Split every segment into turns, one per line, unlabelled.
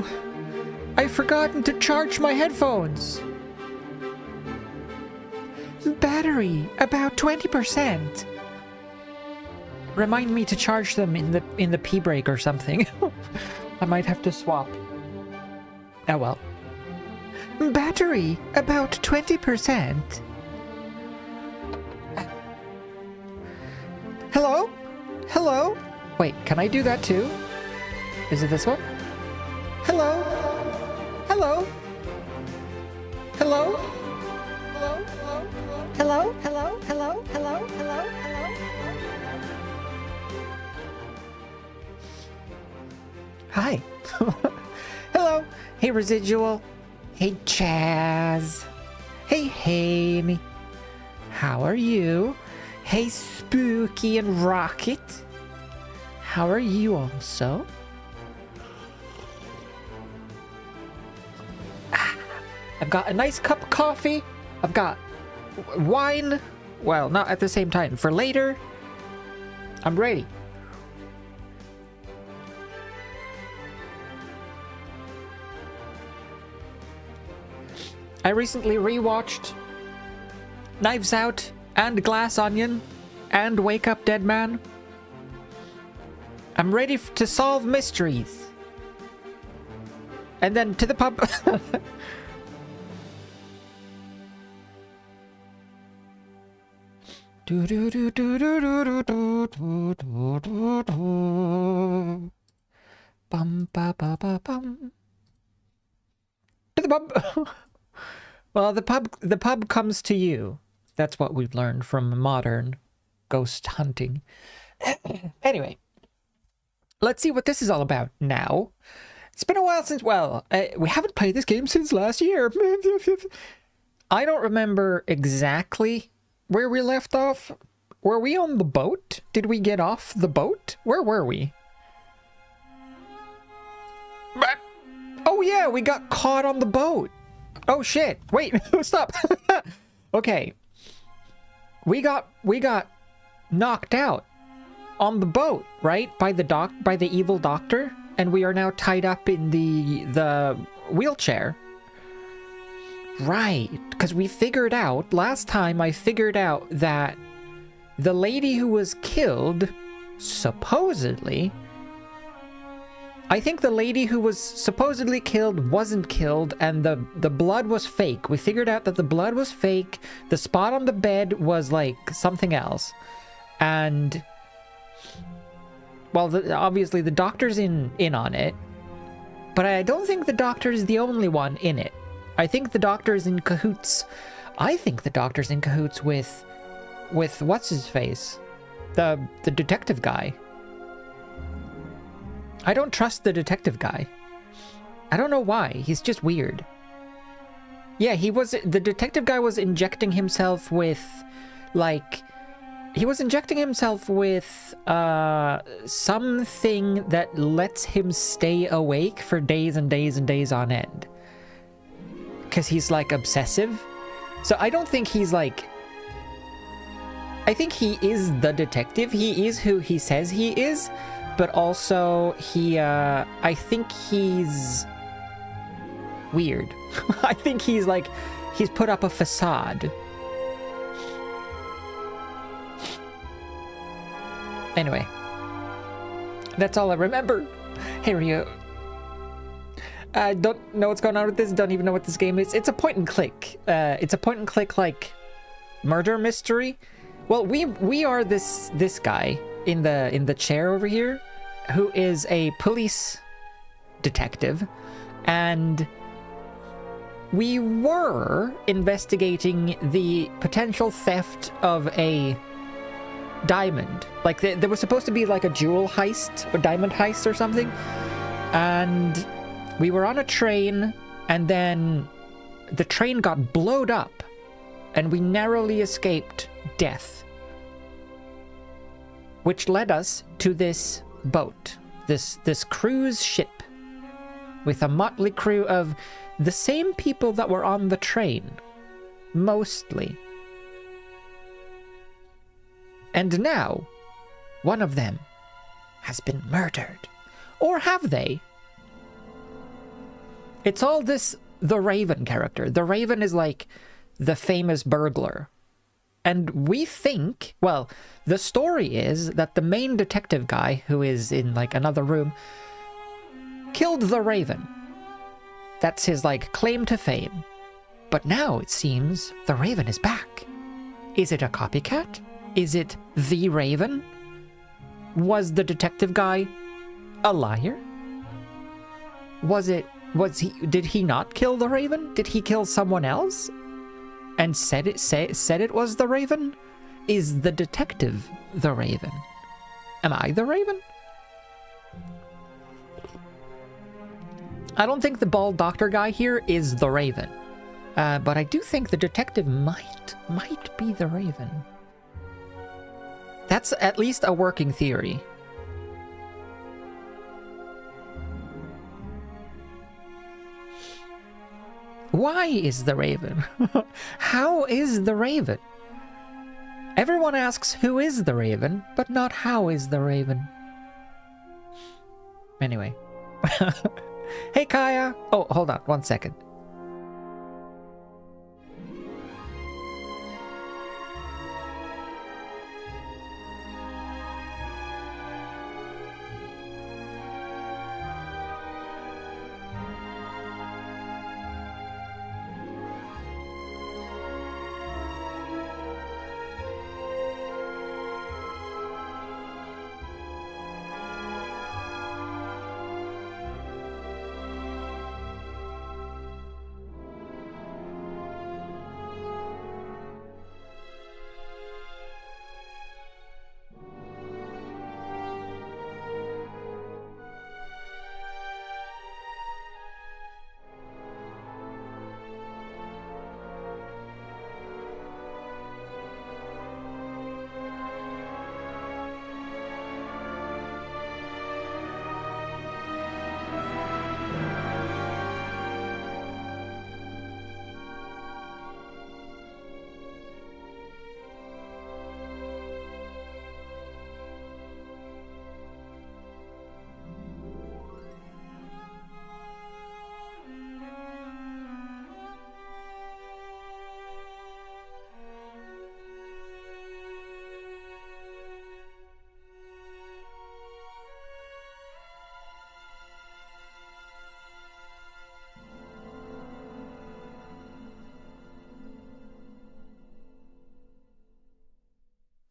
no! I've forgotten to charge my headphones. Battery, about 20%. Remind me to charge them in the pee break or something. I might have to swap. Oh well. Battery, about 20%. Hello? Hello? Wait, can I do that too? Is it this one? Hello? Hello? Hello? Hello? Hello? Hello? Hello? Hello? Hello? Hi. Hello. Hey, Residual. Hey, Chaz. Hey, Hammy. How are you? Hey, Spooky and Rocket. How are you also? I've got a nice cup of coffee. I've got wine. Well, not at the same time. For later. I'm ready. I recently rewatched Knives Out and Glass Onion and Wake Up Dead Man. I'm ready to solve mysteries. And then to the pub. Bum ba ba ba bum. To the pub. Well, the pub comes to you. That's what we've learned from modern ghost hunting. Anyway, let's see what this is all about now. It's been a while since, well, we haven't played this game since last year. I don't remember exactly where we left off. Were we on the boat? Did we get off the boat? Where were we? Oh yeah, we got caught on the boat. Oh shit, wait, stop. Okay. We got knocked out on the boat, right? By the evil doctor, and we are now tied up in the wheelchair. Right, because we figured out, last time I figured out that the lady who was killed, supposedly, I think the lady who was supposedly killed wasn't killed, and the blood was fake. We figured out that the blood was fake, the spot on the bed was like something else. And, well, obviously the doctor's in on it, but I don't think the doctor is the only one in it. I think the doctor's in cahoots. I think the doctor's in cahoots with what's his face? The detective guy. I don't trust the detective guy. I don't know why. He's just weird. Yeah, the detective guy was injecting himself with, like, he was injecting himself with something that lets him stay awake for days and days and days on end. Because he's, like, obsessive. So I don't think he's, like... I think he is the detective. He is who he says he is. But also, I think he's weird. I think he's like, he's put up a facade. Anyway, that's all I remember. Hey, Rio. I don't know what's going on with this. Don't even know what this game is. It's a point and click. It's a point and click, like, murder mystery. Well, we are this guy in the chair over here, who is a police detective, and we were investigating the potential theft of a diamond. Like, there was supposed to be like a jewel heist or diamond heist or something, and we were on a train, and then the train got blowed up, and we narrowly escaped death, which led us to this boat, this cruise ship with a motley crew of the same people that were on the train, mostly. And now, one of them has been murdered. Or have they? It's all this the Raven character. The Raven is like the famous burglar. And we think, well, the story is that the main detective guy, who is in like another room, killed the Raven. That's his like claim to fame. But now it seems the Raven is back. Is it a copycat? Is it the Raven? Was the detective guy a liar? Did he not kill the Raven? Did he kill someone else? And said it was the Raven? Is the detective the Raven? Am I the Raven? I don't think the bald doctor guy here is the Raven. But I do think the detective might be the Raven. That's at least a working theory. Why is the Raven? How is the Raven? Everyone asks who is the Raven, but not how is the Raven. Anyway. Hey, Kaya. Oh, hold on 1 second.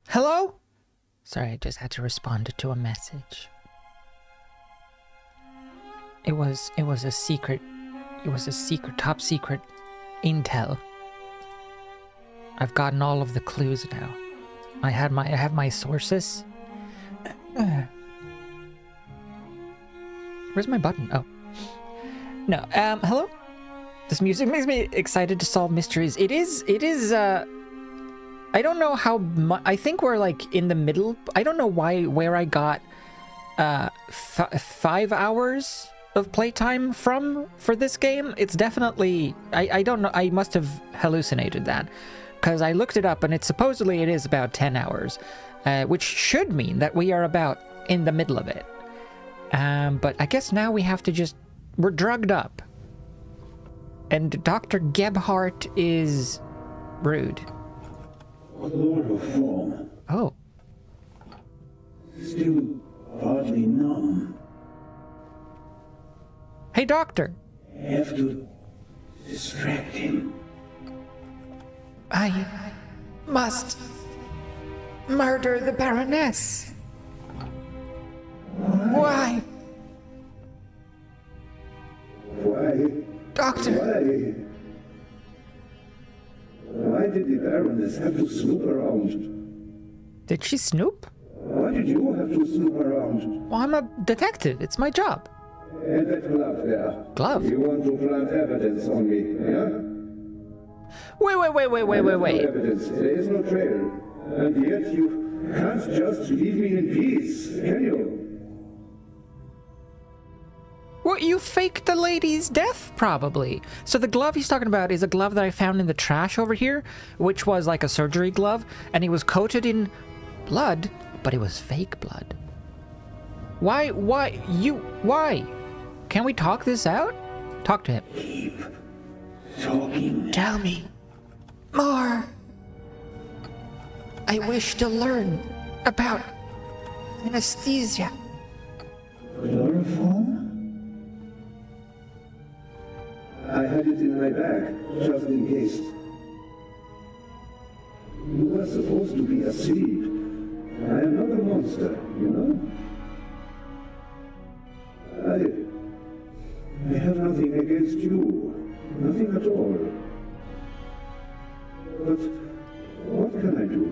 Hello? Sorry, I just had to respond to a message. It was a secret, top secret intel. I've gotten all of the clues now. I have my sources. Where's my button? Oh. No, hello? This music makes me excited to solve mysteries. It is, I don't know how much, I think we're like in the middle. I don't know where I got 5 hours of playtime from for this game. It's definitely, I don't know, I must have hallucinated that. Because I looked it up and it is about 10 hours. Which should mean that we are about in the middle of it. But I guess now we have to we're drugged up. And Dr. Gebhardt is rude.
Chloroform.
Oh.
Still partly numb.
Hey, doctor.
Have to distract him.
I must murder the Baroness. Why?
Why?
Doctor.
Why? Why did the Baroness have to snoop around?
Did she snoop?
Why did you have to snoop around?
Well, I'm a detective. It's my job.
And that glove there.
Glove?
You want to plant evidence on me, yeah?
Wait.
No evidence. There is no trail. And yet you can't just leave me in peace, can you?
Well, you faked the lady's death, probably. So the glove he's talking about is a glove that I found in the trash over here, which was like a surgery glove, and it was coated in blood, but it was fake blood. Why? Can we talk this out? Talk to him.
Keep talking.
Tell me more. I wish to learn about anesthesia.
Chloroform? I had it in my bag, just in case. You were supposed to be asleep. I am not a monster, you know? I have nothing against you. Nothing at all. But what can I do?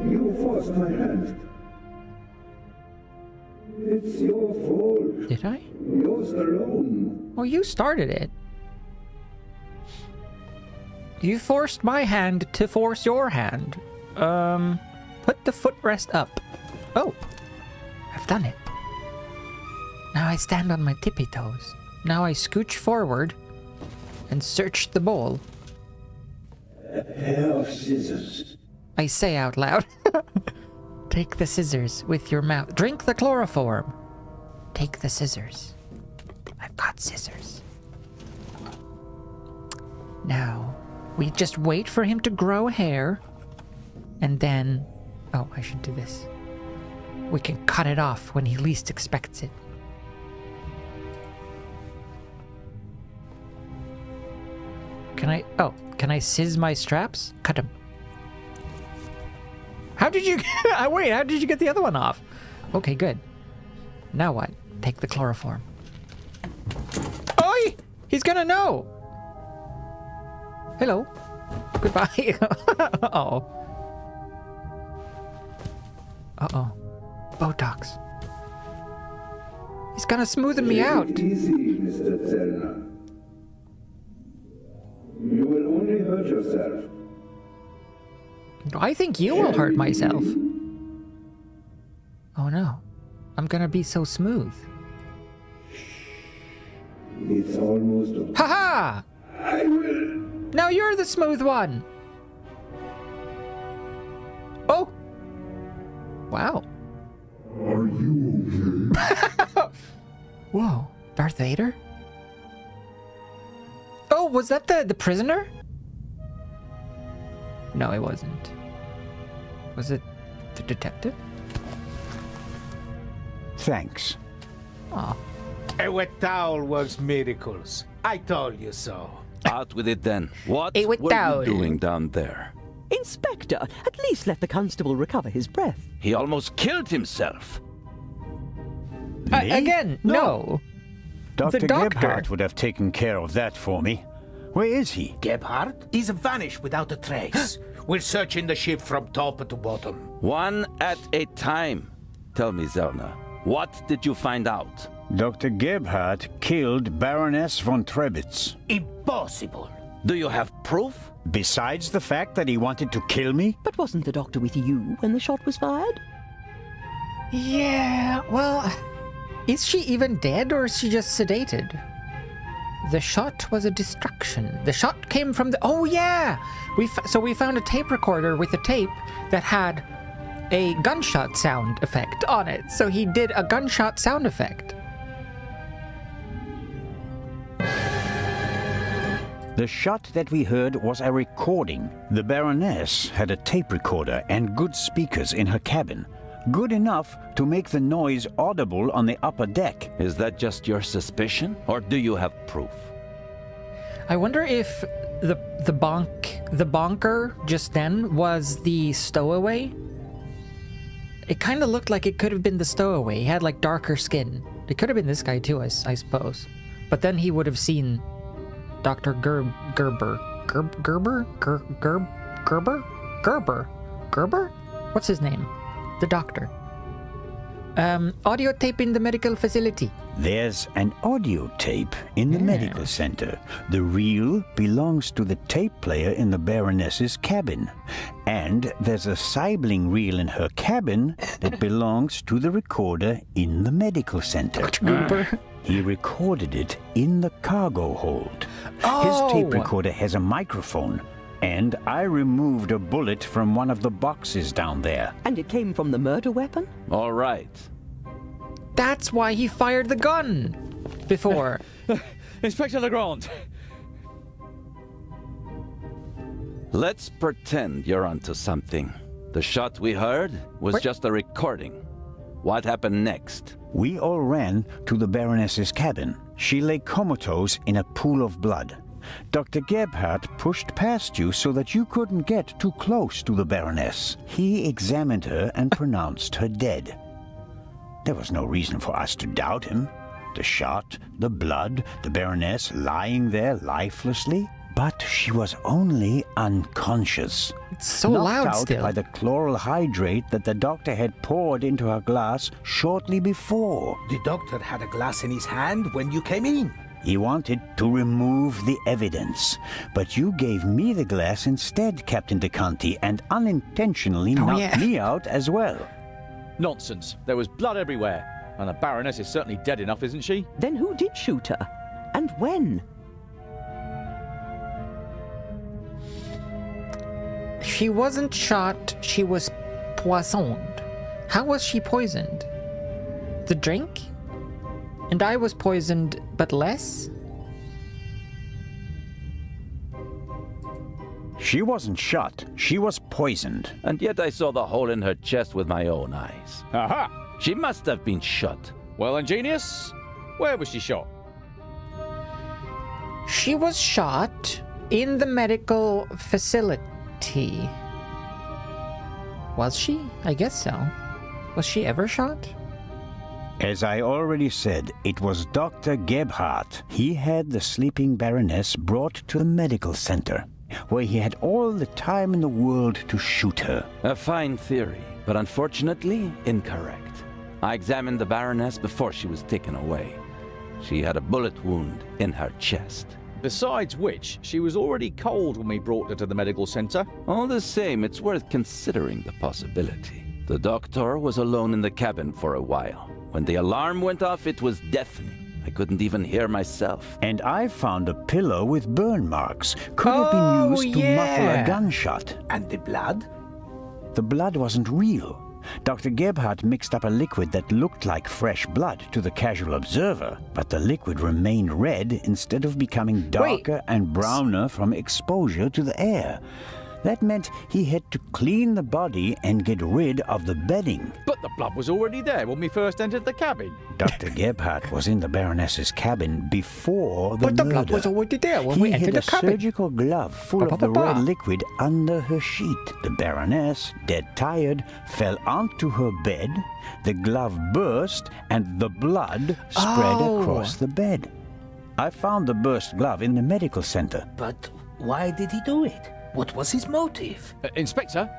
You forced my hand. It's your fault.
Did I?
Yours alone.
Well, you started it. You forced my hand to force your hand. Put the footrest up. Oh, I've done it. Now I stand on my tippy toes. Now I scooch forward and search the bowl.
A pair of scissors.
I say out loud. Take the scissors with your mouth. Drink the chloroform. Take the scissors. I've got scissors. Now, we just wait for him to grow hair. And then... Oh, I should do this. We can cut it off when he least expects it. Can I... Oh, can I sizz my straps? Cut him. How did you... Wait, how did you get the other one off? Okay, good. Now what? Take the chloroform. Oi! He's gonna know! Hello. Goodbye. Uh-oh. Uh-oh. Botox. He's gonna smoothen me out.
Take it easy, Mr. Zellner. You will only hurt yourself.
I think you will hurt myself. Oh no. I'm gonna be so smooth.
It's almost over.
Ha-ha!
I will.
Now you're the smooth one. Oh! Wow.
Are you okay?
Whoa. Darth Vader? Oh, was that the prisoner? No, it wasn't. Was it the detective?
Thanks.
Oh.
A wet towel works miracles. I told you so.
Out with it then. What
A wet
were
towel.
you doing down there?
Inspector, at least let the constable recover his breath.
He almost killed himself.
Me?
Again, no.
Dr.
the doctor.
Gebhardt would have taken care of that for me. Where is he?
Gebhardt? He's vanished without a trace. We're searching the ship from top to bottom.
One at a time. Tell me, Zellner, what did you find out?
Dr. Gebhardt killed Baroness von Trebitz.
Impossible.
Do you have proof?
Besides the fact that he wanted to kill me?
But wasn't the doctor with you when the shot was fired?
Yeah, well, is she even dead or is she just sedated? The shot was a distraction. The shot came from the... Oh, yeah! So we found a tape recorder with a tape that had a gunshot sound effect on it. So he did a gunshot sound effect.
The shot that we heard was a recording. The Baroness had a tape recorder and good speakers in her cabin. Good enough to make the noise audible on the upper deck.
Is that just your suspicion, or do you have proof?
I wonder if the bonker just then was the stowaway. It kind of looked like it could have been the stowaway. He had like darker skin. It could have been this guy too, I suppose. But then he would have seen Dr. Gerber. What's his name? The doctor. Audio tape in the medical facility.
There's an audio tape in the medical center. The reel belongs to the tape player in the Baroness's cabin. And there's a sibling reel in her cabin that belongs to the recorder in the medical center. He recorded it in the cargo hold. His tape recorder has a microphone. And I removed a bullet from one of the boxes down there.
And it came from the murder weapon?
All right.
That's why he fired the gun before.
Inspector Legrand.
Let's pretend you're onto something. The shot we heard was just a recording. What happened next?
We all ran to the Baroness's cabin. She lay comatose in a pool of blood. Dr. Gebhardt pushed past you so that you couldn't get too close to the Baroness. He examined her and pronounced her dead. There was no reason for us to doubt him. The shot, the blood, the Baroness lying there lifelessly. But she was only unconscious.
It's so
knocked
loud
out
still.
by the chloral hydrate that the doctor had poured into her glass shortly before.
The doctor had a glass in his hand when you came in.
He wanted to remove the evidence, but you gave me the glass instead, Captain DeConti, and unintentionally knocked me out as well.
Nonsense. There was blood everywhere. And the Baroness is certainly dead enough, isn't she?
Then who did shoot her? And when?
She wasn't shot, she was poisoned. How was she poisoned? The drink? And I was poisoned, but less?
She wasn't shot, she was poisoned.
And yet I saw the hole in her chest with my own eyes.
Aha!
She must have been shot.
Well, ingenious. Where was she shot?
She was shot in the medical facility. Was she? I guess so. Was she ever shot?
As I already said, it was Dr. Gebhardt. He had the sleeping Baroness brought to the medical center, where he had all the time in the world to shoot her.
A fine theory, but unfortunately incorrect. I examined the Baroness before she was taken away. She had a bullet wound in her chest.
Besides which, she was already cold when we brought her to the medical center.
All the same, it's worth considering the possibility. The doctor was alone in the cabin for a while. When the alarm went off, it was deafening. I couldn't even hear myself.
And I found a pillow with burn marks. Could have been used to muffle a gunshot.
And the blood?
The blood wasn't real. Dr. Gebhardt mixed up a liquid that looked like fresh blood to the casual observer, but the liquid remained red instead of becoming darker and browner from exposure to the air. That meant he had to clean the body and get rid of the bedding.
But the blood was already there when we first entered the cabin.
Dr. Gebhardt was in the Baroness's cabin before the
But the
murder.
blood was already there when
He
we entered
hid
the
a
cabin.
surgical glove full of the red liquid under her sheet. The Baroness, dead tired, fell onto her bed. The glove burst and the blood spread across the bed. I found the burst glove in the medical center.
But why did he do it? What was his motive?
Inspector?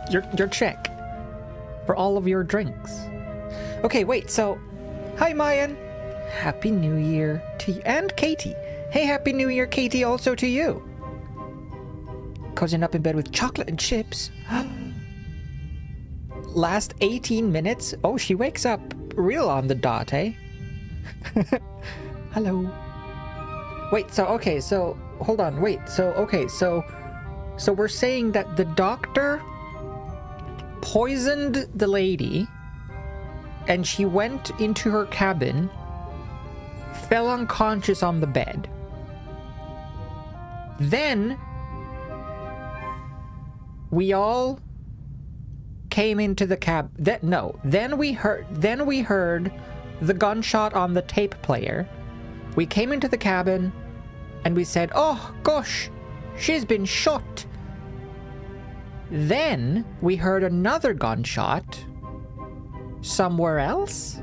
Your check. For all of your drinks. Okay, wait, so... Hi, Mayan. Happy New Year to you. And Katie. Hey, Happy New Year, Katie, also to you. Cozying up in bed with chocolate and chips. Last 18 minutes? Oh, she wakes up real on the dot, eh? Hello. Wait, so, okay, so... Hold on, wait, so, okay, so we're saying that the doctor poisoned the lady, and she went into her cabin, fell unconscious on the bed. Then we all came into the then we heard the gunshot on the tape player. We came into the cabin and we said, "Oh gosh, she's been shot." Then we heard another gunshot somewhere else.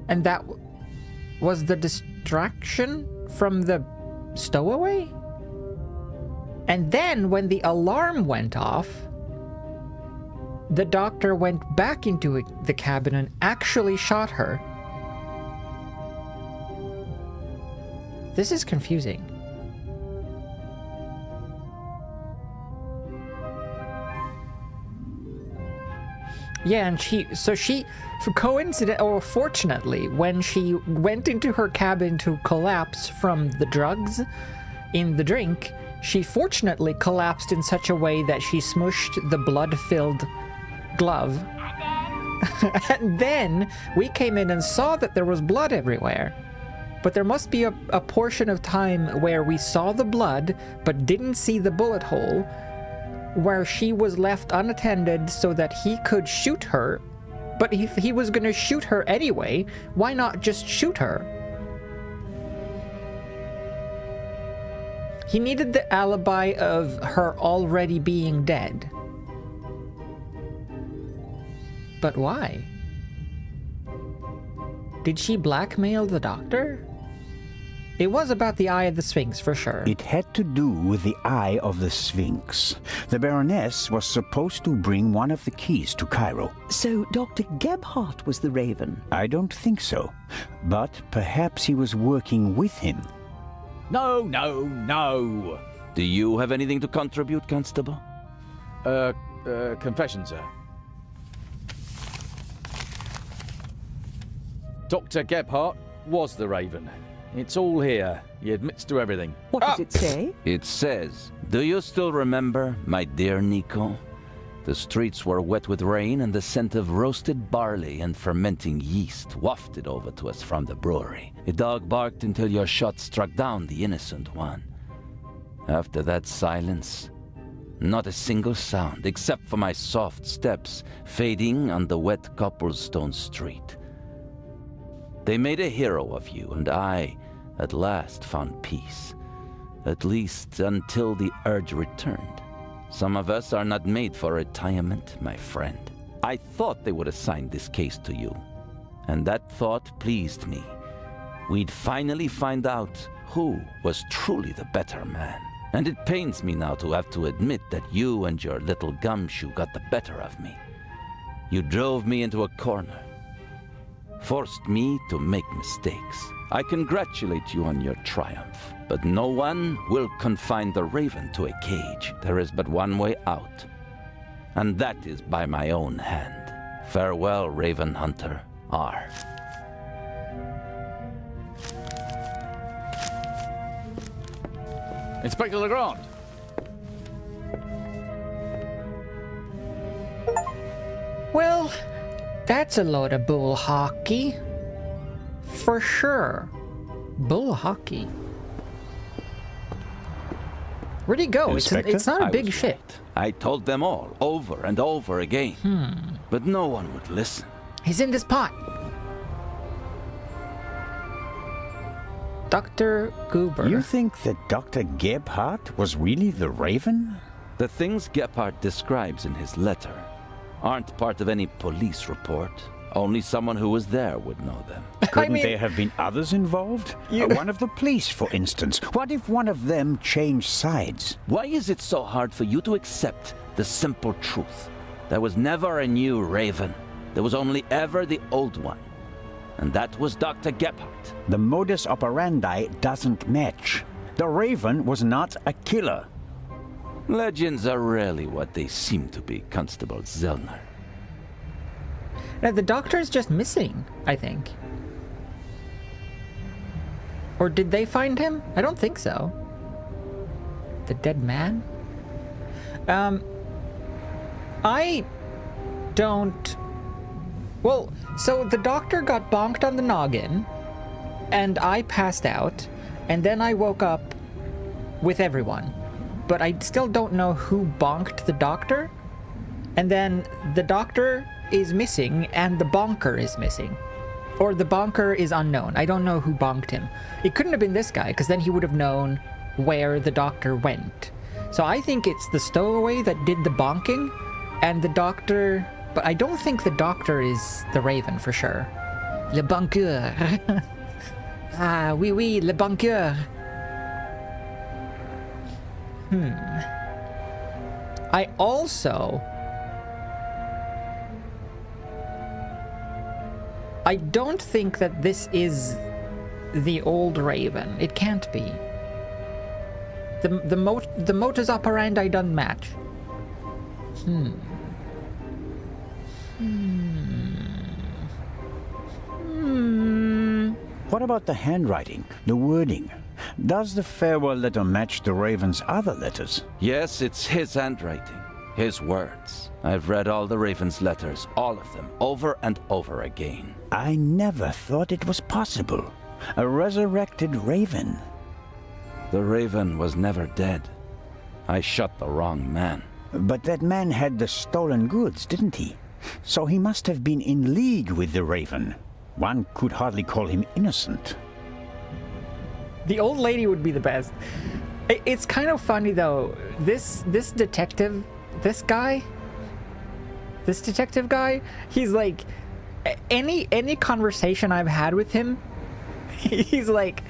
And that was the distraction from the stowaway? And then when the alarm went off, the doctor went back into the cabin and actually shot her. This is confusing. Yeah, and she fortunately, when she went into her cabin to collapse from the drugs in the drink, she fortunately collapsed in such a way that she smushed the blood-filled glove And then we came in and saw that there was blood everywhere. But there must be a portion of time where we saw the blood but didn't see the bullet hole, where she was left unattended so that he could shoot her. But if he was going to shoot her anyway, why not just shoot her? He needed the alibi of her already being dead. But why? Did she blackmail the doctor? It was about the Eye of the Sphinx, for sure.
It had to do with the Eye of the Sphinx. The Baroness was supposed to bring one of the keys to Cairo.
So Dr. Gebhardt was the Raven.
I don't think so, but perhaps he was working with him.
No, no, no.
Do you have anything to contribute, Constable?
Confession, sir. Dr. Gebhardt was the Raven. It's all here. He admits to everything.
What does it say?
It says, "Do you still remember, my dear Nico? The streets were wet with rain and the scent of roasted barley and fermenting yeast wafted over to us from the brewery. A dog barked until your shot struck down the innocent one. After that silence, not a single sound except for my soft steps fading on the wet cobblestone street. They made a hero of you, and I, at last, found peace. At least until the urge returned. Some of us are not made for retirement, my friend. I thought they would assign this case to you, and that thought pleased me. We'd finally find out who was truly the better man. And it pains me now to have to admit that you and your little gumshoe got the better of me. You drove me into a corner, forced me to make mistakes. I congratulate you on your triumph, but no one will confine the Raven to a cage. There is but one way out, and that is by my own hand. Farewell, Raven Hunter R.
Inspector Legrand.
Well, that's a load of bull hockey. For sure. Bull hockey. Where'd he go? It's not a big ship.
I told them all, over and over again. But no one would listen.
He's in this pot. Dr. Goober.
You think that Dr. Gebhardt was really the Raven?
The things Gebhardt describes in his letter aren't part of any police report. Only someone who was there would know them.
Couldn't there have been others involved? One of the police, for instance. What if one of them changed sides?
Why is it so hard for you to accept the simple truth? There was never a new Raven. There was only ever the old one. And that was Dr. Gebhardt.
The modus operandi doesn't match. The Raven was not a killer.
Legends are rarely what they seem to be, Constable Zellner.
Now, the doctor's just missing, I think. Or did they find him? I don't think so. The dead man? I don't... Well, so the doctor got bonked on the noggin, and I passed out, and then I woke up with everyone. But I still don't know who bonked the doctor. And then the doctor is missing, and the bonker is missing. Or the bonker is unknown. I don't know who bonked him. It couldn't have been this guy, because then he would have known where the doctor went. So I think it's the stowaway that did the bonking, and the doctor... But I don't think the doctor is the Raven for sure. Le banqueur. Ah, oui, oui, le banqueur. I also... I don't think that this is the old Raven. It can't be. The modus operandi doesn't match.
What about the handwriting, the wording? Does the farewell letter match the Raven's other letters?
Yes, it's his handwriting. His words. I've read all the Raven's letters, all of them, over and over again.
I never thought it was possible. A resurrected raven.
The Raven was never dead. I shot the wrong man.
But that man had the stolen goods, didn't he? So he must have been in league with the raven. One could hardly call him innocent.
The old lady would be the best. It's kind of funny though. This detective guy, he's like, any conversation I've had with him, he's like,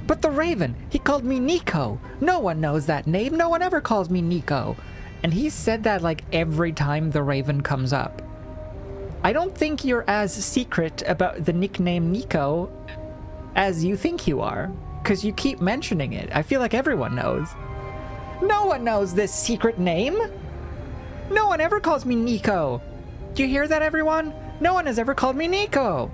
but the Raven, he called me Nico. No one knows that name. No one ever calls me Nico. And he said that like every time the Raven comes up. I don't think you're as secret about the nickname Nico as you think you are, because you keep mentioning it. I feel like everyone knows. No one knows this secret name. No one ever calls me Nico. Do you hear that, everyone? No one has ever called me Nico.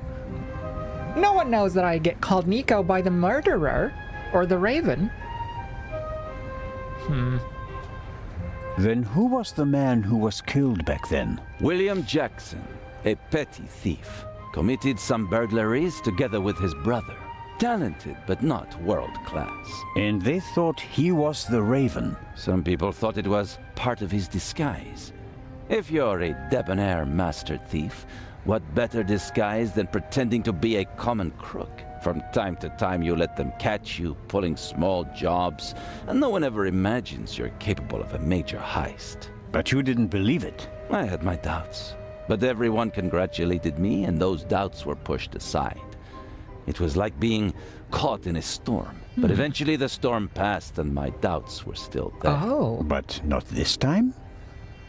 No one knows that I get called Nico by the murderer or the Raven.
Then who was the man who was killed back then?
William Jackson, a petty thief, committed some burglaries together with his brother. Talented, but not world-class.
And they thought he was the Raven.
Some people thought it was part of his disguise. If you're a debonair master thief, what better disguise than pretending to be a common crook? From time to time you let them catch you pulling small jobs, and no one ever imagines you're capable of a major heist.
But you didn't believe it.
I had my doubts, but everyone congratulated me and those doubts were pushed aside. It was like being caught in a storm, but eventually the storm passed and my doubts were still there.
Oh.
But not this time?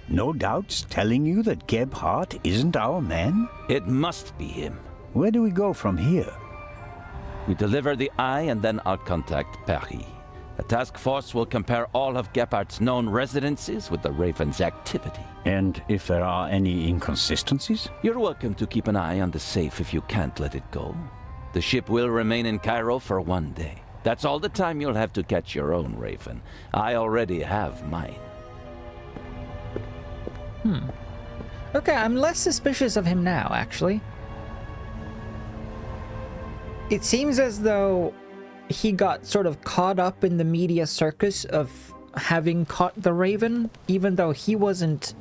No doubts telling you that Gebhardt isn't our man?
It must be him.
Where do we go from here?
We deliver the eye and then I'll contact Paris. A task force will compare all of Gephardt's known residences with the Raven's activity.
And if there are any inconsistencies?
You're welcome to keep an eye on the safe if you can't let it go. The ship will remain in Cairo for 1 day. That's all the time you'll have to catch your own Raven. I already have mine.
Okay, I'm less suspicious of him now, actually. It seems as though he got sort of caught up in the media circus of having caught the Raven, even though he wasn't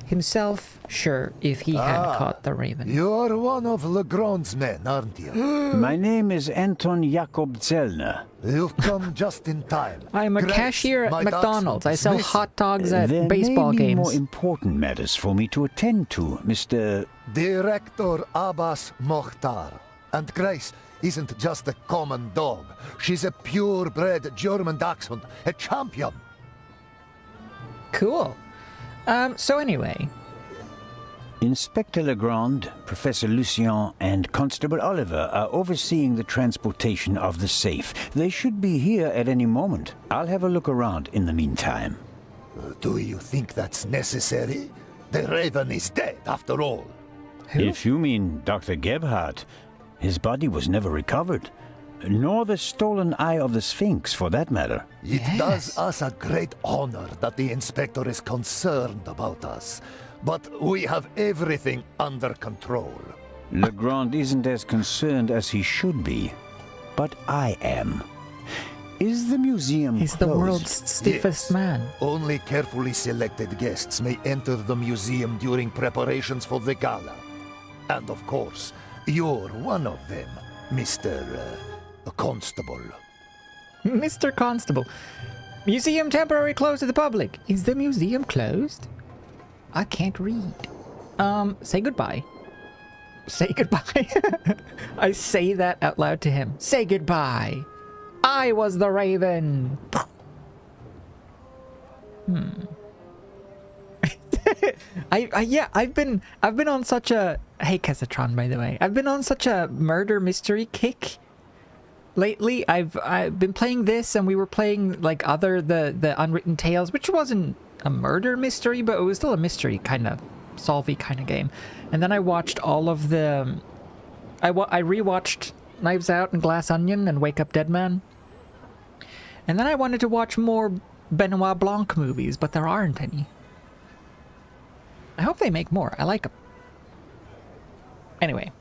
himself sure if he had caught the Raven.
You're one of Legrand's men, aren't you?
My name is Anton Jakob Zellner.
You've come just in time.
I'm a
Grace,
cashier at
my
McDonald's. I sell
listen.
hot dogs at
There
baseball
may be
games.
more important matters for me to attend to, Mr.
Director Abbas Mokhtar. And Grace isn't just a common dog. She's a purebred German dachshund, a champion.
Cool. So anyway,
Inspector Legrand, Professor Lucien, and Constable Oliver are overseeing the transportation of the safe. They should be here at any moment. I'll have a look around in the meantime.
Do you think that's necessary? The Raven is dead, after all.
If you mean Dr. Gebhardt, his body was never recovered. Nor the stolen eye of the Sphinx, for that matter.
It does us a great honor that the inspector is concerned about us. But we have everything under control.
Legrand isn't as concerned as he should be. But I am. Is the museum
he's the
closed?
world's stiffest
Yes.
man.
Only carefully selected guests may enter the museum during preparations for the gala. And of course, you're one of them, Mr. Constable.
Mr. Constable. Museum temporarily closed to the public. Is the museum closed? I can't read. Say goodbye. Say goodbye. I say that out loud to him. Say goodbye. I was the Raven. I've been on such a, hey Kesatron, by the way, I've been on such a murder mystery kick lately. I've been playing this, and we were playing like the Unwritten Tales, which wasn't a murder mystery, but it was still a mystery kind of solvey kind of game. And then I watched all of the I rewatched Knives Out and Glass Onion and Wake Up Dead Man. And then I wanted to watch more Benoit Blanc movies, but there aren't any. I hope they make more. I like them. Anyway.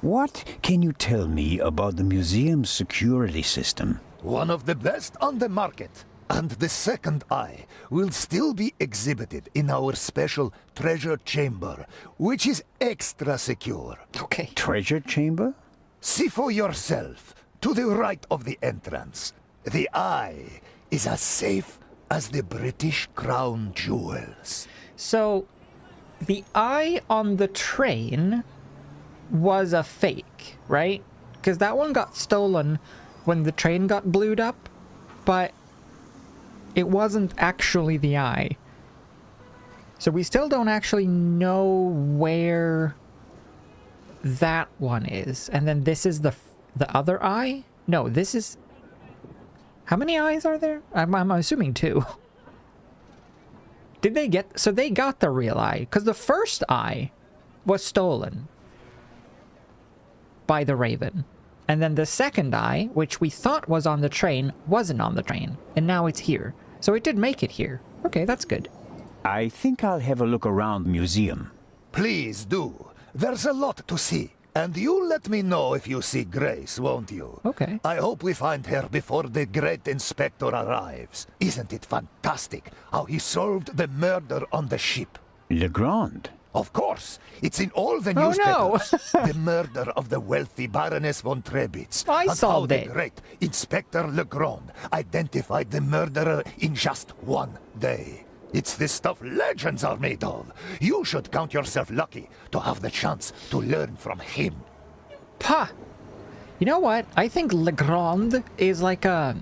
What can you tell me about the museum's security system?
One of the best on the market. And the second eye will still be exhibited in our special treasure chamber, which is extra secure.
Okay.
Treasure chamber?
See for yourself, to the right of the entrance. The eye is as safe as the British crown jewels.
So, the eye on the train was a fake, right? Because that one got stolen when the train got blewed up, but it wasn't actually the eye. So we still don't actually know where that one is. And then this is the other eye? No, this is... How many eyes are there? I'm assuming 2. Did they get... So they got the real eye. Because the first eye was stolen by the Raven. And then the second eye, which we thought was on the train, wasn't on the train. And now it's here. So it did make it here. Okay, that's good.
I think I'll have a look around the museum.
Please do. There's a lot to see. And you let me know if you see Grace, won't you?
Okay.
I hope we find her before the great inspector arrives. Isn't it fantastic how he solved the murder on the ship?
Legrand?
Of course. It's in all the
Oh, no.
newspapers. The murder of the wealthy Baroness von Trebitz.
I
and
solved
how
it.
the great Inspector Legrand identified the murderer in just 1 day. It's the stuff legends are made of. You should count yourself lucky to have the chance to learn from him.
Pah! You know what? I think Legrand is like a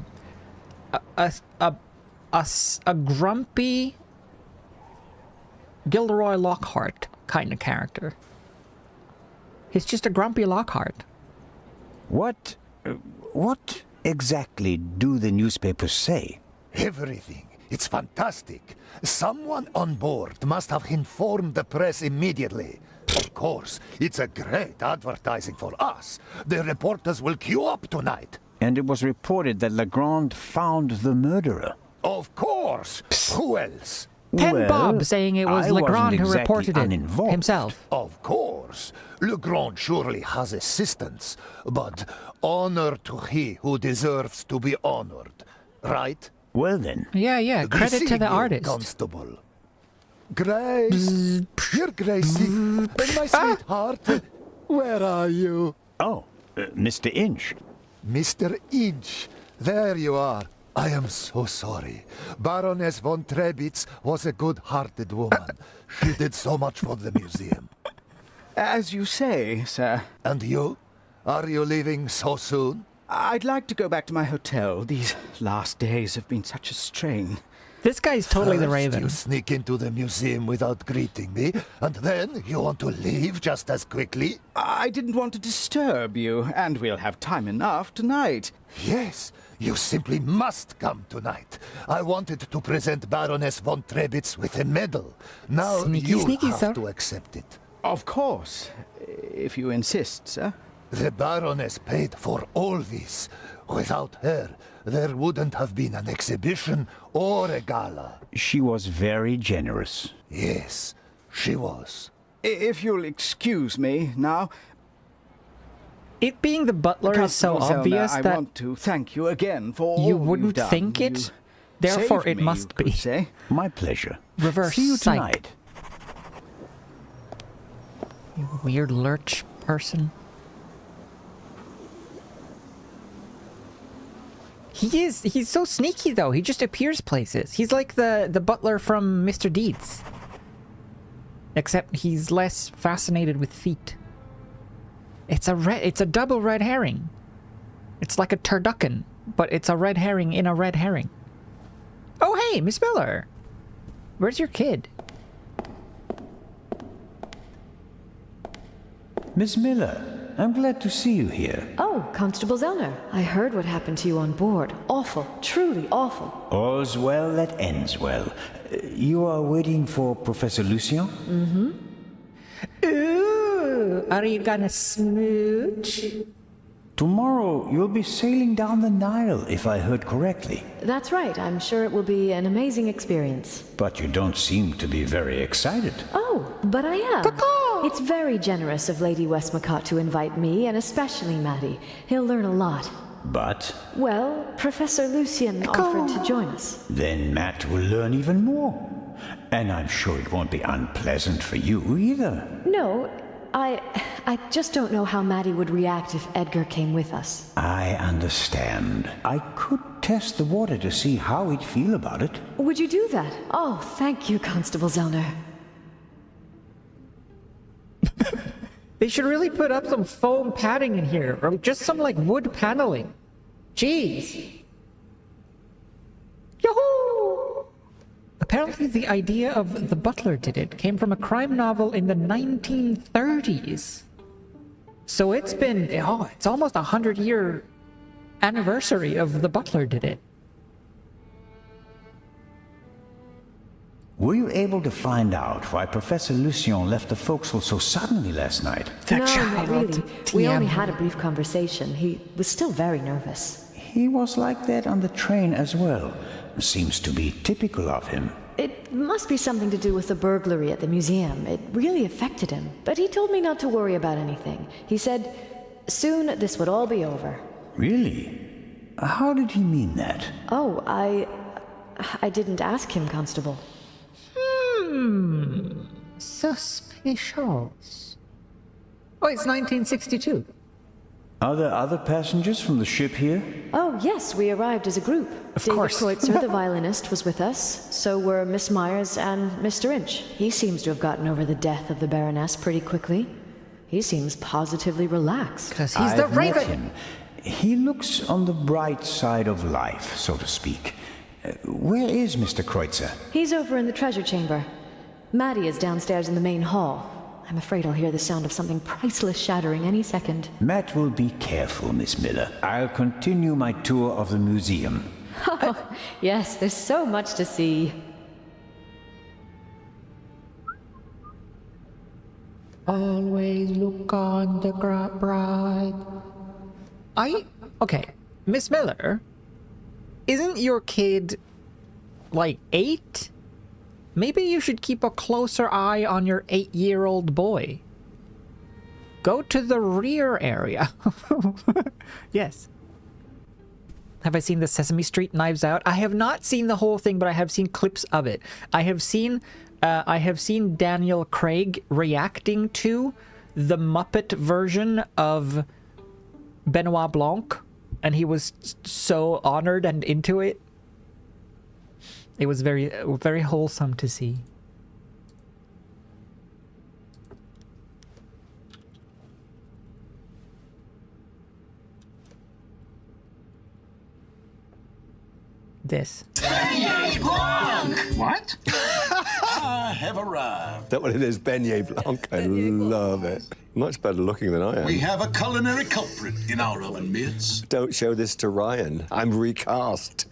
grumpy Gilderoy Lockhart kind of character. He's just a grumpy Lockhart.
What exactly do the newspapers say?
Everything. It's fantastic. Someone on board must have informed the press immediately. Of course, it's a great advertising for us. The reporters will queue up tonight.
And it was reported that Legrand found the murderer.
Of course. Who else?
Pen Bob saying it was
I wasn't
Legrand who
exactly
reported it
uninvolved.
himself.
Of course. Legrand surely has assistants, but honor to he who deserves to be honored. Right?
Well then,
Yeah, credit to
Receive
the
you,
artist.
Constable. Grace. Here, Gracie. My sweetheart. Where are you?
Mr. Inch.
Mr. Inch. There you are. I am so sorry. Baroness von Trebitz was a good-hearted woman. She did so much for the museum.
As you say, sir.
And you? Are you leaving so soon?
I'd like to go back to my hotel. These last days have been such a strain.
This guy's totally the
First,
Raven.
you sneak into the museum without greeting me, and then you want to leave just as quickly?
I didn't want to disturb you, and we'll have time enough tonight.
Yes, you simply must come tonight. I wanted to present Baroness von Trebitz with a medal. Now
Sneaky,
you have
sir.
to accept it.
Of course, if you insist, sir.
The Baroness paid for all this. Without her, there wouldn't have been an exhibition or a gala.
She was very generous.
Yes, she was.
If you'll excuse me now,
It being the butler is so
Constable Zellner,
obvious
I
that
want to thank you again for all
you
you've
wouldn't
done.
think
You
it. Therefore,
saved
it
me,
must
you could
be.
say.
My pleasure.
Reverse
See you
psych.
tonight.
You weird lurch person. He's so sneaky though. He just appears places. He's like the butler from Mr. Deeds. Except he's less fascinated with feet. It's a double red herring. It's like a turducken, but it's a red herring in a red herring. Oh hey, Miss Miller. Where's your kid?
Miss Miller, I'm glad to see you here.
Oh, Constable Zellner. I heard what happened to you on board. Awful. Truly awful.
All's well that ends well. You are waiting for Professor Lucien?
Ooh, are you gonna smooch?
Tomorrow you'll be sailing down the Nile, if I heard correctly.
That's right. I'm sure it will be an amazing experience.
But you don't seem to be very excited.
Oh, but I am. It's very generous of Lady Westmacott to invite me, and especially Maddie. He'll learn a lot.
But
Well, Professor Lucien offered to join us.
then Matt will learn even more. And I'm sure it won't be unpleasant for you either.
No, I just don't know how Maddie would react if Edgar came with us.
I understand. I could test the water to see how he'd feel about it.
Would you do that? Oh, thank you, Constable Zellner.
They should really put up some foam padding in here, or just some, like, wood paneling. Jeez. Yahoo! Apparently the idea of The Butler Did It came from a crime novel in the 1930s. So it's been, it's almost 100-year anniversary of The Butler Did It.
Were you able to find out why Professor Lucien left the forecastle so suddenly last night?
No, not really. We only had a brief conversation. He was still very nervous.
He was like that on the train as well. Seems to be typical of him.
It must be something to do with the burglary at the museum. It really affected him. But he told me not to worry about anything. He said, soon this would all be over.
Really? How did he mean that?
Oh, I didn't ask him, Constable.
Suspicious. Oh, it's 1962.
Are there other passengers from the ship here?
Oh, yes, we arrived as a group.
Of
David
course.
Kreutzer, the violinist, was with us. So were Miss Myers and Mr. Inch. He seems to have gotten over the death of the Baroness pretty quickly. He seems positively relaxed.
Because he's the
I've met
Raven.
him. He looks on the bright side of life, so to speak. Where is Mr. Kreutzer?
He's over in the treasure chamber. Maddie is downstairs in the main hall. I'm afraid I'll hear the sound of something priceless shattering any second.
Matt will be careful, Miss Miller. I'll continue my tour of the museum.
Oh, yes, there's so much to see.
Always look on the bride. Okay, Miss Miller, isn't your kid, like, 8? Maybe you should keep a closer eye on your 8-year-old boy. Go to the rear area. Yes. Have I seen the Sesame Street Knives Out? I have not seen the whole thing, but I have seen clips of it. I have seen Daniel Craig reacting to the Muppet version of Benoit Blanc, and he was so honored and into it. It was very, very wholesome to see. This.
What? I have arrived. Is that what it is? Beignet Blanc? I love it. Much better looking than I am.
We have a culinary culprit in our oven midst.
Don't show this to Ryan. I'm recast.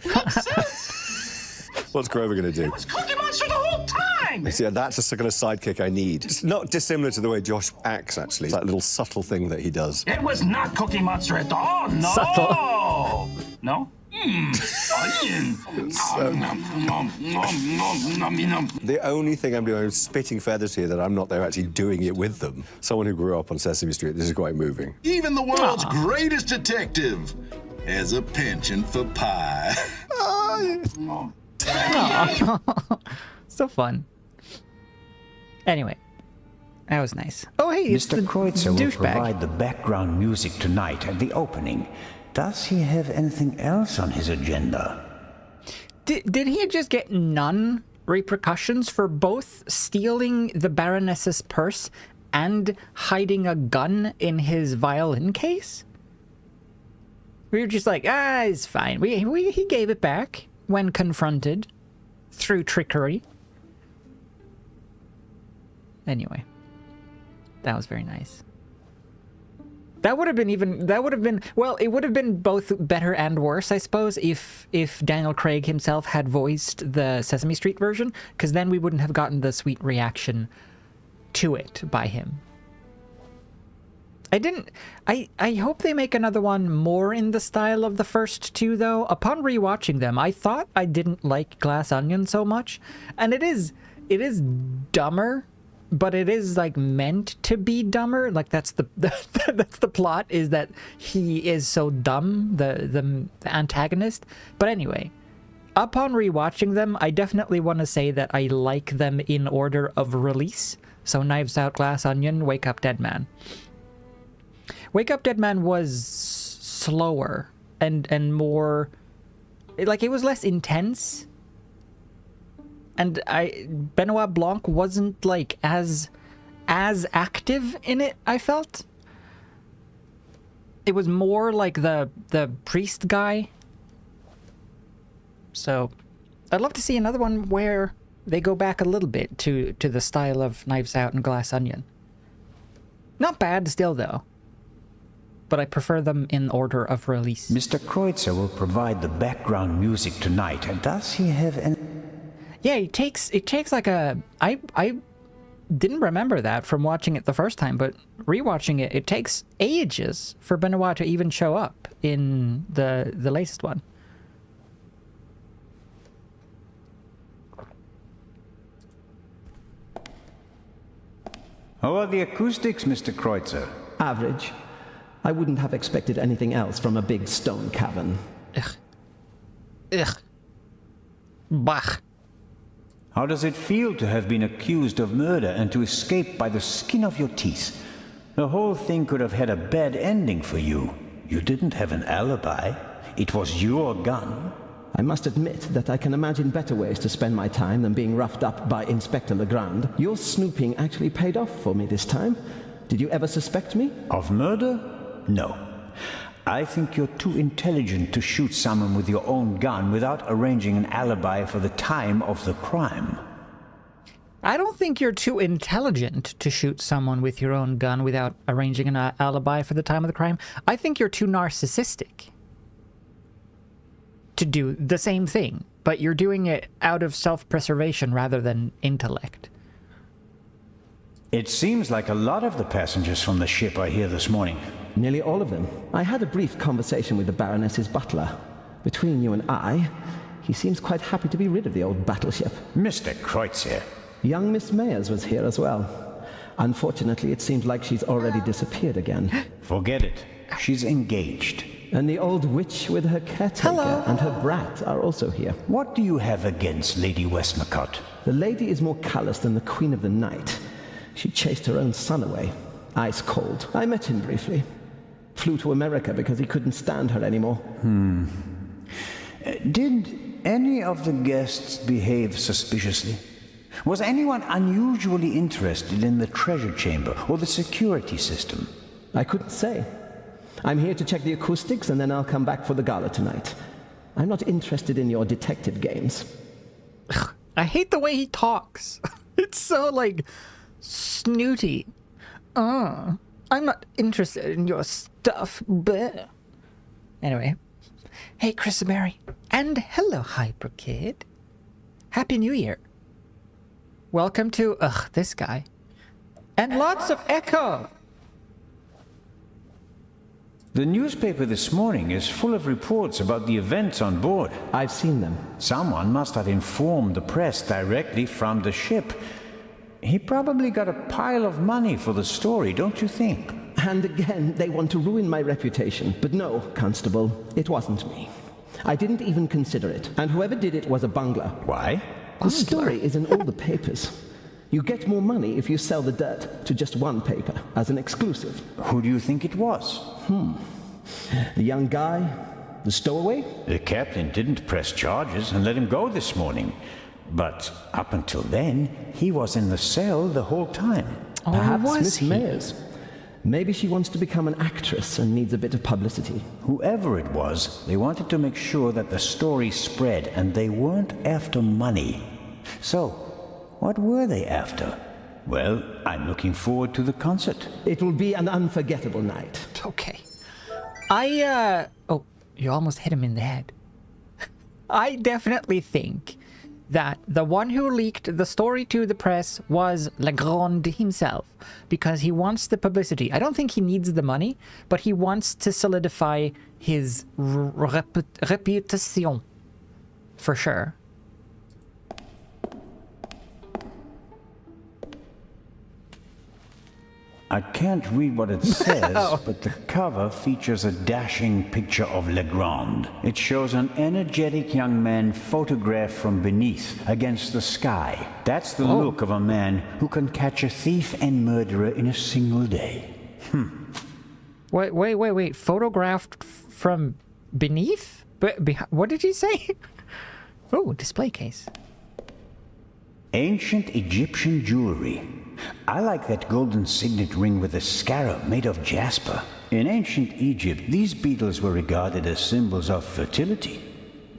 What's Grover going to do?
It was Cookie Monster the whole time!
See, that's the kind of sidekick I need. It's not dissimilar to the way Josh acts, actually. It's that little subtle thing that he does.
It was not Cookie Monster at all, no!
Subtle.
No?
The only thing I'm doing, I'm spitting feathers here that I'm not there actually doing it with them. Someone who grew up on Sesame Street, this is quite moving.
Even the world's greatest detective has a penchant for pie.
So fun. Anyway, that was nice. Oh, hey, it's
Mr.
the
Kreutzer will
douchebag.
provide the background music tonight at the opening. Does he have anything else on his agenda?
Did he just get none repercussions for both stealing the Baroness's purse and hiding a gun in his violin case? We were just like, it's fine. He gave it back when confronted through trickery. Anyway, that was very nice. That would have been well, it would have been both better and worse, I suppose, if Daniel Craig himself had voiced the Sesame Street version, because then we wouldn't have gotten the sweet reaction to it by him. I hope they make another one more in the style of the first two, though. Upon rewatching them, I thought I didn't like Glass Onion so much, and it is dumber, but it is like meant to be dumber. Like that's the that's the plot, is that he is so dumb, the antagonist. But anyway, upon rewatching them, I definitely want to say that I like them in order of release. So Knives Out, Glass Onion, Wake Up Dead Man. Wake Up Dead Man was slower and more, like, it was less intense. And Benoit Blanc wasn't like as active in it, I felt. It was more like the priest guy. So I'd love to see another one where they go back a little bit to the style of Knives Out and Glass Onion. Not bad still, though. But I prefer them in order of release.
Mr. Kreutzer will provide the background music tonight, and does he have any...
Yeah, it takes like a... I didn't remember that from watching it the first time, but rewatching it, it takes ages for Benoit to even show up in the latest one.
How are the acoustics, Mr. Kreutzer?
Average. I wouldn't have expected anything else from a big stone cavern.
Ugh. Bah.
How does it feel to have been accused of murder and to escape by the skin of your teeth? The whole thing could have had a bad ending for you. You didn't have an alibi. It was your gun.
I must admit that I can imagine better ways to spend my time than being roughed up by Inspector Legrand. Your snooping actually paid off for me this time. Did you ever suspect me?
Of murder? No. I think you're too intelligent to shoot someone with your own gun without arranging an alibi for the time of the crime.
I don't think you're too intelligent to shoot someone with your own gun without arranging an alibi for the time of the crime. I think you're too narcissistic to do the same thing, but you're doing it out of self-preservation rather than intellect.
It seems like a lot of the passengers from the ship are here this morning.
Nearly all of them. I had a brief conversation with the Baroness's butler. Between you and I, he seems quite happy to be rid of the old battleship.
Mr. Kreutzer.
Young Miss Mayers was here as well. Unfortunately, it seems like she's already disappeared again.
Forget it. She's engaged.
And the old witch with her caretaker and her brat are also here.
What do you have against Lady Westmacott?
The lady is more callous than the Queen of the Night. She chased her own son away. Ice cold. I met him briefly. Flew to America because he couldn't stand her anymore.
Did any of the guests behave suspiciously? Was anyone unusually interested in the treasure chamber or the security system?
I couldn't say. I'm here to check the acoustics and then I'll come back for the gala tonight. I'm not interested in your detective games.
I hate the way he talks. It's so, like, snooty. I'm not interested in your stuff, but... Anyway. Hey, Chris and Mary. And hello, Hyper Kid. Happy New Year. Welcome to... this guy. And lots of echo!
The newspaper this morning is full of reports about the events on board.
I've seen them.
Someone must have informed the press directly from the ship. He probably got a pile of money for the story, don't you think?
And again, they want to ruin my reputation. But no, Constable, it wasn't me. I didn't even consider it. And whoever did it was a bungler.
Why?
The story is in all the papers. You get more money if you sell the dirt to just one paper, as an exclusive.
Who do you think it was?
The young guy? The stowaway?
The captain didn't press charges and let him go this morning. But up until then, he was in the cell the whole time.
Perhaps Miss Mayers. Maybe she wants to become an actress and needs a bit of publicity.
Whoever it was, they wanted to make sure that the story spread, and they weren't after money. So, what were they after? Well, I'm looking forward to the concert.
It will be an unforgettable night.
Okay. Oh, you almost hit him in the head. I definitely think that the one who leaked the story to the press was Legrand himself, because he wants the publicity. I don't think he needs the money, but he wants to solidify his reputation, for sure.
I can't read what it says, but the cover features a dashing picture of Legrand. It shows an energetic young man photographed from beneath, against the sky. That's the look of a man who can catch a thief and murderer in a single day.
Wait. Photographed from beneath? What did he say? Oh, display case.
Ancient Egyptian jewelry. I like that golden signet ring with a scarab made of jasper. In ancient Egypt, these beetles were regarded as symbols of fertility.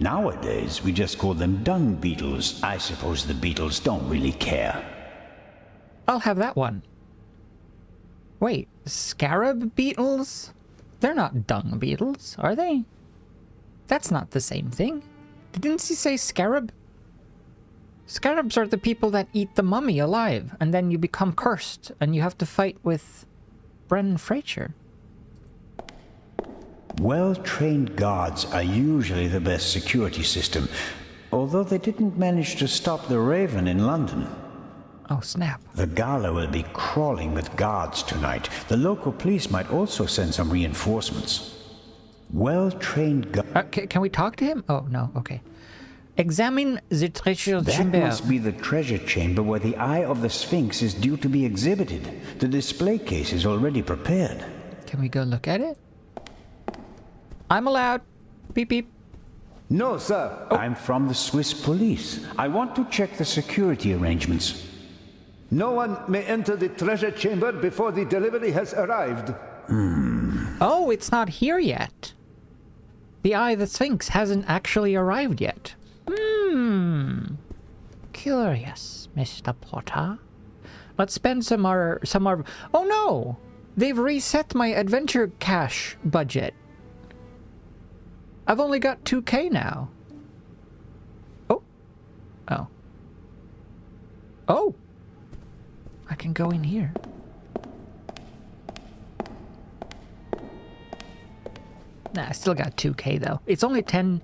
Nowadays, we just call them dung beetles. I suppose the beetles don't really care.
I'll have that one. Wait, scarab beetles? They're not dung beetles, are they? That's not the same thing. Didn't he say scarab? Scarabs are the people that eat the mummy alive, and then you become cursed, and you have to fight with Brendan Fraser.
Well-trained guards are usually the best security system, although they didn't manage to stop the Raven in London.
Oh, snap.
The gala will be crawling with guards tonight. The local police might also send some reinforcements. Well-trained guards...
Can we talk to him? Oh, no, okay. Examine the treasure chamber.
That must be the treasure chamber where the Eye of the Sphinx is due to be exhibited. The display case is already prepared.
Can we go look at it? I'm allowed. Beep, beep.
No, sir.
Oh. I'm from the Swiss police. I want to check the security arrangements.
No one may enter the treasure chamber before the delivery has arrived.
Oh, it's not here yet. The Eye of the Sphinx hasn't actually arrived yet. Curious, Mr. Potter. Let's spend some more... Oh no! They've reset my adventure cash budget. I've only got 2K now. Oh. I can go in here. Nah, I still got 2K though. It's only 10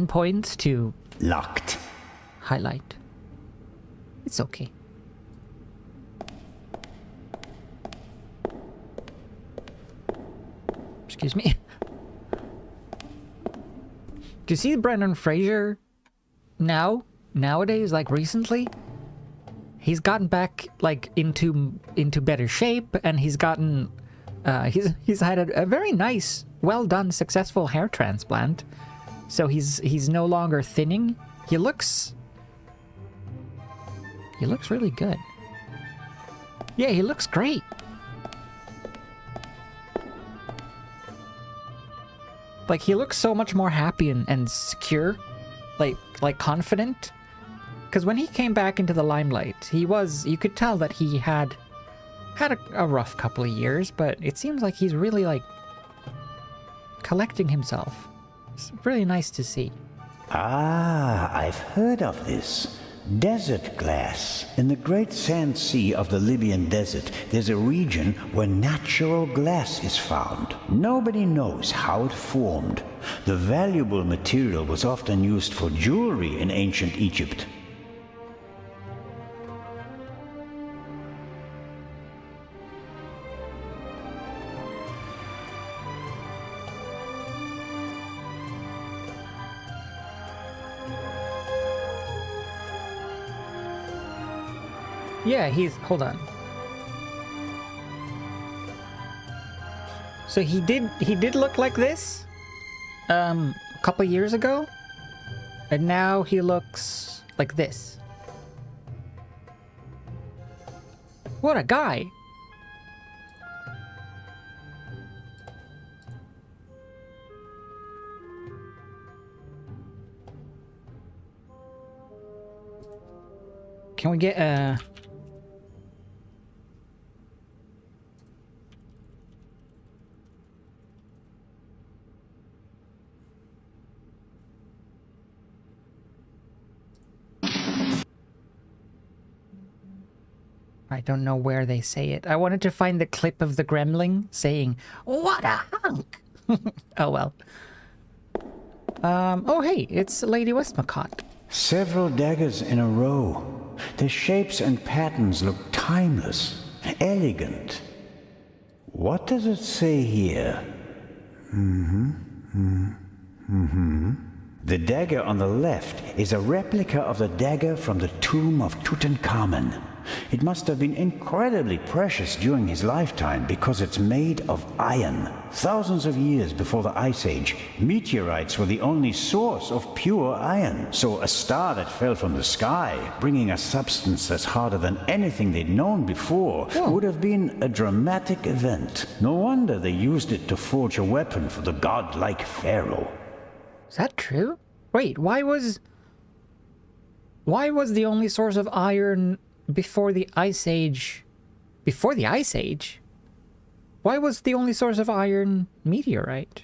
points to...
Locked.
Highlight. It's okay. Excuse me. Do you see Brendan Fraser nowadays, like recently? He's gotten back like into better shape, and he's gotten he's had a very nice, well done, successful hair transplant. So he's no longer thinning. He looks really good. Yeah, he looks great. Like, he looks so much more happy and secure, like confident. Because when he came back into the limelight, you could tell that he had a rough couple of years, but it seems like he's really, like, collecting himself. It's really nice to see.
Ah, I've heard of this. Desert glass. In the great sand sea of the Libyan desert, there's a region where natural glass is found. Nobody knows how it formed. The valuable material was often used for jewelry in ancient Egypt.
Yeah, hold on. So he did look like this a couple years ago, and now he looks like this. What a guy. Can we get I don't know where they say it. I wanted to find the clip of the gremlin saying, "What a hunk!" Oh well. Oh hey, it's Lady Westmacott.
Several daggers in a row. The shapes and patterns look timeless, elegant. What does it say here? The dagger on the left is a replica of the dagger from the tomb of Tutankhamun. It must have been incredibly precious during his lifetime because it's made of iron. Thousands of years before the Ice Age, meteorites were the only source of pure iron. So a star that fell from the sky, bringing a substance that's harder than anything they'd known before, would have been a dramatic event. No wonder they used it to forge a weapon for the godlike pharaoh.
Is that true? Wait, why was the only source of iron before the Ice Age? Before the Ice Age? Why was the only source of iron meteorite?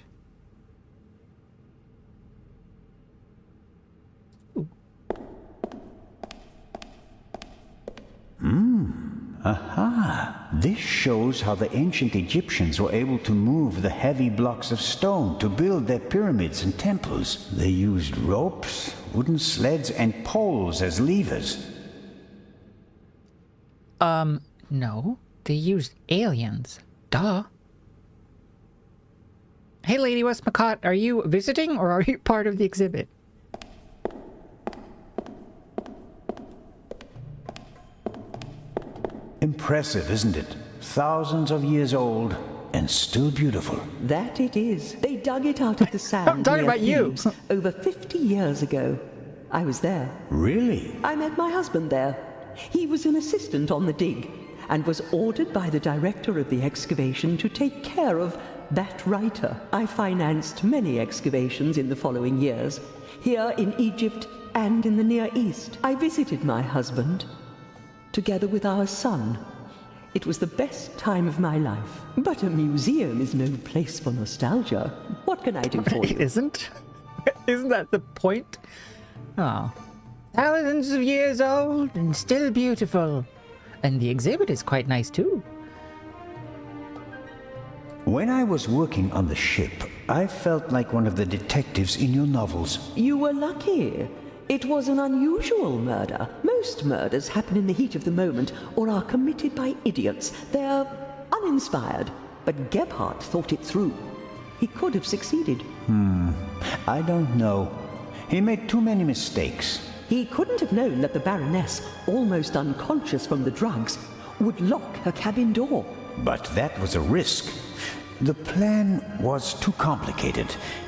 Aha! This shows how the ancient Egyptians were able to move the heavy blocks of stone to build their pyramids and temples. They used ropes, wooden sleds, and poles as levers.
No. They used aliens. Duh. Hey, Lady Westmacott, are you visiting or are you part of the exhibit?
Impressive, isn't it? Thousands of years old and still beautiful.
That it is. They dug it out of the sand.
I'm talking about you.
Over 50 years ago. I was there.
Really?
I met my husband there. He was an assistant on the dig and was ordered by the director of the excavation to take care of that writer. I financed many excavations in the following years, here in Egypt and in the Near East. I visited my husband, together with our son. It was the best time of my life. But a museum is no place for nostalgia. What can I do for you?
It isn't? Isn't that the point? Oh. Thousands of years old and still beautiful. And the exhibit is quite nice too.
When I was working on the ship, I felt like one of the detectives in your novels.
You were lucky. It was an unusual murder. Most murders happen in the heat of the moment or are committed by idiots. They're uninspired. But Gebhardt thought it through. He could have succeeded.
I don't know. He made too many mistakes.
He couldn't have known that the Baroness, almost unconscious from the drugs, would lock her cabin door.
But that was a risk. The plan was too complicated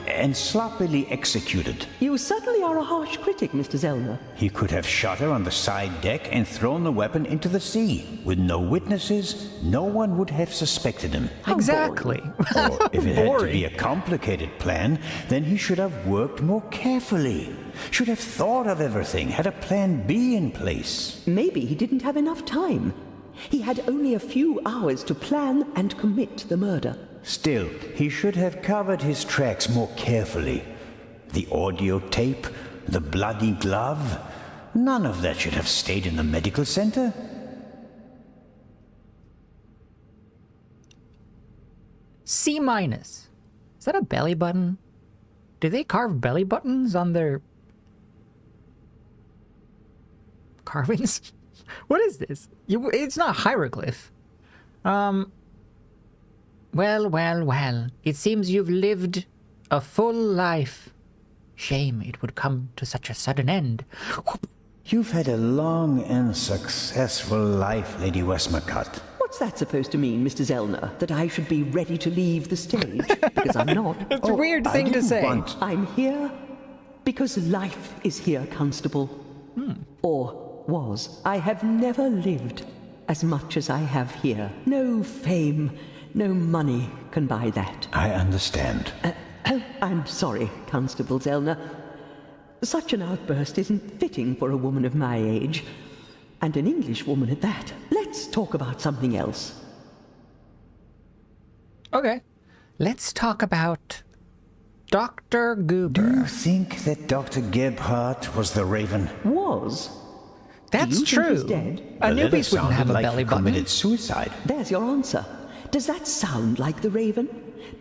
and sloppily executed.
You certainly are a harsh critic, Mr. Zellner.
He could have shot her on the side deck and thrown the weapon into the sea. With no witnesses, no one would have suspected him.
Exactly.
Or if it had to be a complicated plan, then he should have worked more carefully. Should have thought of everything, had a plan B in place.
Maybe he didn't have enough time. He had only a few hours to plan and commit the murder.
Still, he should have covered his tracks more carefully. The audio tape, the bloody glove, none of that should have stayed in the medical center.
C-. Is that a belly button? Do they carve belly buttons on their carvings? What is this? It's not a hieroglyph. Well. It seems you've lived a full life. Shame it would come to such a sudden end.
You've had a long and successful life, Lady Westmacott.
What's that supposed to mean, Mr. Zellner? That I should be ready to leave the stage? Because I'm not.
It's a weird thing to say.
I'm here because life is here, Constable. Or was. I have never lived as much as I have here. No fame, no money can buy that.
I understand.
I'm sorry, Constable Zellner. Such an outburst isn't fitting for a woman of my age, and an English woman at that. Let's talk about something else.
Okay. Let's talk about Dr. Goober.
Do you think that Dr. Gebhardt was the Raven?
Was?
That's
Do you think
true.
he's dead?
Anubis wouldn't have a
like
belly button.
committed suicide.
There's your answer. Does that sound like the Raven?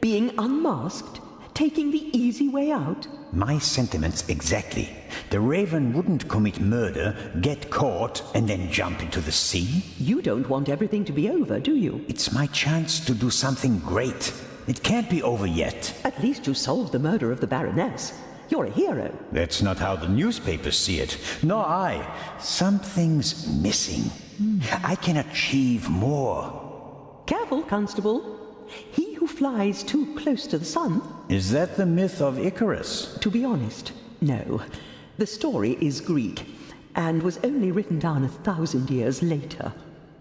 Being unmasked? Taking the easy way out?
My sentiments exactly. The Raven wouldn't commit murder, get caught, and then jump into the sea.
You don't want everything to be over, do you?
It's my chance to do something great. It can't be over yet.
At least you solved the murder of the Baroness. You're a hero.
That's not how the newspapers see it. Nor I. Something's missing. I can achieve more.
Careful, Constable. He who flies too close to the sun...
Is that the myth of Icarus?
To be honest, no. The story is Greek, and was only written down 1,000 years later.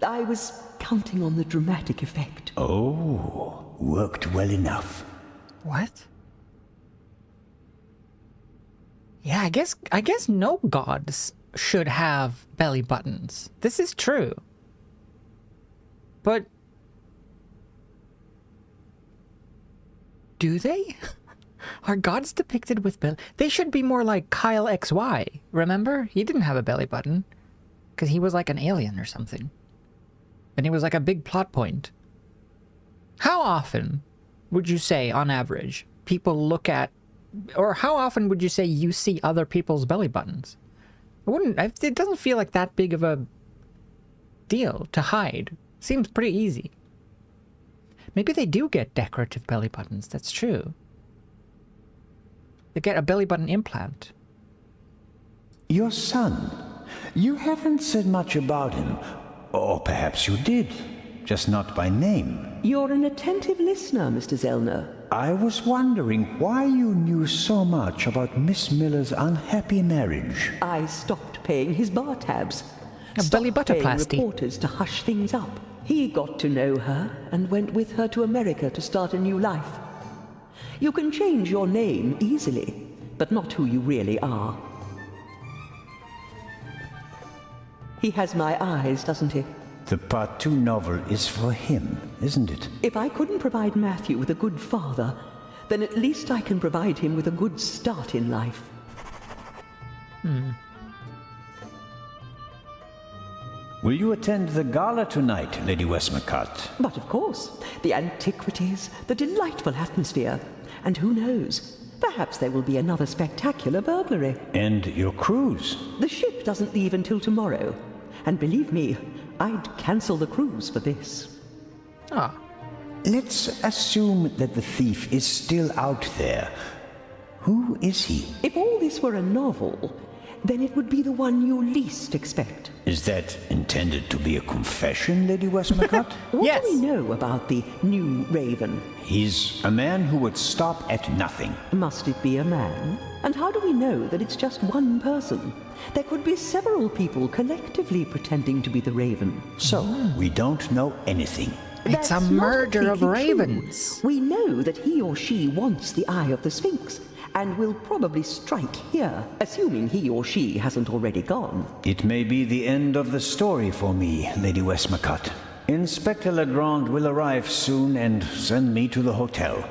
I was counting on the dramatic effect.
Oh, worked well enough.
What? Yeah, I guess no gods should have belly buttons. This is true. But do they? Are gods depicted with belly? They should be more like Kyle XY. Remember? He didn't have a belly button. Because he was like an alien or something. And he was like a big plot point. How often would you say, on average, people look at... Or how often would you say you see other people's belly buttons? It doesn't feel like that big of a deal to hide. Seems pretty easy. Maybe they do get decorative belly buttons. That's true. They get a belly button implant.
Your son. You haven't said much about him. Or perhaps you did. Just not by name.
You're an attentive listener, Mr. Zellner.
I was wondering why you knew so much about Miss Miller's unhappy marriage.
I stopped paying his bar tabs.
A belly butterplasty.
Paying reporters to hush things up. He got to know her and went with her to America to start a new life. You can change your name easily, but not who you really are. He has my eyes, doesn't he?
The Part 2 novel is for him, isn't it?
If I couldn't provide Matthew with a good father, then at least I can provide him with a good start in life.
Will you attend the gala tonight, Lady Westmacott?
But of course, the antiquities, the delightful atmosphere, and who knows, perhaps there will be another spectacular burglary.
And your cruise?
The ship doesn't leave until tomorrow, and believe me, I'd cancel the cruise for this.
Ah.
Let's assume that the thief is still out there. Who is he?
If all this were a novel, then it would be the one you least expect.
Is that intended to be a confession, Lady Westmacott?
What do we know about the new Raven?
He's a man who would stop at nothing.
Must it be a man? And how do we know that it's just one person? There could be several people collectively pretending to be the Raven.
So, we don't know anything.
It's
That's
a merger of
completely true.
ravens.
We know that he or she wants the eye of the Sphinx, and will probably strike here, assuming he or she hasn't already gone.
It may be the end of the story for me, Lady Westmacott. Inspector Legrand will arrive soon and send me to the hotel.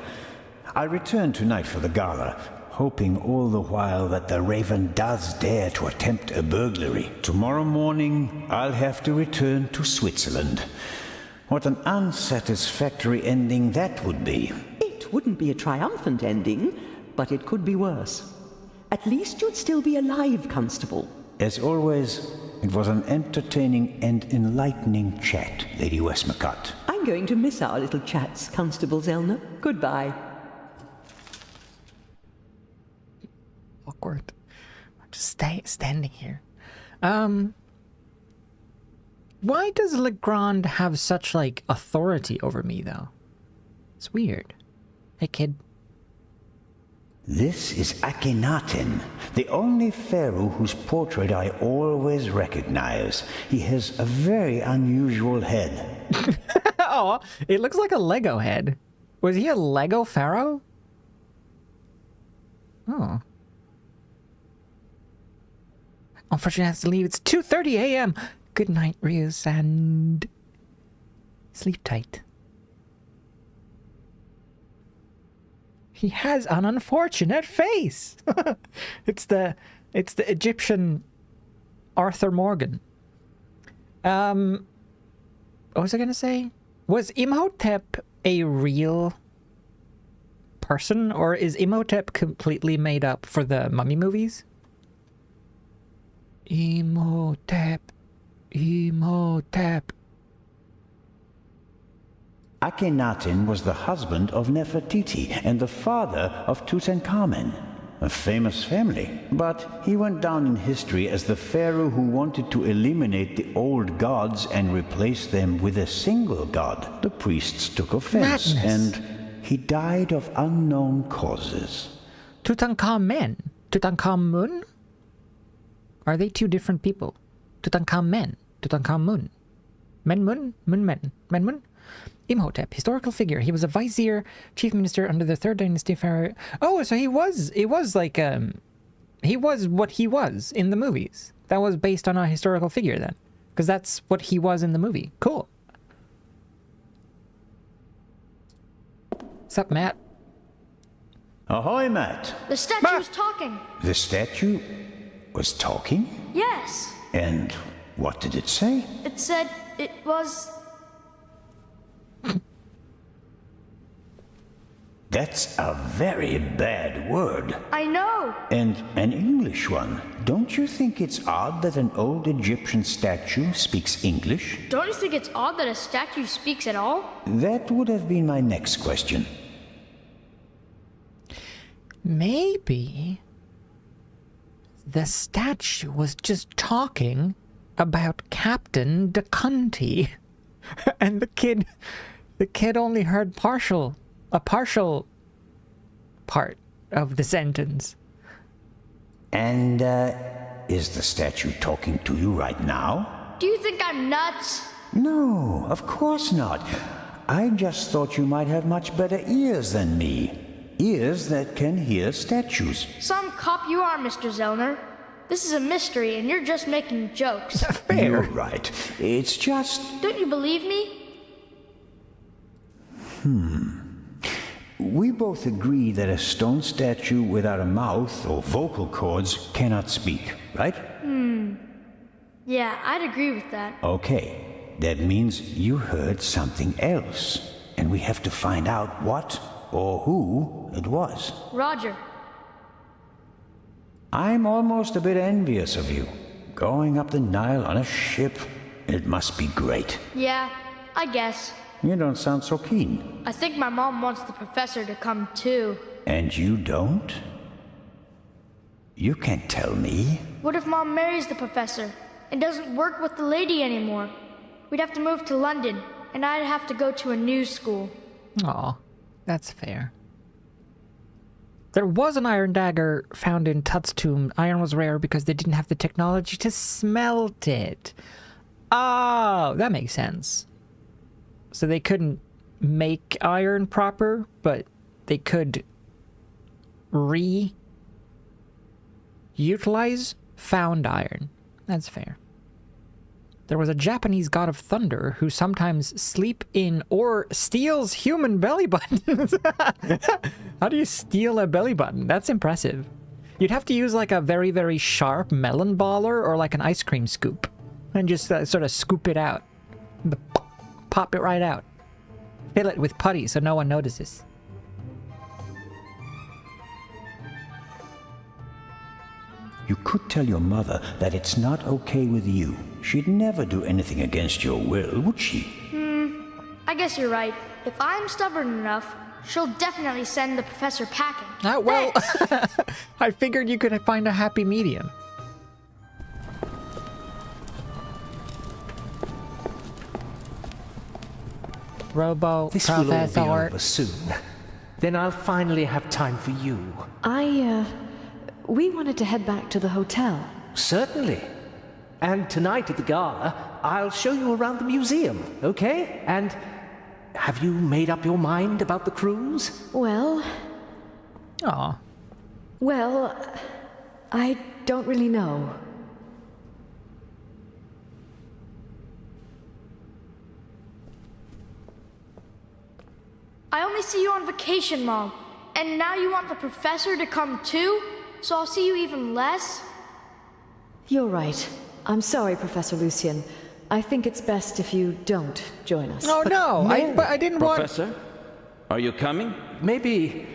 I'll return tonight for the gala, hoping all the while that the Raven does dare to attempt a burglary. Tomorrow morning, I'll have to return to Switzerland. What an unsatisfactory ending that would be.
It wouldn't be a triumphant ending, but it could be worse. At least you'd still be alive, Constable.
As always, it was an entertaining and enlightening chat, Lady Westmacott.
I'm going to miss our little chats, Constable Zellner. Goodbye.
Awkward. I'm just standing here. Why does Legrand have such, like, authority over me, though? It's weird. Hey, kid.
This is Akhenaten, the only pharaoh whose portrait I always recognize. He has a very unusual head.
Oh, it looks like a Lego head. Was he a Lego pharaoh? Oh. Unfortunately, I have to leave. It's 2:30 a.m. Good night, Rios, and sleep tight. He has an unfortunate face. It's the Egyptian Arthur Morgan. What was I gonna say? Was Imhotep a real person, or is Imhotep completely made up for the Mummy movies? Imhotep. Imhotep.
Akhenaten was the husband of Nefertiti and the father of Tutankhamen, a famous family. But he went down in history as the pharaoh who wanted to eliminate the old gods and replace them with a single god. The priests took offense, and he died of unknown causes.
Tutankhamen? Tutankhamun? Are they two different people? Tutankhamen. Tutankhamun. Menmun? Munmen. Menmun? Imhotep, historical figure. He was a vizier, chief minister under the third dynasty pharaoh. Oh, so he was like, he was what he was in the movies. That was based on a historical figure then. Because that's what he was in the movie. Cool. What's up, Matt?
Ahoy, Matt.
The statue was talking.
The statue was talking?
Yes.
And what did it say?
It said it was...
That's a very bad word.
I know.
And an English one. Don't you think it's odd that an old Egyptian statue speaks English?
Don't you think it's odd that a statue speaks at all?
That would have been my next question.
Maybe the statue was just talking about Captain DeCunty, and the kid only heard a partial part of the sentence.
And, is the statue talking to you right now?
Do you think I'm nuts?
No, of course not. I just thought you might have much better ears than me. Ears that can hear statues.
Some cop you are, Mr. Zellner. This is a mystery, and you're just making jokes.
Fair.
You're right. It's just...
Don't you believe me?
We both agree that a stone statue without a mouth or vocal cords cannot speak, right?
Yeah, I'd agree with that.
Okay, that means you heard something else, and we have to find out what or who it was.
Roger.
I'm almost a bit envious of you. Going up the Nile on a ship, it must be great.
Yeah, I guess.
You don't sound so keen.
I think my mom wants the professor to come too.
And you don't? You can't tell me.
What if Mom marries the professor and doesn't work with the lady anymore? We'd have to move to London, and I'd have to go to a new school.
Aw, that's fair. There was an iron dagger found in Tut's tomb. Iron was rare because they didn't have the technology to smelt it. Oh, that makes sense. So they couldn't make iron proper, but they could utilize found iron. That's fair. There was a Japanese god of thunder who sometimes sleep in or steals human belly buttons. How do you steal a belly button? That's impressive. You'd have to use like a very, very sharp melon baller or like an ice cream scoop and just sort of scoop it out. Pop it right out. Fill it with putty so no one notices.
You could tell your mother that it's not okay with you. She'd never do anything against your will, would she?
I guess you're right. If I'm stubborn enough, she'll definitely send the professor packing.
Well, I figured you could find a happy medium. Robo
This will all be
Professor.
over soon. Then I'll finally have time for you.
We wanted to head back to the hotel.
Certainly. And tonight at the gala, I'll show you around the museum, okay? And have you made up your mind about the cruise?
Well,
Aw.
well, I don't really know.
I only see you on vacation, Mom. And now you want the professor to come too? So I'll see you even less?
You're right. I'm sorry, Professor Lucien. I think it's best if you don't join us.
Oh no, I didn't want...
Professor, are you coming?
Maybe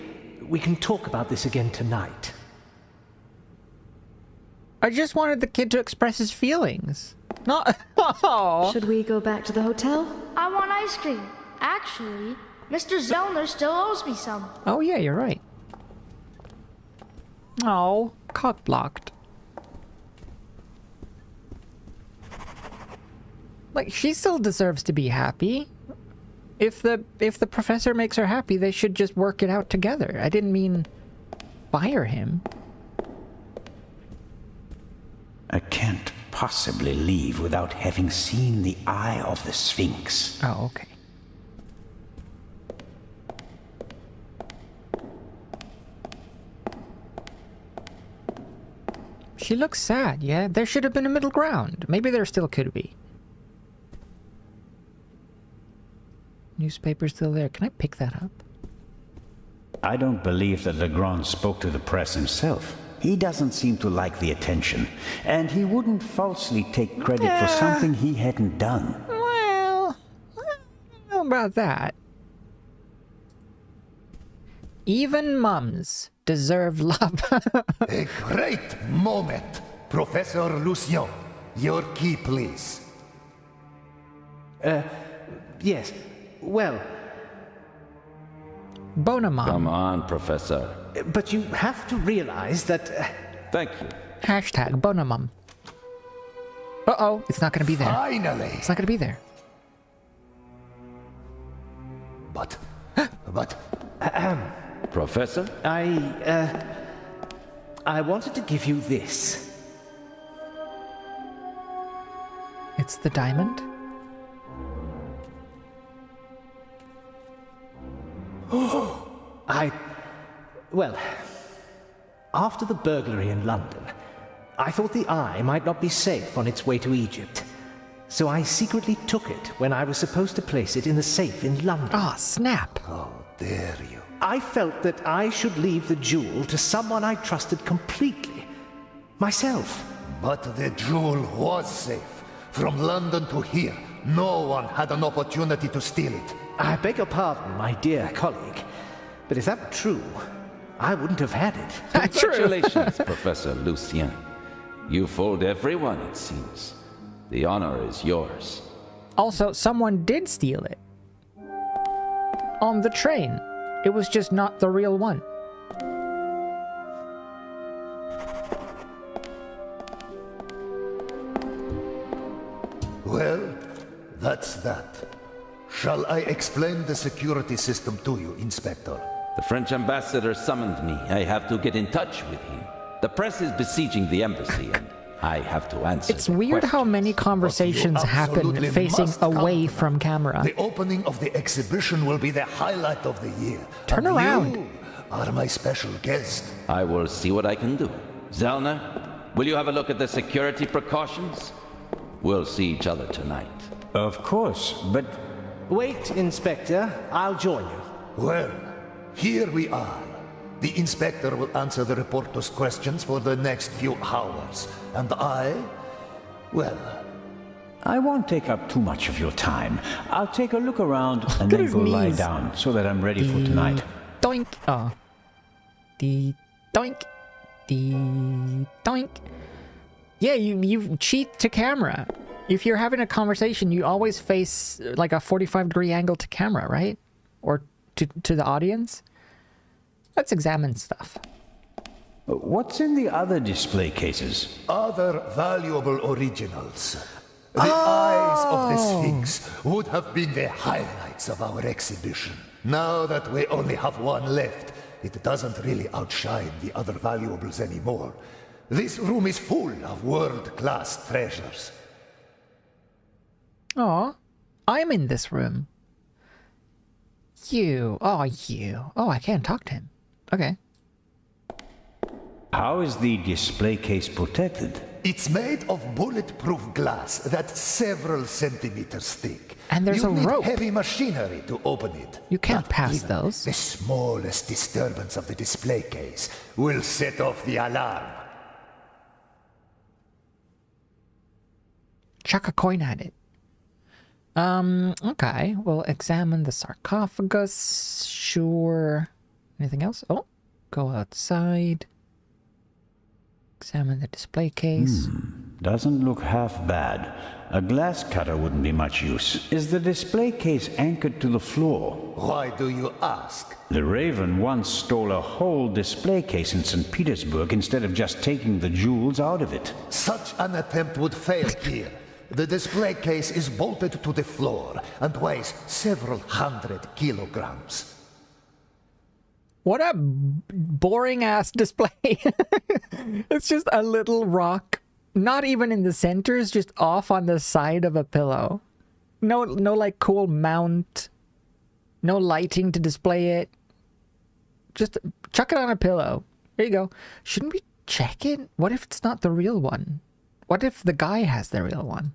we can talk about this again tonight.
I just wanted the kid to express his feelings. Not... Oh.
Should we go back to the hotel?
I want ice cream. Actually, Mr. Zellner still owes me some.
Oh yeah, you're right. Oh, cock blocked. Like, she still deserves to be happy. If the professor makes her happy, they should just work it out together. I didn't mean fire him.
I can't possibly leave without having seen the eye of the Sphinx.
Oh, okay. She looks sad, yeah? There should have been a middle ground. Maybe there still could be. Newspaper's still there. Can I pick that up?
I don't believe that Legrand spoke to the press himself. He doesn't seem to like the attention, and he wouldn't falsely take credit for something he hadn't done.
Well, I don't know about that. Even mums deserve love.
A great moment. Professor Lucien, your key, please.
Yes. Well...
Bonamon.
Come on, Professor.
But you have to realize that...
Thank you.
Hashtag Bonamon. Uh-oh, it's not gonna be there.
Finally!
It's not gonna be there.
But...
Professor?
I wanted to give you this.
It's the diamond?
Well, after the burglary in London, I thought the eye might not be safe on its way to Egypt. So I secretly took it when I was supposed to place it in the safe in London.
Ah, snap.
How dare you?
I felt that I should leave the jewel to someone I trusted completely. Myself.
But the jewel was safe. From London to here, no one had an opportunity to steal it.
I beg your pardon, my dear colleague. But if that were true, I wouldn't have had it.
Congratulations, Professor Lucien. You fooled everyone, it seems. The honor is yours.
Also, someone did steal it. On the train. It was just not the real one.
Well, that's that. Shall I explain the security system to you, Inspector?
The French ambassador summoned me. I have to get in touch with him. The press is besieging the embassy, and I have to answer.
It's weird how many conversations happen facing away from camera.
The opening of the exhibition will be the highlight of the year.
Turn around.
You are my special guest.
I will see what I can do. Zellner, will you have a look at the security precautions? We'll see each other tonight.
Of course, but...
Wait, Inspector. I'll join you.
Well, here we are. The Inspector will answer the reporter's questions for the next few hours. And well...
I won't take up too much of your time. I'll take a look around and then go lie down so that I'm ready for tonight.
Doink. Oh. The doink. The doink. Yeah, you cheat to camera. If you're having a conversation, you always face like a 45-degree angle to camera, right? Or to the audience. Let's examine stuff.
What's in the other display cases?
Other valuable originals. The eyes of the Sphinx would have been the highlights of our exhibition. Now that we only have one left, it doesn't really outshine the other valuables anymore. This room is full of world-class treasures.
Aw, I'm in this room. You. Oh, I can't talk to him. Okay.
How is the display case protected?
It's made of bulletproof glass that's several centimeters thick.
And there's a rope.
You need heavy machinery to open it.
You can't
Not
pass
even
those.
The smallest disturbance of the display case will set off the alarm.
Chuck a coin at it. Okay. We'll examine the sarcophagus. Sure. Anything else? Oh, go outside. Examine the display case.
Doesn't look half bad. A glass cutter wouldn't be much use. Is the display case anchored to the floor?
Why do you ask?
The Raven once stole a whole display case in St. Petersburg instead of just taking the jewels out of it.
Such an attempt would fail here. The display case is bolted to the floor and weighs several 100 kilograms.
What a boring ass display. It's just a little rock. Not even in the center, it's just off on the side of a pillow. No like cool mount. No lighting to display it. Just chuck it on a pillow. There you go. Shouldn't we check it? What if it's not the real one? What if the guy has the real one?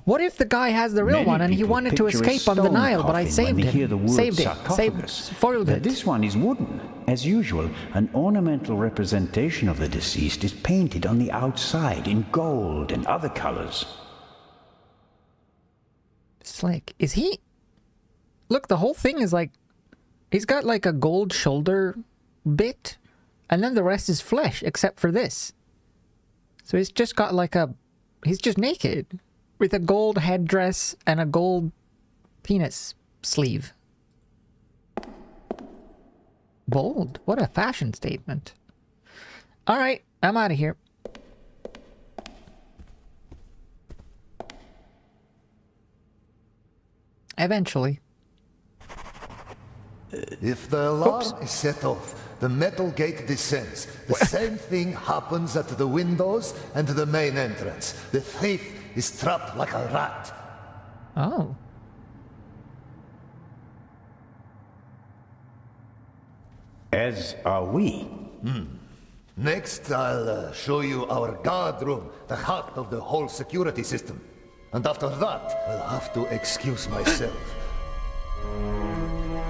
What if the guy has the real one and he wanted to escape on the Nile, but I saved him? Saved it. Foiled it.
This one is wooden. As usual, an ornamental representation of the deceased is painted on the outside in gold and other colors.
Slick. Is he... Look, the whole thing is like... He's got like a gold shoulder bit, and then the rest is flesh, except for this. So he's just got like a... He's just naked, with a gold headdress and a gold penis sleeve. Bold. What a fashion statement. Alright, I'm out of here. Eventually.
If the alarm is set off, the metal gate descends. The same thing happens at the windows and the main entrance. The thief is trapped like a rat.
Oh.
As are we.
Next, I'll show you our guard room, the heart of the whole security system. And after that, I'll have to excuse myself.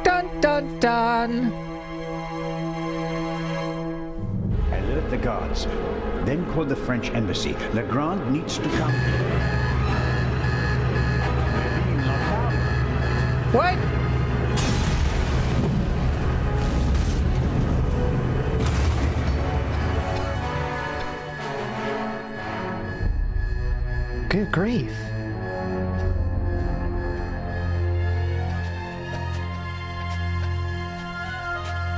Dun dun dun!
Alert the guards. Then call the French embassy. Legrand needs to come. We're being locked out.
What? Good grief.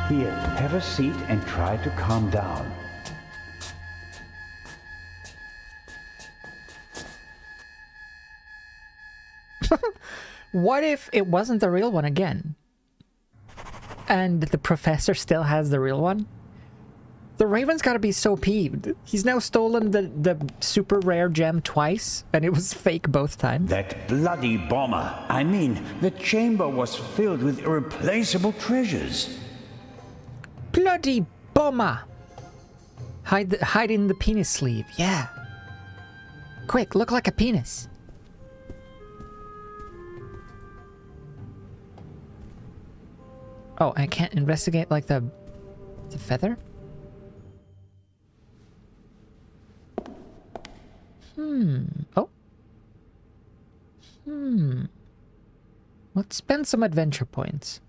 Here, have a seat and try to calm down.
What if it wasn't the real one again? And the professor still has the real one? The Raven's gotta be so peeved. He's now stolen the super rare gem twice, and it was fake both times.
That bloody bomber. I mean, the chamber was filled with irreplaceable treasures.
Bloody bomber! Hide in the penis sleeve, yeah. Quick, look like a penis. Oh, I can't investigate like the feather? Oh. Let's spend some adventure points.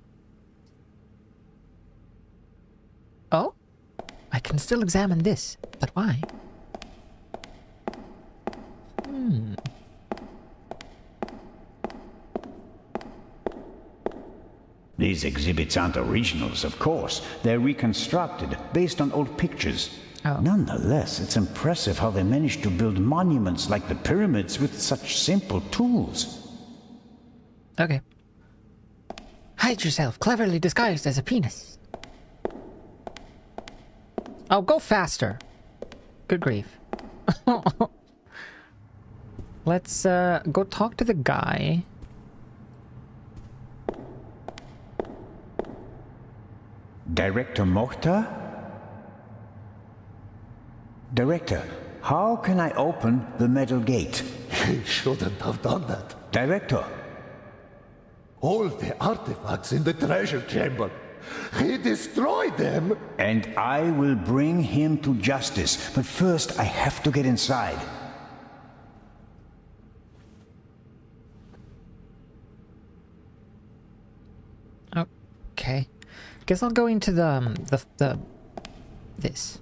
Oh? I can still examine this, but why?
These exhibits aren't originals, of course. They're reconstructed, based on old pictures.
Oh.
Nonetheless, it's impressive how they managed to build monuments like the pyramids with such simple tools.
Okay. Hide yourself, cleverly disguised as a penis. Oh, go faster. Good grief. Let's go talk to the guy.
Director Mokhtar? Director, how can I open the metal gate?
He shouldn't have done that.
Director.
All the artifacts in the treasure chamber. He destroyed them.
And I will bring him to justice. But first, I have to get inside.
Okay. Guess I'll go into this.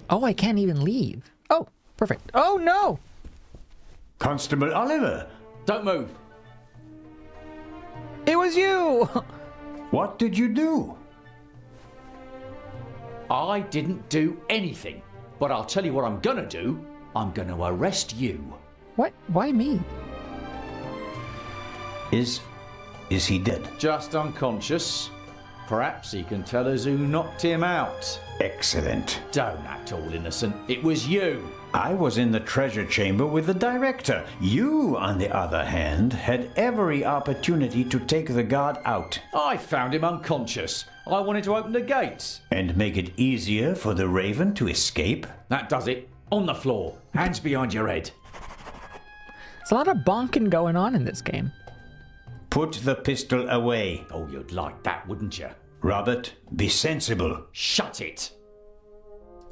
Oh, I can't even leave. Oh, perfect. Oh, no!
Constable Oliver!
Don't move.
It was you!
What did you do?
I didn't do anything. But I'll tell you what I'm gonna do. I'm gonna arrest you.
What? Why me?
Is he dead?
Just unconscious. Perhaps he can tell us who knocked him out.
Excellent.
Don't act all innocent. It was you.
I was in the treasure chamber with the director. You, on the other hand, had every opportunity to take the guard out.
I found him unconscious. I wanted to open the gates.
And make it easier for the Raven to escape?
That does it. On the floor. Hands behind your head.
There's a lot of bonking going on in this game.
Put the pistol away.
Oh, you'd like that, wouldn't you?
Robert, be sensible.
Shut it.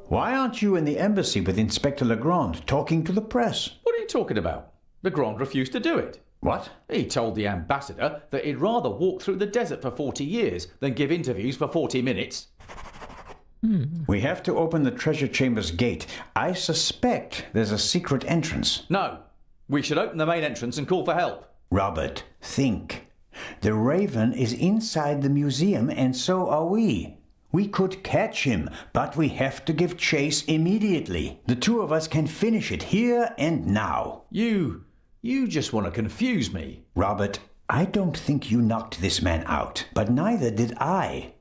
Why aren't you in the embassy with Inspector Legrand talking to the press?
What are you talking about? Legrand refused to do it.
What?
He told the ambassador that he'd rather walk through the desert for 40 years than give interviews for 40 minutes.
We have to open the treasure chamber's gate. I suspect there's a secret entrance.
No. We should open the main entrance and call for help.
Robert, think. The Raven is inside the museum, and so are we. We could catch him, but we have to give chase immediately. The two of us can finish it here and now.
You just want to confuse me.
Robert, I don't think you knocked this man out, but neither did I.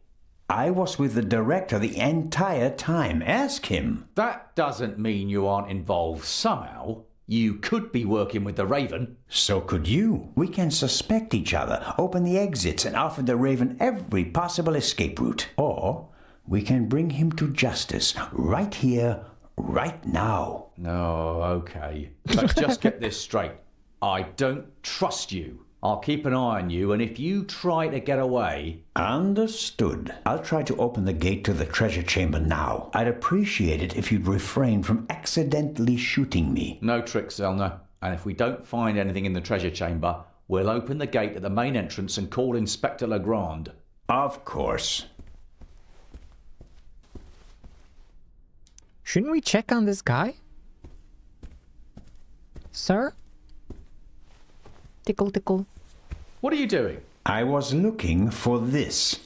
I was with the director the entire time. Ask him.
That doesn't mean you aren't involved somehow. You could be working with the Raven.
So could you. We can suspect each other, open the exits, and offer the Raven every possible escape route. Or we can bring him to justice right here, right now.
Oh, okay. But just get this straight. I don't trust you. I'll keep an eye on you, and if you try to get away...
Understood. I'll try to open the gate to the treasure chamber now. I'd appreciate it if you'd refrain from accidentally shooting me.
No tricks, Zelna. And if we don't find anything in the treasure chamber, we'll open the gate at the main entrance and call Inspector Legrand.
Of course.
Shouldn't we check on this guy? Sir? Tickle, tickle.
What are you doing?
I was looking for this.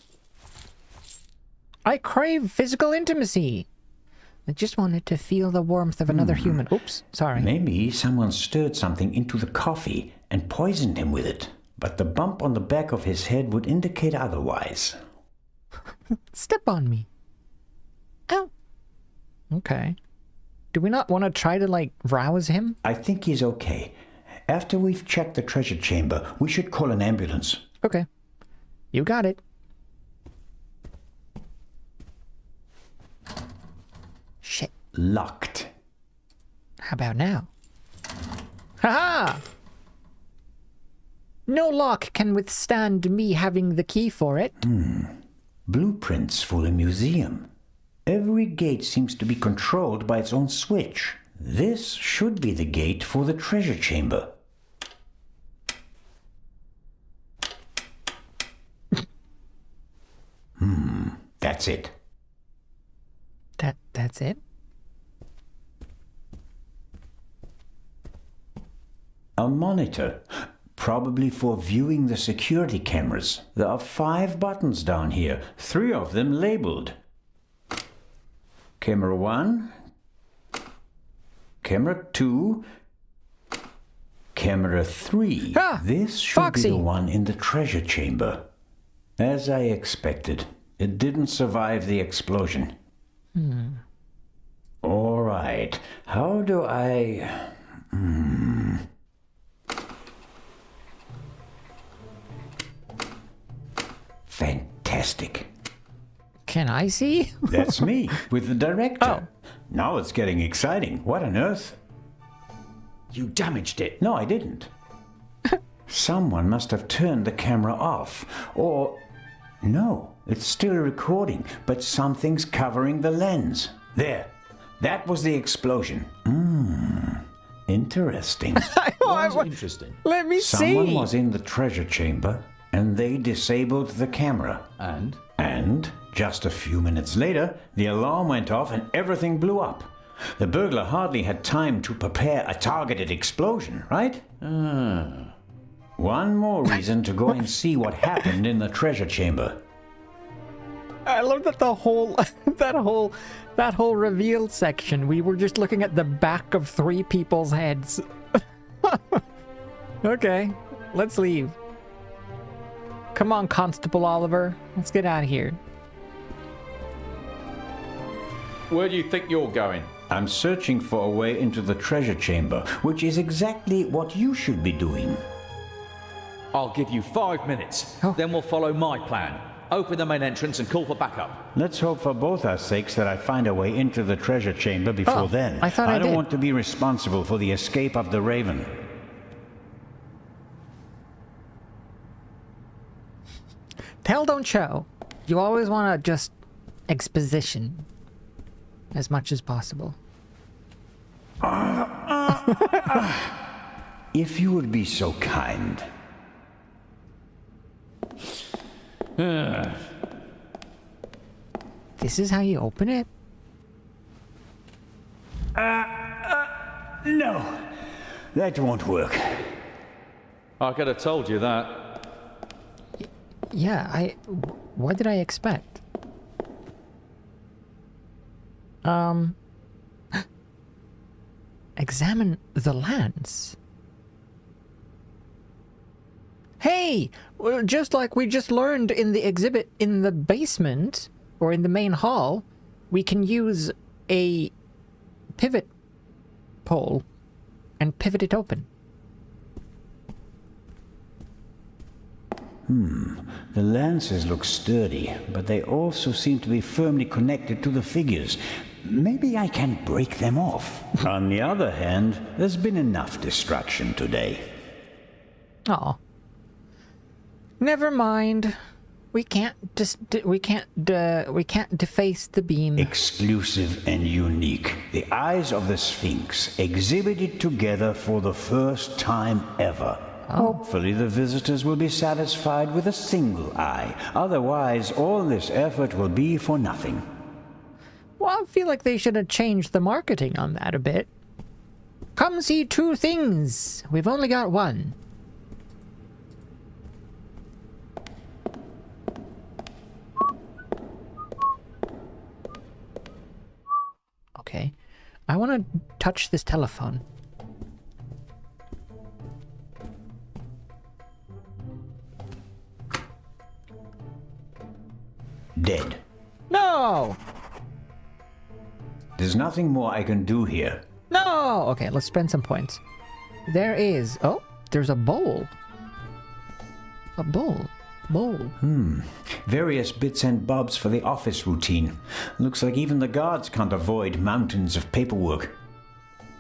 I crave physical intimacy. I just wanted to feel the warmth of another human. Oops, sorry.
Maybe someone stirred something into the coffee and poisoned him with it. But the bump on the back of his head would indicate otherwise.
Step on me. Ow. Okay. Do we not want to try to, like, rouse him?
I think he's okay. After we've checked the treasure chamber, we should call an ambulance.
Okay. You got it. Shit.
Locked.
How about now? Ha-ha! No lock can withstand me having the key for it.
Blueprints for the museum. Every gate seems to be controlled by its own switch. This should be the gate for the treasure chamber. That's it.
That's it?
A monitor. Probably for viewing the security cameras. There are 5 buttons down here, 3 of them labeled. Camera 1, Camera 2, Camera 3. This should
Foxy.
be the one in the treasure chamber. As I expected, it didn't survive the explosion. All right, how do I... Fantastic.
Can I see?
That's me, with the director.
Oh.
Now it's getting exciting. What on earth?
You damaged it.
No, I didn't. Someone must have turned the camera off. Or... No, it's still recording, but something's covering the lens. There. That was the explosion. Interesting.
Why is it interesting?
Let me
Someone
see.
was in the treasure chamber, and they disabled the camera. And just a few minutes later, the alarm went off and everything blew up. The burglar hardly had time to prepare a targeted explosion, right? One more reason to go and see what happened in the treasure chamber.
I love that the whole that whole reveal section, we were just looking at the back of 3 people's heads. Okay, let's leave. Come on, Constable Oliver. Let's get out of here.
Where do you think you're going?
I'm searching for a way into the treasure chamber, which is exactly what you should be doing.
I'll give you 5 minutes. Then we'll follow my plan. Open the main entrance and call for backup.
Let's hope for both our sakes that I find a way into the treasure chamber before then.
I thought I
don't
did.
want to be responsible for the escape of the Raven.
Tell don't show. You always want to just exposition as much as possible.
If you would be so kind.
This is how you open it?
No, that won't work.
I could have told you that.
Yeah, what did I expect? Examine the lance. Hey! Well, just like we just learned in the exhibit in the basement, or in the main hall, we can use a pivot pole and pivot it open.
The lances look sturdy, but they also seem to be firmly connected to the figures. Maybe I can break them off. On the other hand, there's been enough distraction today.
Oh. Never mind. We can't deface the beam.
Exclusive and unique. The eyes of the Sphinx exhibited together for the first time ever. Hopefully the visitors will be satisfied with a single eye. Otherwise, all this effort will be for nothing.
Well, I feel like they should have changed the marketing on that a bit. Come see 2 things. We've only got 1. Okay. I want to touch this telephone.
Dead.
No!
There's nothing more I can do here.
No! Okay, let's spend some points. There is... Oh, there's a bowl. A bowl.
Various bits and bobs for the office routine. Looks like even the guards can't avoid mountains of paperwork.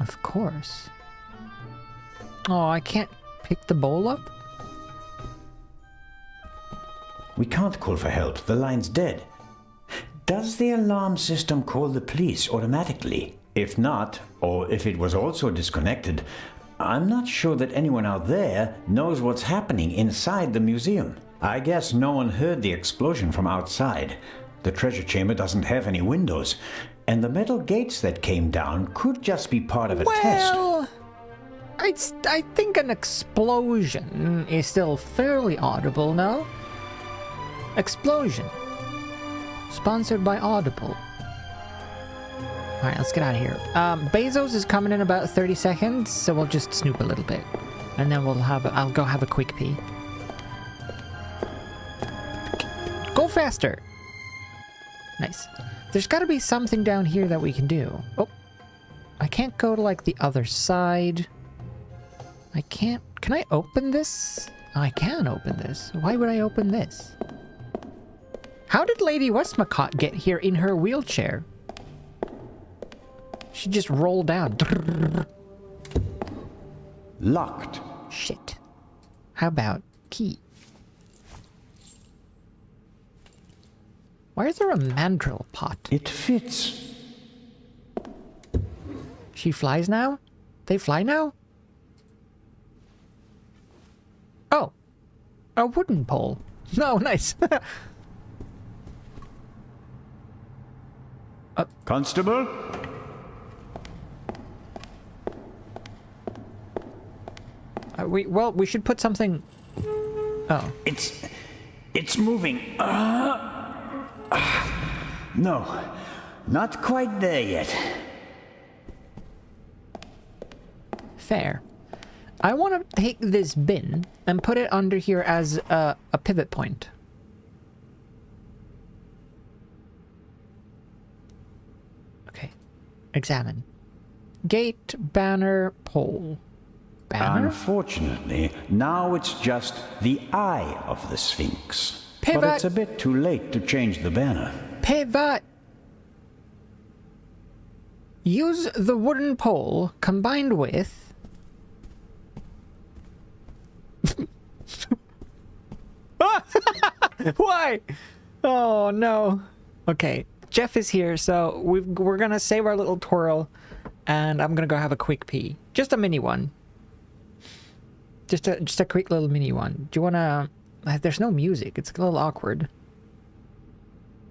Of course. Oh, I can't pick the bowl up?
We can't call for help. The line's dead. Does the alarm system call the police automatically? If not, or if it was also disconnected, I'm not sure that anyone out there knows what's happening inside the museum. I guess no one heard the explosion from outside. The treasure chamber doesn't have any windows, and the metal gates that came down could just be part of a test.
Well, I think an explosion is still fairly audible, no? Explosion. Sponsored by Audible. Alright, let's get out of here. Bezos is coming in about 30 seconds, so we'll just snoop a little bit. And then I'll go have a quick pee. Go faster! Nice. There's gotta be something down here that we can do. Oh. I can't go to, like, the other side. I can't... Can I open this? I can open this. Why would I open this? How did Lady Westmacott get here in her wheelchair? She just rolled down.
Locked.
Shit. How about key? Why is there a mandrill pot?
It fits.
She flies now? They fly now? Oh. A wooden pole. No, nice.
Constable?
We should put something... Oh.
It's moving. No, not quite there yet.
Fair. I want to take this bin and put it under here as a pivot point. Okay. Examine. Gate, banner, pole. Banner?
Unfortunately, now it's just the eye of the Sphinx.
Pivot!
But it's a bit too late to change the banner.
Pivot! Use the wooden pole combined with... Why? Oh, no. Okay, Jeff is here, so we're gonna save our little twirl, and I'm gonna go have a quick pee. Just a mini one. Just a quick little mini one. Do you wanna... There's no music. It's a little awkward.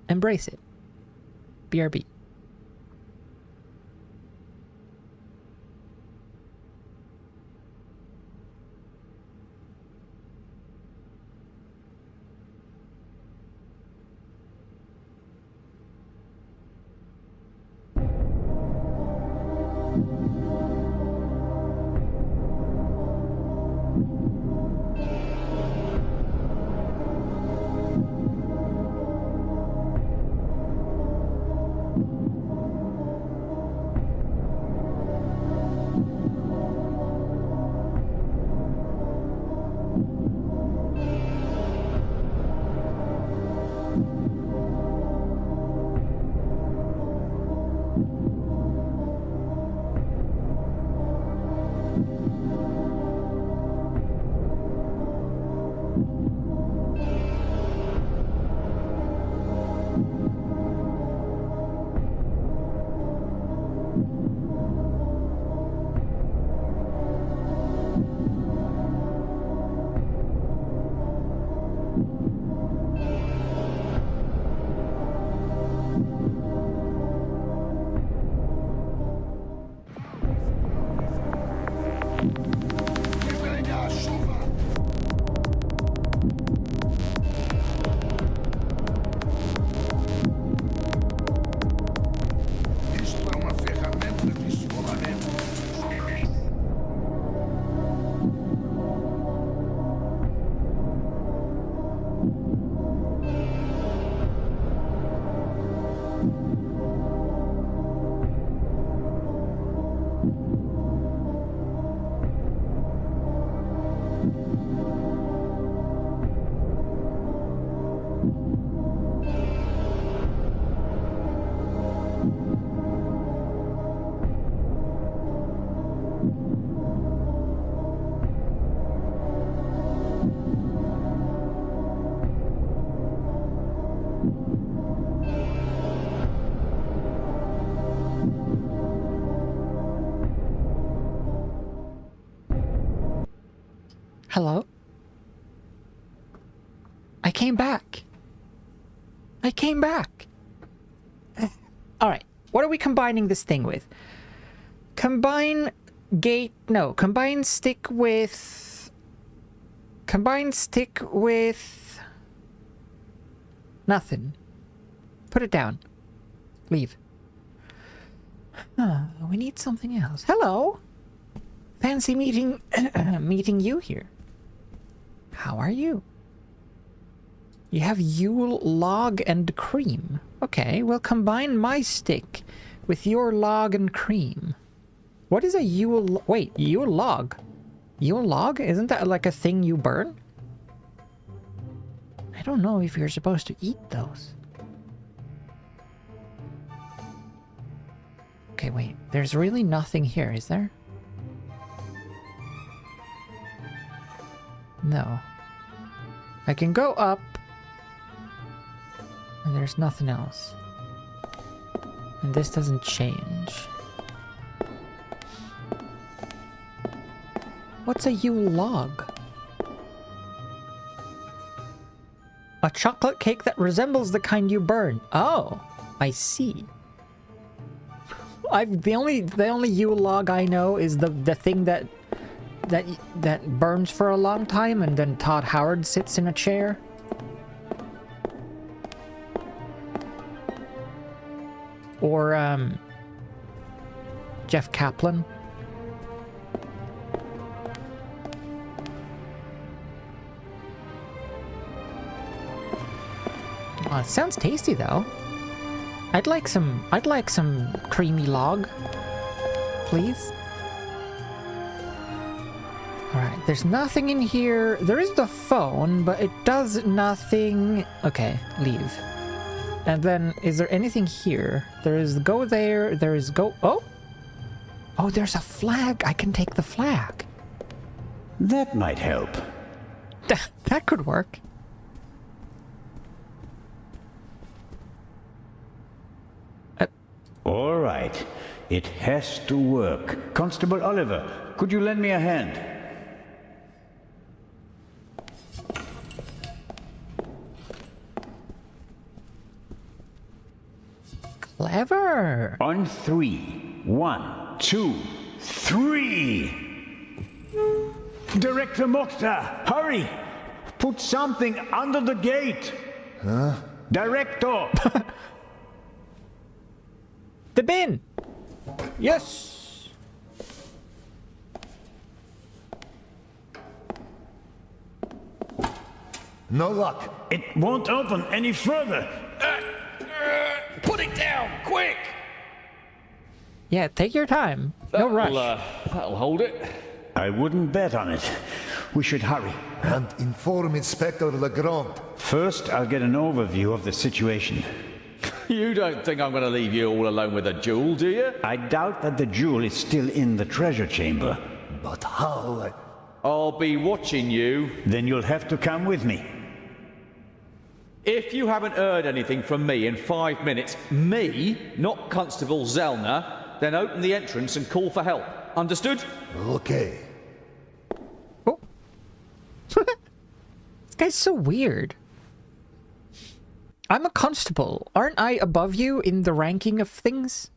Embrace it. BRB. Hello? I came back. I came back. Alright, what are we combining this thing with? Combine gate... No, combine stick with... Combine stick with... Nothing. Put it down. Leave. We need something else. Hello! Fancy meeting... meeting you here. How are you? You have Yule log and cream. Okay, we'll combine my stick with your log and cream. What is a Yule... Wait, Yule log? Yule log? Isn't that like a thing you burn? I don't know if you're supposed to eat those. Okay, wait. There's really nothing here, is there? No. I can go up. And there's nothing else. And this doesn't change. What's a Yule log? A chocolate cake that resembles the kind you burn. Oh, I see. The only Yule log I know is the thing that burns for a long time and then Todd Howard sits in a chair. Or Jeff Kaplan. Oh, it sounds tasty though. I'd like some creamy log, please. Alright, there's nothing in here. There is the phone, but it does nothing. Okay, leave. And then, is there anything here? There is go there, there is go... Oh! Oh, there's a flag. I can take the flag.
That might help.
That could work.
All right. It has to work. Constable Oliver, could you lend me a hand?
Clever.
On 3. 1, 2, 3. Director Mokhtar, hurry! Put something under the gate.
Huh?
Director!
The bin! Yes!
No luck.
It won't open any further.
Put it down, quick!
Yeah, take your time. No rush.
That'll hold it.
I wouldn't bet on it. We should hurry.
And inform Inspector Legrand.
First, I'll get an overview of the situation.
You don't think I'm going to leave you all alone with a jewel, do you?
I doubt that the jewel is still in the treasure chamber.
But how?
I'll be watching you.
Then you'll have to come with me.
If you haven't heard anything from me in 5 minutes, me, not Constable Zellner, then open the entrance and call for help. Understood?
Okay.
Oh. This guy's so weird. I'm a constable. Aren't I above you in the ranking of things?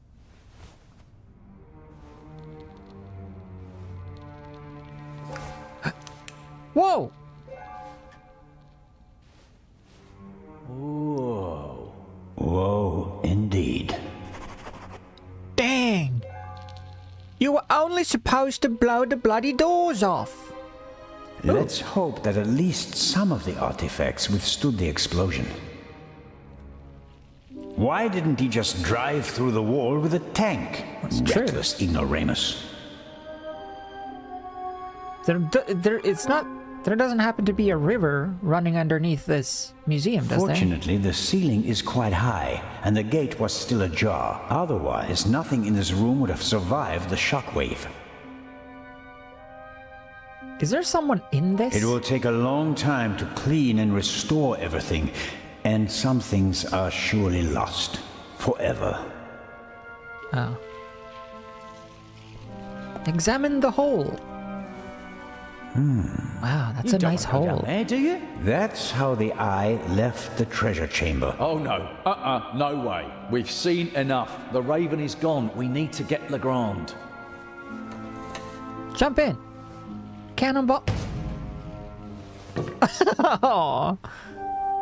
Whoa!
Whoa. Whoa, indeed.
Dang! You were only supposed to blow the bloody doors off.
Let's hope that at least some of the artifacts withstood the explosion. Why didn't he just drive through the wall with a tank? Reckless ignoramus.
There doesn't happen to be a river running underneath this museum, does there?
Fortunately, the ceiling is quite high, and the gate was still ajar. Otherwise, nothing in this room would have survived the shockwave.
Is there someone in this?
It will take a long time to clean and restore everything, and some things are surely lost. Forever.
Oh. Examine the hole. Wow, that's a nice hole.
Down there, do you?
That's how the eye left the treasure chamber.
Oh no, no way. We've seen enough. The Raven is gone. We need to get Legrand.
Jump in. Cannonball. Oh,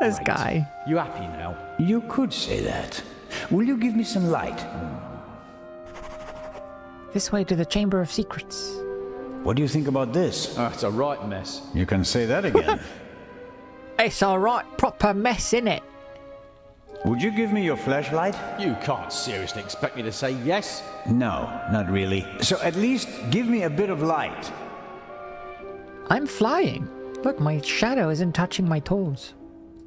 this guy.
You happy now?
You could say that. Will you give me some light?
This way to the Chamber of Secrets.
What do you think about this?
It's a right mess.
You can say that again.
It's a right proper mess, innit?
Would you give me your flashlight?
You can't seriously expect me to say yes.
No, not really. So at least give me a bit of light.
I'm flying. Look, my shadow isn't touching my toes.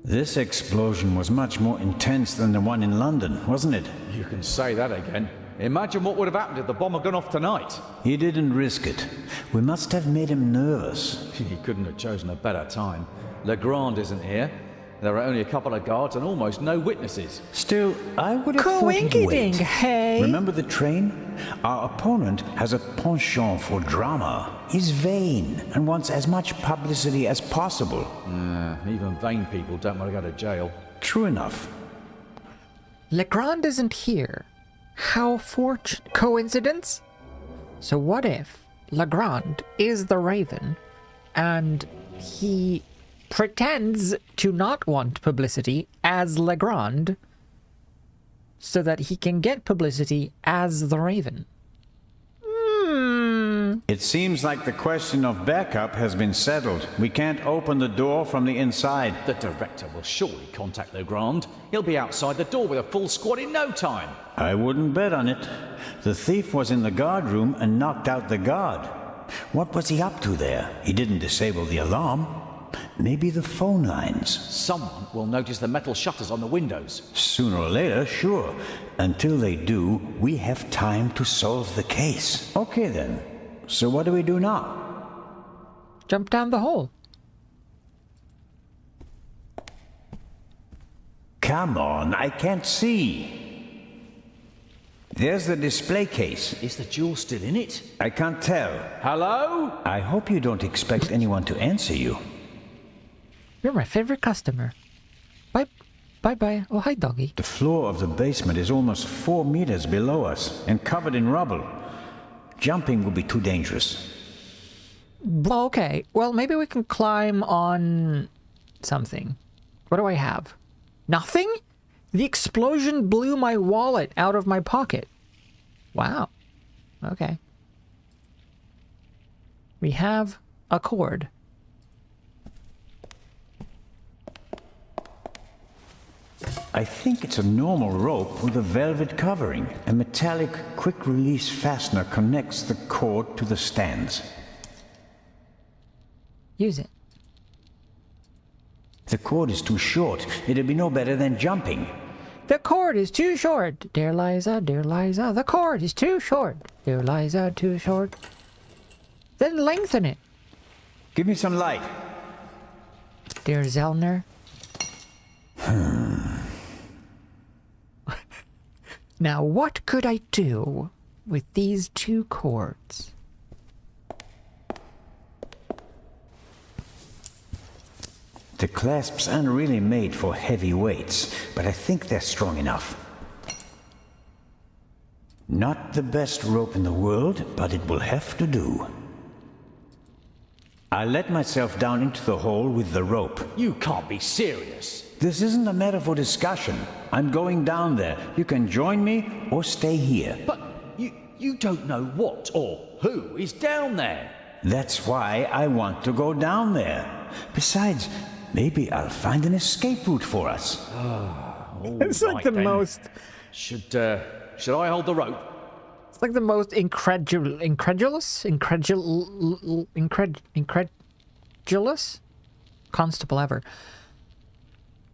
This explosion was much more intense than the one in London, wasn't it?
You can say that again. Imagine what would have happened if the bomb had gone off tonight.
He didn't risk it. We must have made him nervous.
He couldn't have chosen a better time. Legrand isn't here. There are only a couple of guards and almost no witnesses.
Still, I would have thought he'd wait.
Hey!
Remember the train? Our opponent has a penchant for drama. He's vain and wants as much publicity as possible.
Even vain people don't want to go to jail.
True enough.
Legrand isn't here. How fortunate. Coincidence? So what if Legrand is the Raven and he pretends to not want publicity as Legrand so that he can get publicity as the Raven?
It seems like the question of backup has been settled. We can't open the door from the inside.
The director will surely contact Legrand. He'll be outside the door with a full squad in no time.
I wouldn't bet on it. The thief was in the guard room and knocked out the guard. What was he up to there? He didn't disable the alarm. Maybe the phone lines.
Someone will notice the metal shutters on the windows.
Sooner or later, sure. Until they do, we have time to solve the case. Okay then. So what do we do now?
Jump down the hole.
Come on, I can't see. There's the display case.
Is the jewel still in it?
I can't tell.
Hello?
I hope you don't expect anyone to answer you.
You're my favorite customer. Bye-bye. Oh, hi, doggy.
The floor of the basement is almost 4 meters below us and covered in rubble. Jumping would be too dangerous.
Okay, well, maybe we can climb on something. What do I have? Nothing? The explosion blew my wallet out of my pocket. Wow. Okay. We have a cord.
I think it's a normal rope with a velvet covering. A metallic quick-release fastener connects the cord to the stands.
Use it.
The cord is too short. It'd be no better than jumping.
The cord is too short. Dear Liza, the cord is too short. Dear Liza, too short. Then lengthen it.
Give me some light.
Dear Zellner. Now, what could I do with these 2 cords?
The clasps aren't really made for heavy weights, but I think they're strong enough. Not the best rope in the world, but it will have to do. I let myself down into the hole with the rope.
You can't be serious.
This isn't a matter for discussion. I'm going down there. You can join me or stay here.
But you don't know what or who is down there.
That's why I want to go down there. Besides, maybe I'll find an escape route for us.
It's like the most...
Should I hold the rope?
It's like the most incredulous constable ever.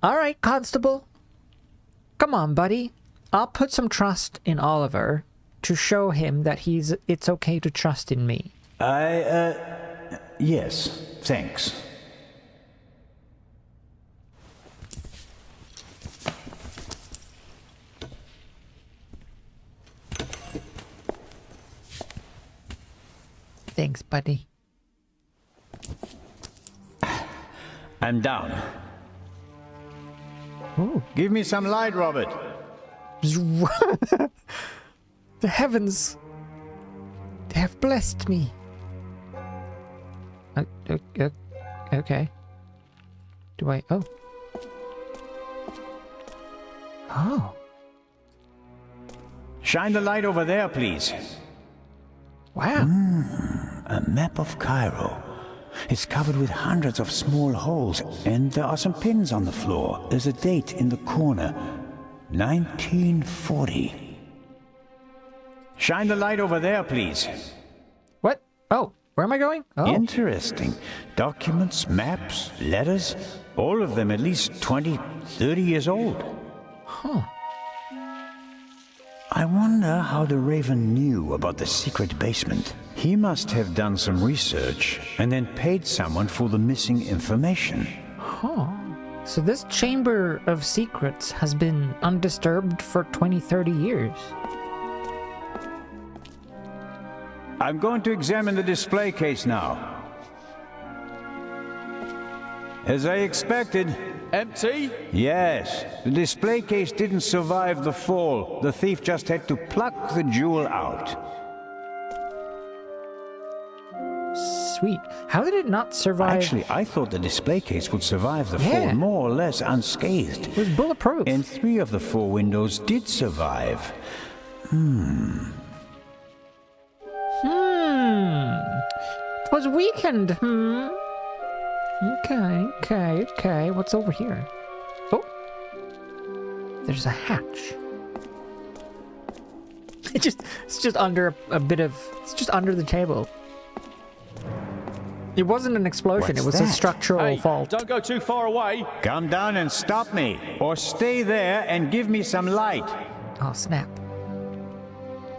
All right, constable. Come on, buddy. I'll put some trust in Oliver to show him that it's okay to trust in me.
Yes, thanks.
Thanks, buddy.
I'm down.
Ooh.
Give me some light, Robert.
The heavens, they have blessed me. Okay. Do I? Oh. Oh.
Shine the light over there, please.
Wow.
A map of Cairo. It's covered with hundreds of small holes, and there are some pins on the floor. There's a date in the corner. 1940. Shine the light over there, please.
What? Oh, where am I going? Oh.
Interesting. Documents, maps, letters, all of them at least 20, 30 years old.
Huh.
I wonder how the Raven knew about the secret basement. He must have done some research and then paid someone for the missing information.
Huh. So this Chamber of Secrets has been undisturbed for 20-30 years.
I'm going to examine the display case now. As I expected.
Empty?
Yes. The display case didn't survive the fall. The thief just had to pluck the jewel out.
Sweet. How did it not survive?
Actually, I thought the display case would survive the fall more or less unscathed.
It was bulletproof.
And 3 of the 4 windows did survive.
It was weakened. Okay. What's over here? Oh. There's a hatch. It's just under a bit of... It's just under the table. It wasn't an explosion. It was a structural fault.
Don't go too far away.
Come down and stop me. Or stay there and give me some light.
Oh, snap.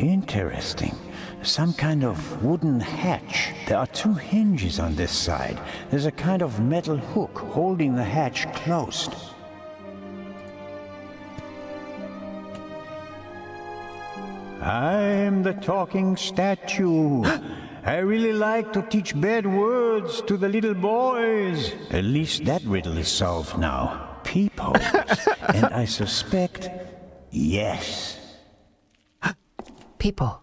Interesting. Some kind of wooden hatch. There are 2 hinges on this side. There's a kind of metal hook holding the hatch closed. I'm the talking statue. I really like to teach bad words to the little boys. At least that riddle is solved now. Peepholes. And I suspect, yes.
People.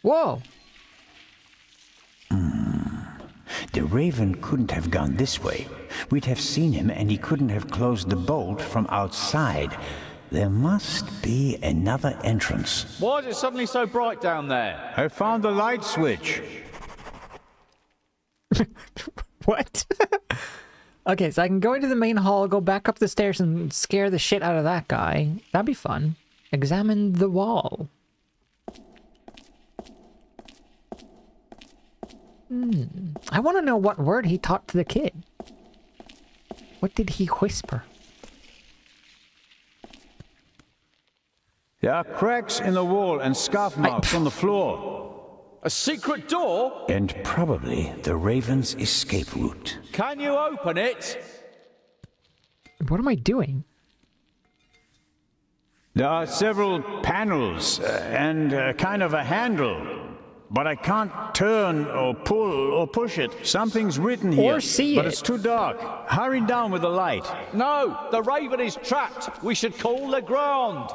Whoa.
The Raven couldn't have gone this way. We'd have seen him and he couldn't have closed the bolt from outside. There must be another entrance.
Why is it suddenly so bright down there?
I found the light switch.
What? Okay, so I can go into the main hall, go back up the stairs and scare the shit out of that guy. That'd be fun. Examine the wall. I want to know what word he taught to the kid. What did he whisper?
There are cracks in the wall and scarf marks on the floor.
A secret door?
And probably the Raven's escape route.
Can you open it?
What am I doing?
There are several panels and kind of a handle. But I can't turn or pull or push it. Something's written here.
Or see
but
it.
it's too dark. Hurry down with the light.
No, the Raven is trapped. We should call Legrand.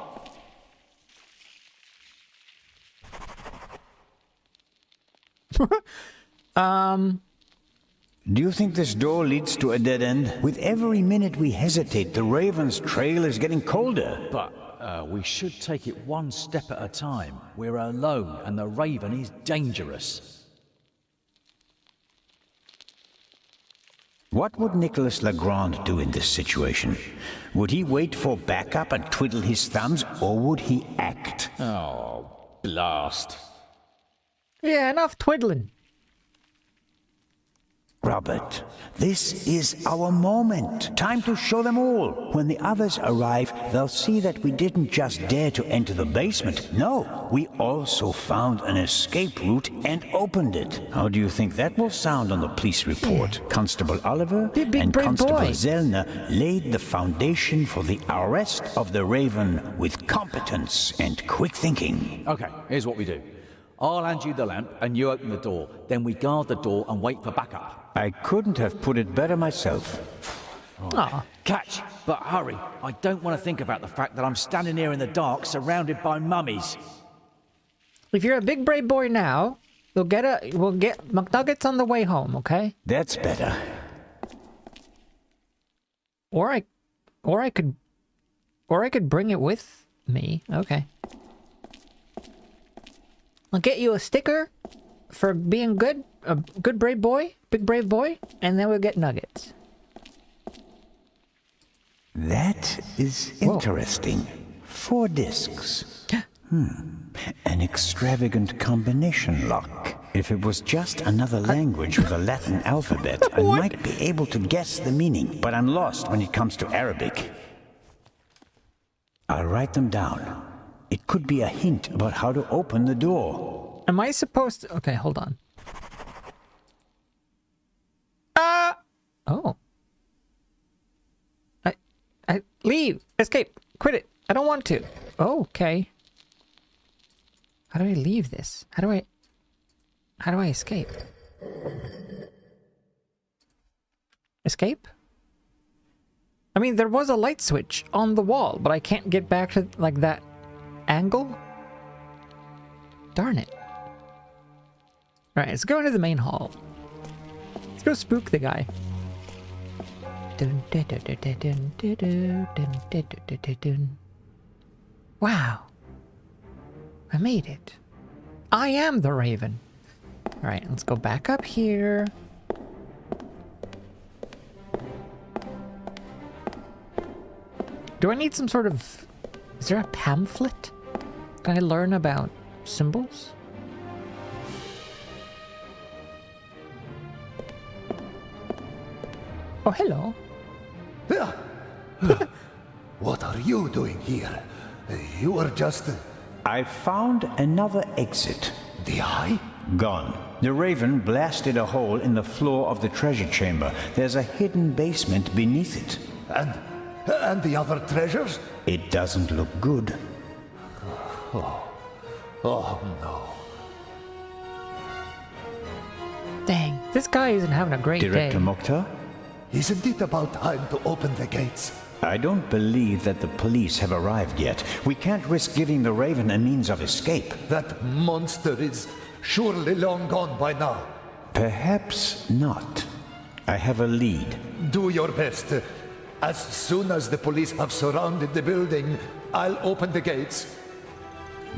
Do you think this door leads to a dead end? With every minute we hesitate, the Raven's trail is getting colder.
But we should take it one step at a time. We're alone, and the Raven is dangerous.
What would Nicholas Legrand do in this situation? Would he wait for backup and twiddle his thumbs, or would he act?
Oh, blast.
Yeah, enough twiddling.
Robert, this is our moment. Time to show them all. When the others arrive, they'll see that we didn't just dare to enter the basement. No, we also found an escape route and opened it. How do you think that will sound on the police report? Yeah. Constable Oliver and Constable Zellner laid the foundation for the arrest of the Raven with competence and quick thinking.
Okay, here's what we do. I'll hand you the lamp and you open the door. Then we guard the door and wait for backup.
I couldn't have put it better myself.
Right. Catch, but hurry. I don't want to think about the fact that I'm standing here in the dark surrounded by mummies.
If you're a big brave boy now, we'll get McNuggets on the way home, okay?
That's better.
Or I could bring it with me. Okay. I'll get you a sticker for being good, a good brave boy, big brave boy, and then we'll get nuggets.
That is interesting. 4 discs. An extravagant combination lock. If it was just another language with a Latin alphabet, I might be able to guess the meaning, but I'm lost when it comes to Arabic. I'll write them down. It could be a hint about how to open the door.
Am I supposed to... Okay, hold on. Leave! Escape! Quit it! I don't want to. Oh, okay. How do I leave this? How do I escape? Escape? I mean, there was a light switch on the wall, but I can't get back to, like, that angle? Darn it. Alright, let's go into the main hall. Let's go spook the guy. Wow. I made it. I am the Raven. Alright, let's go back up here. Do I need some sort of... Is there a pamphlet? Can I learn about symbols? Oh, hello.
What are you doing here? You were just...
I found another exit.
The eye?
Gone. The Raven blasted a hole in the floor of the treasure chamber. There's a hidden basement beneath it.
And the other treasures?
It doesn't look good.
Oh no.
Dang, this guy isn't having a great
Director
day.
Mokhtar?
Isn't it about time to open the gates?
I don't believe that the police have arrived yet. We can't risk giving the Raven a means of escape.
That monster is surely long gone by now.
Perhaps not. I have a lead.
Do your best. As soon as the police have surrounded the building, I'll open the gates.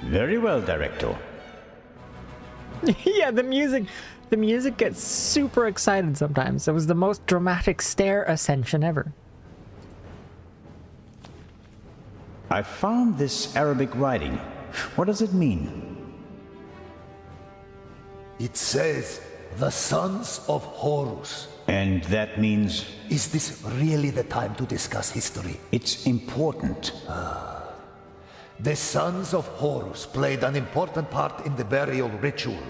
Very well, Director.
Yeah, the music gets super excited sometimes. It was the most dramatic stair ascension ever.
I found this Arabic writing. What does it mean?
It says, the sons of Horus.
And that means?
Is this really the time to discuss history?
It's important.
The sons of Horus played an important part in the burial ritual.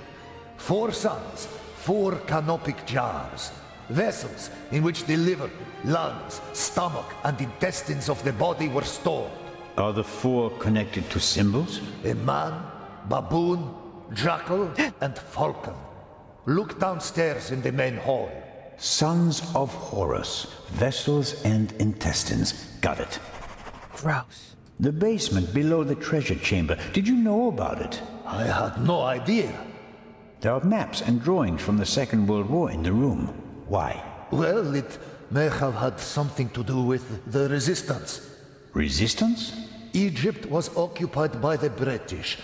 4 sons, 4 canopic jars, vessels in which the liver, lungs, stomach, and intestines of the body were stored.
Are the 4 connected to symbols?
A man, baboon, jackal, and falcon. Look downstairs in the main hall.
Sons of Horus, vessels and intestines. Got it.
Gross.
The basement below the treasure chamber. Did you know about it?
I had no idea.
There are maps and drawings from the Second World War in the room. Why?
Well, it may have had something to do with the resistance.
Resistance?
Egypt was occupied by the British.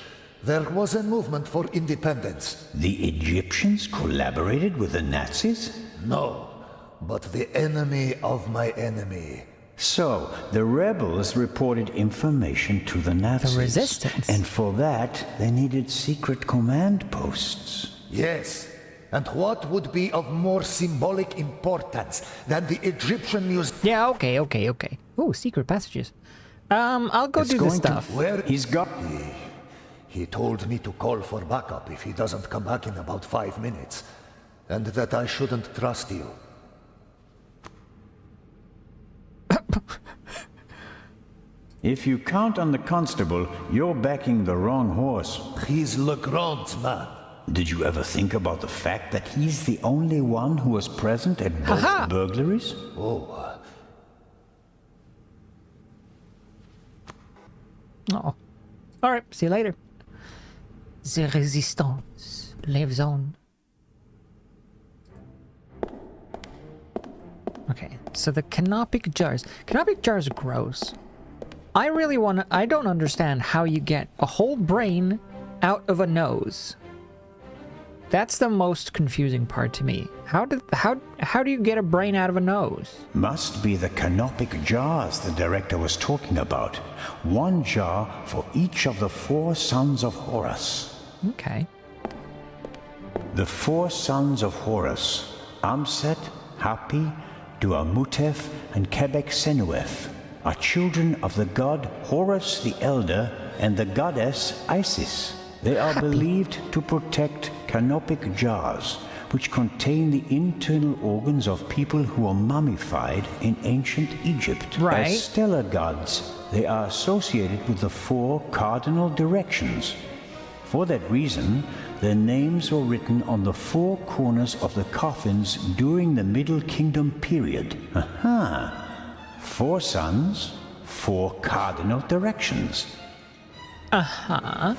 There was a movement for independence.
The Egyptians collaborated with the Nazis?
No, but the enemy of my enemy.
So, the rebels reported information to the Nazis.
The resistance?
And for that, they needed secret command posts.
Yes, and what would be of more symbolic importance than the Egyptian museum?
Yeah, okay. Ooh, secret passages. I'll go do this stuff.
Where
he's got...
He told me to call for backup if he doesn't come back in about 5 minutes. And that I shouldn't trust you.
If you count on the constable, you're backing the wrong horse.
He's Legrand's man.
Did you ever think about the fact that he's the only one who was present at both burglaries?
Oh.
Oh. Alright, see you later. The resistance lives on. Okay, so the canopic jars. Canopic jars are gross. I don't understand how you get a whole brain out of a nose. That's the most confusing part to me. How do you get a brain out of a nose?
Must be the canopic jars the director was talking about. 1 jar for each of the 4 sons of Horus.
Okay.
The 4 sons of Horus, Amset, Hapi, Duamutef, and Kebek Senuef, are children of the god Horus the Elder and the goddess Isis. They are believed to protect canopic jars, which contain the internal organs of people who were mummified in ancient Egypt.
Right.
As stellar gods, they are associated with the 4 cardinal directions. For that reason, their names were written on the 4 corners of the coffins during the Middle Kingdom period. Aha! 4 suns, 4 cardinal directions.
Uh-huh.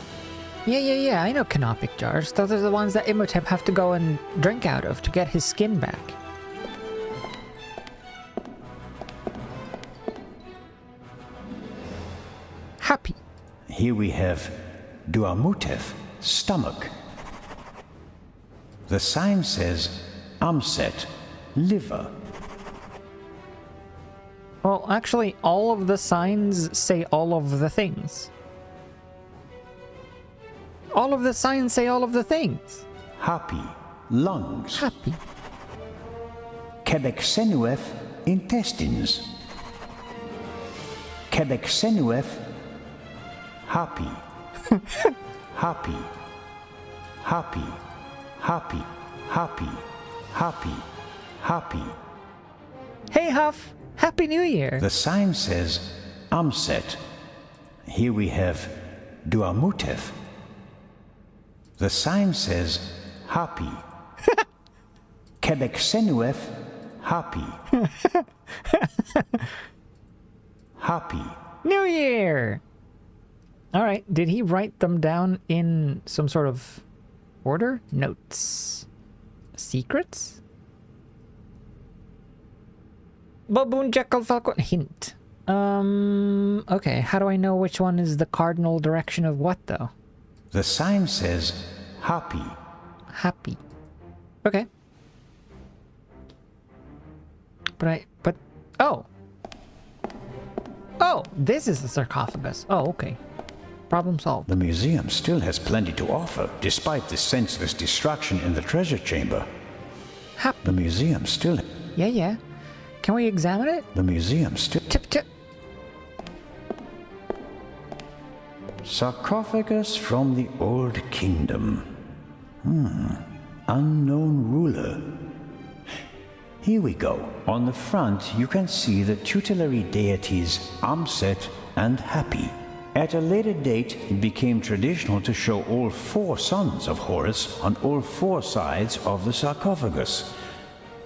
Yeah, I know canopic jars. Those are the ones that Imhotep have to go and drink out of to get his skin back. Happy.
Here we have Duamutef, stomach. The sign says Amset, liver.
Well, actually, all of the signs say all of the things. All of the signs say all of the things.
Happy, lungs.
Happy.
Quebecsenuef, intestines. Quebecsenuef, happy. Happy. Happy. Happy. Happy. Happy. Happy.
Hey, Huff! Happy New Year!
The sign says Amset. Here we have Duamutef. The sign says happy. Quebecsenuef, happy. Happy.
New Year! Alright, did he write them down in some sort of order? Notes. Secrets? Baboon, Jackal, Falcon. Hint. Okay, how do I know which one is the cardinal direction of what, though?
The sign says happy.
Happy. Okay. But, oh! Oh, this is the sarcophagus. Oh, okay. Problem solved.
The museum still has plenty to offer, despite the senseless destruction in the treasure chamber. The museum still...
Yeah. Can we examine it?
The museum still...
Tip.
Sarcophagus from the Old Kingdom. Unknown ruler. Here we go. On the front, you can see the tutelary deities Amset and Happy. At a later date, it became traditional to show all 4 sons of Horus on all 4 sides of the sarcophagus.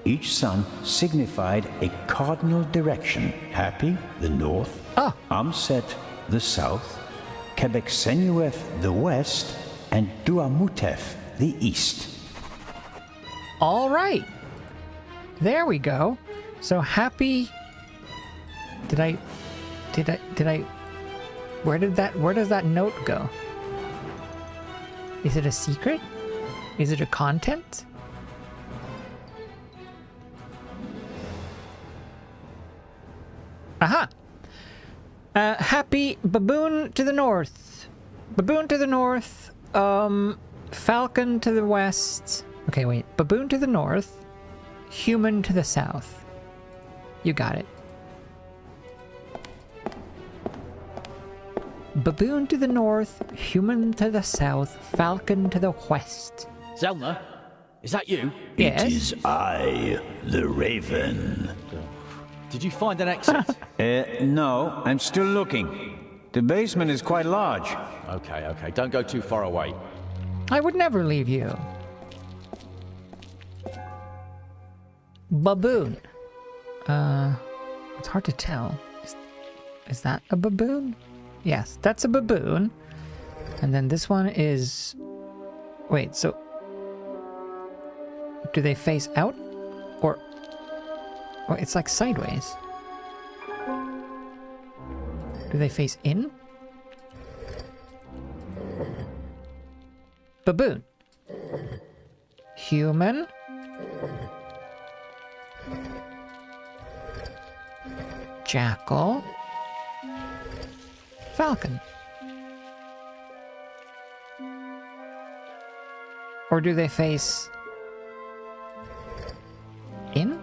Each sun signified a cardinal direction. Happy, the north. Amset, the south. Quebecsenuef, the west. And Duamutef, the east.
All right. There we go. So Happy... Did I... Where does that note go? Is it a secret? Is it a content? Aha! Happy baboon to the north. Baboon to the north. Falcon to the west. Okay, wait. Baboon to the north. Human to the south. You got it. Baboon to the north, human to the south, falcon to the west.
Zelna, is that you?
Yes.
It is I, the Raven.
Did you find an exit?
No, I'm still looking. The basement is quite large.
Okay. Don't go too far away.
I would never leave you. Baboon. It's hard to tell. Is that a baboon? Yes, that's a baboon. And then this one is... Wait, so... Do they face out? Or it's like sideways. Do they face in? Baboon. Human. Jackal. Falcon. Or do they face in?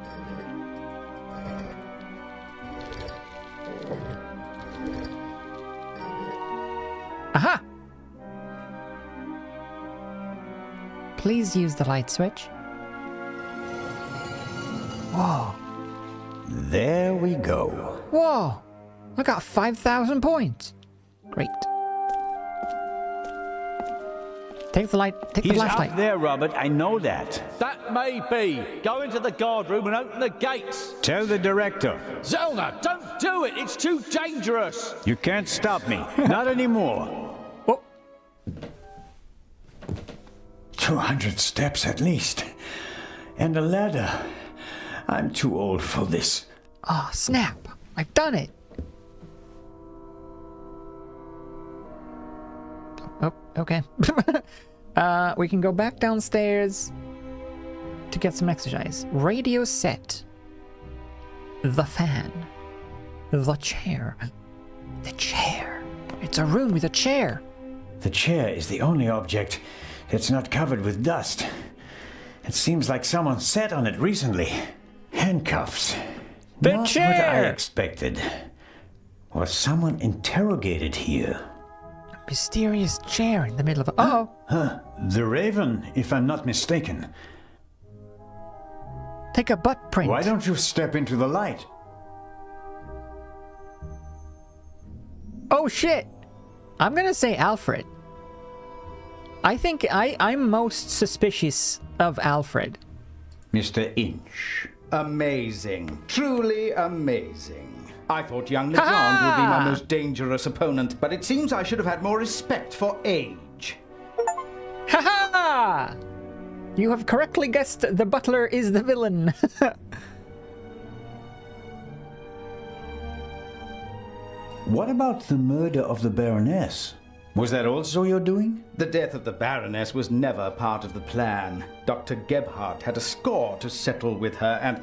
Aha! Please use the light switch. Whoa.
There we go.
Whoa. I got 5,000 points. Great. Take the light. Take the
He's
flashlight.
up there, Robert. I know that.
That may be. Go into the guard room and open the gates.
Tell the director.
Zelna, don't do it. It's too dangerous.
You can't stop me. Not anymore.
Oh.
200 steps at least. And a ladder. I'm too old for this.
Oh, snap. I've done it. Oh, okay. We can go back downstairs to get some exercise. Radio set. The fan. The chair. The chair. It's a room with a chair.
The chair is the only object that's not covered with dust. It seems like someone sat on it recently. Handcuffs.
The
Not
chair!
what I expected. Was someone interrogated here?
A mysterious chair in the middle of a... Uh-oh.
Huh. The Raven, if I'm not mistaken.
Take a butt print.
Why don't you step into the light?
Oh, shit. I'm gonna say Alfred. I think I'm most suspicious of Alfred.
Mr. Inch.
Amazing. Truly amazing. I thought young Legrand would be my most dangerous opponent, but it seems I should have had more respect for age.
Ha ha! You have correctly guessed the butler is the villain.
What about the murder of the Baroness? Was that also your doing?
The death of the Baroness was never part of the plan. Dr. Gebhardt had a score to settle with her and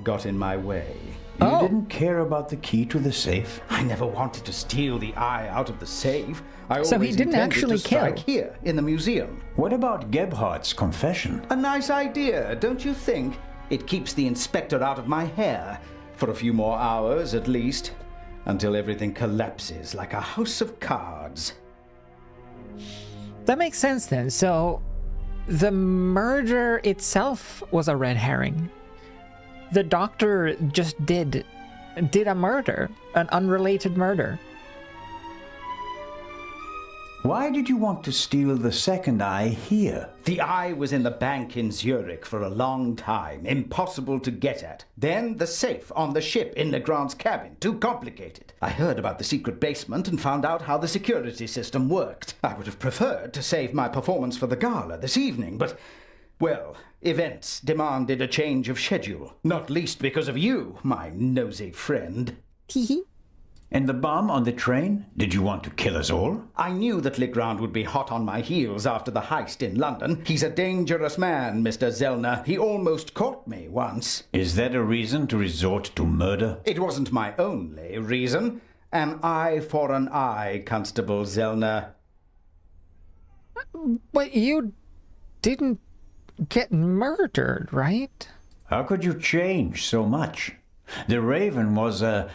got in my way.
You didn't care about the key to the safe?
I never wanted to steal the eye out of the safe. I
So he
always
didn't
intended
actually
to strike
kill.
here in the museum.
What about Gebhardt's confession?
A nice idea, don't you think? It keeps the inspector out of my hair for a few more hours at least, until everything collapses like a house of cards.
That makes sense then. So the murder itself was a red herring. The doctor just did a murder, an unrelated murder.
Why did you want to steal the second eye here?
The eye was in the bank in Zurich for a long time, impossible to get at. Then the safe on the ship in Legrand's cabin, too complicated. I heard about the secret basement and found out how the security system worked. I would have preferred to save my performance for the gala this evening, but, well, events demanded a change of schedule. Not least because of you, my nosy friend.
And the bomb on the train? Did you want to kill us all?
I knew that Legrand would be hot on my heels after the heist in London. He's a dangerous man, Mr. Zellner. He almost caught me once.
Is that a reason to resort to murder?
It wasn't my only reason. An eye for an eye, Constable Zellner.
But you didn't get murdered, right?
How could you change so much? The Raven was a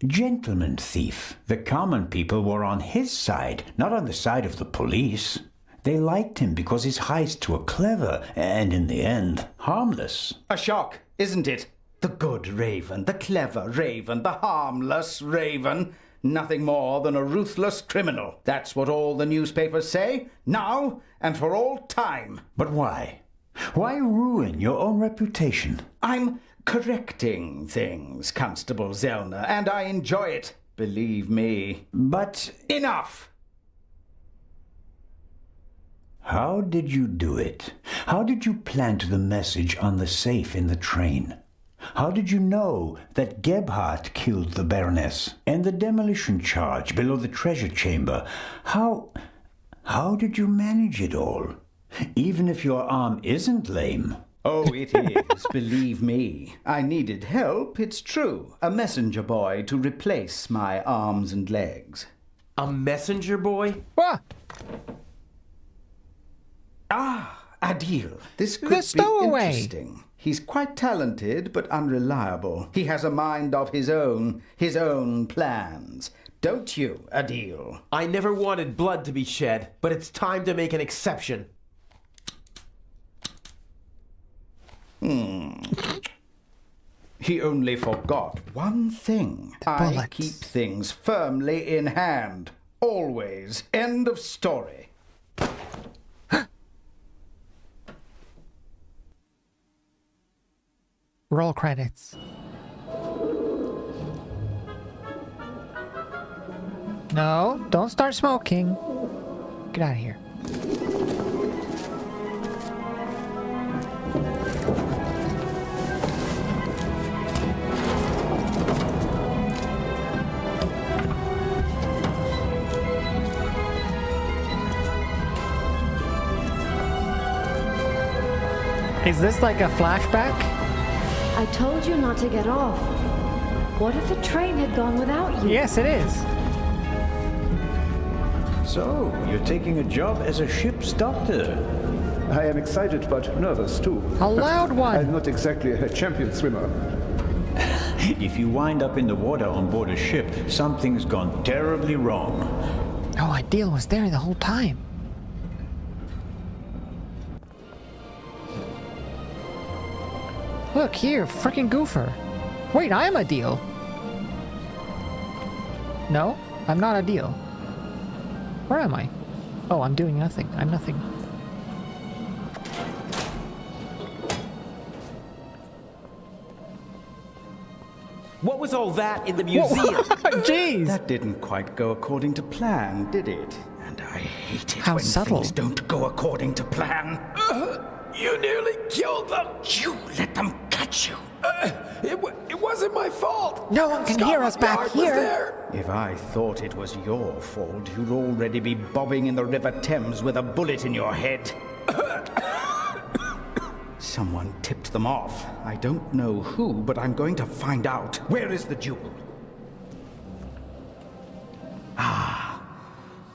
gentleman thief. The common people were on his side, not on the side of the police. They liked him because his heists were clever and, in the end, harmless.
A shock, isn't it? The good Raven, the clever Raven, the harmless Raven. Nothing more than a ruthless criminal. That's what all the newspapers say, now and for all time.
But why? Why ruin your own reputation?
I'm correcting things, Constable Zellner, and I enjoy it, believe me.
But...
Enough!
How did you do it? How did you plant the message on the safe in the train? How did you know that Gebhardt killed the Baroness? And the demolition charge below the treasure chamber? How did you manage it all? Even if your arm isn't lame.
Oh, it is, believe me. I needed help, it's true. A messenger boy to replace my arms and legs.
A messenger boy?
What?
Ah, Adil. This could
The
be
stowaway.
interesting. He's quite talented, but unreliable. He has a mind of his own plans. Don't you, Adil?
I never wanted blood to be shed, but it's time to make an exception.
He only forgot one thing. I keep things firmly in hand. Always. End of story.
Roll credits. No, don't start smoking. Get out of here. Is this like a flashback?
I told you not to get off. What if the train had gone without you?
Yes, it is.
So, you're taking a job as a ship's doctor.
I am excited but nervous too.
A loud one.
I'm not exactly a champion swimmer.
If you wind up in the water on board a ship, something's gone terribly wrong.
Oh, Ideal was there the whole time. Look here, freaking goofer. Wait, I'm Ideal. No, I'm not Ideal. Where am I? Oh, I'm doing nothing. I'm nothing.
What was all that in the museum?
Jeez!
That didn't quite go according to plan, did it? And I hate it
How
when
subtle.
things don't go according to plan.
You nearly killed them.
You let them catch you.
It wasn't my fault.
No one can hear us back
Scotland Yard was
here.
there.
If I thought it was your fault, you'd already be bobbing in the River Thames with a bullet in your head. Someone tipped them off. I don't know who, but I'm going to find out. Where is the jewel? Ah,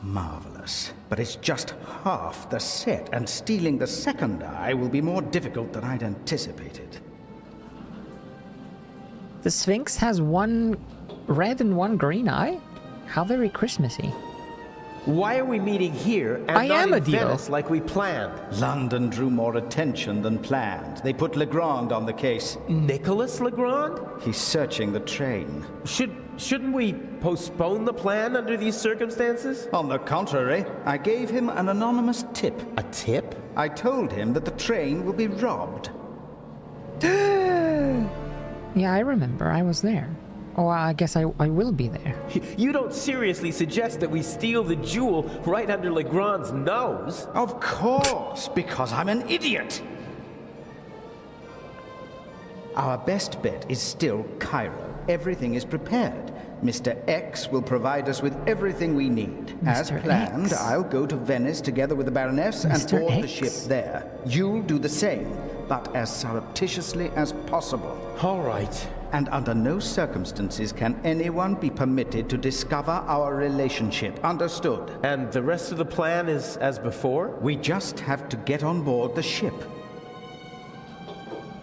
marvelous. But it's just half the set, and stealing the second eye will be more difficult than I'd anticipated.
The Sphinx has one red and one green eye? How very Christmassy.
Why are we meeting here and
I
not
am
in
a deal.
Venice like we planned?
London drew more attention than planned. They put Legrand on the case.
Nicholas Legrand?
He's searching the train.
Shouldn't we postpone the plan under these circumstances?
On the contrary, I gave him an anonymous tip.
A tip?
I told him that the train will be robbed.
Yeah, I remember. I was there. Oh, I guess I will be there.
You don't seriously suggest that we steal the jewel right under Legrand's nose?
Of course, because I'm an idiot. Our best bet is still Cairo. Everything is prepared. Mr. X will provide us with everything we need. As
Mr.
planned,
X.
I'll go to Venice together with the Baroness and
Mr.
board the
X.
ship there. You'll do the same, but as surreptitiously as possible.
All right.
And under no circumstances can anyone be permitted to discover our relationship. Understood?
And the rest of the plan is as before?
We just have to get on board the ship.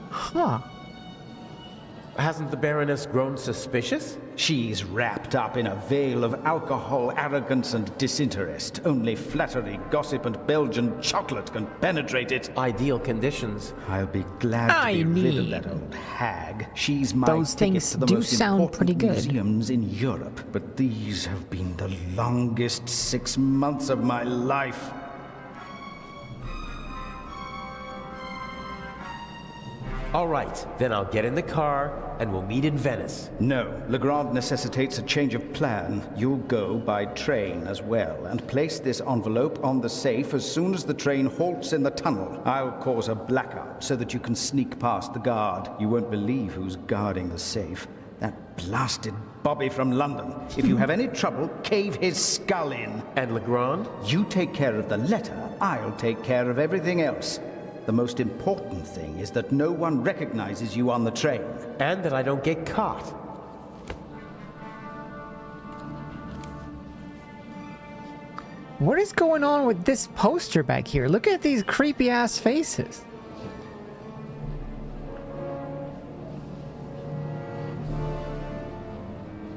Huh.
Hasn't the Baroness grown suspicious?
She's wrapped up in a veil of alcohol, arrogance, and disinterest. Only flattery, gossip, and Belgian chocolate can penetrate it.
Ideal conditions.
I'll be glad to be rid of that old hag. She's my
Those
ticket
things
to the
do
most
sound
important
pretty good.
museums in Europe. But these have been the longest 6 months of my life.
All right, then I'll get in the car and we'll meet in Venice.
No, Legrand necessitates a change of plan. You'll go by train as well, and place this envelope on the safe as soon as the train halts in the tunnel. I'll cause a blackout so that you can sneak past the guard. You won't believe who's guarding the safe. That blasted Bobby from London. If you have any trouble, cave his skull in.
And Legrand?
You take care of the letter, I'll take care of everything else. The most important thing is that no one recognizes you on the train.
And that I don't get caught.
What is going on with this poster back here? Look at these creepy ass faces.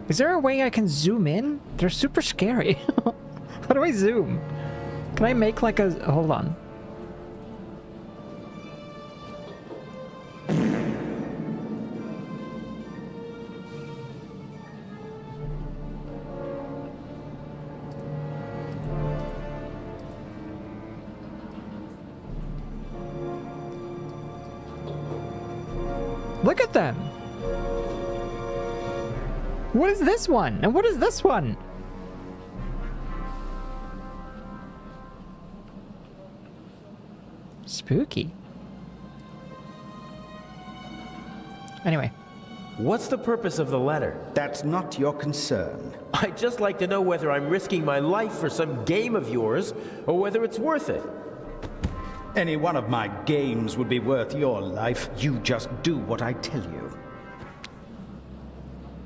Is there a way I can zoom in? They're super scary. How do I zoom? Can I make like a... Hold on. Look at them. What is this one? And what is this one? Spooky. Anyway.
What's the purpose of the letter?
That's not your concern.
I'd just like to know whether I'm risking my life for some game of yours, or whether it's worth it.
Any one of my games would be worth your life. You just do what I tell you.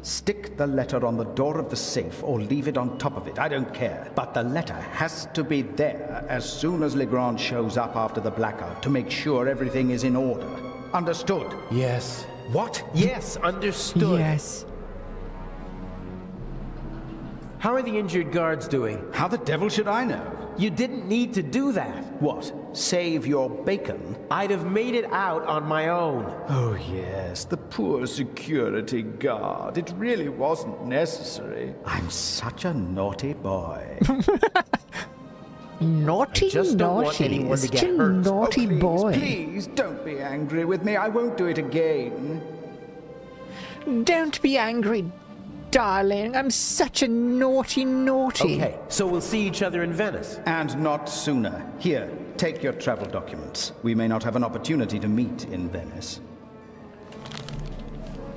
Stick the letter on the door of the safe or leave it on top of it. I don't care. But the letter has to be there as soon as Legrand shows up after the blackout to make sure everything is in order. Understood?
Yes.
What?
Yes, understood.
Yes.
How are the injured guards doing?
How the devil should I know?
You didn't need to do that.
What? Save your bacon?
I'd have made it out on my own.
Oh, yes, the poor security guard. It really wasn't necessary. I'm such a naughty boy.
Naughty,
I just don't want anyone to get hurt.
Naughty
please,
boy.
Please, don't be angry with me. I won't do it again.
Don't be angry, darling. I'm such a naughty.
Okay, so we'll see each other in Venice.
And not sooner. Here, take your travel documents. We may not have an opportunity to meet in Venice.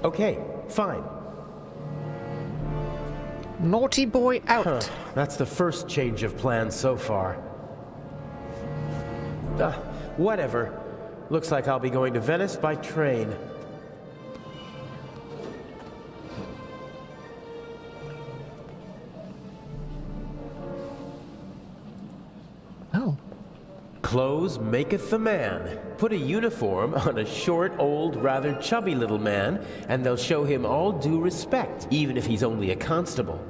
Okay, fine.
Naughty boy out.
That's the first change of plans so far. Whatever. Looks like I'll be going to Venice by train.
Oh.
Clothes maketh the man. Put a uniform on a short, old, rather chubby little man, and they'll show him all due respect, even if he's only a constable.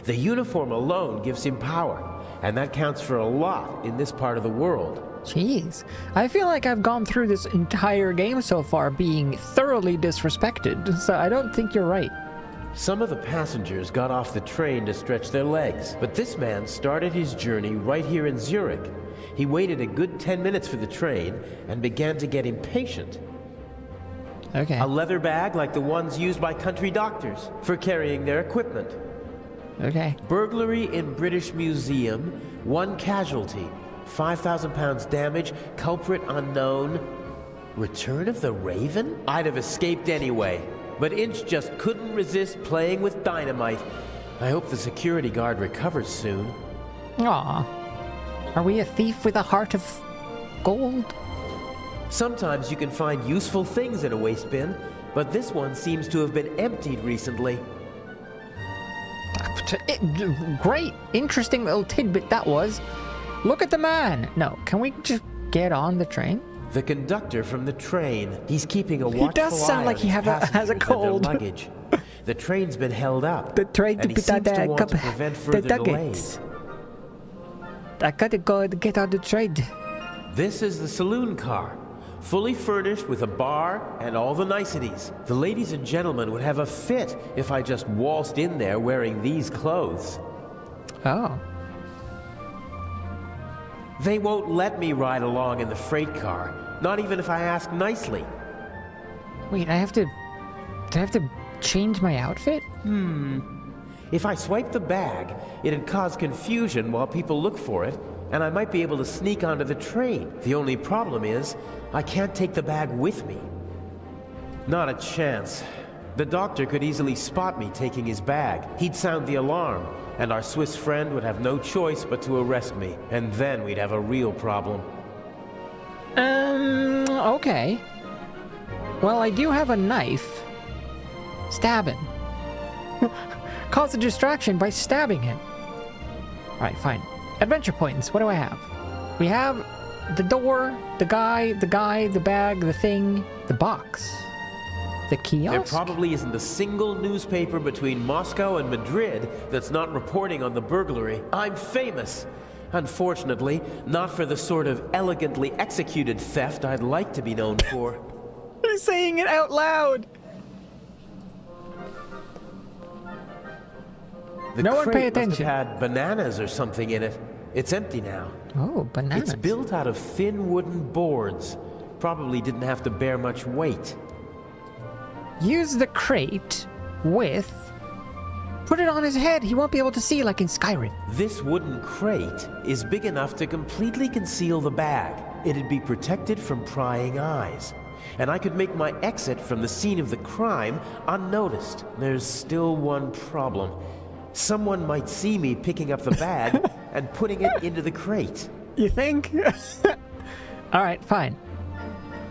The uniform alone gives him power, and that counts for a lot in this part of the world.
Jeez. I feel like I've gone through this entire game so far being thoroughly disrespected, so I don't think you're right.
Some of the passengers got off the train to stretch their legs, but this man started his journey right here in Zurich. He waited a good 10 minutes for the train and began to get impatient.
Okay.
A leather bag like the ones used by country doctors for carrying their equipment.
Okay.
Burglary in British Museum, 1 casualty, 5,000 pounds damage, culprit unknown. Return of the Raven? I'd have escaped anyway, but Inch just couldn't resist playing with dynamite. I hope the security guard recovers soon.
Aw. Are we a thief with a heart of gold?
Sometimes you can find useful things in a waste bin, but this one seems to have been emptied recently.
Great, interesting little tidbit that was. Look at the man. No, can we just get on the train?
The conductor from the train. He's keeping a watchful eye.
He does sound like he has a cold.
Luggage. The train's been held up.
The train
and he seems to want to prevent further delays.
I gotta go and get on the train.
This is the saloon car, fully furnished with a bar and all the niceties. The ladies and gentlemen would have a fit if I just waltzed in there wearing these clothes.
Oh.
They won't let me ride along in the freight car, not even if I ask nicely.
Wait, do I have to change my outfit?
If I swipe the bag, it'd cause confusion while people look for it, and I might be able to sneak onto the train. The only problem is, I can't take the bag with me. Not a chance. The doctor could easily spot me taking his bag. He'd sound the alarm, and our Swiss friend would have no choice but to arrest me, and then we'd have a real problem.
Okay. Well, I do have a knife. Stab him. Cause a distraction by stabbing him. Alright, fine. Adventure points. What do I have? We have the door, the guy, the bag, the thing, the box. The kiosk?
There probably isn't a single newspaper between Moscow and Madrid that's not reporting on the burglary. I'm famous. Unfortunately, not for the sort of elegantly executed theft I'd like to be known for.
They're saying it out loud.
The
no one pay
crate must
attention.
have had bananas or something in it. It's empty now.
Oh, bananas.
It's built out of thin wooden boards. Probably didn't have to bear much weight.
use the crate with... Put it on his head. He won't be able to see like in Skyrim.
This wooden crate is big enough to completely conceal the bag. It'd be protected from prying eyes. And I could make my exit from the scene of the crime unnoticed. There's still one problem. Someone might see me picking up the bag and putting it into the crate.
You think? All right, fine.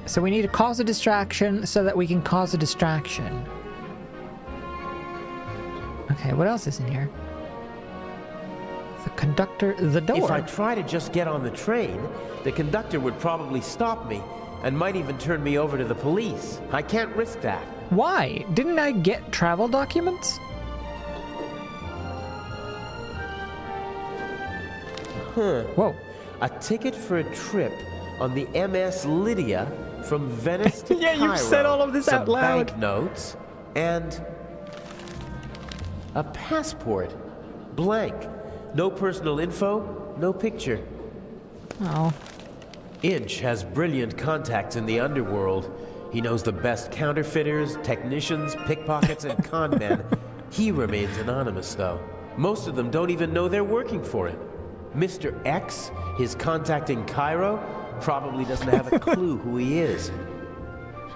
So we need to cause a distraction so that we can cause a distraction. Okay, what else is in here? The conductor, the door.
If I try to just get on the train, the conductor would probably stop me and might even turn me over to the police. I can't risk that.
Why? Didn't I get travel documents?
Huh.
Whoa.
A ticket for a trip on the MS Lydia from Venice to
yeah,
Cairo.
you've said all of this
Some
out loud.
banknotes and a passport. Blank. No personal info, no picture.
Oh.
Inch has brilliant contacts in the underworld. He knows the best counterfeiters, technicians, pickpockets, and con men. He remains anonymous, though. Most of them don't even know they're working for him. Mr. X, his contact in Cairo, probably doesn't have a clue who he is.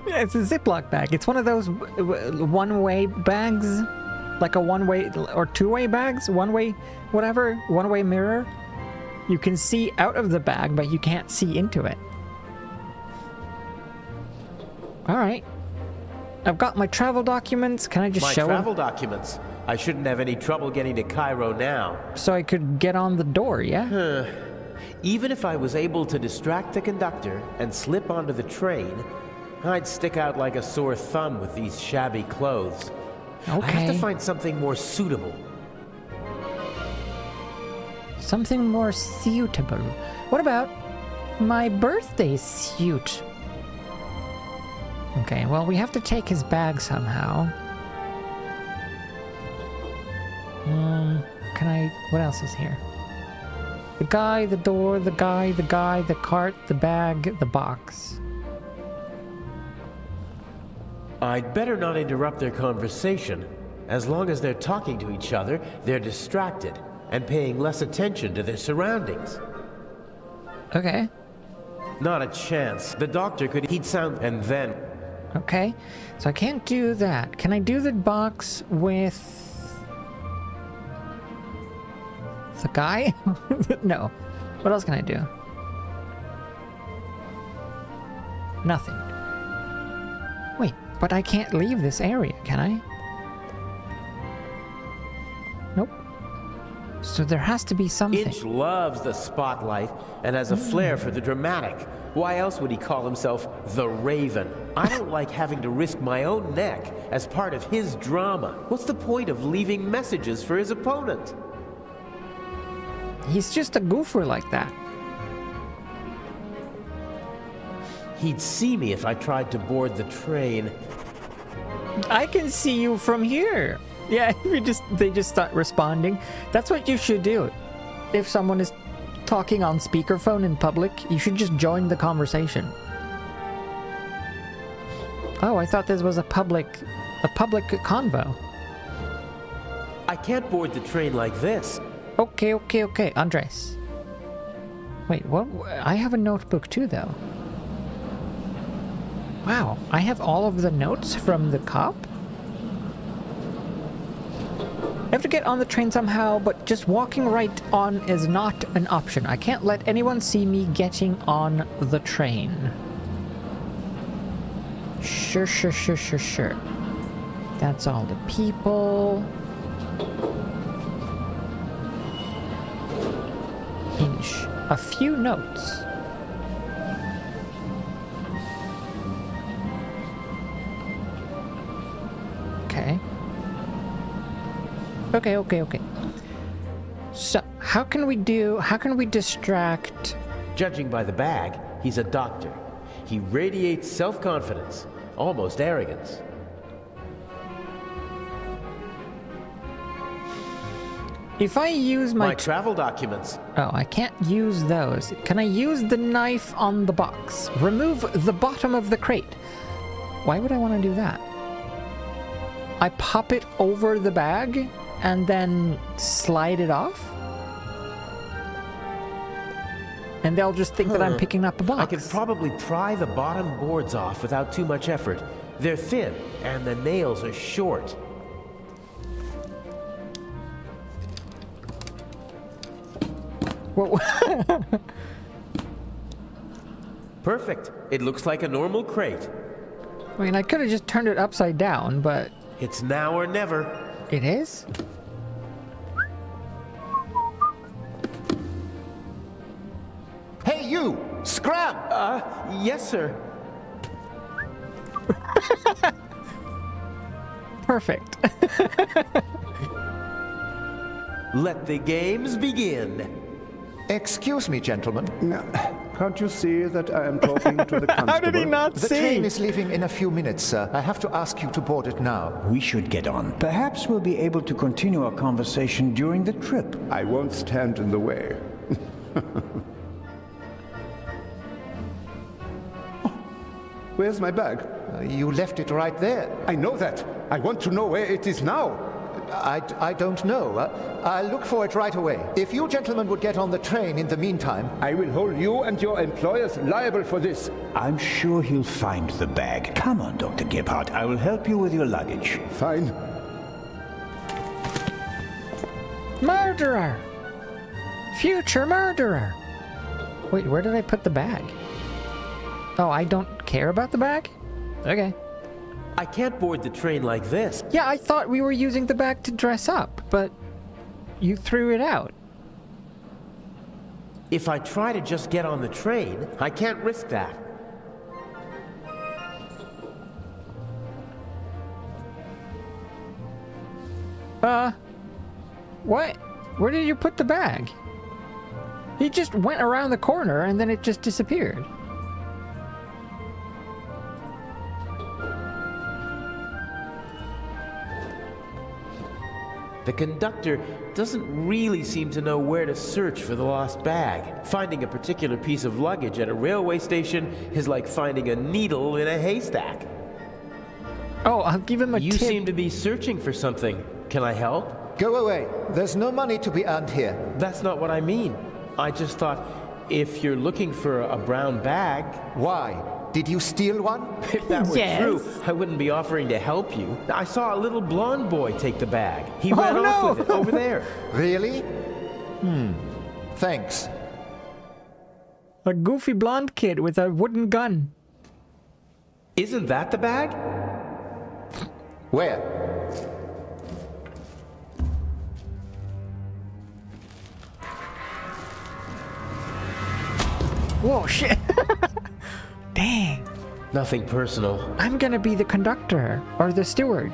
Yeah, it's a Ziploc bag. It's one of those one-way bags. Like a one-way or two-way bags? One-way, whatever. One-way mirror. You can see out of the bag, but you can't see into it. All right. I've got my travel documents. Can I just show them?
My travel documents. I shouldn't have any trouble getting to Cairo now.
So I could get on the door, yeah?
Even if I was able to distract the conductor and slip onto the train, I'd stick out like a sore thumb with these shabby clothes.
Okay.
I have to find something more suitable.
Something more suitable. What about my birthday suit? Okay, well, we have to take his bag somehow. Can I... What else is here? The guy, the door, the guy, the cart, the bag, the box.
I'd better not interrupt their conversation. As long as they're talking to each other, they're distracted and paying less attention to their surroundings.
Okay.
Not a chance. The doctor could he'd sound and then...
Okay, so I can't do that. Can I do the box with... the guy? No. What else can I do? Nothing. Wait, but I can't leave this area, can I? Nope. So there has to be something.
Inch loves the spotlight and has a flair for the dramatic. Why else would he call himself the Raven? I don't like having to risk my own neck as part of his drama. What's the point of leaving messages for his opponent?
He's just a goofer like that.
He'd see me if I tried to board the train.
I can see you from here. Yeah, they just start responding. That's what you should do. If someone is talking on speakerphone in public, you should just join the conversation. Oh, I thought this was a public convo.
I can't board the train like this.
Okay, Andres. Wait, what? I have a notebook too, though. Wow, I have all of the notes from the cop? I have to get on the train somehow, but just walking right on is not an option. I can't let anyone see me getting on the train. Sure. That's all the people. Inch. A few notes. Okay. So, how can we distract...
Judging by the bag, he's a doctor. He radiates self-confidence, almost arrogance.
If I use my
travel documents.
Oh, I can't use those. Can I use the knife on the box? Remove the bottom of the crate. Why would I want to do that? I pop it over the bag and then slide it off? And they'll just think that I'm picking up a box.
I could probably pry the bottom boards off without too much effort. They're thin, and the nails are short.
Whoa.
Perfect. It looks like a normal crate.
I mean, I could have just turned it upside down, but...
It's now or never.
It is?
Hey, you! Scram!
Yes, sir.
Perfect.
Let the games begin.
Excuse me, gentlemen.
Can't you see that I am talking to the constable?
How did he not see?
The train is leaving in a few minutes, sir. I have to ask you to board it now.
We should get on. Perhaps we'll be able to continue our conversation during the trip.
I won't stand in the way. Where's my bag?
You left it right there.
I know that. I want to know where it is now.
I don't know. I'll look for it right away. If you gentlemen would get on the train in the meantime...
I will hold you and your employers liable for this.
I'm sure he'll find the bag. Come on, Dr. Gebhardt. I will help you with your luggage.
Fine.
Murderer! Future murderer! Wait, where did I put the bag? Oh, I don't care about the bag? Okay.
I can't board the train like this.
Yeah, I thought we were using the bag to dress up, but you threw it out.
If I try to just get on the train, I can't risk that.
What? Where did you put the bag? He just went around the corner and then it just disappeared.
The conductor doesn't really seem to know where to search for the lost bag. Finding a particular piece of luggage at a railway station is like finding a needle in a haystack.
Oh, I'll give him a tip.
You seem to be searching for something. Can I help?
Go away. There's no money to be earned here.
That's not what I mean. I just thought, if you're looking for a brown bag...
Why? Did you steal one?
If that were
Yes.
true, I wouldn't be offering to help you. I saw a little blonde boy take the bag. He ran off with it over there.
Really? Thanks.
A goofy blonde kid with a wooden gun.
Isn't that the bag?
Where?
Whoa, shit. Dang.
Nothing personal.
I'm gonna be the conductor, or the steward.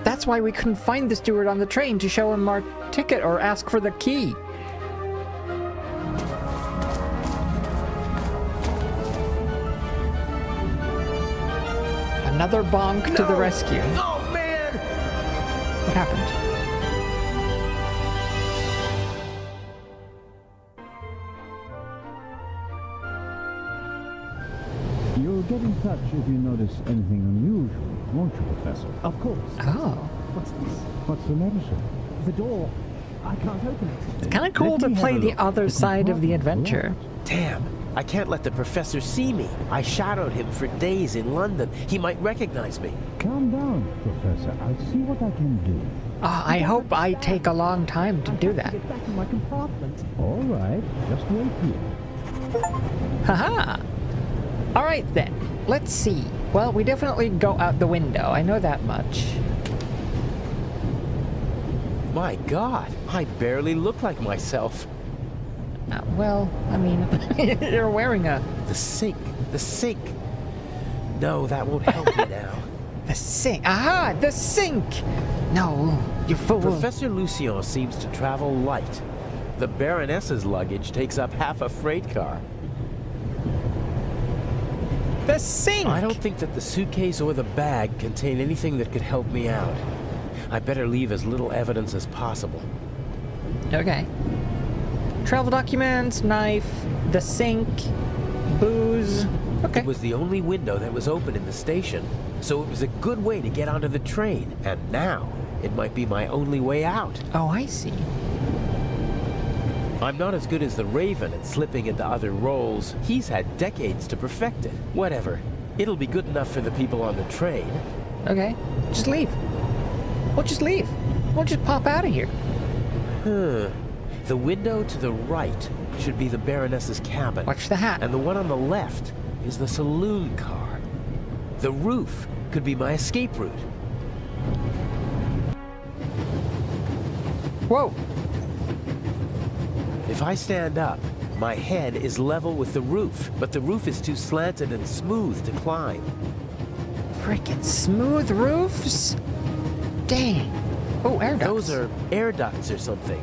That's why we couldn't find the steward on the train to show him our ticket or ask for the key. Another bonk to the rescue.
Oh, man!
What happened?
You'll get in touch if you notice anything unusual, won't you, Professor?
Of course.
Oh.
What's this?
What's the matter, sir?
The door. I can't open it.
It's kind of cool to play the other side of the adventure.
Damn, I can't let the professor see me. I shadowed him for days in London. He might recognize me.
Calm down, Professor. I'll see what I can do.
I hope I take a long time to do that.
Get back in my compartment.
All right, just wait here.
Haha! Alright then, let's see. Well, we definitely go out the window, I know that much.
My God, I barely look like myself.
Well, I mean, you're wearing a...
The sink. No, that won't help me now.
The sink. Aha! The sink! No, you fool.
Professor Lucien seems to travel light. The Baroness's luggage takes up half a freight car.
The sink!
I don't think that the suitcase or the bag contain anything that could help me out. I better leave as little evidence as possible.
Okay. Travel documents, knife, the sink, booze. Okay.
It was the only window that was open in the station, so it was a good way to get onto the train. And now, it might be my only way out.
Oh, I see.
I'm not as good as the Raven at slipping into other roles. He's had decades to perfect it. Whatever. It'll be good enough for the people on the train.
Okay, just leave. We'll just leave. We'll just pop out of here.
The window to the right should be the Baroness's cabin.
Watch the hat.
And the one on the left is the saloon car. The roof could be my escape route.
Whoa.
If I stand up, my head is level with the roof, but the roof is too slanted and smooth to climb.
Freaking smooth roofs? Dang. Oh, air ducts.
Those are air ducts or something,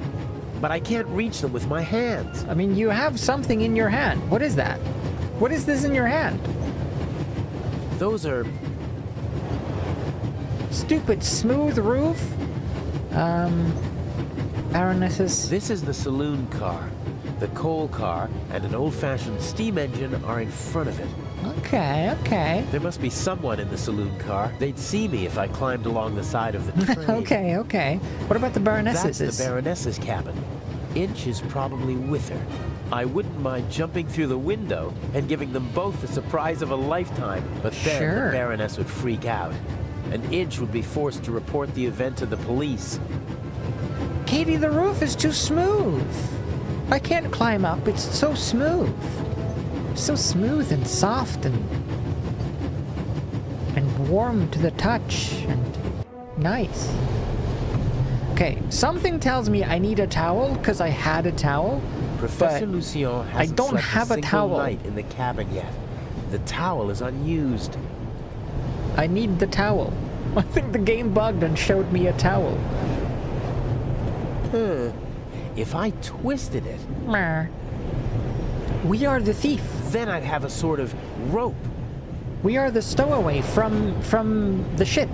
but I can't reach them with my hands.
I mean, you have something in your hand. What is that? What is this in your hand?
Those are...
Stupid smooth roof? Baroness's...
This is the saloon car. The coal car and an old-fashioned steam engine are in front of it.
Okay, okay.
There must be someone in the saloon car. They'd see me if I climbed along the side of the train.
Okay, okay. What about the Baroness's?
That's the Baroness's cabin. Inch is probably with her. I wouldn't mind jumping through the window and giving them both the surprise of a lifetime, but then the Baroness would freak out. And Inch would be forced to report the event to the police.
Katie, the roof is too smooth. I can't climb up. It's so smooth. So smooth and soft and warm to the touch and nice. Okay, something tells me I need a towel because I had a towel.
Professor Lucien hasn't
I don't
slept
have
a
a
single
towel.
night in the cabin yet. The towel is unused.
I need the towel. I think the game bugged and showed me a towel.
If I twisted it...
We are the thief.
Then I'd have a sort of rope.
We are the stowaway from the ship.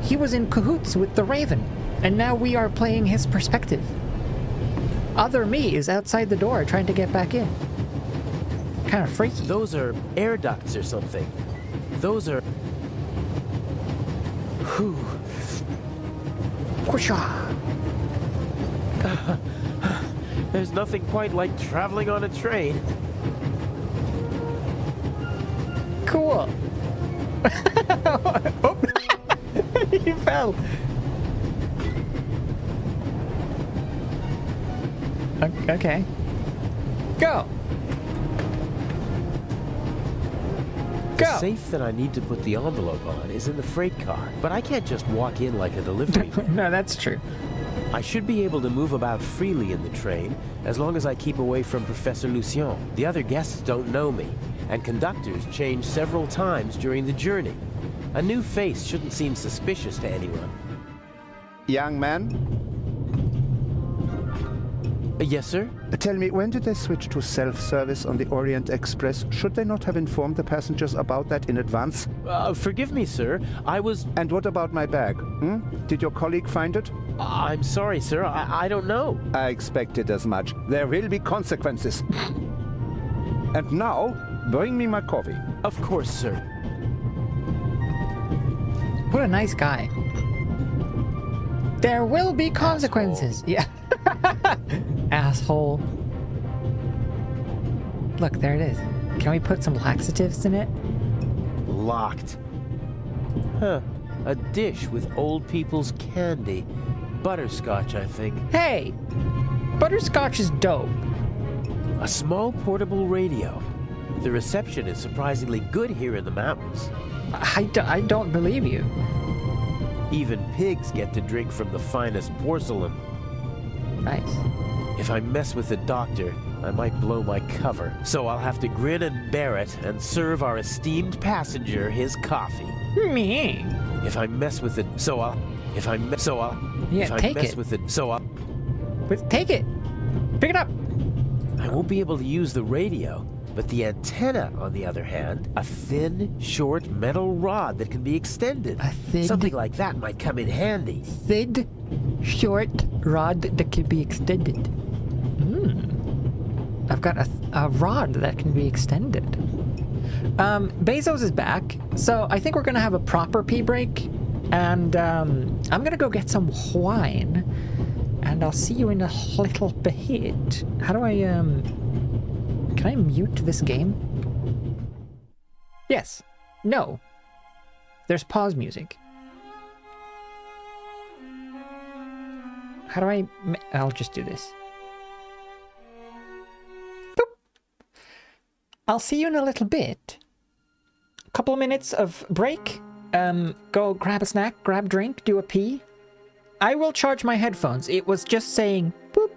He was in cahoots with the Raven, and now we are playing his perspective. Other me is outside the door trying to get back in. Kind of freaky.
Those are air ducts or something. Those are... Whew.
Whoosha.
There's nothing quite like traveling on a train.
Cool. Oh. He fell. Okay. Go.
The safe that I need to put the envelope on is in the freight car, but I can't just walk in like a delivery man.
No, that's true.
I should be able to move about freely in the train as long as I keep away from Professor Lucien. The other guests don't know me, and conductors change several times during the journey. A new face shouldn't seem suspicious to anyone.
Young man?
Yes, sir?
Tell me, when did they switch to self-service on the Orient Express? Should they not have informed the passengers about that in advance?
Forgive me, sir. I was...
And what about my bag? Did your colleague find it?
I'm sorry, sir. I don't know.
I expected as much. There will be consequences. And now, bring me my coffee.
Of course, sir.
What a nice guy. There will be consequences. Asshole. Yeah. Asshole. Look, there it is. Can we put some laxatives in it?
Locked. Huh. A dish with old people's candy. Butterscotch, I think.
Hey! Butterscotch is dope.
A small portable radio. The reception is surprisingly good here in the mountains.
I don't believe you.
Even pigs get to drink from the finest porcelain.
Nice.
If I mess with the doctor, I might blow my cover. So I'll have to grin and bear it and serve our esteemed passenger his coffee.
Me.
If I mess with it, so I'll... If I mess... So I'll...
Yeah,
if I
take
mess
it.
with it, so I'll...
But take it. Pick it up.
I won't be able to use the radio, but the antenna, on the other hand, a thin, short metal rod that can be extended.
A thin...
Something like that might come in handy.
Thin, short rod that can be extended. I've got a rod that can be extended. Bezos is back, so I think we're gonna have a proper pee break, and I'm gonna go get some wine, and I'll see you in a little bit. How do I, can I mute this game? Yes. No. There's pause music. How do I... I'll just do this. Boop. I'll see you in a little bit. A couple of minutes of break. Go grab a snack, grab a drink, do a pee. I will charge my headphones. It was just saying, boop,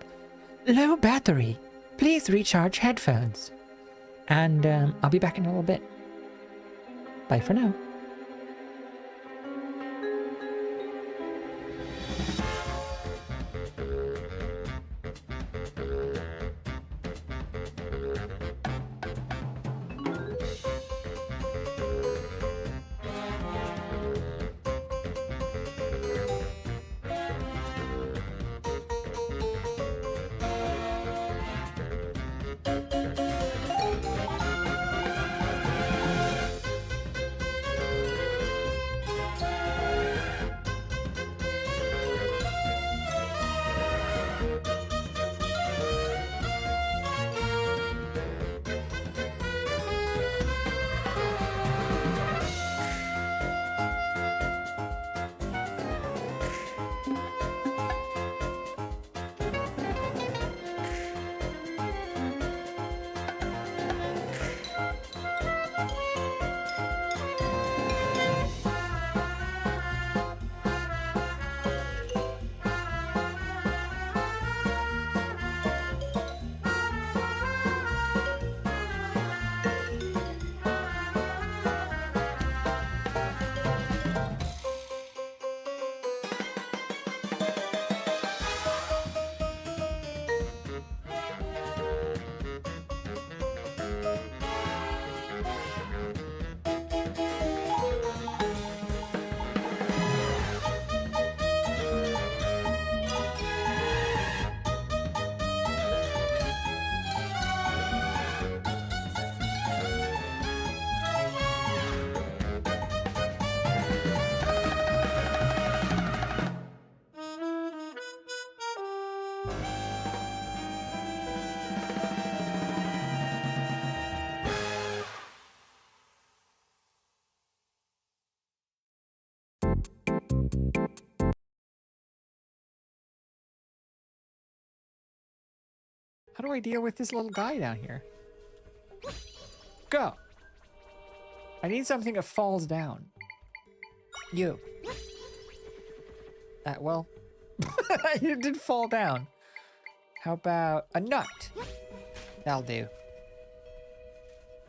low battery. Please recharge headphones. And I'll be back in a little bit. Bye for now. How do I deal with this little guy down here? Go! I need something that falls down. You. Well, you did fall down. How about a nut? That'll do.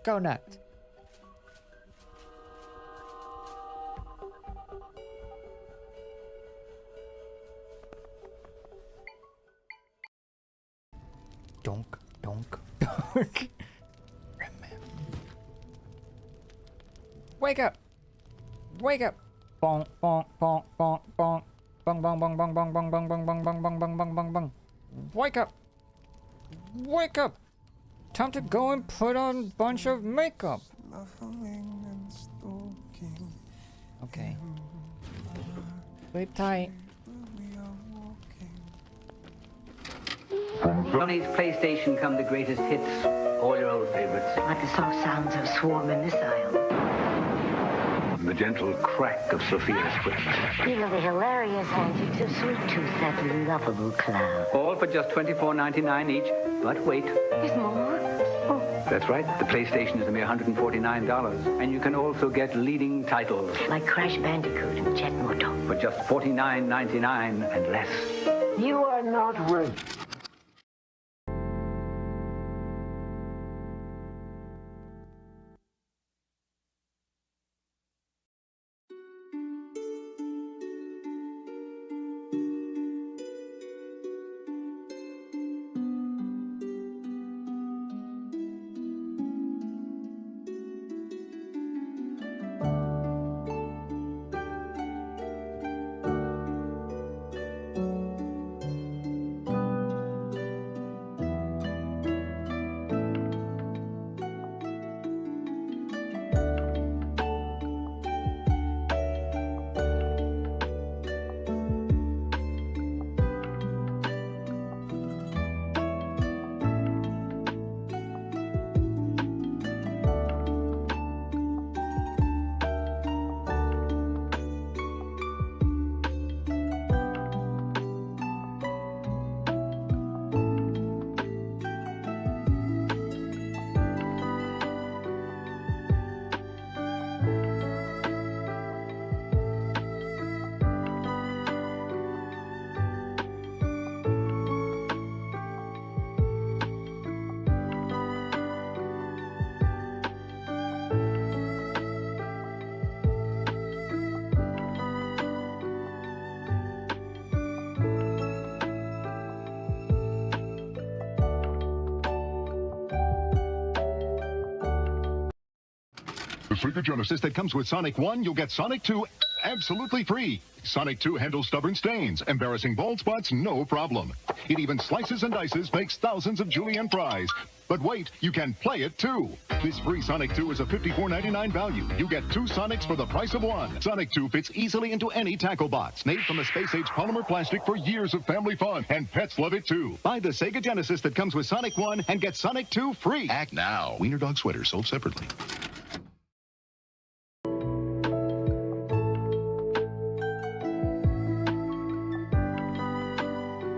Go nut. Donk, donk, donk. Wake up! Wake up! Bonk, bonk, bonk, bonk, bonk. Bong, bong, bong, bong, bong, bong, bong, bong, bong, bong, bong, bong, bong, bong, bong. Wake up! Wake up! Time to go and put on a bunch of makeup. Okay. Sleep tight.
Sony's PlayStation come the greatest hits, all your old favorites.
Like the soft sounds of swarming missiles.
The gentle crack of Sophia's whip.
Feel the hilarious antics of Sweet Tooth, that lovable clown.
All for just $24.99 each, but wait.
There's more? Oh.
That's right, the PlayStation is a mere $149, and you can also get leading titles.
Like Crash Bandicoot and Jet Moto.
For just $49.99 and less.
You are not ready.
Sega Genesis that comes with Sonic 1, you'll get Sonic 2 absolutely free. Sonic 2 handles stubborn stains, embarrassing bald spots, no problem. It even slices and dices, makes thousands of julienne fries. But wait, you can play it too. This free Sonic 2 is a $54.99 value. You get 2 Sonics for the price of 1. Sonic 2 fits easily into any tackle box, made from a space-age polymer plastic for years of family fun, and pets love it too. Buy the Sega Genesis that comes with Sonic 1 and get Sonic 2 free.
Act now. Wiener Dog sweaters sold separately.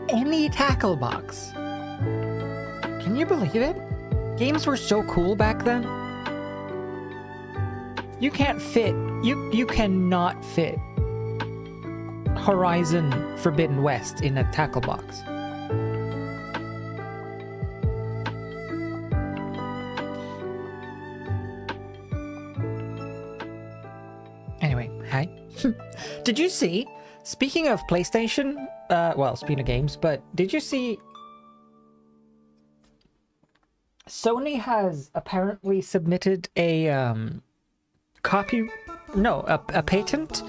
Any tackle box. Can you believe it? Games were so cool back then. You can't fit, you cannot fit Horizon Forbidden West in a tackle box. Anyway, hi. Did you see, speaking of PlayStation, well, speaking of games, but did you see Sony has apparently submitted a a patent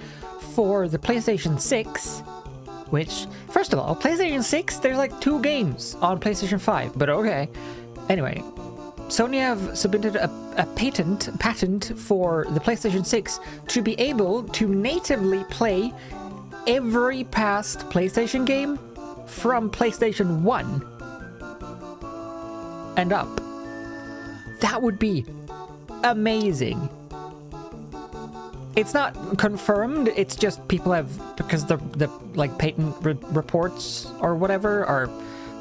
for the PlayStation 6, which, first of all, PlayStation 6, there's like 2 games on PlayStation 5, but okay. Anyway, Sony have submitted a patent for the PlayStation 6 to be able to natively play every past PlayStation game from PlayStation 1 and up. That would be amazing. It's not confirmed, it's just people have, because the like patent reports or whatever are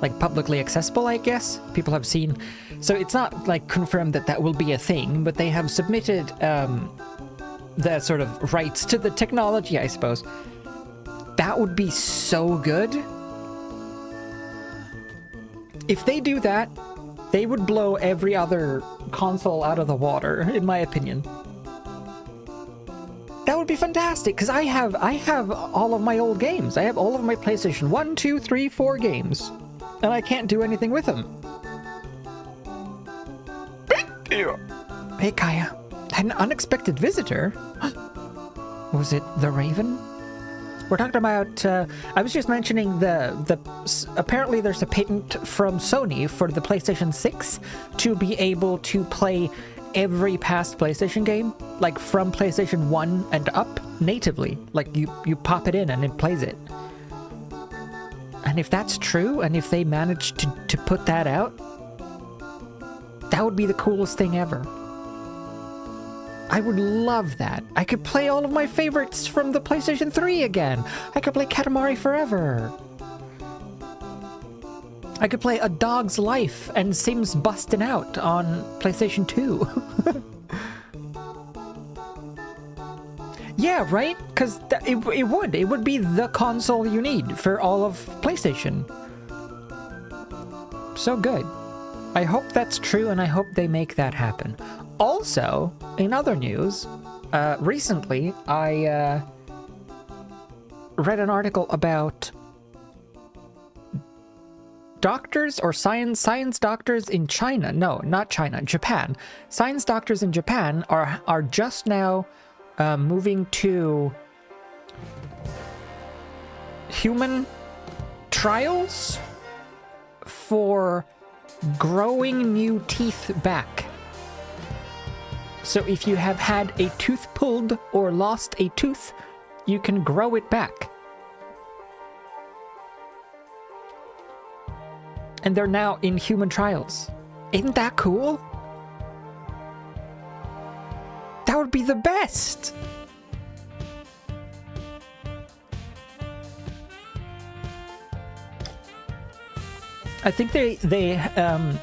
like publicly accessible, I guess. People have seen, so it's not like confirmed that that will be a thing, but they have submitted the sort of rights to the technology, I suppose. That would be so good. If they do that, they would blow every other console out of the water, in my opinion. That would be fantastic, because I have all of my old games. I have all of my PlayStation 1, 2, 3, 4 games. And I can't do anything with them. Hey, Kaya. An unexpected visitor? Was it the Raven? We're talking about, I was just mentioning apparently there's a patent from Sony for the PlayStation 6 to be able to play every past PlayStation game, like from PlayStation 1 and up, natively. Like you pop it in and it plays it. And if that's true, and if they manage to put that out, that would be the coolest thing ever. I would love that. I could play all of my favorites from the PlayStation 3 again. I could play Katamari Forever. I could play A Dog's Life and Sims Bustin' Out on PlayStation 2. Yeah, right? Because it would be the console you need for all of PlayStation. So good. I hope that's true, and I hope they make that happen. Also, in other news, recently I read an article about doctors or science doctors in China. No, not China, Japan. Science doctors in Japan are just now moving to human trials for growing new teeth back. So if you have had a tooth pulled or lost a tooth, you can grow it back. And they're now in human trials. Isn't that cool? That would be the best! I think they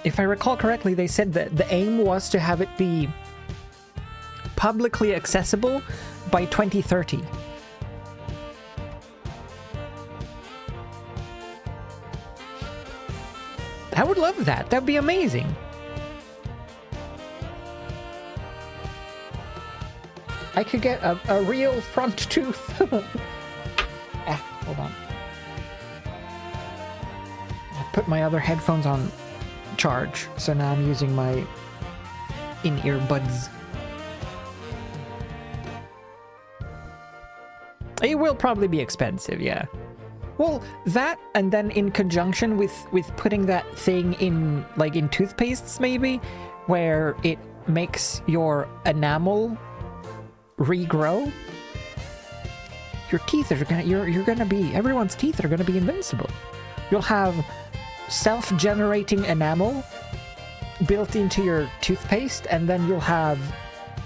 if I recall correctly, they said that the aim was to have it be publicly accessible by 2030. I would love that. That'd be amazing. I could get a real front tooth. Hold on. I put my other headphones on charge, so now I'm using my in-ear buds. It will probably be expensive, yeah. Well, that, and then in conjunction with putting that thing in, like, in toothpastes, maybe, where it makes your enamel regrow. Your teeth are gonna, you're gonna be, everyone's teeth are gonna be invincible. You'll have self-generating enamel built into your toothpaste, and then you'll have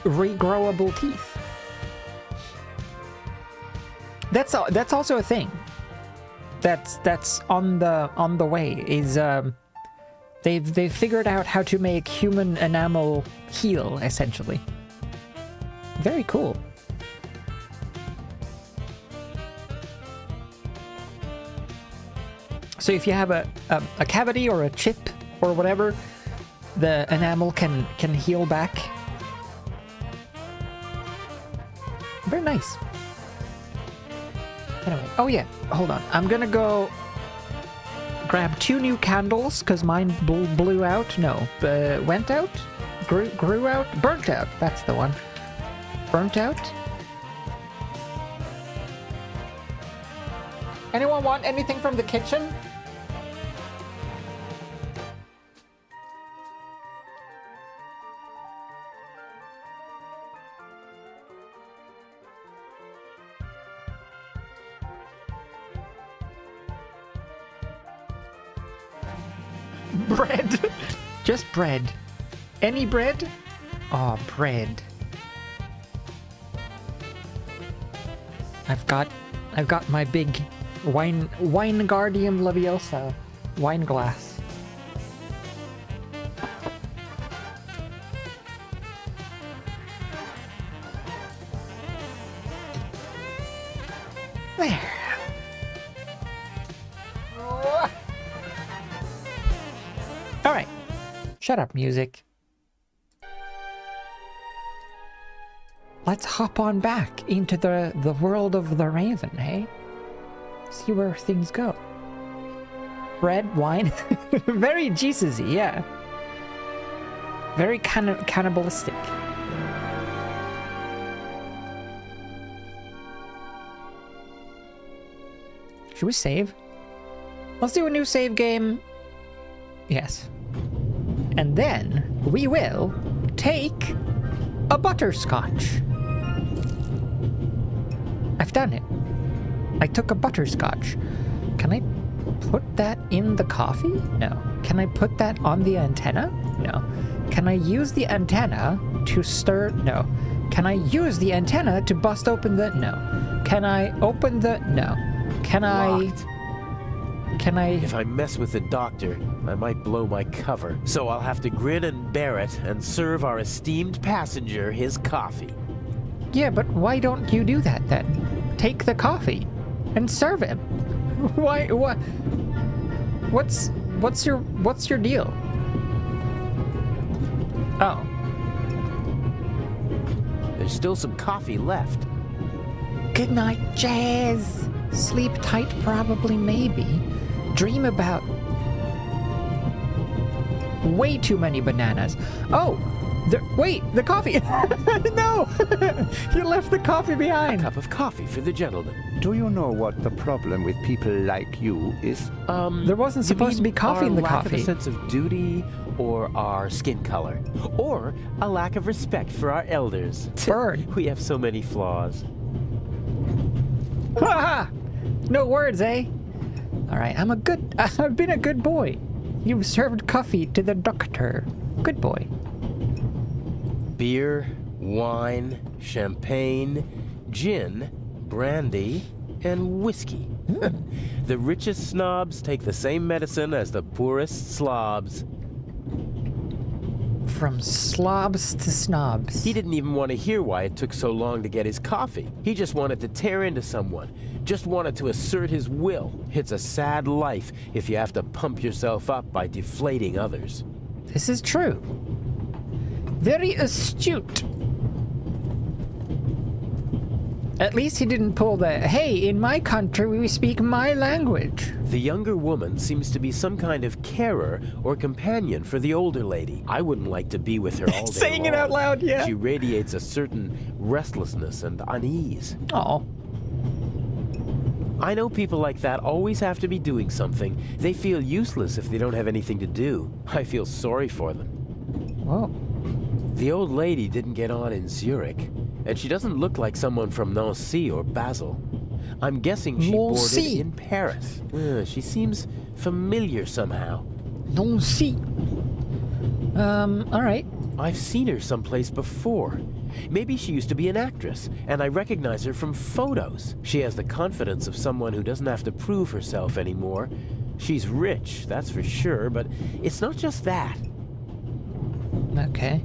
regrowable teeth. That's also a thing. That's on the way. Is they've figured out how to make human enamel heal, essentially. Very cool. So if you have a cavity or a chip or whatever, the enamel can heal back. Very nice. Anyway, oh yeah, hold on. I'm gonna go grab 2 new candles, because mine blew out. No, went out? Grew out? Burnt out. That's the one. Burnt out. Anyone want anything from the kitchen? Bread. Just bread. Any bread? Oh, bread. I've got my big Wingardium Leviosa wine glass. There. All right. Shut up, music. Let's hop on back into the world of the Raven, hey? See where things go. Bread, wine. Very Jesus-y, yeah. Very cannibalistic. Should we save? Let's do a new save game. Yes. And then we will take a butterscotch. I've done it. I took a butterscotch. Can I put that in the coffee? No. Can I put that on the antenna? No. Can I use the antenna to stir? No. Can I use the antenna to bust open the? No. Can I open the? No. Can
Locked.
Can I?
If I mess with the doctor, I might blow my cover. So I'll have to grin and bear it and serve our esteemed passenger his coffee.
Yeah, but why don't you do that then? Take the coffee and serve him. Why? What? What's your deal? Oh.
There's still some coffee left.
Good night, Jazz. Sleep tight, probably, maybe. Dream about way too many bananas. Oh, wait, the coffee. No, you left the coffee behind.
A cup of coffee for the gentleman.
Do you know what the problem with people like you is?
There wasn't supposed to be coffee in the
lack
coffee.
Of a sense of duty, or our skin color, or a lack of respect for our elders.
Bird.
We have so many flaws.
Ha! No words, eh? All right, I've been a good boy. You've served coffee to the doctor. Good boy.
Beer, wine, champagne, gin, brandy, and whiskey. The richest snobs take the same medicine as the poorest slobs.
From slobs to snobs.
He didn't even want to hear why it took so long to get his coffee. He just wanted to tear into someone. Just wanted to assert his will. It's a sad life if you have to pump yourself up by deflating others.
This is true. Very astute. At least he didn't pull the, hey, in my country we speak my language.
The younger woman seems to be some kind of carer or companion for the older lady. I wouldn't like to be with her all day
Saying
long.
it out loud, yeah.
She radiates a certain restlessness and unease.
Oh.
I know people like that always have to be doing something. They feel useless if they don't have anything to do. I feel sorry for them.
Whoa.
The old lady didn't get on in Zurich, and she doesn't look like someone from Nancy or Basel. I'm guessing she boarded in Paris. She seems familiar somehow.
Nancy. All right.
I've seen her someplace before. Maybe she used to be an actress, and I recognize her from photos. She has the confidence of someone who doesn't have to prove herself anymore. She's rich, that's for sure, but it's not just that.
Okay.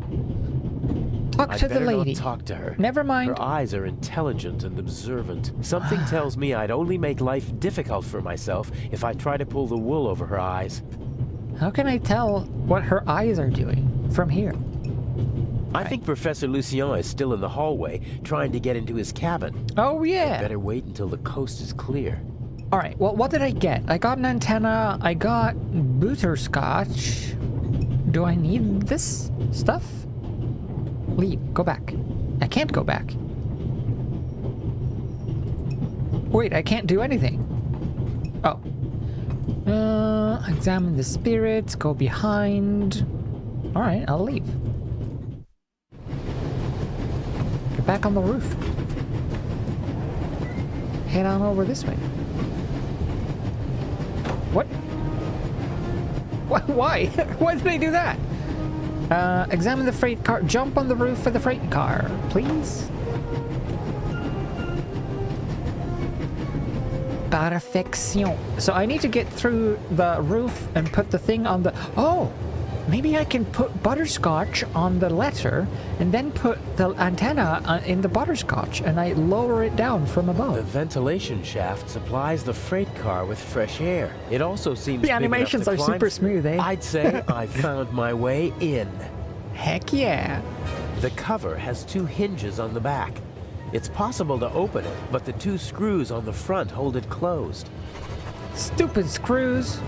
Talk to the lady.
Not talk to her.
Never mind.
Her eyes are intelligent and observant. Something tells me I'd only make life difficult for myself if I try to pull the wool over her eyes.
How can I tell what her eyes are doing from here?
I think Professor Lucien is still in the hallway, trying to get into his cabin.
Oh, yeah.
I'd better wait until the coast is clear.
All right, well, what did I get? I got an antenna, I got butterscotch. Do I need this stuff? Leave, go back. I can't go back. Wait, I can't do anything. Oh. Examine the spirits, go behind. All right, I'll leave. Get back on the roof. Head on over this way. What? Why? Why did I do that? Examine the freight car. Jump on the roof of the freight car, please. Perfection. So I need to get through the roof and put the thing on the... Oh! Maybe I can put butterscotch on the letter and then put the antenna in the butterscotch and I lower it down from above.
The ventilation shaft supplies the freight car with fresh air. It also seems
the animations are super smooth, eh?
I'd say I found my way in.
Heck yeah.
The cover has 2 hinges on the back. It's possible to open it, but the 2 screws on the front hold it closed.
Stupid screws.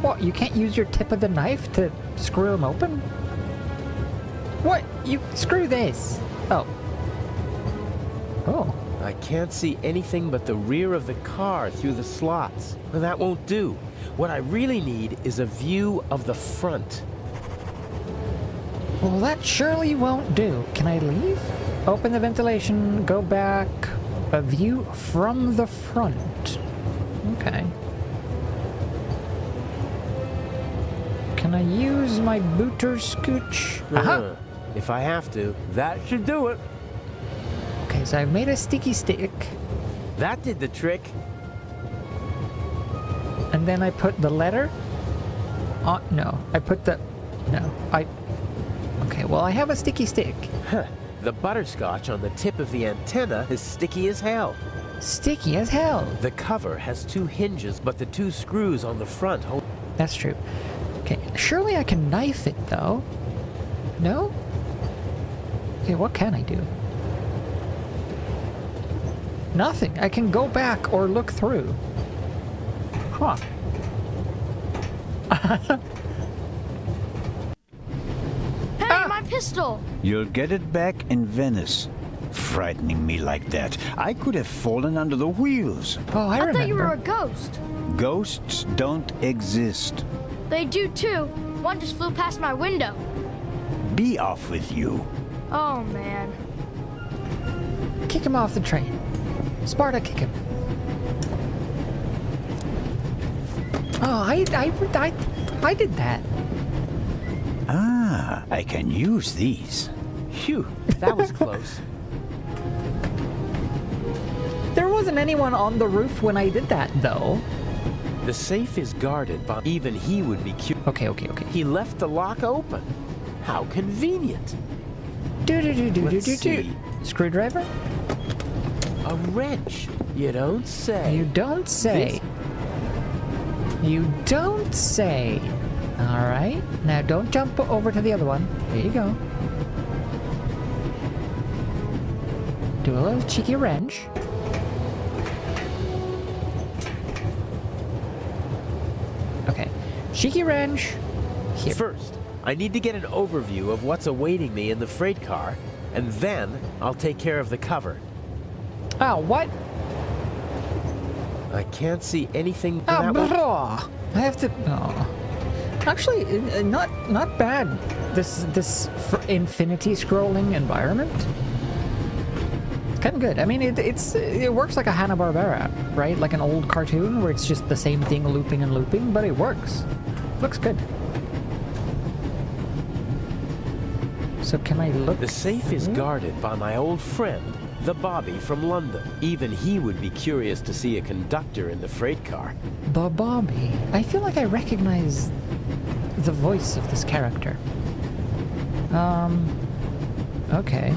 What, you can't use your tip of the knife to screw them open? What? You screw this. Oh. Oh.
I can't see anything but the rear of the car through the slots. That won't do. What I really need is a view of the front.
Well, that surely won't do. Can I leave? Open the ventilation, go back. A view from the front. Okay. Can I use my butterscotch? Aha!
If I have to, that should do it.
Okay, so I've made a sticky stick.
That did the trick.
And then I put the letter on... No, I put the... No, I... Okay, well, I have a sticky stick.
Huh. The butterscotch on the tip of the antenna is sticky as hell.
Sticky as hell?
The cover has 2 hinges, but the 2 screws on the front hold...
That's true. Okay, surely I can knife it, though. No? Okay, what can I do? Nothing. I can go back or look through. Huh.
Hey, my pistol!
You'll get it back in Venice. Frightening me like that. I could have fallen under the wheels.
Oh, I remember.
thought you were a ghost.
Ghosts don't exist.
They do too. One just flew past my window.
Be off with you.
Oh, man.
Kick him off the train. Sparta, kick him. Oh, I did that.
Ah, I can use these.
Phew, that was close.
There wasn't anyone on the roof when I did that, though.
The safe is guarded, but even he would be cute.
Okay.
He left the lock open. How convenient.
Let's see. Screwdriver?
A wrench. You don't say.
You don't say. You don't say. All right. Now don't jump over to the other one. There you go. Do a little cheeky wrench. Okay. Cheeky wrench. Here.
First, I need to get an overview of what's awaiting me in the freight car, and then I'll take care of the cover.
Oh, what?
I can't see anything in
Oh,
that one.
blah. I have to. Oh. Actually, not bad. This infinity scrolling environment. Kind of good. I mean, it works like a Hanna-Barbera, right? Like an old cartoon where it's just the same thing looping and looping, but it works. Looks good. So can I look?
The safe is guarded by my old friend, the Bobby from London. Even he would be curious to see a conductor in the freight car.
The Bobby. I feel like I recognize the voice of this character. Okay.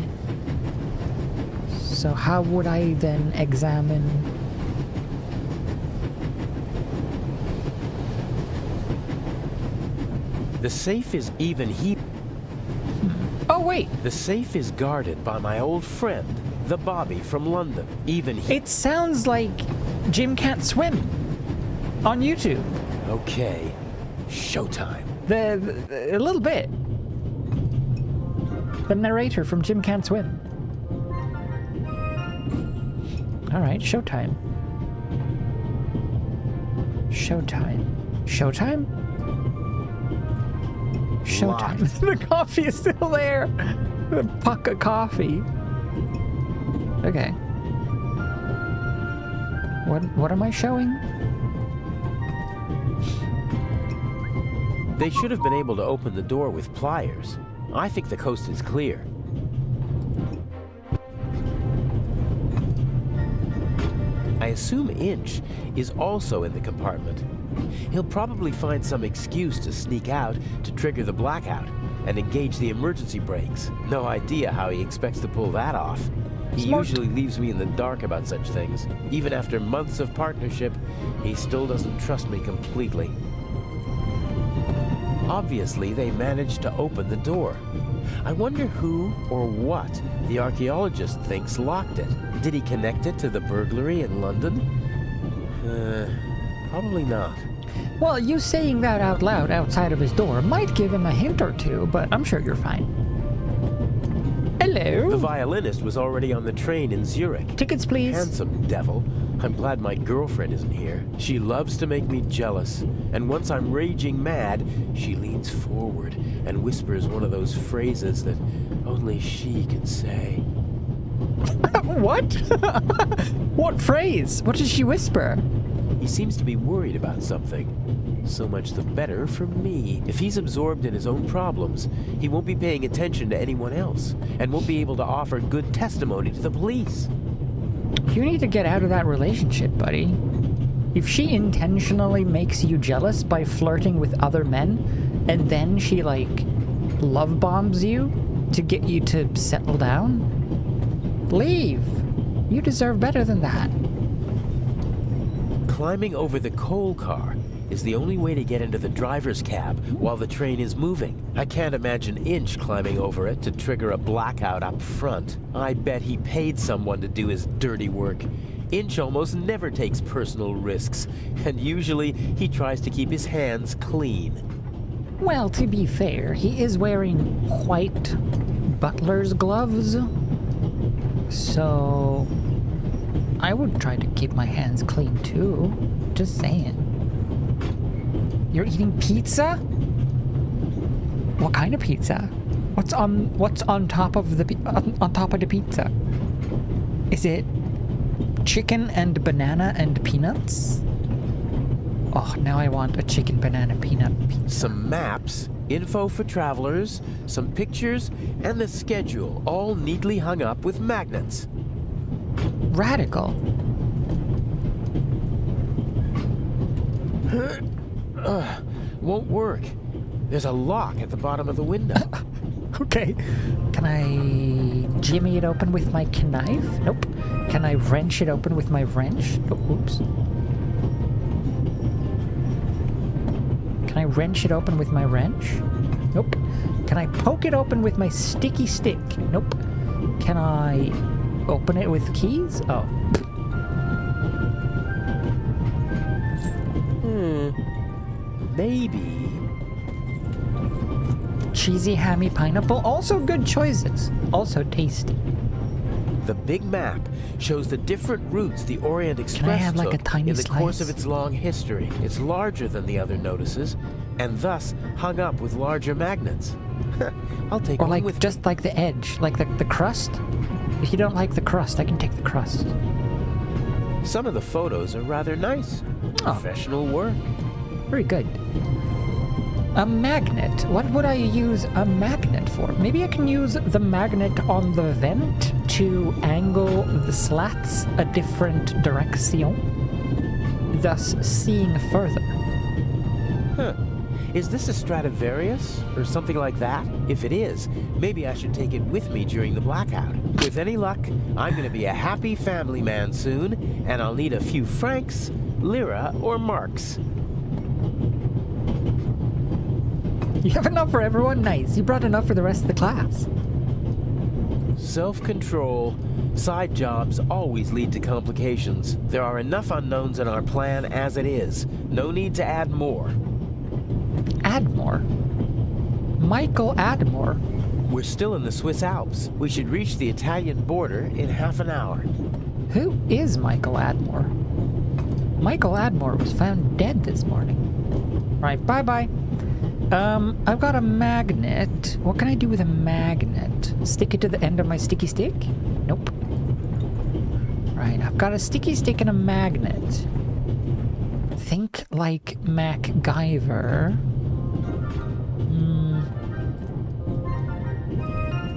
So how would I then examine...
The safe is even he...
Oh, wait!
The safe is guarded by my old friend, the Bobby from London. Even he...
It sounds like Jim Can't Swim on YouTube.
Okay. Showtime.
A little bit. The narrator from Jim Can't Swim. Alright, showtime. Showtime. Showtime? Showtime. The coffee is still there. The puck of coffee. Okay. What am I showing?
They should have been able to open the door with pliers. I think the coast is clear. I assume Inch is also in the compartment. He'll probably find some excuse to sneak out to trigger the blackout and engage the emergency brakes. No idea how he expects to pull that off. He usually leaves me in the dark about such things. Even after months of partnership, he still doesn't trust me completely. Obviously, they managed to open the door. I wonder who or what the archaeologist thinks locked it. Did he connect it to the burglary in London? Probably not.
Well, you saying that out loud outside of his door might give him a hint or two, but I'm sure you're fine. Hello?
The violinist was already on the train in Zurich.
Tickets, please.
Handsome devil. I'm glad my girlfriend isn't here. She loves to make me jealous. And once I'm raging mad, she leans forward and whispers one of those phrases that only she can say.
What? What phrase? What does she whisper?
He seems to be worried about something. So much the better for me. If he's absorbed in his own problems, he won't be paying attention to anyone else and won't be able to offer good testimony to the police.
You need to get out of that relationship, buddy. If she intentionally makes you jealous by flirting with other men, and then she, like, love bombs you to get you to settle down, leave. You deserve better than that.
Climbing over the coal car is the only way to get into the driver's cab while the train is moving. I can't imagine Inch climbing over it to trigger a blackout up front. I bet he paid someone to do his dirty work. Inch almost never takes personal risks, and usually he tries to keep his hands clean.
Well, to be fair, he is wearing white butler's gloves, so I would try to keep my hands clean too. Just saying. You're eating pizza? What kind of pizza? What's on top of the pizza? Is it chicken and banana and peanuts? Oh, now I want a chicken banana peanut pizza.
Some maps, info for travelers, some pictures, and the schedule, all neatly hung up with magnets.
Radical.
Won't work. There's a lock at the bottom of the window.
Okay. Can I jimmy it open with my knife? Nope. Can I wrench it open with my wrench? Oh, oops. Can I wrench it open with my wrench? Nope. Can I poke it open with my sticky stick? Nope. Can I open it with keys? Oh.
Maybe.
Cheesy, hammy, pineapple. Also good choices. Also tasty.
The big map shows the different routes the Orient Express
have, like,
took
a tiny
in the course
slice?
of its long history. It's larger than the other notices, and thus hung up with larger magnets. I'll take
Or
one
like,
with
just like the edge, like the crust? If you don't like the crust, I can take the crust.
Some of the photos are rather nice. Professional work.
Very good. A magnet. What would I use a magnet for? Maybe I can use the magnet on the vent to angle the slats a different direction, thus seeing further.
Huh. Is this a Stradivarius or something like that? If it is, maybe I should take it with me during the blackout. With any luck, I'm going to be a happy family man soon, and I'll need a few francs, lira, or marks.
You have enough for everyone? Nice. You brought enough for the rest of the class.
Self-control. Side jobs always lead to complications. There are enough unknowns in our plan as it is. No need to add more.
Admore? Michael Admore?
We're still in the Swiss Alps. We should reach the Italian border in half an hour.
Who is Michael Admore? Michael Admore was found dead this morning. Right, bye-bye. I've got a magnet. What can I do with a magnet? Stick it to the end of my sticky stick? Nope. Right, I've got a sticky stick and a magnet. Think like MacGyver.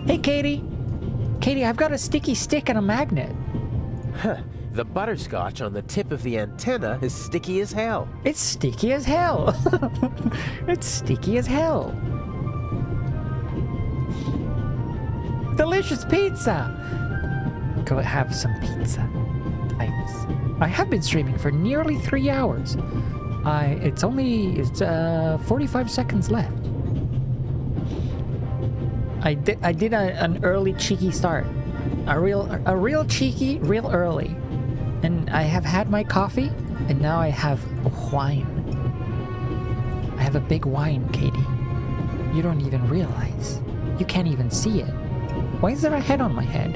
Hey, Katie! Katie, I've got a sticky stick and a magnet.
Huh. The butterscotch on the tip of the antenna is sticky as hell.
It's sticky as hell. It's sticky as hell. Delicious pizza. Go have some pizza. Thanks. I have been streaming for nearly 3 hours. It's 45 seconds left. I did an early cheeky start. A real cheeky, real early. And I have had my coffee, and now I have wine. I have a big wine, Katie. You don't even realize. You can't even see it. Why is there a head on my head?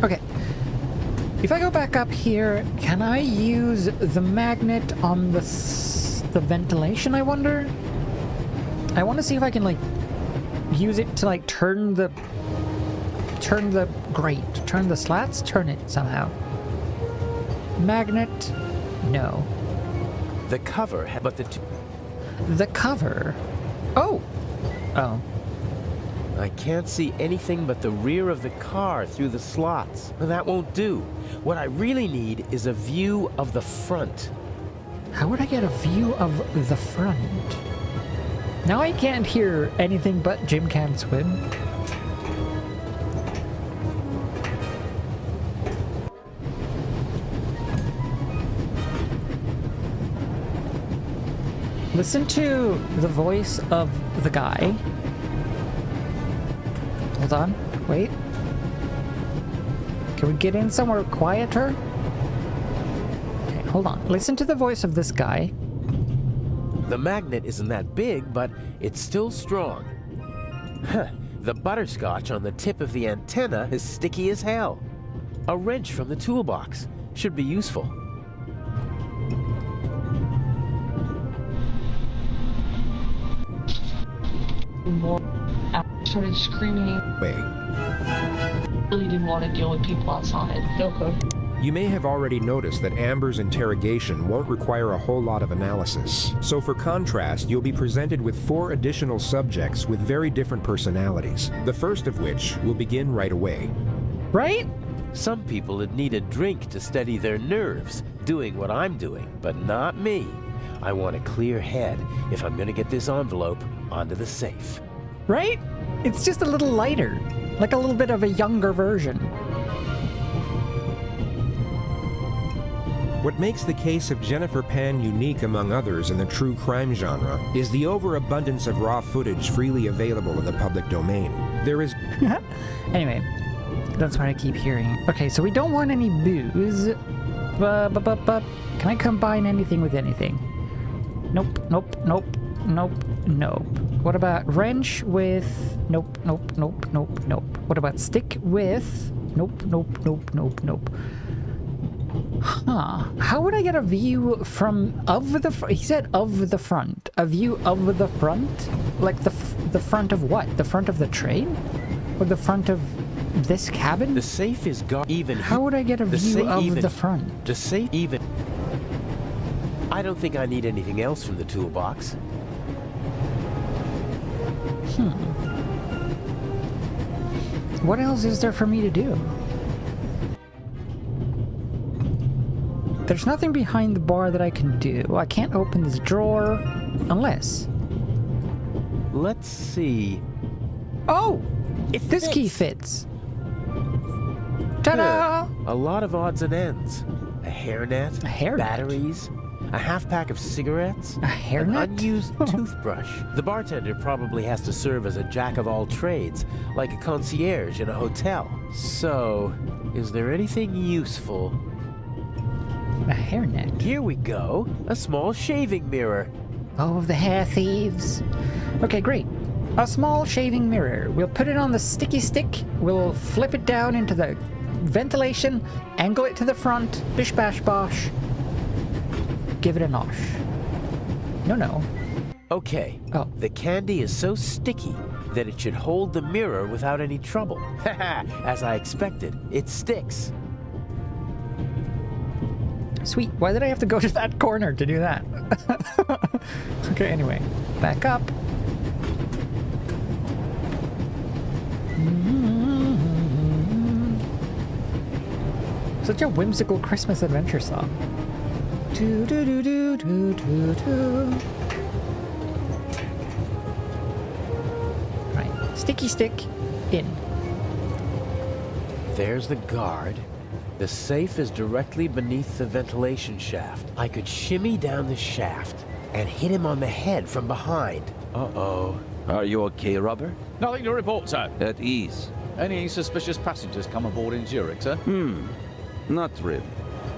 Okay. If I go back up here, can I use the magnet on the ventilation, I wonder? I want to see if I can, like, use it to, like, turn the grate, turn the slats, turn it somehow. Magnet? No.
The cover, but
the cover? Oh! Oh.
I can't see anything but the rear of the car through the slots. That won't do. What I really need is a view of the front.
How would I get a view of the front? Now I can't hear anything but Jim Can Swim. Listen to the voice of the guy. Hold on. Wait. Can we get in somewhere quieter? Okay, hold on. Listen to the voice of this guy.
The magnet isn't that big, but it's still strong. Huh. The butterscotch on the tip of the antenna is sticky as hell. A wrench from the toolbox should be useful.
I started screaming.
Wait.
Really didn't want to deal with people outside. Okay.
You may have already noticed that Amber's interrogation won't require a whole lot of analysis. So for contrast, you'll be presented with 4 additional subjects with very different personalities. The first of which will begin right away.
Right?
Some people would need a drink to steady their nerves, doing what I'm doing, but not me. I want a clear head if I'm going to get this envelope onto the safe.
Right? It's just a little lighter. Like a little bit of a younger version.
What makes the case of Jennifer Pan unique among others in the true crime genre is the overabundance of raw footage freely available in the public domain. There is...
Anyway, that's what I keep hearing. Okay, so we don't want any booze. Can I combine anything with anything? Nope, nope, nope, nope, nope. What about wrench with... Nope, nope, nope, nope, nope. What about stick with... Nope, nope, nope, nope, nope. Huh. How would I get a view from... He said of the front. A view of the front? Like the front of what? The front of the train? Or the front of this cabin?
The safe is even.
How would I get a view of the front?
The safe even. I don't think I need anything else from the toolbox.
What else is there for me to do? There's nothing behind the bar that I can do. I can't open this drawer unless...
Let's see.
Oh! This key fits. Ta-da!
A lot of odds and ends. A hairnet, batteries, a half pack of cigarettes,
a hairnet,
an unused toothbrush. The bartender probably has to serve as a jack of all trades, like a concierge in a hotel. So, is there anything useful?
A hairnet.
Here we go. A small shaving mirror.
Oh, the hair thieves. Okay, great. A small shaving mirror. We'll put it on the sticky stick. We'll flip it down into the ventilation, angle it to the front, bish bash bosh. Give it a nosh. No.
Okay.
Oh.
The candy is so sticky that it should hold the mirror without any trouble. Haha, as I expected, it sticks.
Sweet. Why did I have to go to that corner to do that? Okay, anyway. Back up. Such a whimsical Christmas adventure song. Do do do do do do do. Right, sticky stick in.
There's the guard. The safe is directly beneath the ventilation shaft. I could shimmy down the shaft and hit him on the head from behind. Uh-oh.
Are you okay, Robert?
Nothing to report, sir.
At ease.
Any suspicious passengers come aboard in Zurich, sir?
Not really.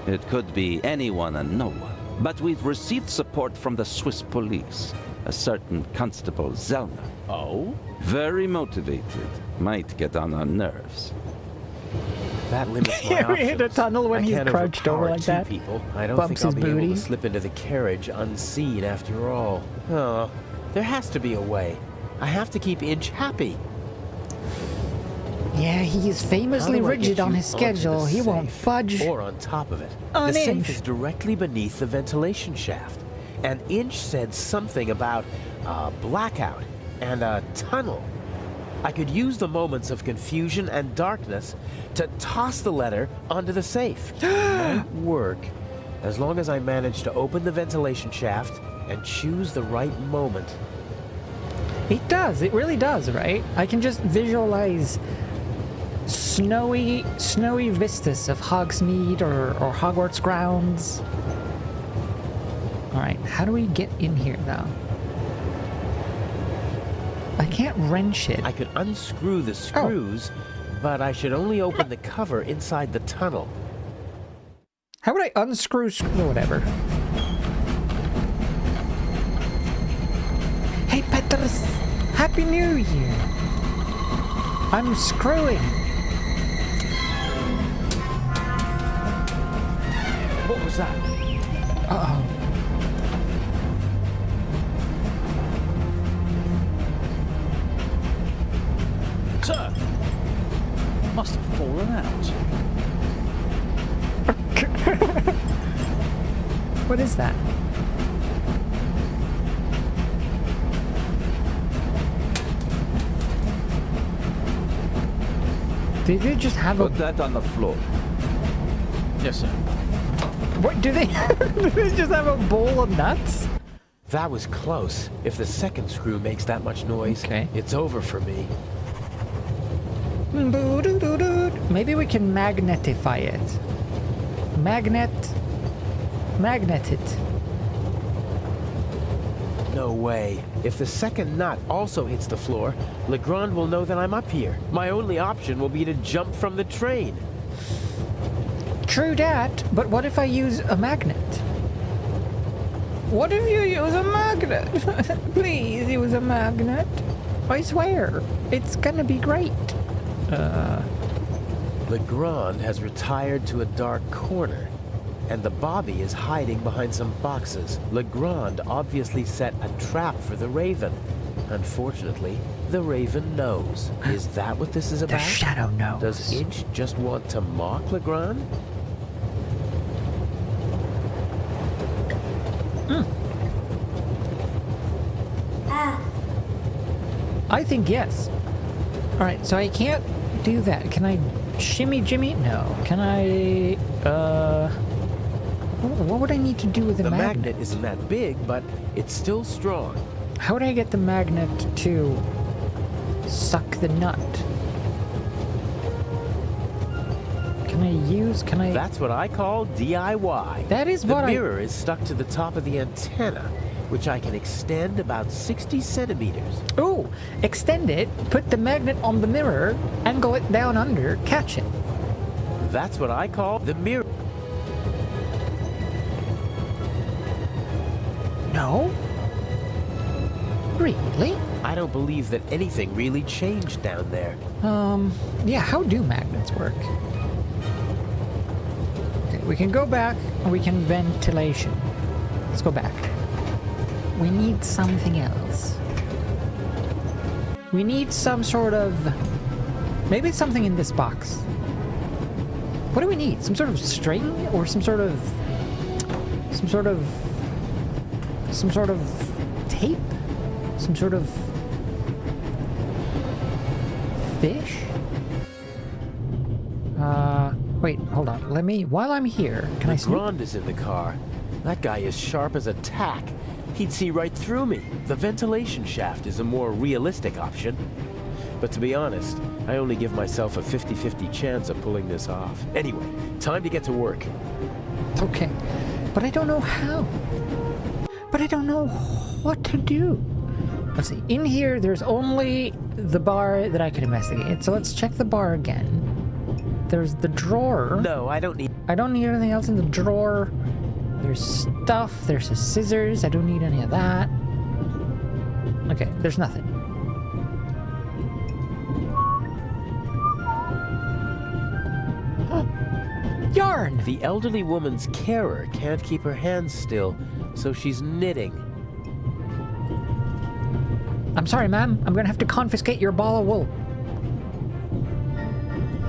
It could be anyone and no one. But we've received support from the Swiss police. A certain Constable Zellner.
Oh?
Very motivated. Might get on our nerves.
That limits my options.
We hit a tunnel when he's crouched over like that.
People. I don't
Bumps
think I'll
his
be able
booty.
to slip into the carriage unseen after all. Oh, there has to be a way. I have to keep Inch happy.
Yeah, he is famously rigid on his schedule. He won't budge.
Or on top of it.
An
The
inch.
safe is directly beneath the ventilation shaft. And Inch said something about a blackout and a tunnel. I could use the moments of confusion and darkness to toss the letter onto the safe. It might work, as long as I manage to open the ventilation shaft and choose the right moment.
It does. It really does, right? I can just visualize snowy vistas of Hogsmeade or Hogwarts grounds. All right, how do we get in here, though? I can't wrench it.
I could unscrew the screws, but I should only open the cover inside the tunnel.
How would I unscrew whatever? Hey, Petrus! Happy New Year! I'm screwing!
What was that?
Uh-oh.
Sir! Must have fallen out.
What is that? Did you just have
Put that on the floor.
Yes, sir.
What, do they do they just have a bowl of nuts?
That was close. If the second screw makes that much noise, it's over for me.
Maybe we can magnetify it. Magnet it.
No way. If the second nut also hits the floor, Legrand will know that I'm up here. My only option will be to jump from the train.
True dat, but what if I use a magnet? What if you use a magnet? Please use a magnet. I swear, it's gonna be great.
Legrand has retired to a dark corner, and the Bobby is hiding behind some boxes. Legrand obviously set a trap for the Raven. Unfortunately, the Raven knows. Is that what this is about?
The Shadow knows.
Does Inch just want to mock Legrand?
I think yes. Alright, so I can't do that. Can I shimmy Jimmy? No. Can I, what would I need to do with the magnet?
The magnet isn't that big, but it's still strong.
How would I get the magnet to suck the nut? Can I...
That's what I call DIY.
That is what
The mirror is stuck to the top of the antenna, which I can extend about 60 centimeters.
Ooh, extend it, put the magnet on the mirror, angle it down under, catch it.
That's what I call the mirror.
No? Really?
I don't believe that anything really changed down there.
Yeah, how do magnets work? Okay, we can go back, or we can ventilation. Let's go back. We need something else. We need some sort of... Maybe it's something in this box. What do we need? Some sort of string? Or some sort of tape? Some sort of fish? Wait, hold on. Let me, while I'm here, can I sneak?
Legrand is in the car. That guy is sharp as a tack. He'd see right through me. The ventilation shaft is a more realistic option. But to be honest, I only give myself a 50-50 chance of pulling this off. Anyway, time to get to work.
Okay, but I don't know how. But I don't know what to do. Let's see, in here there's only the bar that I can investigate. So let's check the bar again. There's the drawer.
No, I don't need
anything else in the drawer. There's stuff, there's the scissors, I don't need any of that. Okay, there's nothing. Yarn!
The elderly woman's carer can't keep her hands still, so she's knitting.
I'm sorry, ma'am. I'm gonna have to confiscate your ball of wool.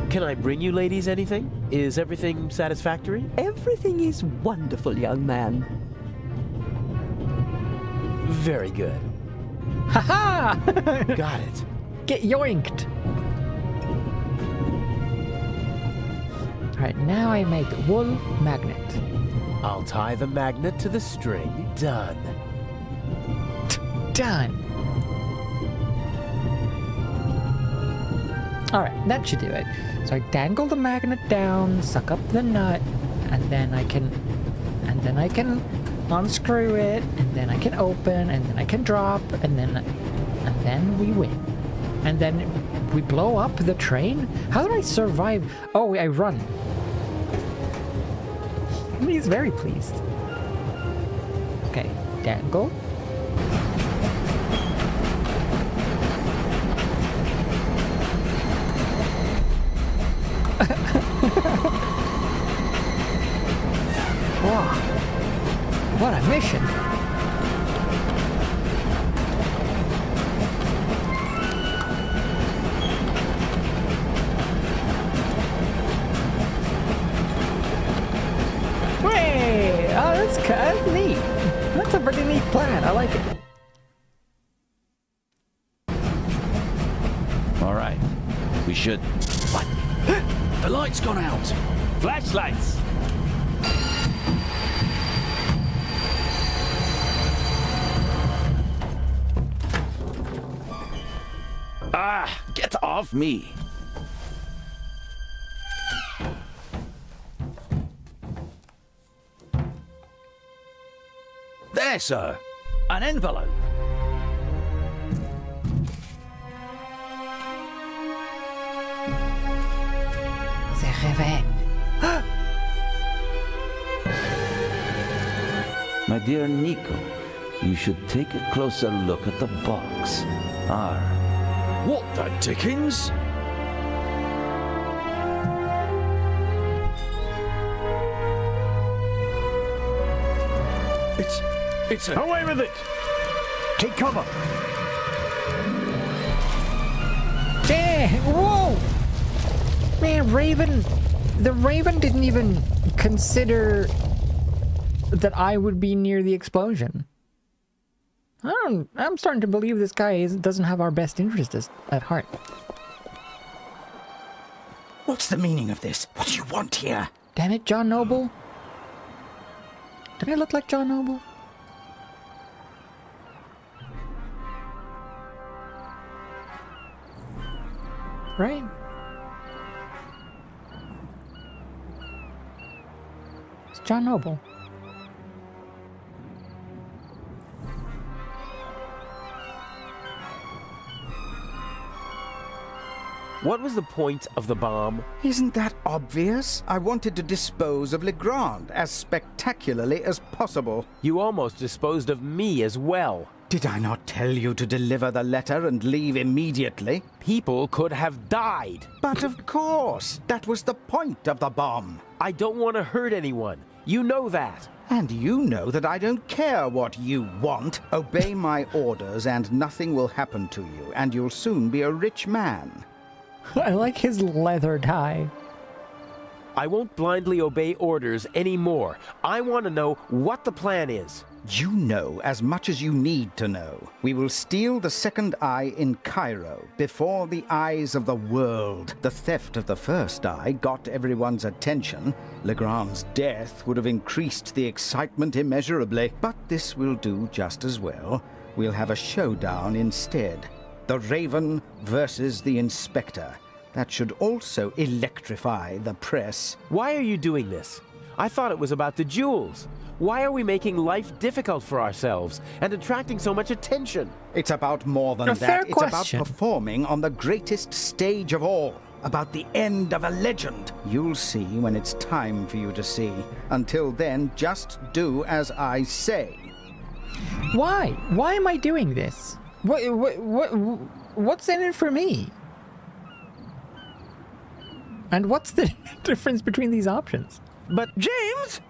Can I bring you ladies anything? Is everything satisfactory?
Everything is wonderful, young man.
Very good.
Ha-ha!
Got it.
Get yoinked. Alright, now I make wool magnet.
I'll tie the magnet to the string. Done.
Done. Alright, that should do it. So I dangle the magnet down, suck up the nut, and then I can unscrew it, and then I can open, and then I can drop, and then we win. And then we blow up the train? How did I survive? Oh, I run. He's very pleased. Okay, dangle. Wow. What a mission. Hey! Oh, that's neat. That's a pretty neat plan. I like it.
All right. We should... What? The light's gone out. Flashlights. Ah, get off me. There, sir. An envelope.
C'est réveillé.
My dear Nico, you should take a closer look at the box.
What the dickens? It's a...
Away with it! Take cover!
Yeah! Whoa! Man, Raven... The Raven didn't even consider that I would be near the explosion. I'm starting to believe this guy doesn't have our best interests at heart.
What's the meaning of this? What do you want here?
Damn it, John Noble. Did I look like John Noble? Right? It's John Noble.
What was the point of the bomb?
Isn't that obvious? I wanted to dispose of Legrand as spectacularly as possible.
You almost disposed of me as well.
Did I not tell you to deliver the letter and leave immediately?
People could have died.
But of course, that was the point of the bomb.
I don't want to hurt anyone. You know that.
And you know that I don't care what you want. Obey my orders and nothing will happen to you, and you'll soon be a rich man.
I like his leather tie.
I won't blindly obey orders anymore. I want to know what the plan is.
You know as much as you need to know. We will steal the second eye in Cairo, before the eyes of the world. The theft of the first eye got everyone's attention. Legrand's death would have increased the excitement immeasurably. But this will do just as well. We'll have a showdown instead. The Raven versus the Inspector. That should also electrify the press.
Why are you doing this? I thought it was about the jewels. Why are we making life difficult for ourselves and attracting so much attention?
It's about more than that. It's about performing on the greatest stage of all. About the end of a legend. You'll see when it's time for you to see. Until then, just do as I say.
Why? Why am I doing this? What's in it for me? And what's the difference between these options?
But James?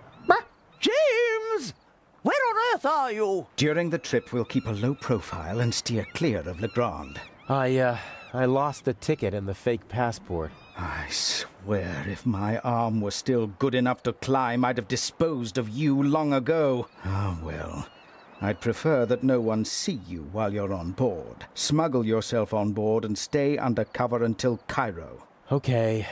James! Where on earth are you?
During the trip, we'll keep a low profile and steer clear of Legrand.
I lost the ticket and the fake passport.
I swear, if my arm were still good enough to climb, I'd have disposed of you long ago. Ah, well. I'd prefer that no one see you while you're on board. Smuggle yourself on board and stay under cover until Cairo.
Okay.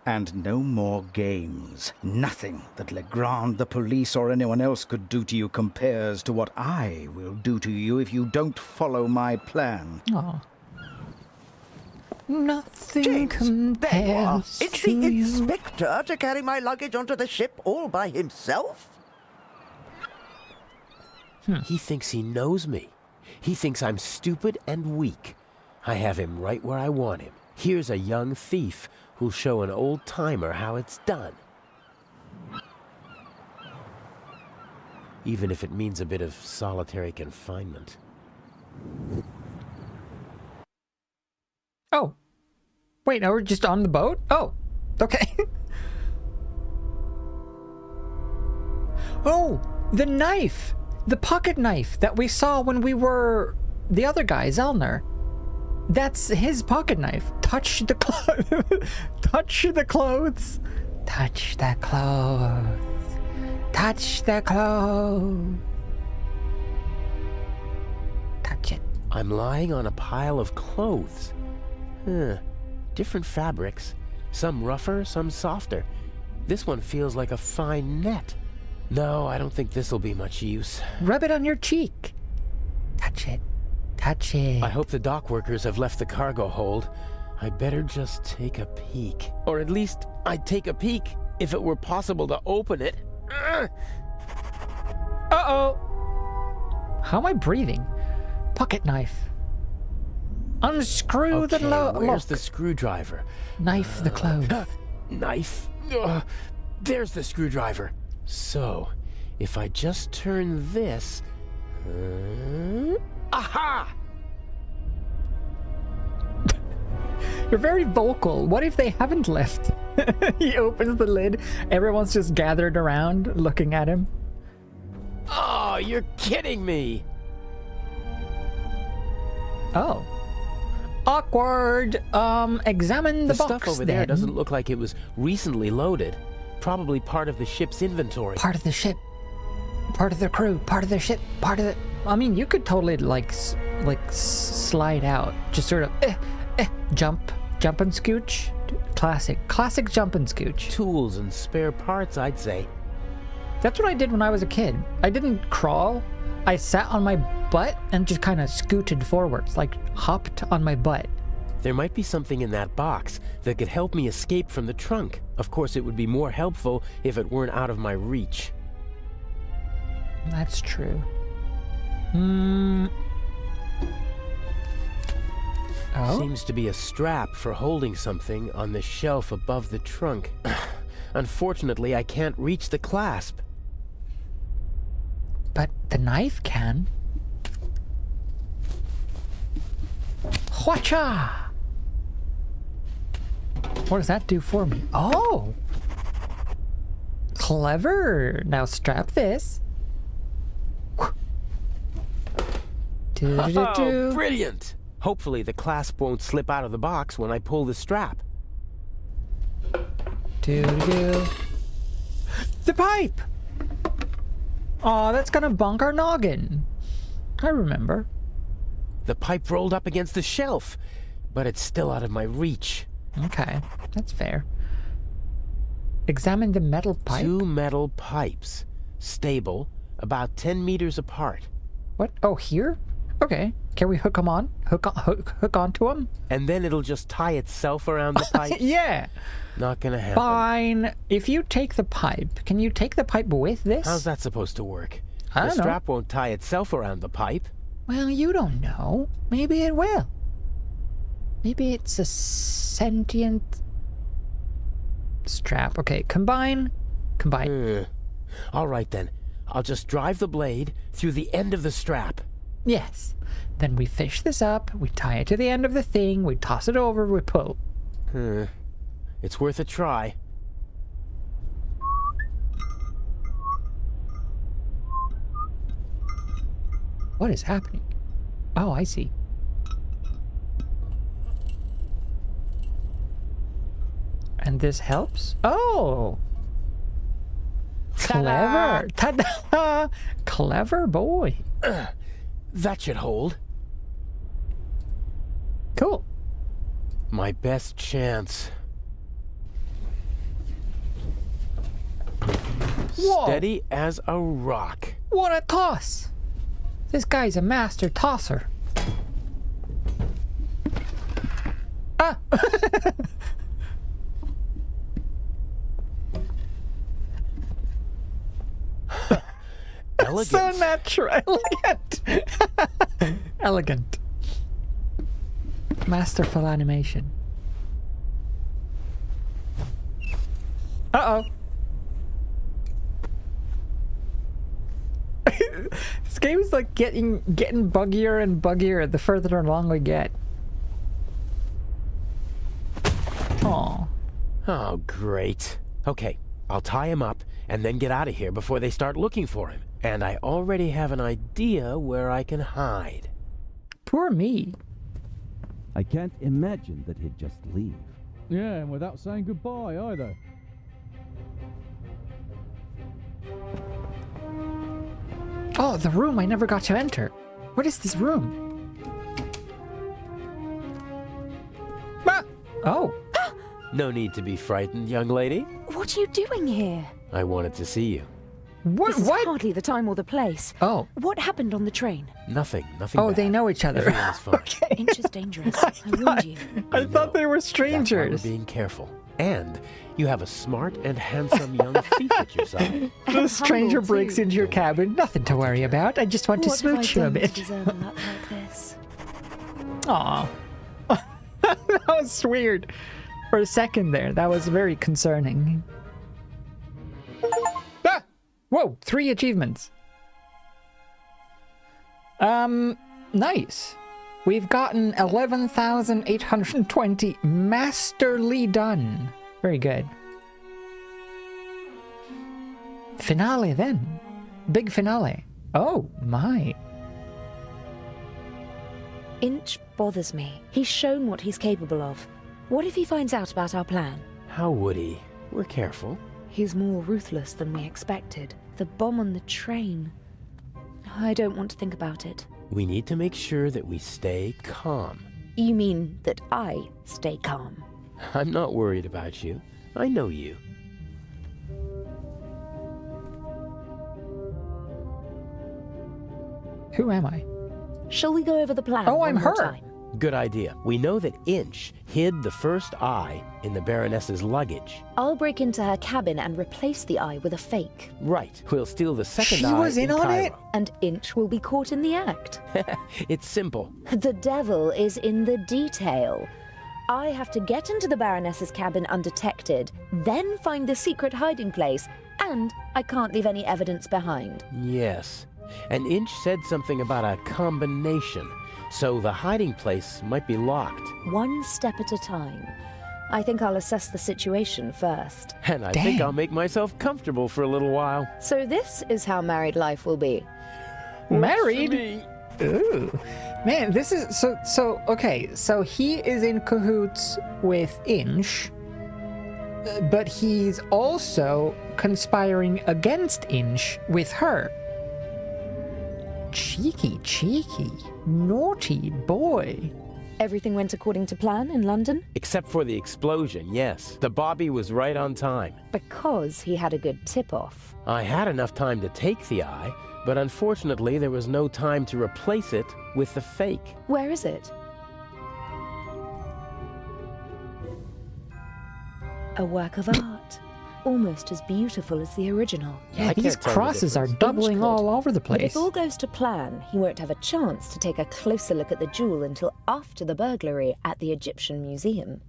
And no more games. Nothing that Legrand, the police, or anyone else could do to you compares to what I will do to you if you don't follow my plan.
Aw. Nothing
James, there you are.
compares
It's
to
the
you.
inspector to carry my luggage onto the ship all by himself?
He thinks he knows me. He thinks I'm stupid and weak. I have him right where I want him. Here's a young thief who'll show an old-timer how it's done. Even if it means a bit of solitary confinement.
Oh. Wait, now we're just on the boat? Oh. Okay. Oh, the knife! The pocket knife that we saw when we were the other guy, Zellner. That's his pocket knife. Touch the clothes. Touch the clothes. Touch the clothes. Touch the clothes. Touch it.
I'm lying on a pile of clothes. Different fabrics. Some rougher, some softer. This one feels like a fine net. No, I don't think this'll be much use.
Rub it on your cheek. Touch it. Touch it.
I hope the dock workers have left the cargo hold. I better just take a peek. Or at least, I'd take a peek if it were possible to open it.
Uh-oh. How am I breathing? Pocket knife. Unscrew the lock.
Where's the screwdriver?
Knife the clothes.
Knife. There's the screwdriver. So, If I just turn this... aha!
You're very vocal. What if they haven't left? He opens the lid. Everyone's just gathered around looking at him.
Oh, you're kidding me!
Oh. Awkward. Examine the box
stuff over
then.
there doesn't look like it was recently loaded. Probably part of the ship's inventory.
Part of the ship. Part of the crew. Part of the ship. Part of the... I mean, you could totally, like slide out. Just sort of, jump and scooch. Classic jump and scooch.
Tools and spare parts, I'd say.
That's what I did when I was a kid. I didn't crawl. I sat on my butt and just kind of scooted forwards, like hopped on my butt.
There might be something in that box that could help me escape from the trunk. Of course, it would be more helpful if it weren't out of my reach.
That's true. Oh?
Seems to be a strap for holding something on the shelf above the trunk. Unfortunately, I can't reach the clasp.
But the knife can. Hwacha! What does that do for me? Oh! Clever! Now strap this.
Oh, brilliant! Hopefully the clasp won't slip out of the box when I pull the strap.
The pipe! Aw, that's gonna bunk our noggin. I remember.
The pipe rolled up against the shelf, but it's still out of my reach.
Okay, that's fair. Examine the metal pipe.
2 metal pipes. Stable, about 10 meters apart.
What? Oh, here? Okay. Can we hook them on? Hook onto them?
And then it'll just tie itself around the pipe?
Yeah!
Not gonna happen.
Fine. If you take the pipe, can you take the pipe with this?
How's that supposed to work?
I don't know.
The strap won't tie itself around the pipe.
Well, you don't know. Maybe it will. Maybe it's a sentient strap. Okay, combine.
All right then. I'll just drive the blade through the end of the strap.
Yes. Then we fish this up, we tie it to the end of the thing, we toss it over, we pull.
It's worth a try.
What is happening? Oh, I see. And this helps? Oh! Clever! Ta-da! Clever boy.
That should hold.
Cool.
My best chance.
Whoa.
Steady as a rock.
What a toss! This guy's a master tosser. Ah!
Elegant.
So natural. Elegant. Elegant. Masterful animation. Uh-oh. This game is like getting buggier and buggier the further along we get. Aww.
Oh, great. Okay, I'll tie him up and then get out of here before they start looking for him. And I already have an idea where I can hide.
Poor me.
I can't imagine that he'd just leave.
Yeah, and without saying goodbye either.
Oh, the room I never got to enter. What is this room? Ah! Oh.
No need to be frightened, young lady.
What are you doing here?
I wanted to see you.
This is hardly the time or the place.
Oh.
What happened on the train?
Nothing
Oh,
bad.
they know each other.
Everything is fine.
Okay.
Inch is dangerous. I warned you.
I thought they were
That's why
strangers.
we're being careful. And you have a smart and handsome young thief at your side.
The stranger breaks into your cabin. Nothing to worry about. I just want to
What have I
smooch you a
done to
bit.
deserve luck like this?
Aw. That was weird. For a second there, that was very concerning. Ah! Whoa, 3 achievements. Nice. We've gotten 11,820 masterly done. Very good. Finale then. Big finale. Oh my.
Inch bothers me. He's shown what he's capable of. What if he finds out about our plan?
How would he? We're careful.
He's more ruthless than we expected. The bomb on the train. I don't want to think about it.
We need to make sure that we stay calm.
You mean that I stay calm?
I'm not worried about you. I know you.
Who am I?
Shall we go over the plan?
Oh, I'm her.
Time?
Good idea. We know that Inch hid the first eye in the Baroness's luggage.
I'll break into her cabin and replace the eye with a fake.
Right. We'll steal the second
She
eye
was in on
Cairo.
it?
And Inch will be caught in the act.
It's simple.
The devil is in the detail. I have to get into the Baroness's cabin undetected, then find the secret hiding place, and I can't leave any evidence behind.
Yes. And Inch said something about a combination, so the hiding place might be locked.
One step at a time. I think I'll assess the situation first.
And I think I'll make myself comfortable for a little while.
So this is how married life will be.
Married? Ooh. Man, this is so okay, so he is in cahoots with Inch, but he's also conspiring against Inch with her. Cheeky, naughty boy.
Everything went according to plan in London?
Except for the explosion, yes. The Bobby was right on time.
Because he had a good tip-off.
I had enough time to take the eye, but unfortunately there was no time to replace it with the fake.
Where is it? A work of art. Almost as beautiful as the original.
Yeah, these crosses are doubling all over the
But
place.
if all goes to plan, he won't have a chance to take a closer look at the jewel until after the burglary at the Egyptian Museum.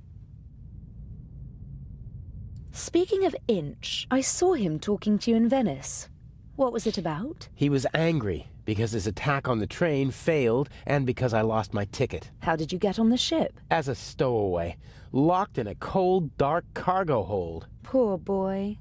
Speaking of Inch, I saw him talking to you in Venice. What was it about?
He was angry because his attack on the train failed and because I lost my ticket.
How did you get on the ship?
As a stowaway, locked in a cold, dark cargo hold.
Poor boy.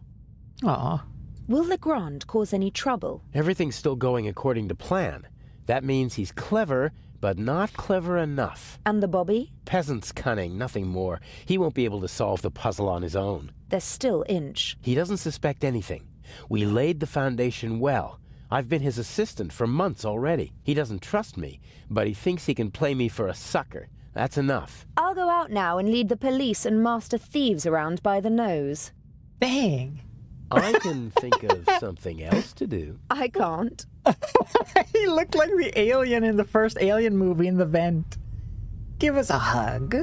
Aw.
Will Legrand cause any trouble?
Everything's still going according to plan. That means he's clever, but not clever enough.
And the Bobby?
Peasant's cunning, nothing more. He won't be able to solve the puzzle on his own.
There's still Inch.
He doesn't suspect anything. We laid the foundation well. I've been his assistant for months already. He doesn't trust me, but he thinks he can play me for a sucker. That's enough.
I'll go out now and lead the police and master thieves around by the nose.
Dang.
I can think of something else to do.
I can't.
He looked like the alien in the first Alien movie in the vent. Give us a hug.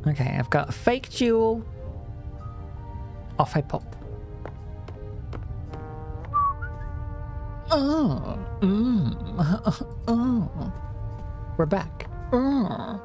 Okay, I've got a fake jewel. Off I pop. We're back. Ugh.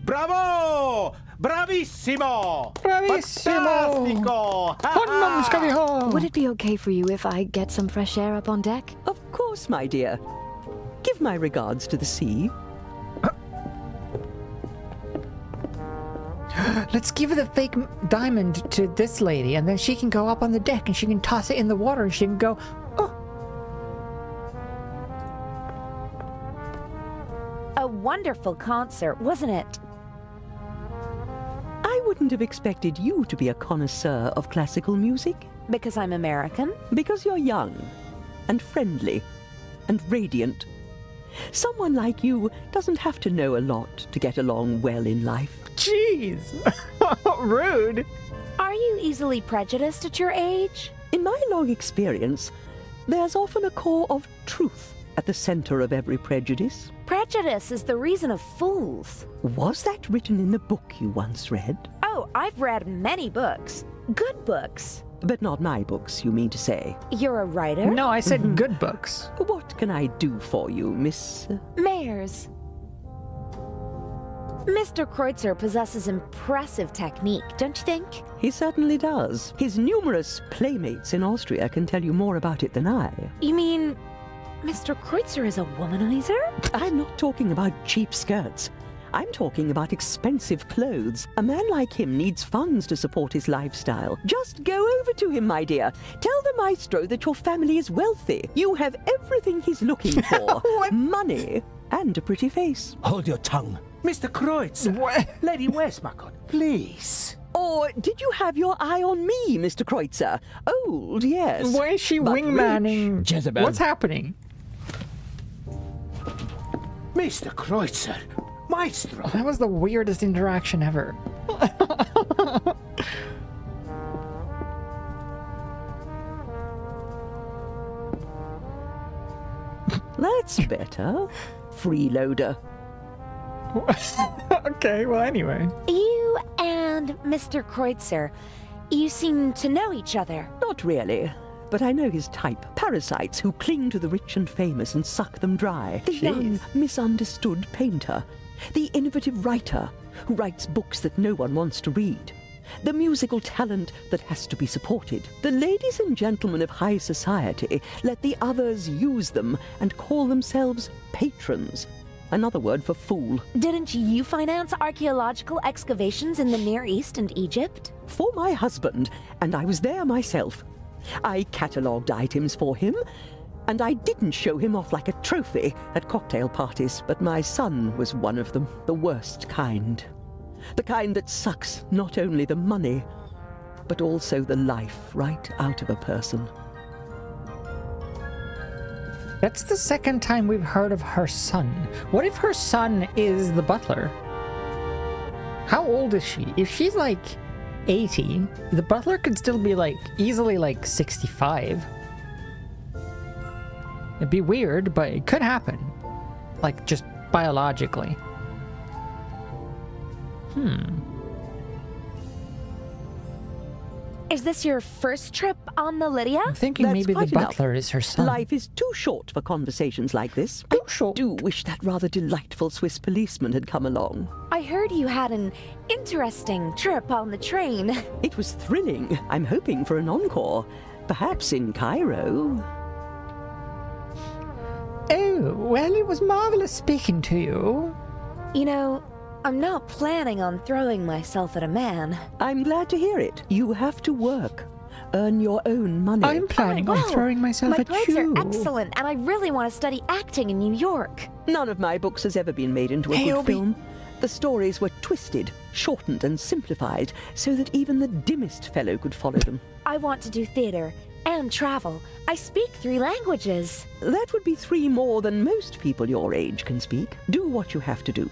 Bravo! Bravissimo!
Bravissimo!
Fantastico!
Would it be okay for you if I get some fresh air up on deck? Of course, my dear. Give my regards to the sea.
Let's give the fake diamond to this lady, and then she can go up on the deck and she can toss it in the water and she can go, oh.
A wonderful concert, wasn't it?
I wouldn't have expected you to be a connoisseur of classical music.
Because I'm American?
Because you're young and friendly and radiant. Someone like you doesn't have to know a lot to get along well in life.
Jeez! Rude!
Are you easily prejudiced at your age?
In my long experience, there's often a core of truth at the center of every prejudice.
Prejudice is the reason of fools.
Was that written in the book you once read?
Oh, I've read many books. Good books.
But not my books, you mean to say?
You're a writer?
No, I said good books.
What can I do for you, Miss...
Mayers. Mr. Kreutzer possesses impressive technique, don't you think?
He certainly does. His numerous playmates in Austria can tell you more about it than I.
You mean Mr. Kreutzer is a womanizer?
I'm not talking about cheap skirts. I'm talking about expensive clothes. A man like him needs funds to support his lifestyle. Just go over to him, my dear. Tell the maestro that your family is wealthy. You have everything he's looking for. Money and a pretty face.
Hold your tongue. Mr. Kreutzer.
What?
Lady Westmacott, please.
Or did you have your eye on me, Mr. Kreutzer? Old, yes.
Why is she
but
wingmanning?
Jezebel.
What's happening?
Mr. Kreutzer. Maestro.
That was the weirdest interaction ever.
That's better. Freeloader.
Okay, well, anyway.
You and Mr. Kreutzer, you seem to know each other.
Not really, but I know his type. Parasites who cling to the rich and famous and suck them dry. The young, misunderstood painter. The innovative writer who writes books that no one wants to read. The musical talent that has to be supported. The ladies and gentlemen of high society let the others use them and call themselves patrons. Another word for fool.
Didn't you finance archaeological excavations in the Near East and Egypt?
For my husband, and I was there myself. I catalogued items for him, and I didn't show him off like a trophy at cocktail parties, but my son was one of them, the worst kind. The kind that sucks not only the money, but also the life right out of a person.
That's the second time we've heard of her son. What if her son is the butler? How old is she? If she's like 80, the butler could still be like easily like 65. It'd be weird, but it could happen. Like just biologically.
Is this your first trip on the Lydia?
I'm thinking
That's
maybe the
quite enough.
butler is her son.
Life is too short for conversations like this. I do wish that rather delightful Swiss policeman had come along.
I heard you had an interesting trip on the train.
It was thrilling. I'm hoping for an encore. Perhaps in Cairo.
Oh, well, it was marvelous speaking to you.
You know, I'm not planning on throwing myself at a man.
I'm glad to hear it. You have to work. Earn your own money.
I'm planning on throwing myself
My
at
grades
you.
are excellent, and I really want to study acting in New York.
None of my books has ever been made into a good film. The stories were twisted, shortened, and simplified so that even the dimmest fellow could follow them.
I want to do theater and travel. I speak 3 languages.
That would be 3 more than most people your age can speak. Do what you have to do.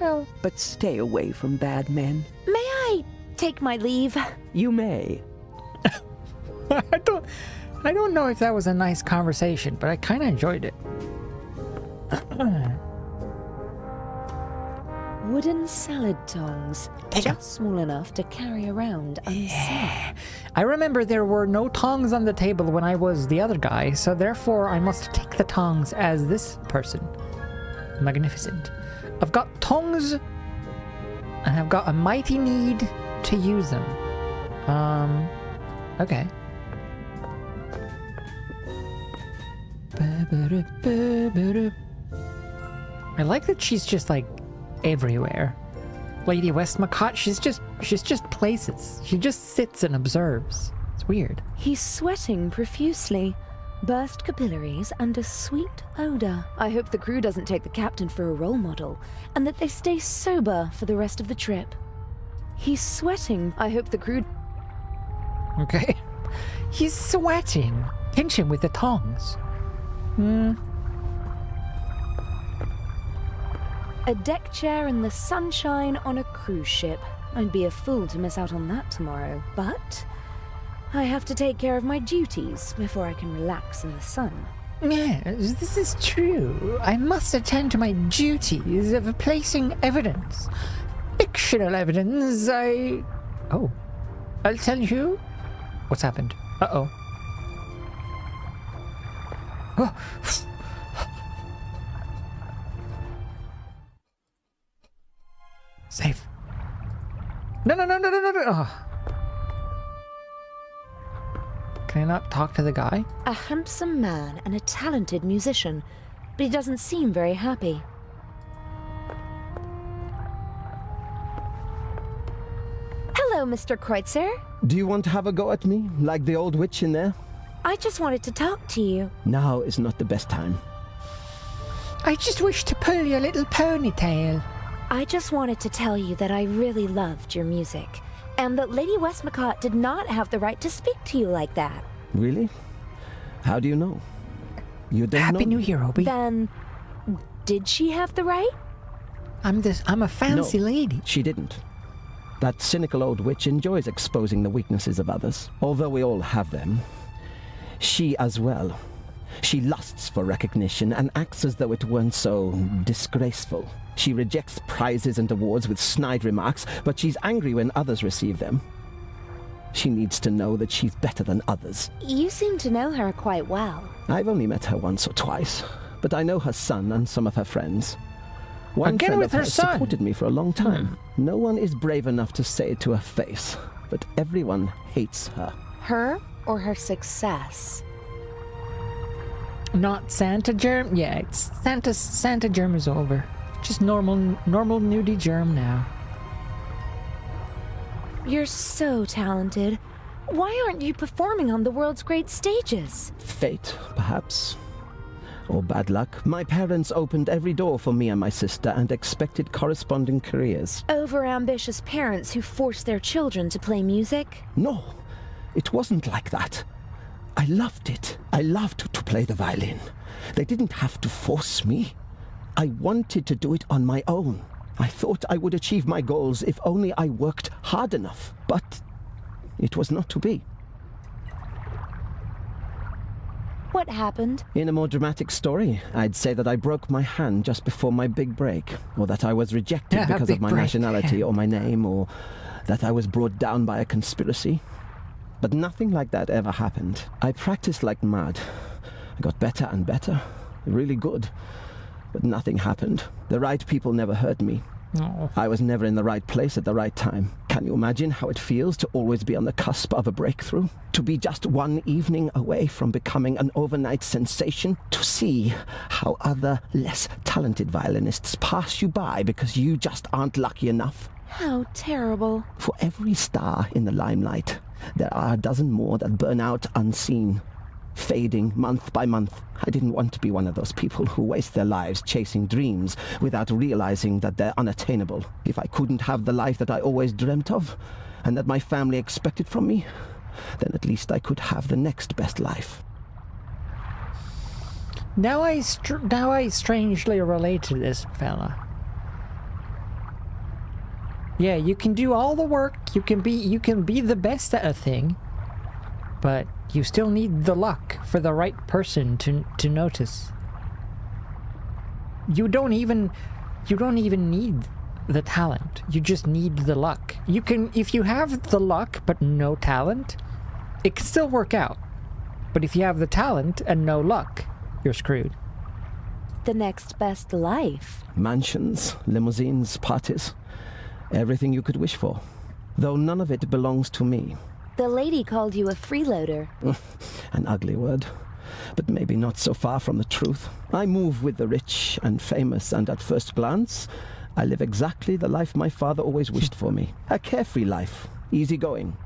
Well,
but stay away from bad men.
May I take my leave?
You may.
I don't know if that was a nice conversation, but I kind of enjoyed it.
Wooden salad tongs, just small enough to carry around unseen.
I remember there were no tongs on the table when I was the other guy, so therefore I must take the tongs as this person. Magnificent. I've got tongs, and I've got a mighty need to use them. Okay. I like that she's just like everywhere. Lady Westmacott, she's just places. She just sits and observes. It's weird.
He's sweating profusely. Burst capillaries and a sweet odor. I hope the crew doesn't take the captain for a role model, and that they stay sober for the rest of the trip. He's sweating. I hope the crew...
Okay. He's sweating. Pinch him with the tongs.
A deck chair in the sunshine on a cruise ship. I'd be a fool to miss out on that tomorrow, but I have to take care of my duties before I can relax in the sun.
Yes, this is true. I must attend to my duties of placing evidence. Fictional evidence, Oh. I'll tell you. What's happened? Uh-oh. Oh. Save. No. Oh. Can I not talk to the guy?
A handsome man and a talented musician, but he doesn't seem very happy. Hello, Mr. Kreutzer.
Do you want to have a go at me, like the old witch in there?
I just wanted to talk to you.
Now is not the best time.
I just wish to pull your little ponytail.
I just wanted to tell you that I really loved your music, and that Lady Westmacott did not have the right to speak to you like that.
Really? How do you know? You don't know?
Happy New Year, Obi.
Then, did she have the right?
I'm a fancy lady.
She didn't. That cynical old witch enjoys exposing the weaknesses of others, although we all have them. She as well. She lusts for recognition and acts as though it weren't so disgraceful. She rejects prizes and awards with snide remarks, but she's angry when others receive them. She needs to know that she's better than others.
You seem to know her quite well.
I've only met her once or twice, but I know her son and some of her friends. One
Again
friend
with
of
her
hers
son.
supported me for a long time. No one is brave enough to say it to her face, but everyone hates her.
Her or her success?
Not Santa Germ? Yeah, it's Santa Germ is over. Just normal nudie germ now.
You're so talented. Why aren't you performing on the world's great stages?
Fate, perhaps. Or bad luck. My parents opened every door for me and my sister and expected corresponding careers.
Overambitious parents who force their children to play music?
No, it wasn't like that. I loved it. I loved to play the violin. They didn't have to force me. I wanted to do it on my own. I thought I would achieve my goals if only I worked hard enough. But it was not to be.
What happened?
In a more dramatic story, I'd say that I broke my hand just before my big break, or that I was rejected because of my nationality or my name, or that I was brought down by a conspiracy. But nothing like that ever happened. I practiced like mad. I got better and better, really good. But nothing happened. The right people never heard me.
Oh.
I was never in the right place at the right time. Can you imagine how it feels to always be on the cusp of a breakthrough? To be just one evening away from becoming an overnight sensation? To see how other, less talented violinists pass you by because you just aren't lucky enough?
How terrible.
For every star in the limelight, there are a dozen more that burn out unseen, fading month by month. I didn't want to be one of those people who waste their lives chasing dreams without realizing that they're unattainable. If I couldn't have the life that I always dreamt of, and that my family expected from me, then at least I could have the next best life.
Now I strangely relate to this fella. Yeah, you can do all the work, you can be the best at a thing, but you still need the luck for the right person to notice. You don't even need the talent. You just need the luck. You can, if you have the luck but no talent, it can still work out. But if you have the talent and no luck, you're screwed.
The next best life.
Mansions, limousines, parties. Everything you could wish for. Though none of it belongs to me.
The lady called you a freeloader.
An ugly word, but maybe not so far from the truth. I move with the rich and famous, and at first glance, I live exactly the life my father always wished for me. A carefree life, easygoing.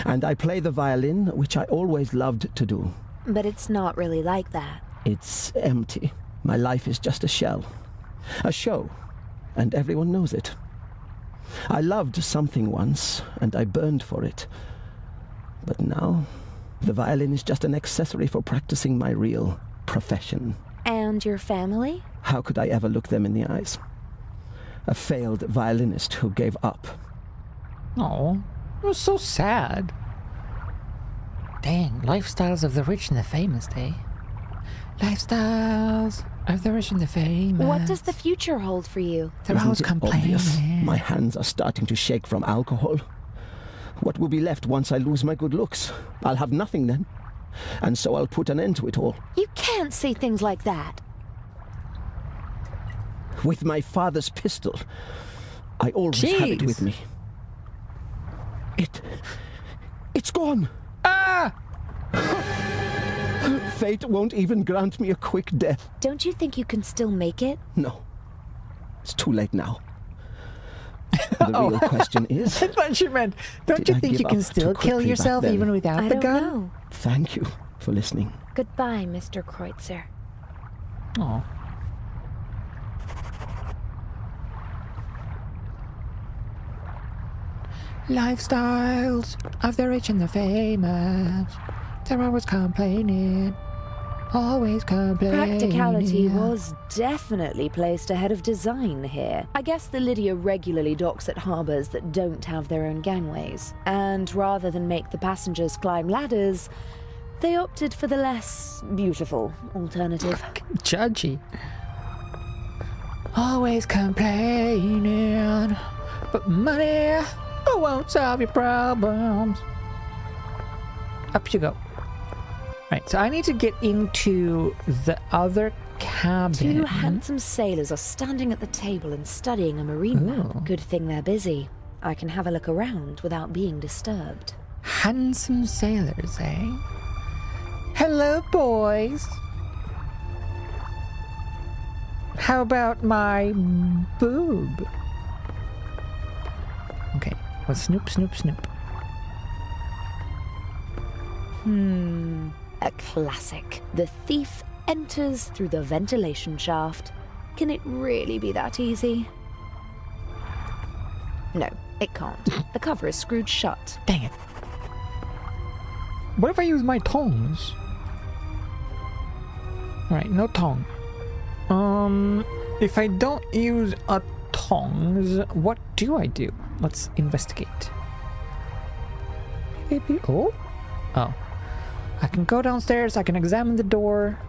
And I play the violin, which I always loved to do.
But it's not really like that.
It's empty. My life is just a shell. A show, and everyone knows it. I loved something once, and I burned for it. But now, the violin is just an accessory for practicing my real profession.
And your family?
How could I ever look them in the eyes? A failed violinist who gave up.
Oh, it was so sad. Dang, lifestyles of the rich and the famous, eh? Lifestyles of the rich and the famous.
What does the future hold for you?
They're always
Isn't it obvious?
complaining.
My hands are starting to shake from alcohol. What will be left once I lose my good looks? I'll have nothing then. And so I'll put an end to it all.
You can't say things like that.
With my father's pistol, I always have it with me. It's gone.
Ah!
Fate won't even grant me a quick death.
Don't you think you can still make it?
No. It's too late now. The real question is...
That's what she meant. Don't you think you can still kill yourself even without the gun?
Know.
Thank you for listening.
Goodbye, Mr. Kreutzer.
Oh. Lifestyles of the rich and the famous. They're always complaining. Always complaining.
Practicality was definitely placed ahead of design here. I guess the Lydia regularly docks at harbours that don't have their own gangways. And rather than make the passengers climb ladders, they opted for the less beautiful alternative.
Judgy. Always complaining. But money won't solve your problems. Up you go. Right, so I need to get into the other cabin.
Two handsome sailors are standing at the table and studying a marine map. Good thing they're busy. I can have a look around without being disturbed.
Handsome sailors, eh? Hello, boys. How about my boob? Okay, well, snoop, snoop, snoop.
A classic. The thief enters through the ventilation shaft. Can it really be that easy? No, it can't. The cover is screwed shut.
Dang it. What if I use my tongs? Alright, no tongue. If I don't use a tongs, what do I do? Let's investigate. Maybe. Oh. I can go downstairs, I can examine the door.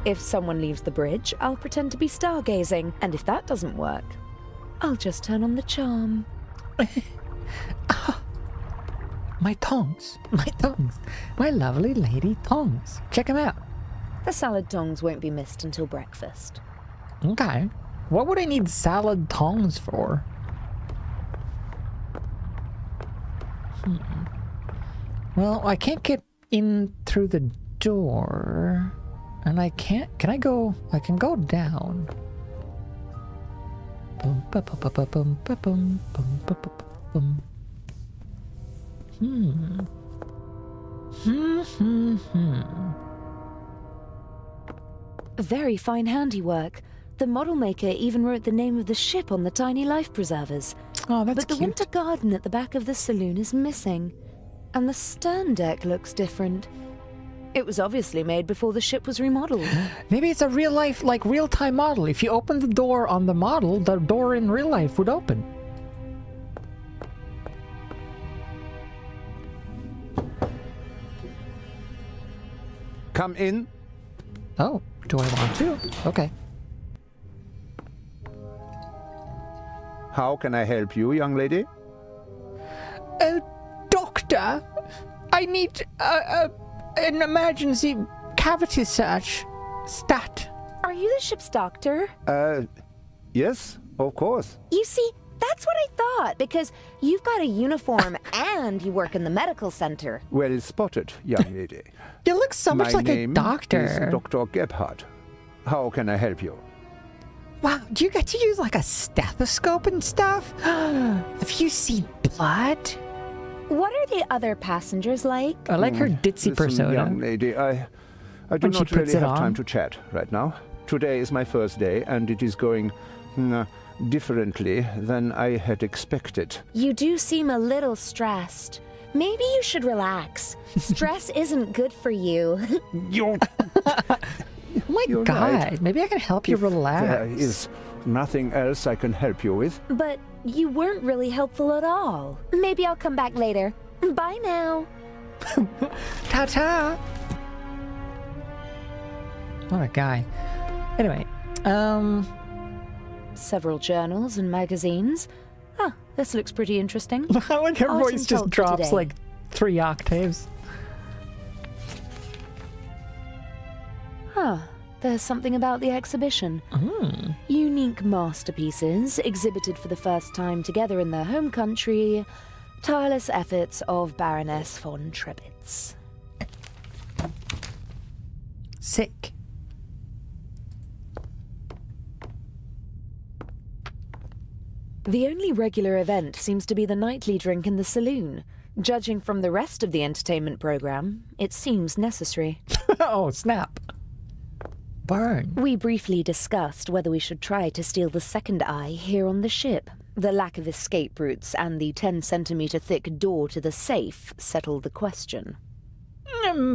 If someone leaves the bridge, I'll pretend to be stargazing. And if that doesn't work, I'll just turn on the charm.
My tongs. My tongs. My lovely lady tongs. Check them out.
The salad tongs won't be missed until breakfast.
Okay. What would I need salad tongs for? Well, I can't get in through the door. And I can't... Can I go... I can go down. Boom, ba, ba, ba, ba, boom, ba, boom, boom, ba, ba, ba, boom.
Very fine handiwork. The model maker even wrote the name of the ship on the tiny life preservers.
Oh, that's
But the
cute.
winter garden at the back of the saloon is missing. And the stern deck looks different. It was obviously made before the ship was remodeled.
Maybe it's a real life, like real-time model. If you open the door on the model, the door in real life would open.
Come in.
Oh, do I want to? Okay.
How can I help you, young lady?
Doctor, I need an emergency cavity search. Stat.
Are you the ship's doctor?
Yes, of course.
You see, that's what I thought, because you've got a uniform and you work in the medical center.
Well spotted, young lady.
You look so much like a
My name
doctor.
is Dr. Gebhardt. How can I help you?
Wow, do you get to use like a stethoscope and stuff? Have you seen blood?
What are the other passengers like?
I like her ditzy
Listen,
persona.
young lady, I do
When she
not
puts
really
it
have
on.
time to chat right now. Today is my first day, and it is going differently than I had expected.
You do seem a little stressed. Maybe you should relax. Stress isn't good for you.
You're
Oh my
You're
God,
right.
maybe I can help you relax.
There is nothing else I can help you with.
But you weren't really helpful at all. Maybe I'll come back later. Bye now.
Ta-ta! What a guy. Anyway,
Several journals and magazines. Ah, this looks pretty interesting.
I like her
Art
voice
and
just
culture
drops
today.
like 3 octaves.
Ah, there's something about the exhibition.
Mm.
Unique masterpieces exhibited for the first time together in their home country. Tireless efforts of Baroness von Trebitz.
Sick.
The only regular event seems to be the nightly drink in the saloon. Judging from the rest of the entertainment program, it seems necessary.
Oh, snap. Burn.
We briefly discussed whether we should try to steal the second eye here on the ship. The lack of escape routes and the 10-centimeter thick door to the safe settled the question.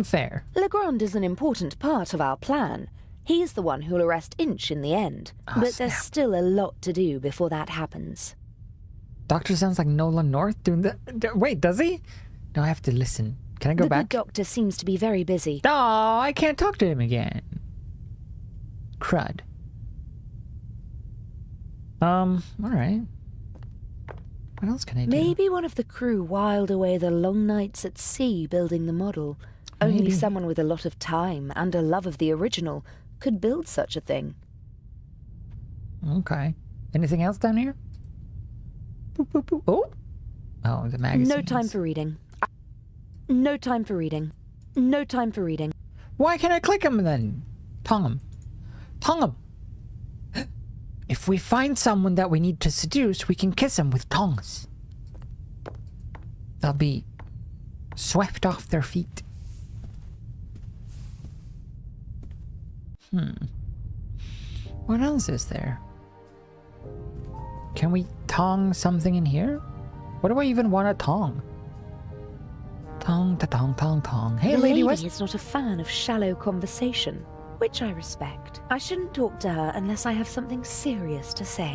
Fair.
Legrand is an important part of our plan. He's the one who'll arrest Inch in the end. But there's still a lot to do before that happens.
Doctor sounds like Nolan North doing the... Wait, does he? No, I have to listen. Can I go back?
The good doctor seems to be very busy.
Oh, I can't talk to him again. Crud. Alright. What else can I do?
Maybe one of the crew whiled away the long nights at sea building the model. Only
Maybe.
someone with a lot of time and a love of the original could build such a thing.
Okay. Anything else down here? Boop, boop, boop. Oh! Oh, the magazine.
No time for reading. No time for reading. No time for reading.
Why can't I click him then? Tongue him. Tongue him! If we find someone that we need to seduce, we can kiss him with tongues. They'll be swept off their feet. What else is there? Can we tongue something in here? What do I even want to tongue? Tongue, ta-tong, tong, tong. Hey,
the
lady,
lady
what's...
is not a fan of shallow conversation, which I respect. I shouldn't talk to her unless I have something serious to say.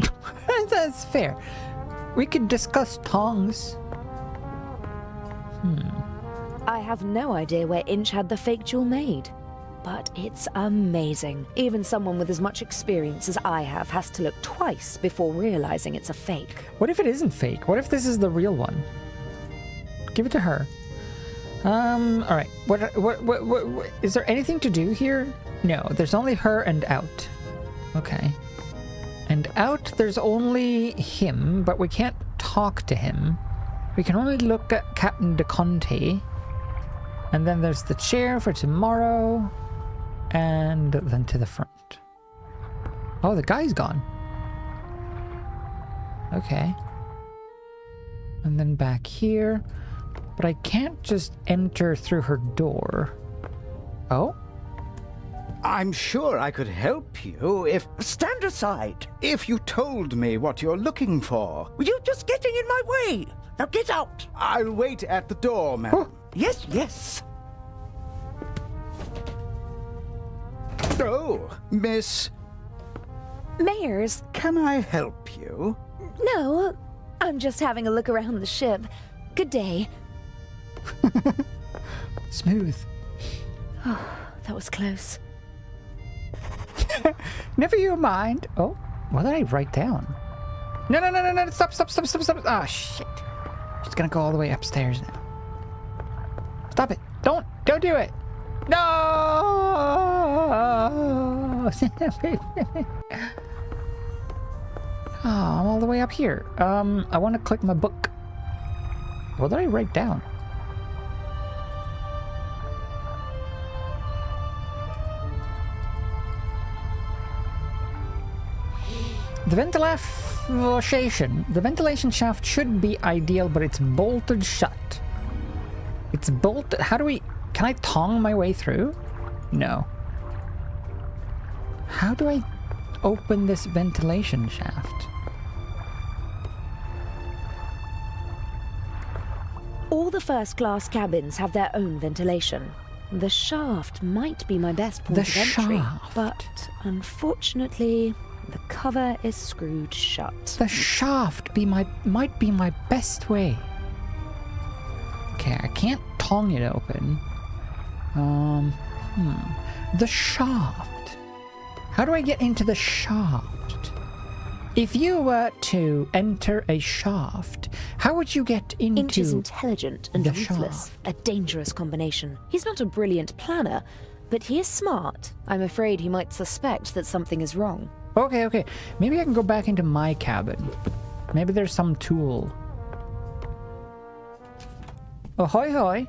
That's fair. We could discuss tongues.
I have no idea where Inch had the fake jewel made, but it's amazing. Even someone with as much experience as I have has to look twice before realizing it's a fake.
What if it isn't fake? What if this is the real one? Give it to her. Alright. What, is there anything to do here? No, there's only her and out. Okay. And out, there's only him, but we can't talk to him. We can only look at Captain de Conte. And then there's the chair for tomorrow. And then to the front. Oh, the guy's gone. Okay. And then back here. But I can't just enter through her door. Oh?
I'm sure I could help you if...
Stand aside.
If you told me what you're looking for.
You're just getting in my way. Now get out.
I'll wait at the door, madam.
Yes, yes.
Oh, Miss...
Mayers?
Can I help you?
No, I'm just having a look around the ship. Good day.
Smooth.
Oh, that was close.
Never you mind. Oh, what did I write down? No, stop. Ah, shit. She's gonna go all the way upstairs now. Stop it. Don't do it. No! Oh, I'm all the way up here. I want to click my book. What did I write down? The ventilation shaft should be ideal, but it's bolted shut. It's bolted. How do we... Can I tongue my way through? No. How do I open this ventilation shaft?
All the first-class cabins have their own ventilation. The shaft might be my best point of entry, but unfortunately, the cover is screwed shut.
The shaft might be my best way. Okay, I can't tong it open. The shaft. How do I get into the shaft? If you were to enter a shaft, how would you get into
Inch is intelligent and
the
ruthless.
shaft?
A dangerous combination. He's not a brilliant planner, but he is smart. I'm afraid he might suspect that something is wrong.
Okay. Maybe I can go back into my cabin. Maybe there's some tool. Oh, hoi.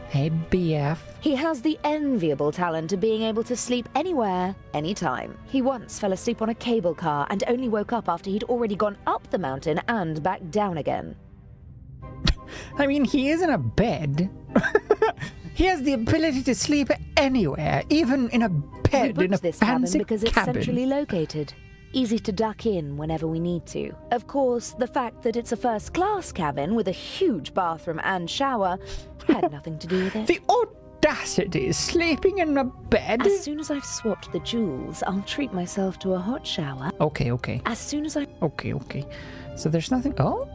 Hey, BF.
He has the enviable talent of being able to sleep anywhere, anytime. He once fell asleep on a cable car and only woke up after he'd already gone up the mountain and back down again.
I mean, he is in a bed. He has the ability to sleep anywhere, even in a bed in a
this
fancy
cabin because it's centrally located. Easy to duck in whenever we need to. Of course, the fact that it's a first-class cabin with a huge bathroom and shower had nothing to do with it.
The audacity, sleeping in a bed.
As soon as I've swapped the jewels, I'll treat myself to a hot shower.
Okay.
As soon as I...
Okay. So there's nothing... Oh?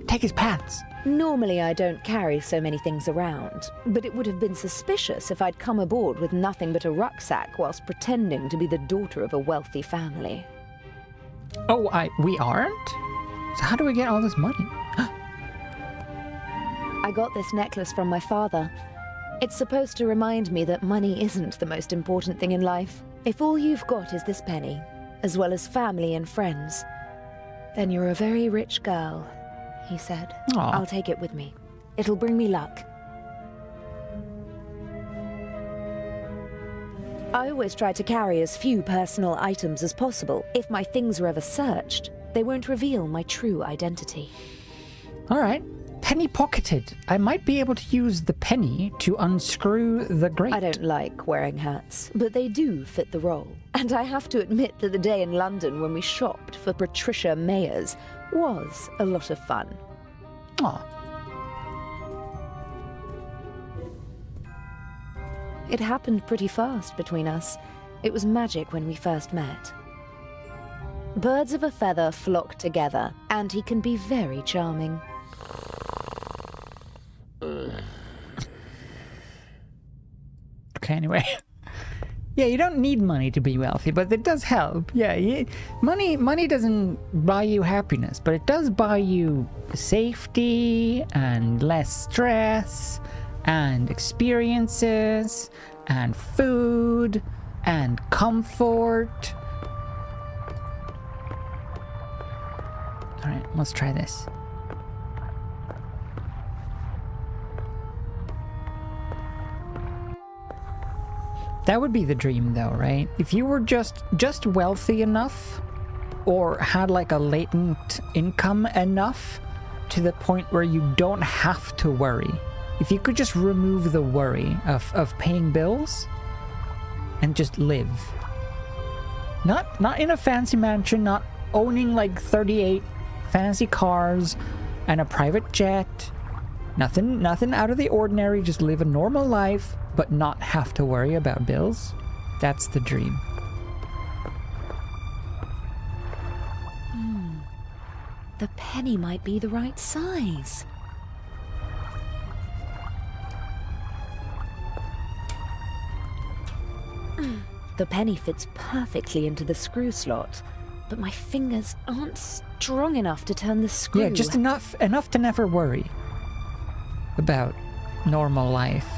Take his pants.
Normally I don't carry so many things around, but it would have been suspicious if I'd come aboard with nothing but a rucksack whilst pretending to be the daughter of a wealthy family.
Oh, we aren't? So how do we get all this money?
I got this necklace from my father. It's supposed to remind me that money isn't the most important thing in life. If all you've got is this penny, as well as family and friends, then you're a very rich girl, he said.
Aww.
I'll take it with me. It'll bring me luck. I always try to carry as few personal items as possible. If my things are ever searched, they won't reveal my true identity.
All right. Penny pocketed. I might be able to use the penny to unscrew the grate.
I don't like wearing hats, but they do fit the role. And I have to admit that the day in London when we shopped for Patricia Mayers was a lot of fun.
Aw.
It happened pretty fast between us. It was magic when we first met. Birds of a feather flock together, and he can be very charming.
Okay, anyway. Yeah, you don't need money to be wealthy, but it does help. Yeah, money doesn't buy you happiness, but it does buy you safety and less stress and experiences and food and comfort. All right, let's try this. That would be the dream though, right? If you were just wealthy enough or had like a latent income enough to the point where you don't have to worry. If you could just remove the worry of paying bills and just live. Not in a fancy mansion, not owning like 38 fancy cars and a private jet. Nothing out of the ordinary, just live a normal life but not have to worry about bills. That's the dream.
The penny might be the right size. The penny fits perfectly into the screw slot, but my fingers aren't strong enough to turn the screw.
Yeah, just enough to never worry about normal life.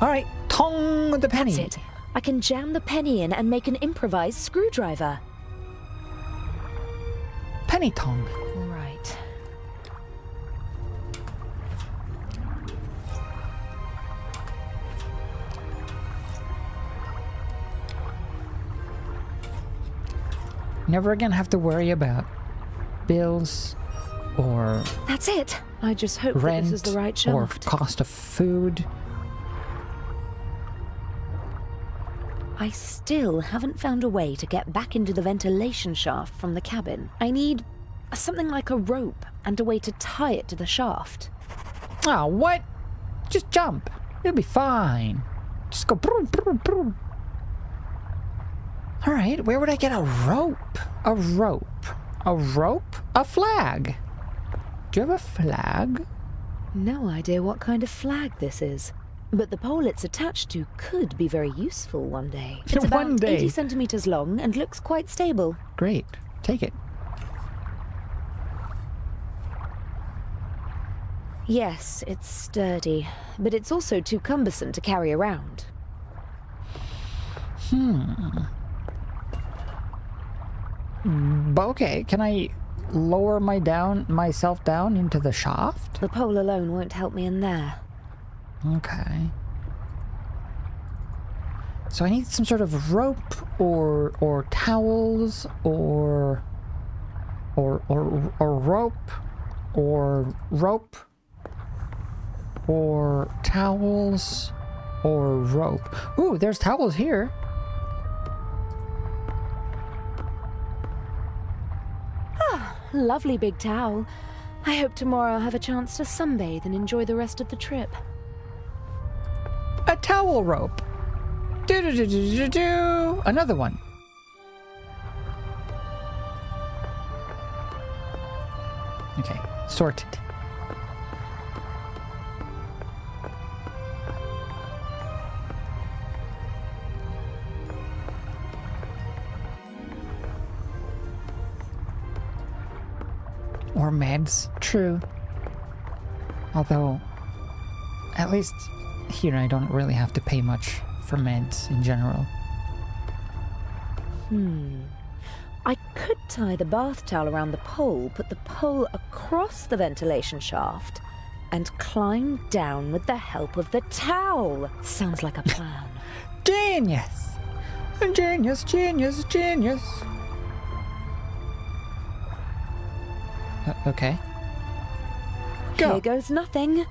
All right, tong the penny.
That's it. I can jam the penny in and make an improvised screwdriver.
Penny tong.
All right.
Never again have to worry about bills or
That's it. I just hope that
rent
this is the right
or
shaft.
cost of food.
I still haven't found a way to get back into the ventilation shaft from the cabin. I need something like a rope and a way to tie it to the shaft.
Oh, what? Just jump. It'll be fine. Just go broom, broom, broom. All right, where would I get a rope? A rope. A rope? A flag? Do you have a flag?
No idea what kind of flag this is. But the pole it's attached to could be very useful one day. It's about 80 centimeters long and looks quite stable.
Great. Take it.
Yes, it's sturdy, but it's also too cumbersome to carry around.
Okay, can I lower myself down into the shaft?
The pole alone won't help me in there.
Okay. So I need some sort of rope or towels or rope or towels or rope. Ooh, there's towels here.
Ah, lovely big towel. I hope tomorrow I'll have a chance to sunbathe and enjoy the rest of the trip.
A towel rope. Do-do-do-do-do-do. Another one. Okay, sorted. Or meds, true. Although, at least here I don't really have to pay much for meds in general.
I could tie the bath towel around the pole, put the pole across the ventilation shaft, and climb down with the help of the towel. Sounds like a plan.
Genius! Genius, genius, genius! Okay. Go.
Here goes nothing.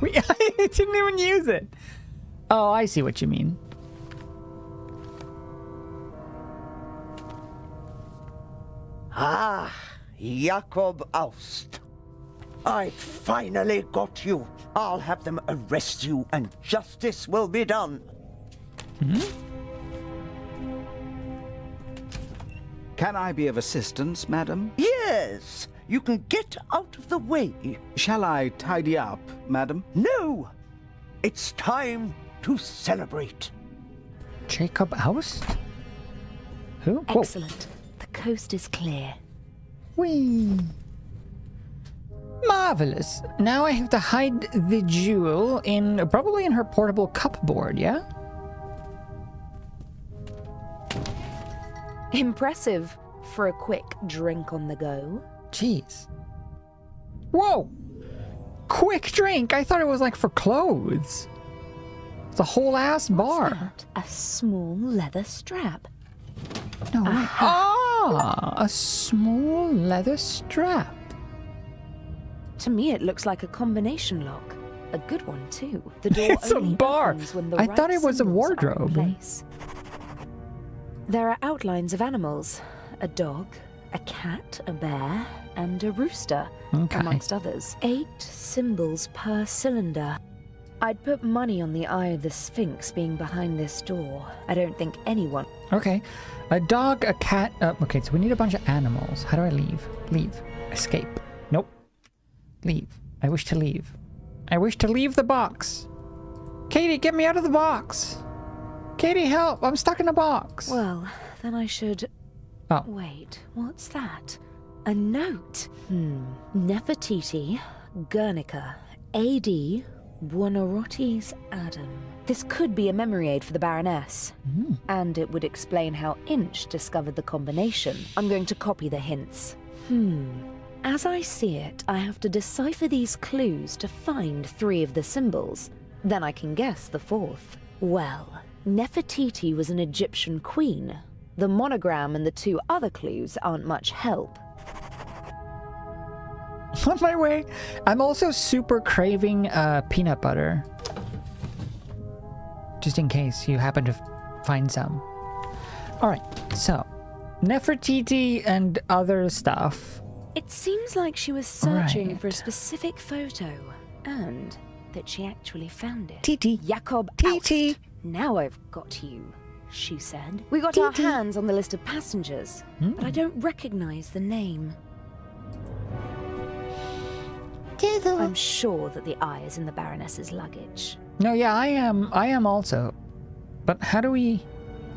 I didn't even use it. Oh, I see what you mean.
Ah, Jakob Aust. I finally got you. I'll have them arrest you and justice will be done.
Can I be of assistance, madam?
Yes, you can get out of the way.
Shall I tidy up, madam?
No! It's time to celebrate.
Jacob Aust? Who?
Excellent. The coast is clear.
Whee! Marvelous. Now I have to hide the jewel probably in her portable cupboard, yeah?
Impressive for a quick drink on the go.
Jeez. Whoa! Quick drink? I thought it was like for clothes. It's a whole ass bar.
What's that? A small leather strap.
No way. Ah! A small leather strap.
To me, it looks like a combination lock. A good one, too. The door
It's a
only
bar.
opens when the
I
right
thought it was a
symbols are in
wardrobe.
place. There are outlines of animals. A dog, a cat, a bear, and a rooster, amongst others. 8 symbols per cylinder. I'd put money on the Eye of the Sphinx being behind this door. I don't think anyone...
Okay. A dog, a cat... okay, so we need a bunch of animals. How do I leave? Leave. Escape. Nope. Leave. I wish to leave. I wish to leave the box. Katie, get me out of the box. Katie, help! I'm stuck in a box.
Well, then I should...
Oh.
Wait, what's that? A note. Nefertiti, Guernica, A.D., Buonarroti's Adam. This could be a memory aid for the Baroness. And it would explain how Inch discovered the combination. I'm going to copy the hints. As I see it, I have to decipher these clues to find 3 of the symbols. Then I can guess the 4th. Well, Nefertiti was an Egyptian queen. The monogram and the 2 other clues aren't much help.
On my way. I'm also super craving peanut butter. Just in case you happen to find some. Alright, so Nefertiti and other stuff.
It seems like she was searching for a specific photo, and that she actually found it.
Titi.
Jakob Aust. Now I've got you. she said. We got our hands on the list of passengers, but I don't recognize the name. I'm sure that the eye is in the Baroness's luggage.
No, yeah, I am also. But how do we...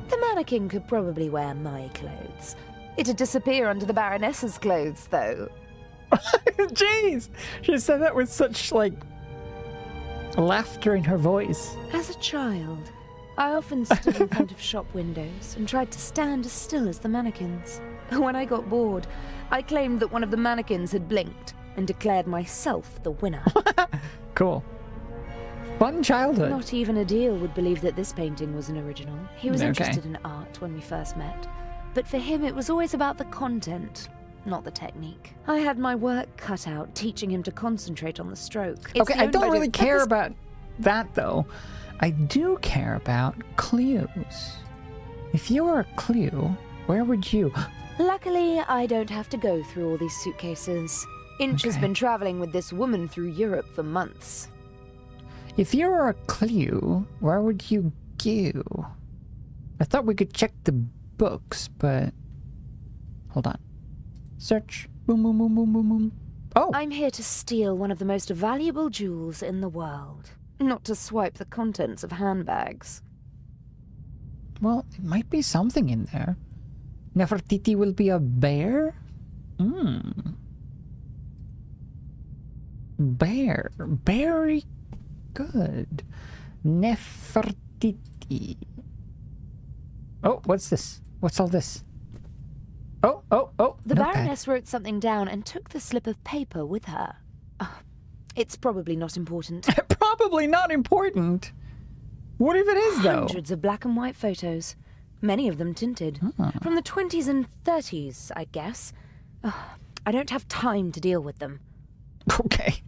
The mannequin could probably wear my clothes. It'd disappear under the Baroness's clothes, though.
Jeez! She said that with such, like, laughter in her voice.
As a child, I often stood in front of shop windows and tried to stand as still as the mannequins. When I got bored, I claimed that one of the mannequins had blinked and declared myself the winner.
Cool. Fun childhood.
Not even Adil would believe that this painting was an original. He was interested in art when we first met, but for him it was always about the content, not the technique. I had my work cut out teaching him to concentrate on the stroke.
Okay, I don't really care about that, though. I do care about clues. If you were a clue, where would you...
Luckily, I don't have to go through all these suitcases. Inch has been traveling with this woman through Europe for months.
If you were a clue, where would you go? I thought we could check the books, but... Hold on. Search. Boom, boom, boom, boom, boom, boom. Oh!
I'm here to steal one of the most valuable jewels in the world. Not to swipe the contents of handbags.
Well, it might be something in there. Nefertiti will be a bear? Bear. Very good. Nefertiti. Oh, what's this? What's all this? Oh.
The
notepad.
Baroness wrote something down and took the slip of paper with her. It's probably not important.
Probably not important? What if it is, though?
Hundreds of black and white photos. Many of them tinted. From the 20s and 30s, I guess. I don't have time to deal with them.
Okay.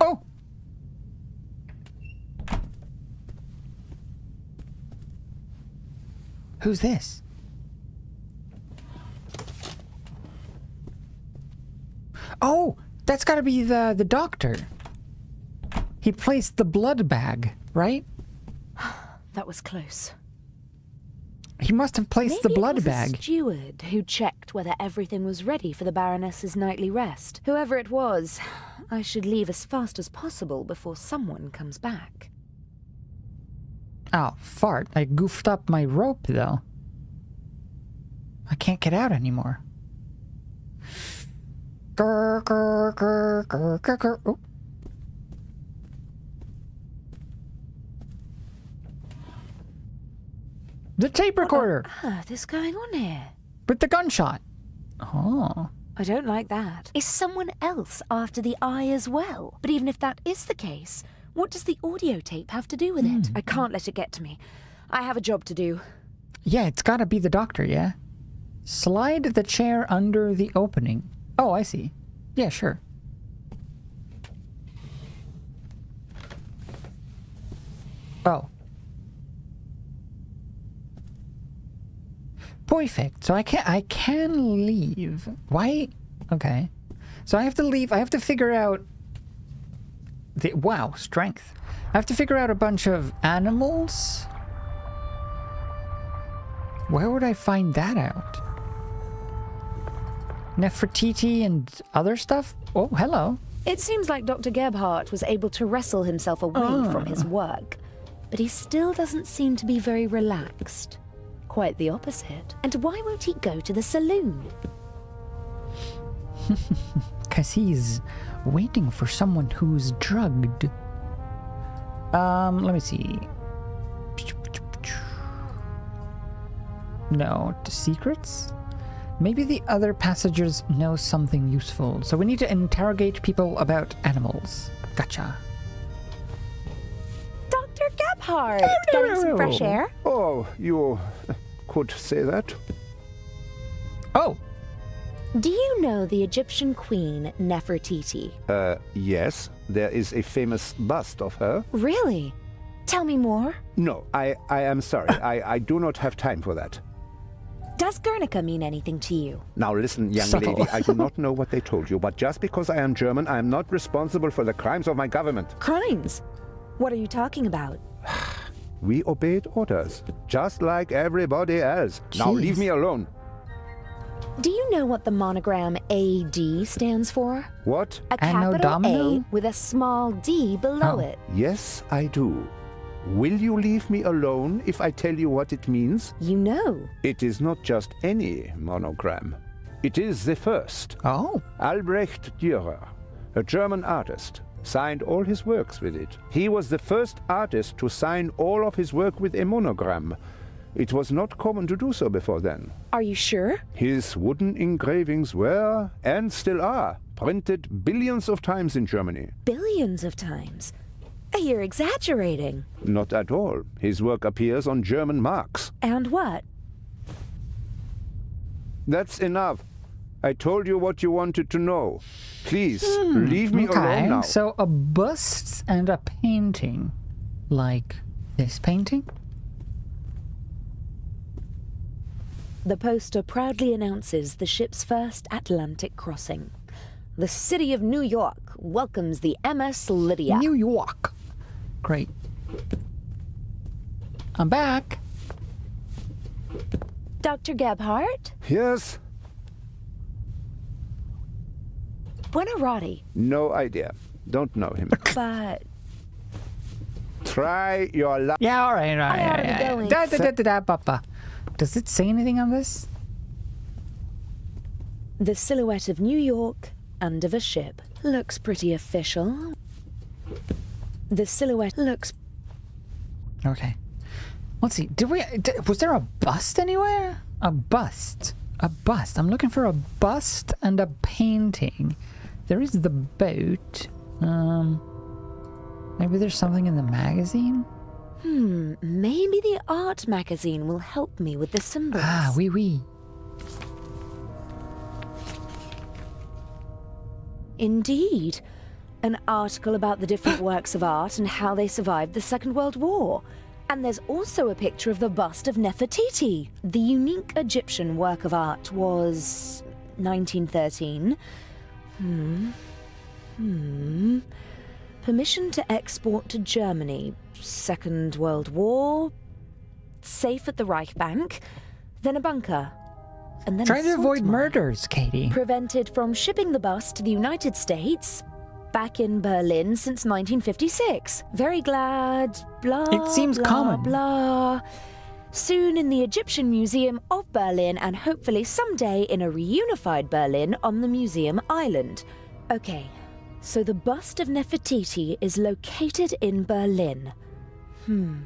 Oh! Who's this? Oh, that's gotta be the doctor. He placed the blood bag, right?
That was close.
He must have placed the blood
Maybe it was
bag.
a steward who checked whether everything was ready for the Baroness's nightly rest. Whoever it was, I should leave as fast as possible before someone comes back.
Oh, fart. I goofed up my rope, though. I can't get out anymore. Grr, grr, grr, grr, grr, grr. Oh. The tape recorder!
What on earth is going on here?
With the gunshot. Oh.
I don't like that. Is someone else after the eye as well? But even if that is the case, what does the audio tape have to do with it? I can't let it get to me. I have a job to do.
Yeah, it's gotta be the doctor, yeah? Slide the chair under the opening. Oh, I see. Yeah, sure. Oh. Perfect. So I can leave. Why? Okay. So I have to leave. I have to figure out the... Wow, strength. I have to figure out a bunch of animals. Where would I find that out? Nefertiti and other stuff? Oh, hello.
It seems like Dr. Gebhardt was able to wrestle himself away from his work, but he still doesn't seem to be very relaxed. Quite the opposite. And why won't he go to the saloon?
'Cause he's waiting for someone who's drugged. Let me see. No, secrets? Maybe the other passengers know something useful, so we need to interrogate people about animals. Gotcha.
Dr. Gebhardt! Getting some fresh air?
Oh, you could say that.
Oh!
Do you know the Egyptian queen, Nefertiti?
Yes. There is a famous bust of her.
Really? Tell me more.
No, I am sorry. I do not have time for that.
Does Guernica mean anything to you?
Now listen, young
Subtle.
lady, I do not know what they told you, but just because I am German, I am not responsible for the crimes of my government.
Crimes? What are you talking about?
We obeyed orders, just like everybody else. Now leave me alone.
Do you know what the monogram AD stands for?
What?
A capital A with a small d below it.
Yes, I do. Will you leave me alone if I tell you what it means?
You know.
It is not just any monogram. It is the first.
Oh.
Albrecht Dürer, a German artist, signed all his works with it. He was the first artist to sign all of his work with a monogram. It was not common to do so before then.
Are you sure?
His wooden engravings were, and still are, printed billions of times in Germany.
Billions of times? You're exaggerating.
Not at all. His work appears on German marks.
And what?
That's enough. I told you what you wanted to know. Please, leave me alone now.
So a bust and a painting. Like this painting?
The poster proudly announces the ship's first Atlantic crossing. The city of New York welcomes the MS Lydia.
New York. Great. I'm back.
Dr. Gebhardt?
Yes?
Buonarroti.
No idea. Don't know him.
But...
Try your luck.
Yeah, all right.
I ought to be going.
Papa. Does it say anything on this?
The silhouette of New York and of a ship looks pretty official. The silhouette looks...
Okay. Let's see. Was there a bust anywhere? A bust. A bust. I'm looking for a bust and a painting. There is the boat. Maybe there's something in the magazine?
Maybe the art magazine will help me with the symbols.
Ah, oui.
Indeed. An article about the different works of art and how they survived the Second World War. And there's also a picture of the bust of Nefertiti. The unique Egyptian work of art was 1913. Permission to export to Germany. Second World War. Safe at the Reich Bank. Then a bunker. And then
Trying to avoid murders, Katie.
Prevented from shipping the bust to the United States. Back in Berlin since 1956. Very glad, blah,
It seems
blah,
common.
blah. Soon in the Egyptian Museum of Berlin and hopefully someday in a reunified Berlin on the Museum Island. Okay, so the bust of Nefertiti is located in Berlin. Berlin.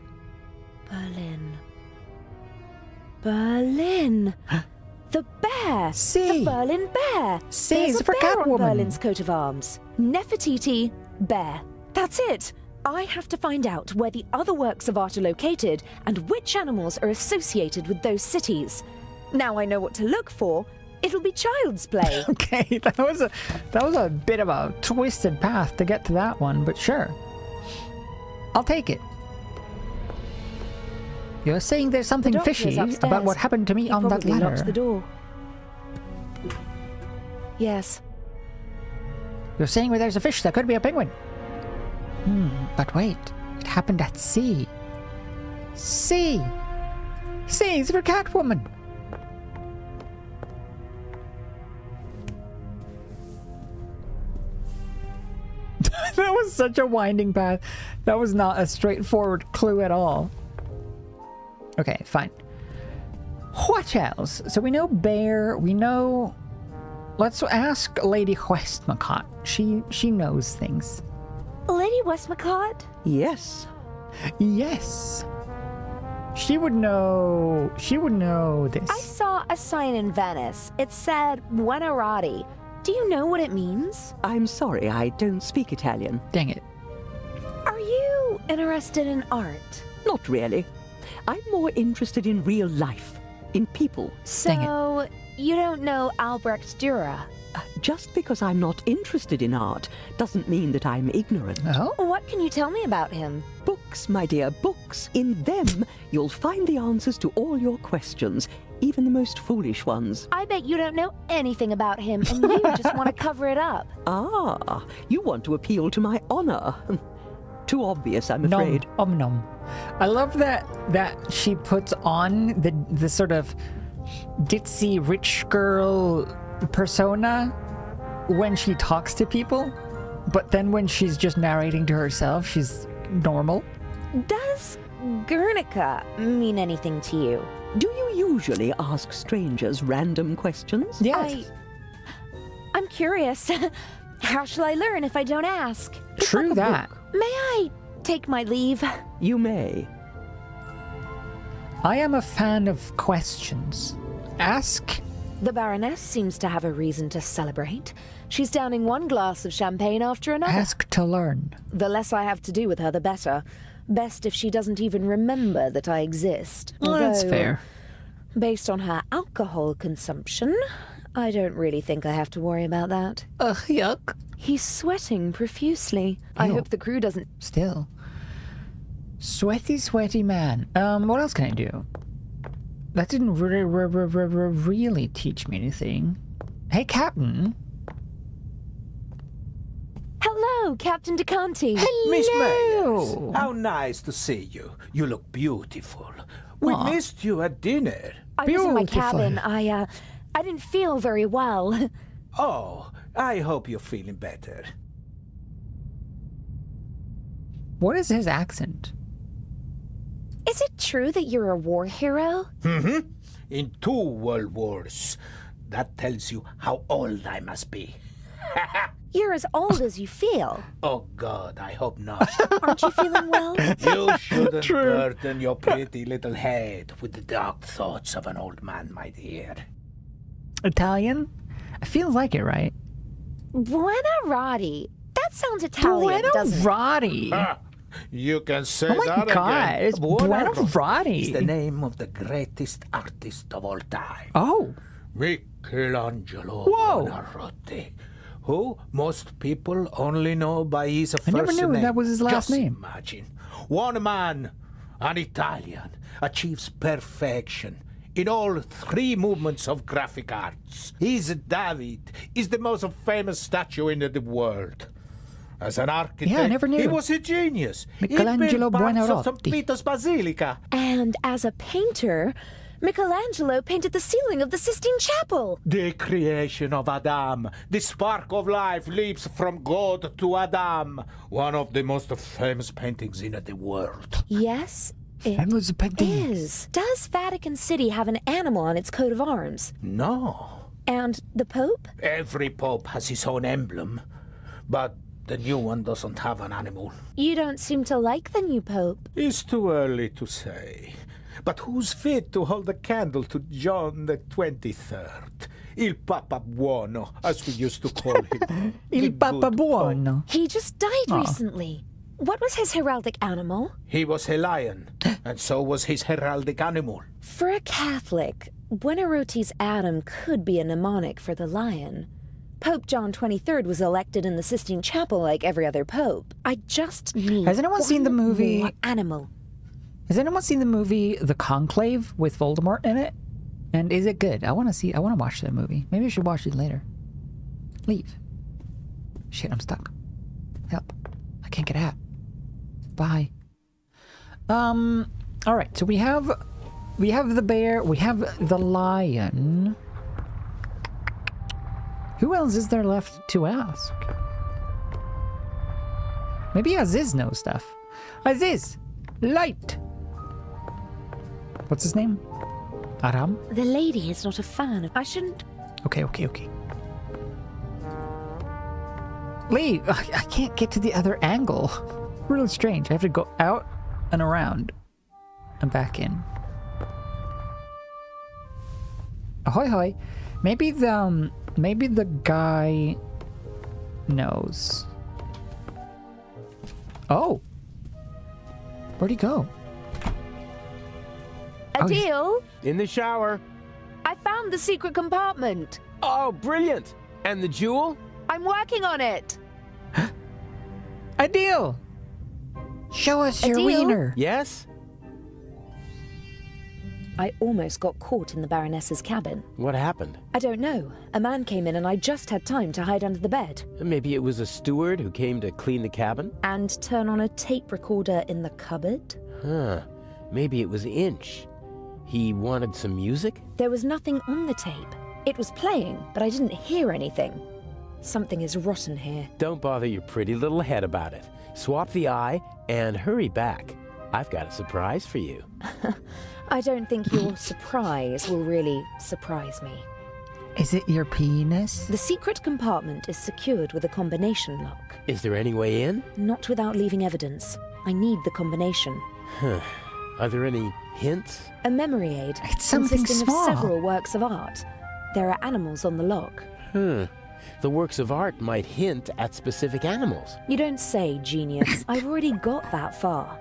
The bear!
See.
The Berlin bear!
See,
There's
it's
a
for
bear on
Catwoman.
Berlin's coat of arms. Nefertiti, bear. That's it! I have to find out where the other works of art are located and which animals are associated with those cities. Now I know what to look for. It'll be child's play.
Okay, that was a bit of a twisted path to get to that one, but sure. I'll take it. You're saying there's something
The doctor is
fishy
upstairs.
about what happened to me
He
on that
probably
ladder.
locked the door. Yes.
You're saying where there's a fish, there could be a penguin. But wait, it happened at sea. Sea! Sea's for Catwoman! That was such a winding path. That was not a straightforward clue at all. Okay, fine. What else? So we know bear, we know... Let's ask Lady Westmacott. She knows things.
Lady Westmacott?
Yes.
Yes. She would know this.
I saw a sign in Venice. It said Buonarroti. Do you know what it means?
I'm sorry, I don't speak Italian.
Dang it.
Are you interested in art?
Not really. I'm more interested in real life, in people.
So, you don't know Albrecht Dürer?
Just because I'm not interested in art doesn't mean that I'm ignorant.
Oh?
What can you tell me about him?
Books, my dear, books. In them, you'll find the answers to all your questions, even the most foolish ones.
I bet you don't know anything about him, and you just want to cover it up.
Ah, you want to appeal to my honor. Too obvious, I'm afraid.
Nom. I love that she puts on the sort of ditzy rich girl persona when she talks to people, but then when she's just narrating to herself, she's normal.
Does Guernica mean anything to you?
Do you usually ask strangers random questions?
Yes.
I'm curious. How shall I learn if I don't ask?
True that.
May I take my leave?
You may.
I am a fan of questions. Ask.
The Baroness seems to have a reason to celebrate. She's downing one glass of champagne after another.
Ask to learn.
The less I have to do with her, the better. Best if she doesn't even remember that I exist.
Well, that's fair.
Based on her alcohol consumption, I don't really think I have to worry about that.
Ugh, yuck.
He's sweating profusely. I hope the crew doesn't...
Still. Sweaty man. What else can I do? That didn't really teach me anything. Hey, Captain.
Hello, Captain DeConti.
Hello.
Miss Mayers, how nice to see you. You look beautiful. We missed you at dinner.
I was in my cabin. I didn't feel very well.
Oh, I hope you're feeling better.
What is his accent?
Is it true that you're a war hero?
Mm-hmm. In 2 world wars. That tells you how old I must be.
You're as old as you feel.
Oh, God, I hope not.
Aren't you feeling well?
You shouldn't burden your pretty little head with the dark thoughts of an old man, my dear.
Italian? It feels like it, right?
Buonarroti. That sounds Italian, doesn't it?
Buonarroti.
You can say
Oh my
that
God,
again.
it's Buonarroti.
It's the name of the greatest artist of all time.
Oh.
Michelangelo
Whoa.
Buonarroti, who most people only know by his first name.
I never knew that was his last name.
Imagine, one man, an Italian, achieves perfection in all 3 movements of graphic arts. His David is the most famous statue in the world. As an architect,
Yeah, I never knew.
he was a genius.
Michelangelo
He built parts of
Buonarroti.
St. Peter's Basilica.
And as a painter, Michelangelo painted the ceiling of the Sistine Chapel.
The creation of Adam. The spark of life leaps from God to Adam. One of the most famous paintings in the world.
Yes, it is. Does Vatican City have an animal on its coat of arms?
No.
And the Pope?
Every pope has his own emblem, but the new one doesn't have an animal.
You don't seem to like the new Pope.
It's too early to say. But who's fit to hold a candle to John the 23rd? Il Papa Buono, as we used to call him.
Il Papa Buono.
He just died recently. What was his heraldic animal?
He was a lion, and so was his heraldic animal.
For a Catholic, Buonarroti's Adam could be a mnemonic for the lion. Pope John XXIII was elected in the Sistine Chapel like every other pope. I just need
Has anyone seen the movie
more animal.
Has anyone seen the movie The Conclave with Voldemort in it? And is it good? I want to watch that movie. Maybe I should watch it later. Leave. Shit, I'm stuck. Help. I can't get out. Bye. All right. So we have the bear, we have the lion. Who else is there left to ask? Maybe Aziz knows stuff. Aziz, light. What's his name? Aram?
The lady is not a fan. I shouldn't...
Okay. Leave. I can't get to the other angle. Really strange. I have to go out and around and back in. Ahoy hoy. Maybe the guy knows. Oh. Where'd he go?
Adil?
In the shower.
I found the secret compartment.
Oh, brilliant. And the jewel?
I'm working on it.
Adil! Show us your
Adil?
wiener.
Yes?
I almost got caught in the Baroness's cabin.
What happened?
I don't know. A man came in and I just had time to hide under the bed.
Maybe it was a steward who came to clean the cabin?
And turn on a tape recorder in the cupboard?
Huh. Maybe it was Inch. He wanted some music?
There was nothing on the tape. It was playing, but I didn't hear anything. Something is rotten here.
Don't bother your pretty little head about it. Swap the eye and hurry back. I've got a surprise for you.
I don't think your surprise will really surprise me.
Is it your penis?
The secret compartment is secured with a combination lock.
Is there any way in?
Not without leaving evidence. I need the combination.
Huh. Are there any hints?
A memory aid
It's something
consisting
small.
of several works of art. There are animals on the lock.
The works of art might hint at specific animals.
You don't say, genius. I've already got that far.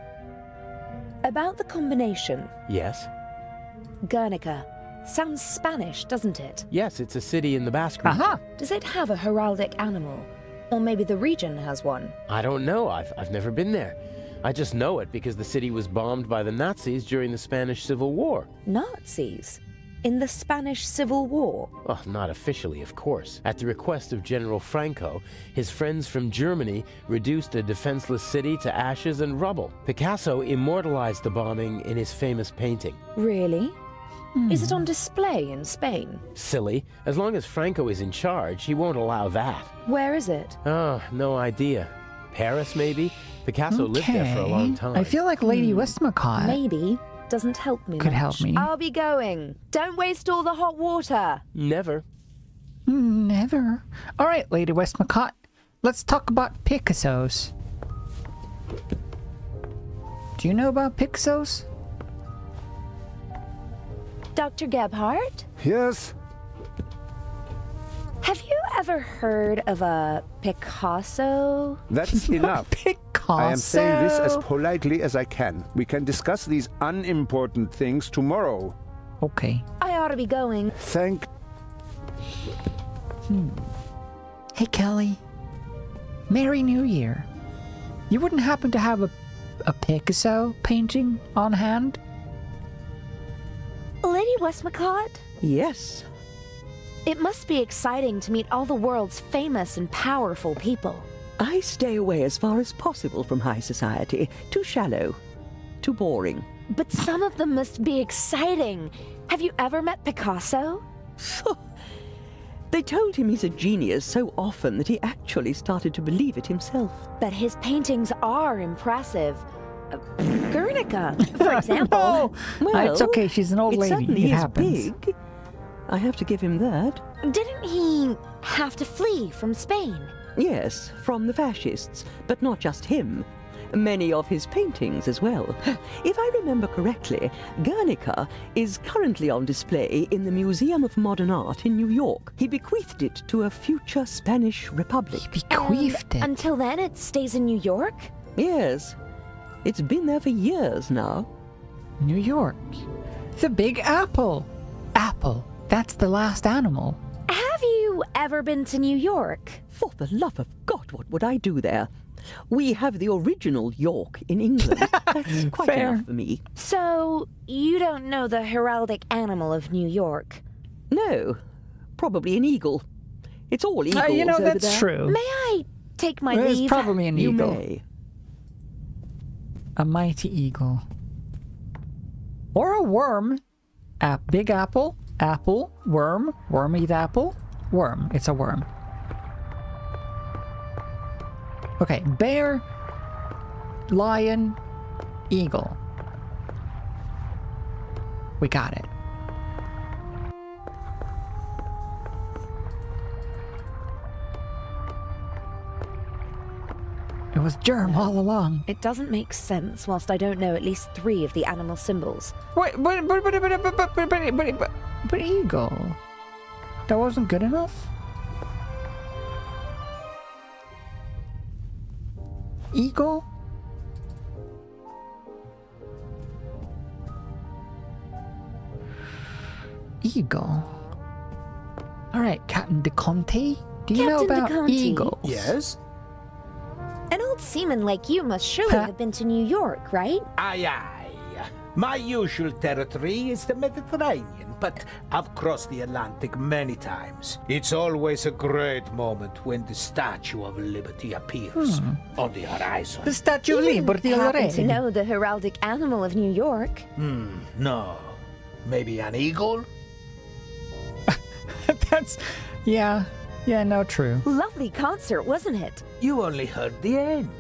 About the combination.
Yes?
Guernica. Sounds Spanish, doesn't it?
Yes, it's a city in the Basque region.
Aha!
Does it have a heraldic animal? Or maybe the region has one?
I don't know. I've never been there. I just know it because the city was bombed by the Nazis during the Spanish Civil War.
Nazis? In the Spanish Civil War?
Oh, not officially, of course. At the request of General Franco, his friends from Germany reduced a defenseless city to ashes and rubble. Picasso immortalized the bombing in his famous painting.
Really? Is it on display in Spain?
Silly. As long as Franco is in charge, he won't allow that.
Where is it?
Oh, no idea. Paris, maybe? Picasso lived there for a long time.
I feel like Lady Westmacott
Maybe. Doesn't help me
could
much.
help me.
I'll be going. Don't waste all the hot water.
Never.
Never. All right, Lady Westmacott. Let's talk about Picassos. Do you know about Picassos?
Dr. Gebhardt?
Yes?
Have you ever heard of a Picasso?
That's enough. I am saying this as politely as I can. We can discuss these unimportant things tomorrow.
Okay.
I ought to be going.
Thank...
Hey, Kelly. Merry New Year. You wouldn't happen to have a Picasso painting on hand?
Lady Westmacott?
Yes.
It must be exciting to meet all the world's famous and powerful people.
I stay away as far as possible from high society. Too shallow. Too boring.
But some of them must be exciting. Have you ever met Picasso?
They told him he's a genius so often that he actually started to believe it himself.
But his paintings are impressive. Guernica, for example.
Well,
it's okay, she's an old lady.
It certainly
It
is
happens.
big. I have to give him that.
Didn't he have to flee from Spain?
Yes, from the fascists, but not just him. Many of his paintings as well. If I remember correctly, Guernica is currently on display in the Museum of Modern Art in New York. He bequeathed it to a future Spanish republic.
He bequeathed it?
Until then, it stays in New York?
Yes. It's been there for years now.
New York. The Big Apple. Apple. That's the last animal.
Have you ever been to New York?
For the love of God, what would I do there? We have the original York in England. That's quite
Fair.
enough for me.
So, you don't know the heraldic animal of New York?
No. Probably an eagle. It's all eagles
You know,
over
that's
there.
true.
May I take my
It's
leave?
probably an
You
eagle.
may.
A mighty eagle. Or a worm. Big apple. Apple. Worm. Worm eat apple. Worm. It's a worm. Okay. Bear. Lion. Eagle. We got it. It was Germ all along.
It doesn't make sense whilst I don't know at least 3 of the animal symbols.
Wait, but eagle. That wasn't good enough? Eagle? Eagle. Alright, Captain DeConte? Do you know
Captain
about
DeConte?
eagles?
Yes?
An old seaman like you must surely have been to New York, right?
Aye, aye. My usual territory is the Mediterranean, but I've crossed the Atlantic many times. It's always a great moment when the Statue of Liberty appears on the horizon.
The Statue of Liberty
You happen
already.
to know the heraldic animal of New York.
No. Maybe an eagle?
That's... Yeah, no, true.
Lovely concert, wasn't it?
You only heard the end.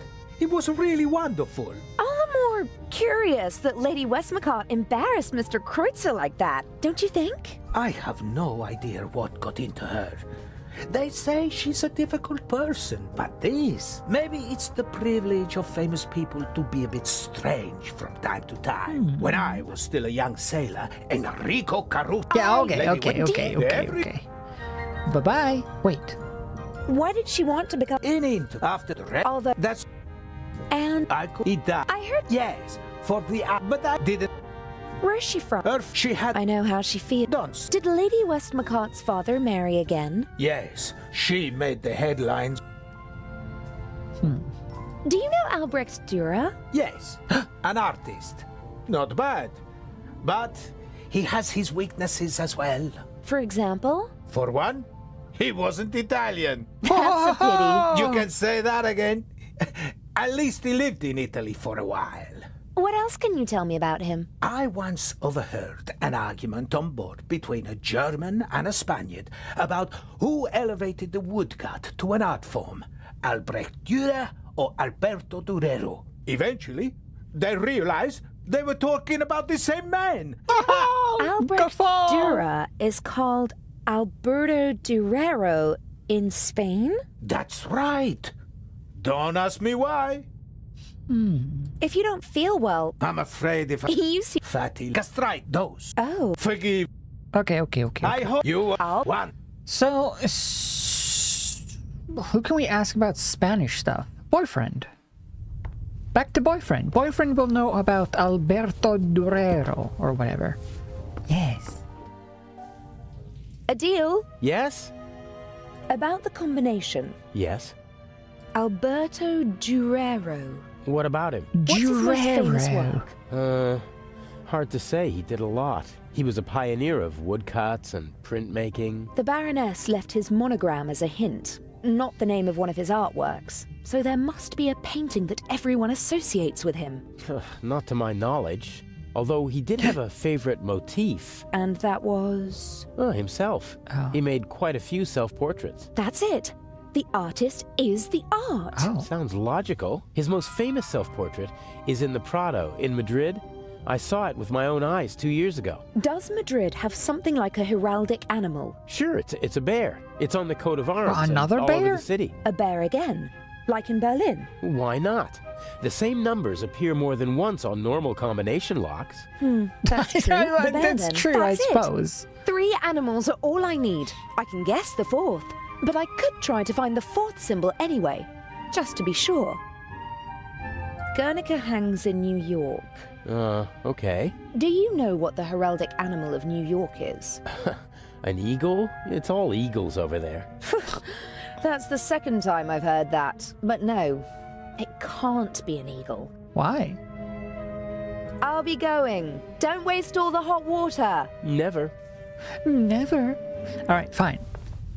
It was really wonderful.
All the more curious that Lady Westmacott embarrassed Mr. Kreutzer like that, don't you think?
I have no idea what got into her. They say she's a difficult person, but maybe it's the privilege of famous people to be a bit strange from time to time. When I was still a young sailor, Enrico Caruso...
Yeah, okay. Bye-bye. Wait.
Why did she want to become...
After the rest...
Although...
That's...
And...
He died.
I heard...
Yes, for the... But I didn't...
Where's she from?
She had...
I know how she feels. Did Lady Westmacott's father marry again?
Yes, she made the headlines.
Do you know Albrecht Dürer?
Yes, an artist. Not bad. But he has his weaknesses as well.
For example?
For one, he wasn't Italian.
That's a pity.
You can say that again. At least he lived in Italy for a while.
What else can you tell me about him?
I once overheard an argument on board between a German and a Spaniard about who elevated the woodcut to an art form, Albrecht Dürer or Alberto Durero. Eventually, they realized they were talking about the same man.
Albrecht Dürer is called Alberto Durero in Spain?
That's right. Don't ask me why.
If you don't feel well...
I'm afraid if I...
You see...
Fatty... Castrate those.
Oh.
Forgive.
Okay.
I hope you one.
So, who can we ask about Spanish stuff? Boyfriend. Back to boyfriend. Boyfriend will know about Alberto Durero or whatever. Yes.
Adil?
Yes?
About the combination.
Yes.
Alberto Durero.
What about him?
What's his most famous work?
Hard to say. He did a lot. He was a pioneer of woodcuts and printmaking.
The Baroness left his monogram as a hint, not the name of one of his artworks. So there must be a painting that everyone associates with him.
Not to my knowledge. Although he did have a favorite motif.
And that was?
Himself.
Oh.
He made quite a few self-portraits.
That's it. The artist is the art.
Oh.
Sounds logical. His most famous self-portrait is in the Prado in Madrid. I saw it with my own eyes 2 years ago.
Does Madrid have something like a heraldic animal?
Sure, it's a bear. It's on the coat of arms.
Well, another
all
bear?
over the city.
A bear again? Like in Berlin?
Why not? The same numbers appear more than once on normal combination locks.
That's true. The bear,
That's
then.
true,
That's
I
it.
suppose.
3 animals are all I need. I can guess the 4th. But I could try to find the 4th symbol anyway, just to be sure. Guernica hangs in New York.
Okay.
Do you know what the heraldic animal of New York is?
An eagle? It's all eagles over there.
That's the 2nd time I've heard that. But no, it can't be an eagle.
Why?
I'll be going. Don't waste all the hot water.
Never.
All right, fine.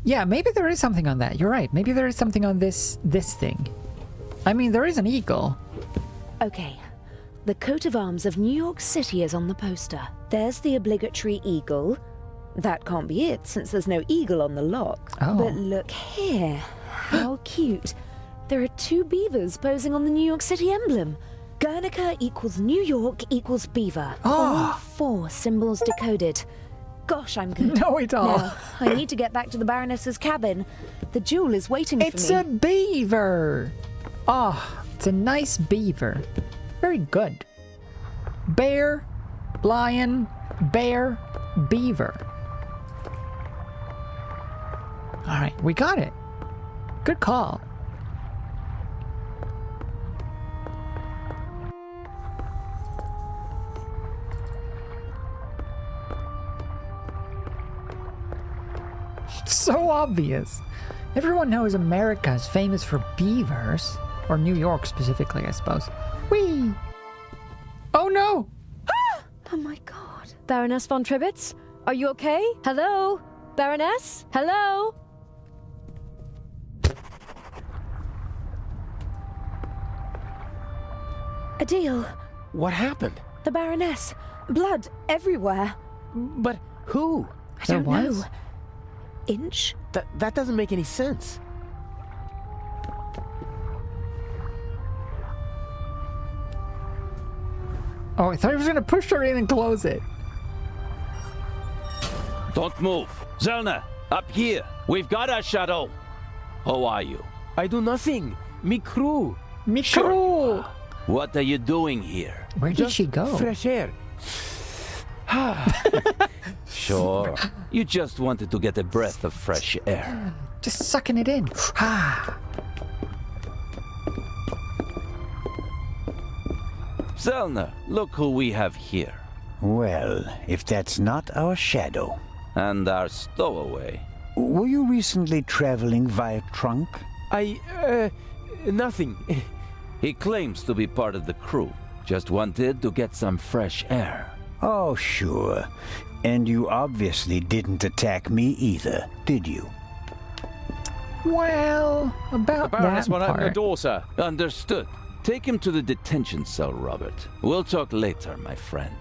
Yeah, maybe there is something on that. You're right. Maybe there is something on this thing. I mean, there is an eagle.
Okay. The coat of arms of New York City is on the poster. There's the obligatory eagle. That can't be it, since there's no eagle on the lock.
Oh.
But look here. How cute. There are 2 beavers posing on the New York City emblem. Guernica equals New York equals beaver. All 4 symbols decoded. Gosh, I'm good.
Know it all.
Now, I need to get back to the Baroness's cabin. The jewel is waiting for me.
It's a beaver. It's a nice beaver. Very good. Bear, lion, bear, beaver. All right, we got it. Good call. So obvious. Everyone knows America is famous for beavers. Or New York specifically, I suppose. Whee! Oh no!
Oh my god. Baroness von Tribbets? Are you okay? Hello? Baroness? Hello? Adele.
What happened?
The Baroness. Blood everywhere.
But who?
I don't know. Inch?
That doesn't make any sense.
Oh, I thought he was gonna push her in and close it.
Don't move. Zelna, up here. We've got our shadow. How are you?
I do nothing. Me crew.
Me crew.
What are you doing here?
Where did she go?
Fresh air.
Sure. You just wanted to get a breath of fresh air.
Just sucking it in.
Zelna, look who we have here.
Well, if that's not our shadow.
And our stowaway.
Were you recently traveling via trunk?
Nothing.
He claims to be part of the crew. Just wanted to get some fresh air.
Oh, sure. And you obviously didn't attack me either, did you?
Well, about
the Baroness
that
won't open the
part.
door, sir.
Understood. Take him to the detention cell, Robert. We'll talk later, my friend.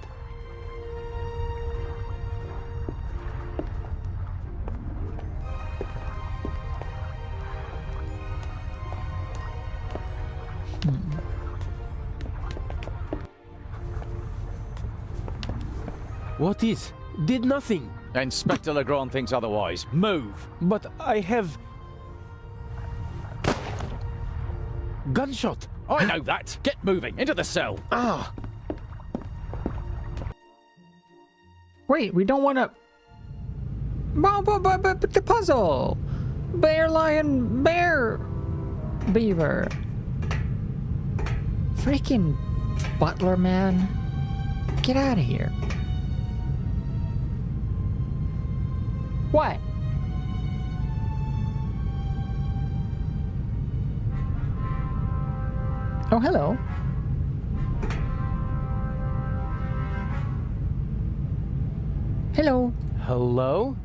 What is? Did nothing.
Inspector Legrand thinks otherwise. Move.
But I have... Gunshot.
I know that. Get moving. Into the cell.
Ah.
Wait, we don't want to... But the puzzle! Bear, lion, bear... Beaver. Freaking butler, man. Get out of here. What? Oh, hello. Hello.
Hello?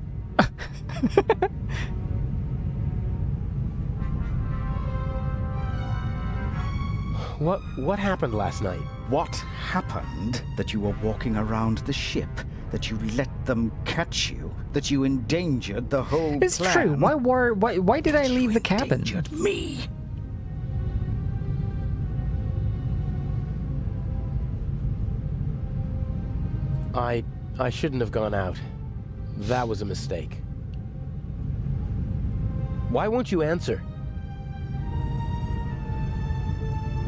What happened last night?
What happened? That you were walking around the ship, that you let them catch you, that you endangered the whole
It's
plan.
true. Why did I leave the cabin?
Endangered me.
I shouldn't have gone out. That was a mistake. Why won't you answer?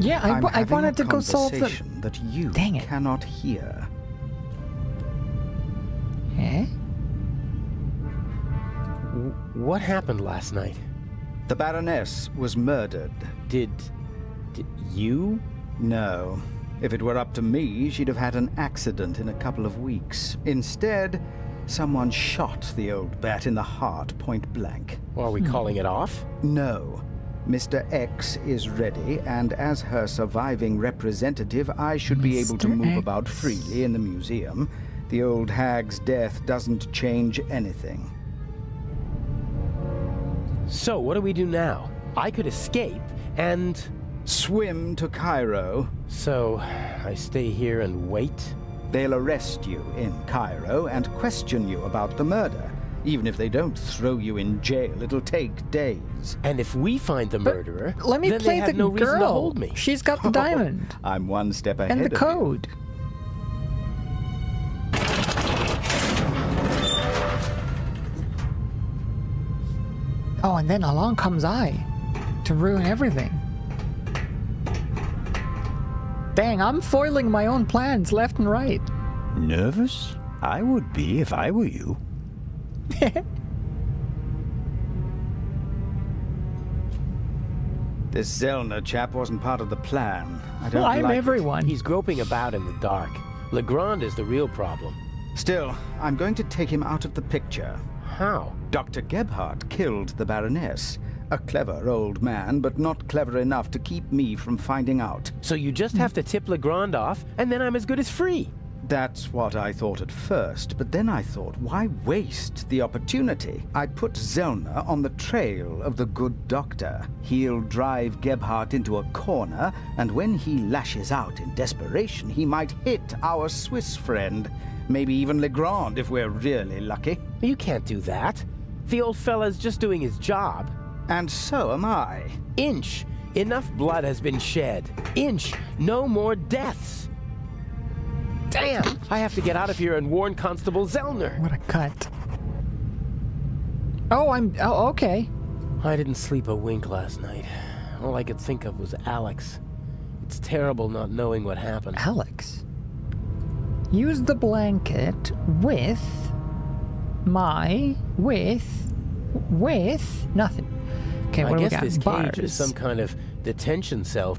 Yeah, I wanted to go solve the...
conversation that you
Dang it.
cannot hear.
Eh?
What happened last night?
The Baroness was murdered.
Did you?
No. If it were up to me, she'd have had an accident in a couple of weeks. Instead, someone shot the old bat in the heart point blank.
Are we calling it off?
No. Mr. X is ready, and as her surviving representative, I should be able to move about freely in the museum. The old hag's death doesn't change anything.
So, what do we do now? I could escape and...
swim to Cairo.
So, I stay here and wait?
They'll arrest you in Cairo and question you about the murder. Even if they don't throw you in jail, it'll take days.
And if we find the murderer,
Let me
then
play
they have
the
no reason to
girl.
hold me.
She's got the diamond.
I'm one step ahead
And the
of you.
code. Oh, and then along comes I to ruin everything. Dang, I'm foiling my own plans left and right.
Nervous? I would be if I were you.
This Zellner chap wasn't part of the plan. I don't
Well, I'm
like it.
everyone.
He's groping about in the dark. Legrand is the real problem.
Still, I'm going to take him out of the picture.
How?
Dr. Gebhardt killed the Baroness. A clever old man, but not clever enough to keep me from finding out.
So you just have to tip Legrand off, and then I'm as good as free.
That's what I thought at first, but then I thought, why waste the opportunity? I put Zellner on the trail of the good doctor. He'll drive Gebhardt into a corner, and when he lashes out in desperation, he might hit our Swiss friend. Maybe even Legrand, if we're really lucky.
You can't do that. The old fella's just doing his job.
And so am I.
Inch, enough blood has been shed. Inch, no more deaths. Damn! I have to get out of here and warn Constable Zellner.
What a cut. Oh, okay.
I didn't sleep a wink last night. All I could think of was Alex. It's terrible not knowing what happened.
Alex? Use the blanket with nothing. Okay, what do we got?
I guess this
Bars.
cage is some kind of detention cell.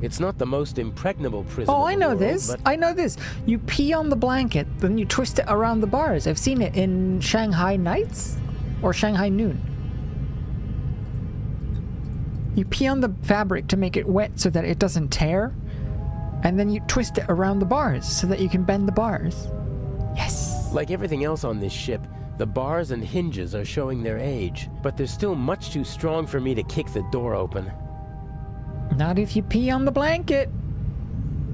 It's not the most impregnable prison.
Oh, I know
world,
this.
But
I know this. You pee on the blanket, then you twist it around the bars. I've seen it in Shanghai Nights or Shanghai Noon. You pee on the fabric to make it wet so that it doesn't tear, and then you twist it around the bars so that you can bend the bars. Yes.
Like everything else on this ship, the bars and hinges are showing their age, but they're still much too strong for me to kick the door open.
Not if you pee on the blanket.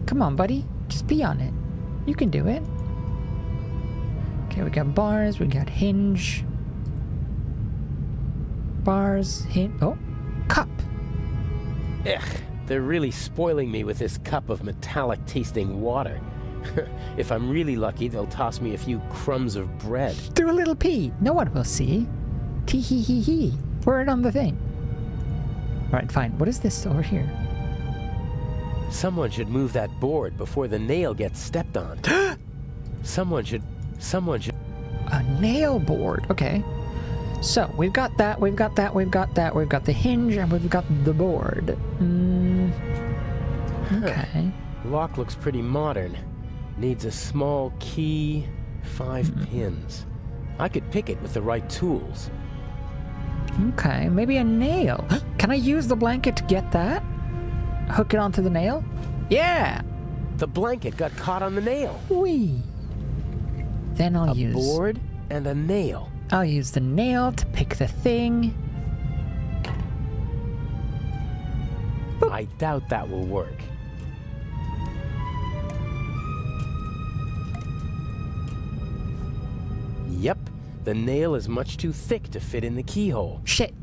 Come on, buddy. Just pee on it. You can do it. Okay, we got bars, we got hinge. Bars, oh, cup.
Ugh, they're really spoiling me with this cup of metallic-tasting water. If I'm really lucky, they'll toss me a few crumbs of bread.
Do a little pee. No one will see. Tee-hee-hee-hee. Word on the thing. Alright, fine. What is this over here?
Someone should move that board before the nail gets stepped on. Someone should...
A nail board. Okay. So, we've got that, we've got that, we've got that, we've got the hinge, and we've got the board. Okay.
Lock looks pretty modern. Needs a small key, 5 pins. I could pick it with the right tools.
Okay, maybe a nail. Can I use the blanket to get that? Hook it onto the nail? Yeah!
The blanket got caught on the nail.
Whee! Then I'll use...
a board and a nail.
I'll use the nail to pick the thing. Boop.
I doubt that will work. Yep. The nail is much too thick to fit in the keyhole.
Shit.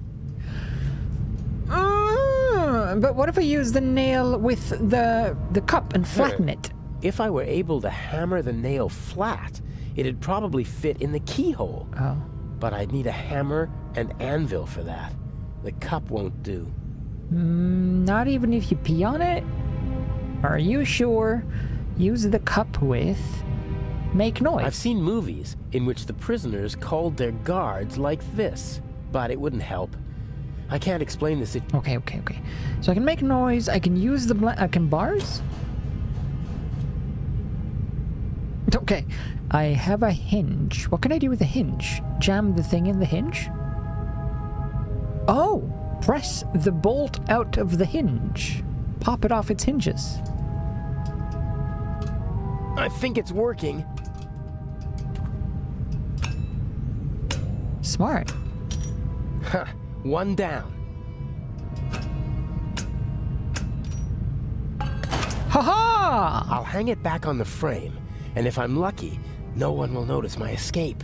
But what if I use the nail with the cup and flatten it?
If I were able to hammer the nail flat, it'd probably fit in the keyhole.
Oh.
But I'd need a hammer and anvil for that. The cup won't do.
Not even if you pee on it? Are you sure? Use the cup with... make noise.
I've seen movies in which the prisoners called their guards like this, but it wouldn't help. I can't explain this.
Okay. So I can make noise, I can use the I can bars? Okay, I have a hinge. What can I do with a hinge? Jam the thing in the hinge? Oh, press the bolt out of the hinge. Pop it off its hinges.
I think it's working.
Smart.
Huh. One down.
Ha-ha!
I'll hang it back on the frame, and if I'm lucky, no one will notice my escape.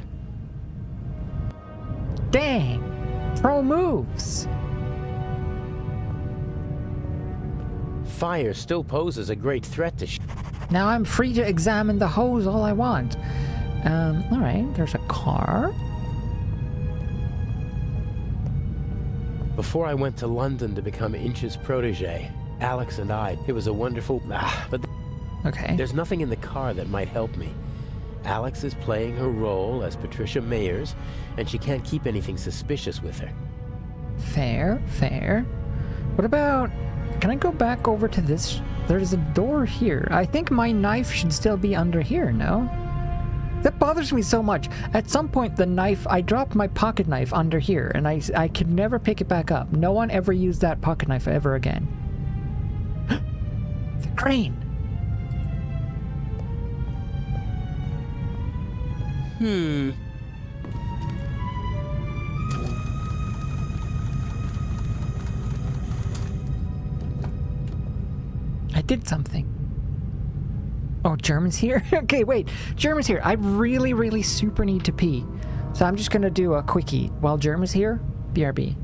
Dang! Pro moves!
Fire still poses a great threat to
Now I'm free to examine the hose all I want. Alright, there's a car.
Before I went to London to become Inch's protege, Alex and I, it was a wonderful... but
okay.
There's nothing in the car that might help me. Alex is playing her role as Patricia Mayers, and she can't keep anything suspicious with her.
Fair. What about... Can I go back over to this? There's a door here. I think my knife should still be under here, no? That bothers me so much. At some point, the knife... I dropped my pocket knife under here, and I could never pick it back up. No one ever used that pocket knife ever again. The crane! I did something. Oh, German's here? Okay, wait. German's here. I really, really super need to pee. So I'm just gonna do a quickie while German's here. BRB.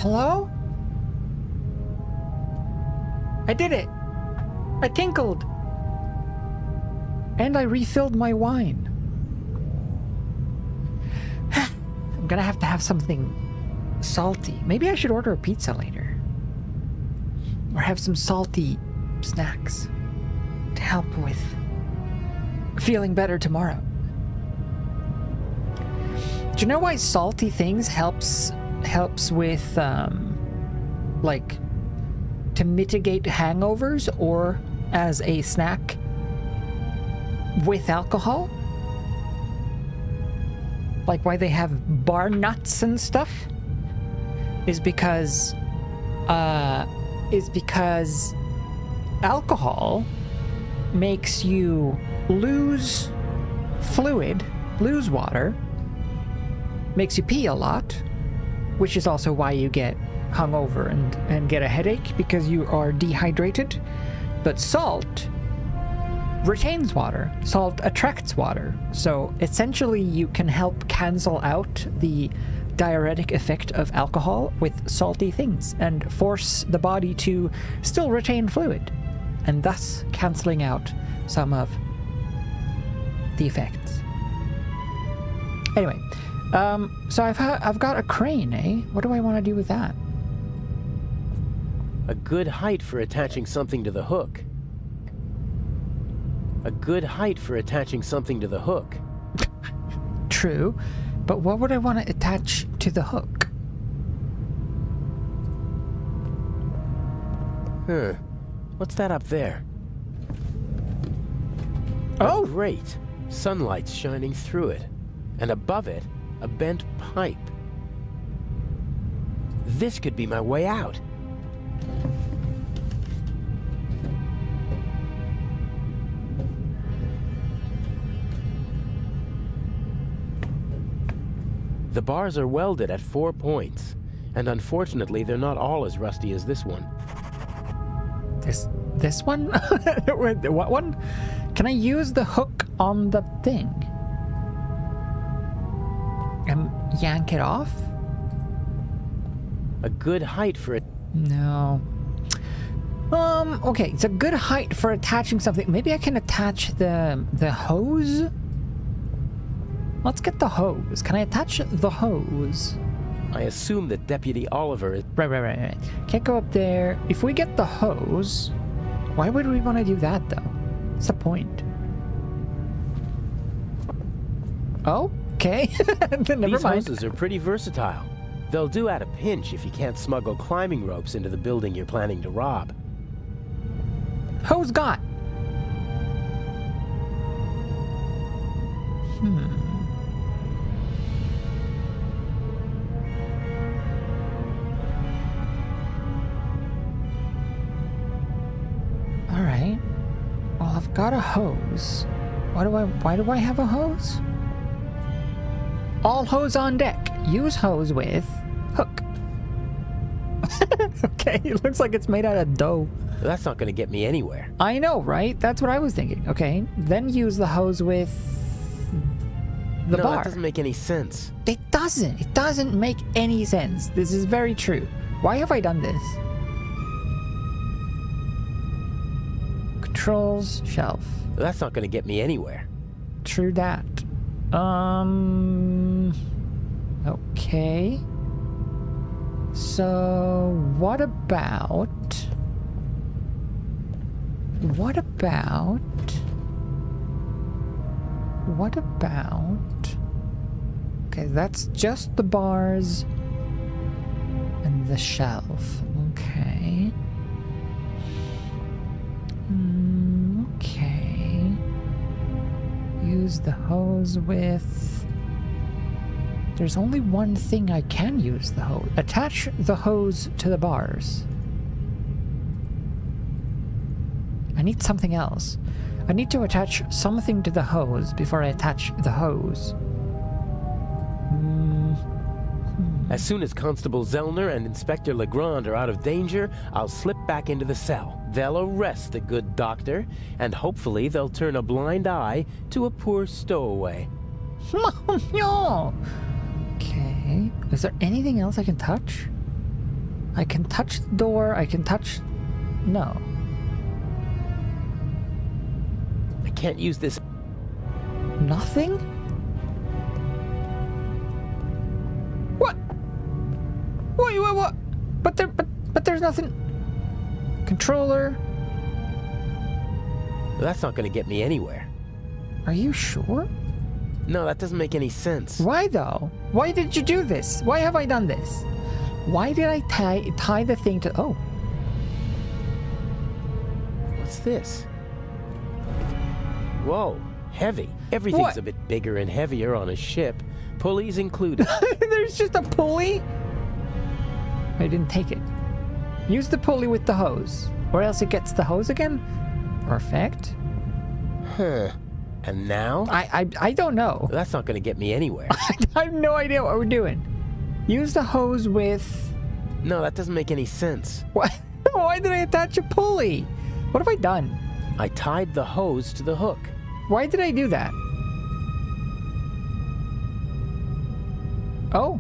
Hello? I did it! I tinkled! And I refilled my wine. I'm gonna have to have something salty. Maybe I should order a pizza later. Or have some salty snacks to help with feeling better tomorrow. Do you know why salty things helps with like to mitigate hangovers or as a snack with alcohol? Like why they have bar nuts and stuff is because alcohol makes you lose fluid, lose water, makes you pee a lot, which is also why you get hungover and get a headache, because you are dehydrated. But salt retains water. Salt attracts water. So essentially you can help cancel out the diuretic effect of alcohol with salty things and force the body to still retain fluid, and thus canceling out some of the effects. Anyway, so I've got a crane, eh? What do I want to do with that?
A good height for attaching something to the hook. A good height for attaching something to the hook.
true. But what would I want to attach to the hook?
Huh. What's that up there?
Oh!
Great. Sunlight's shining through it. And above it, a bent pipe. This could be my way out. The bars are welded at 4 points, and unfortunately they're not all as rusty as this one.
This one? What one? Can I use the hook on the thing? And yank it off?
A good height for it.
No. Okay, it's a good height for attaching something. Maybe I can attach the hose? Let's get the hose. Can I attach the hose?
I assume that Deputy Oliver is...
Right. Can't go up there. If we get the hose, why would we want to do that, though? What's the point? Okay. Never
These
mind.
hoses are pretty versatile. They'll do at a pinch if you can't smuggle climbing ropes into the building you're planning to rob.
Hose got. Alright. Well, I've got a hose. Why do I have a hose? All hose on deck. Use hose with hook. Okay, it looks like it's made out of dough.
That's not going to get me anywhere.
I know, right? That's what I was thinking. Okay, then use the hose with the bar.
No, that doesn't make any sense.
It doesn't. It doesn't make any sense. This is very true. Why have I done this? Controls, shelf.
That's not going to get me anywhere.
True that. Okay. So, what about... Okay, that's just the bars and the shelf. Okay. Okay. Use the hose with... There's only one thing I can use the hose. Attach the hose to the bars. I need something else. I need to attach something to the hose before I attach the hose.
As soon as Constable Zellner and Inspector Legrand are out of danger, I'll slip back into the cell. They'll arrest the good doctor, and hopefully they'll turn a blind eye to a poor stowaway.
Okay. Is there anything else I can touch? I can touch the door. I can touch... No.
I can't use this.
Nothing? What? What? But there's nothing. Controller.
That's not going to get me anywhere.
Are you sure?
No, that doesn't make any sense.
Why though? Why did you do this? Why have I done this? Why did I tie the thing to... Oh.
What's this? Whoa, heavy. Everything's a bit bigger and heavier on a ship, pulleys included.
There's just a pulley? I didn't take it. Use the pulley with the hose, or else it gets the hose again? Perfect.
Huh. And now?
I don't know.
That's not going to get me anywhere.
I have no idea what we're doing. Use the hose with...
No, that doesn't make any sense.
What? Why did I attach a pulley? What have I done?
I tied the hose to the hook.
Why did I do that? Oh.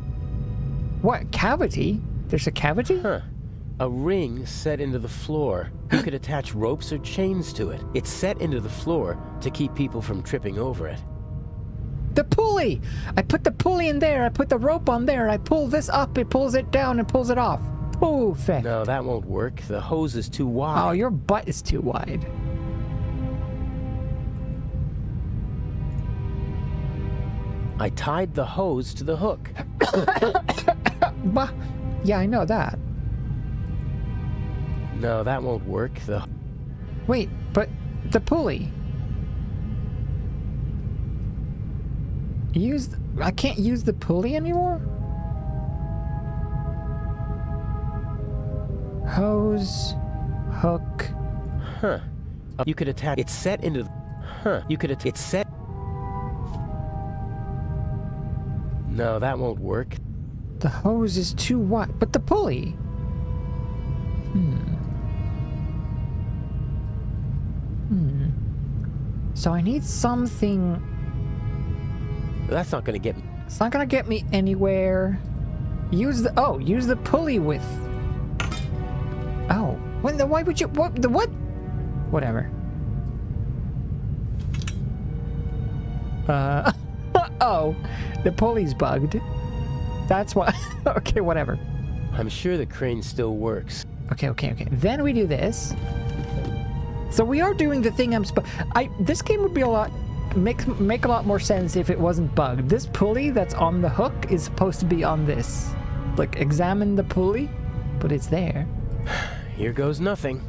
What? Cavity? There's a cavity?
Huh. A ring set into the floor. You could attach ropes or chains to it. It's set into the floor to keep people from tripping over it.
The pulley! I put the pulley in there, I put the rope on there, I pull this up, it pulls it down and pulls it off. Perfect.
No, that won't work. The hose is too wide.
Oh, your butt is too wide.
I tied the hose to the hook.
Bah. Yeah, I know that.
No, that won't work.
Wait, but the pulley. I can't use the pulley anymore? Hose, hook.
Huh. You could attach. It's set into. Huh. You could. It's set. No, that won't work.
The hose is too wide, but the pulley. So I need something.
That's not gonna get me.
It's not gonna get me anywhere. Use the pulley with. Oh, why would you? What? Whatever. Oh, the pulley's bugged. That's why. Okay, whatever.
I'm sure the crane still works.
Okay. Then we do this. So we are doing the thing this game would be make a lot more sense if it wasn't bugged. This pulley that's on the hook is supposed to be on this. Like, examine the pulley, but it's there.
Here goes nothing.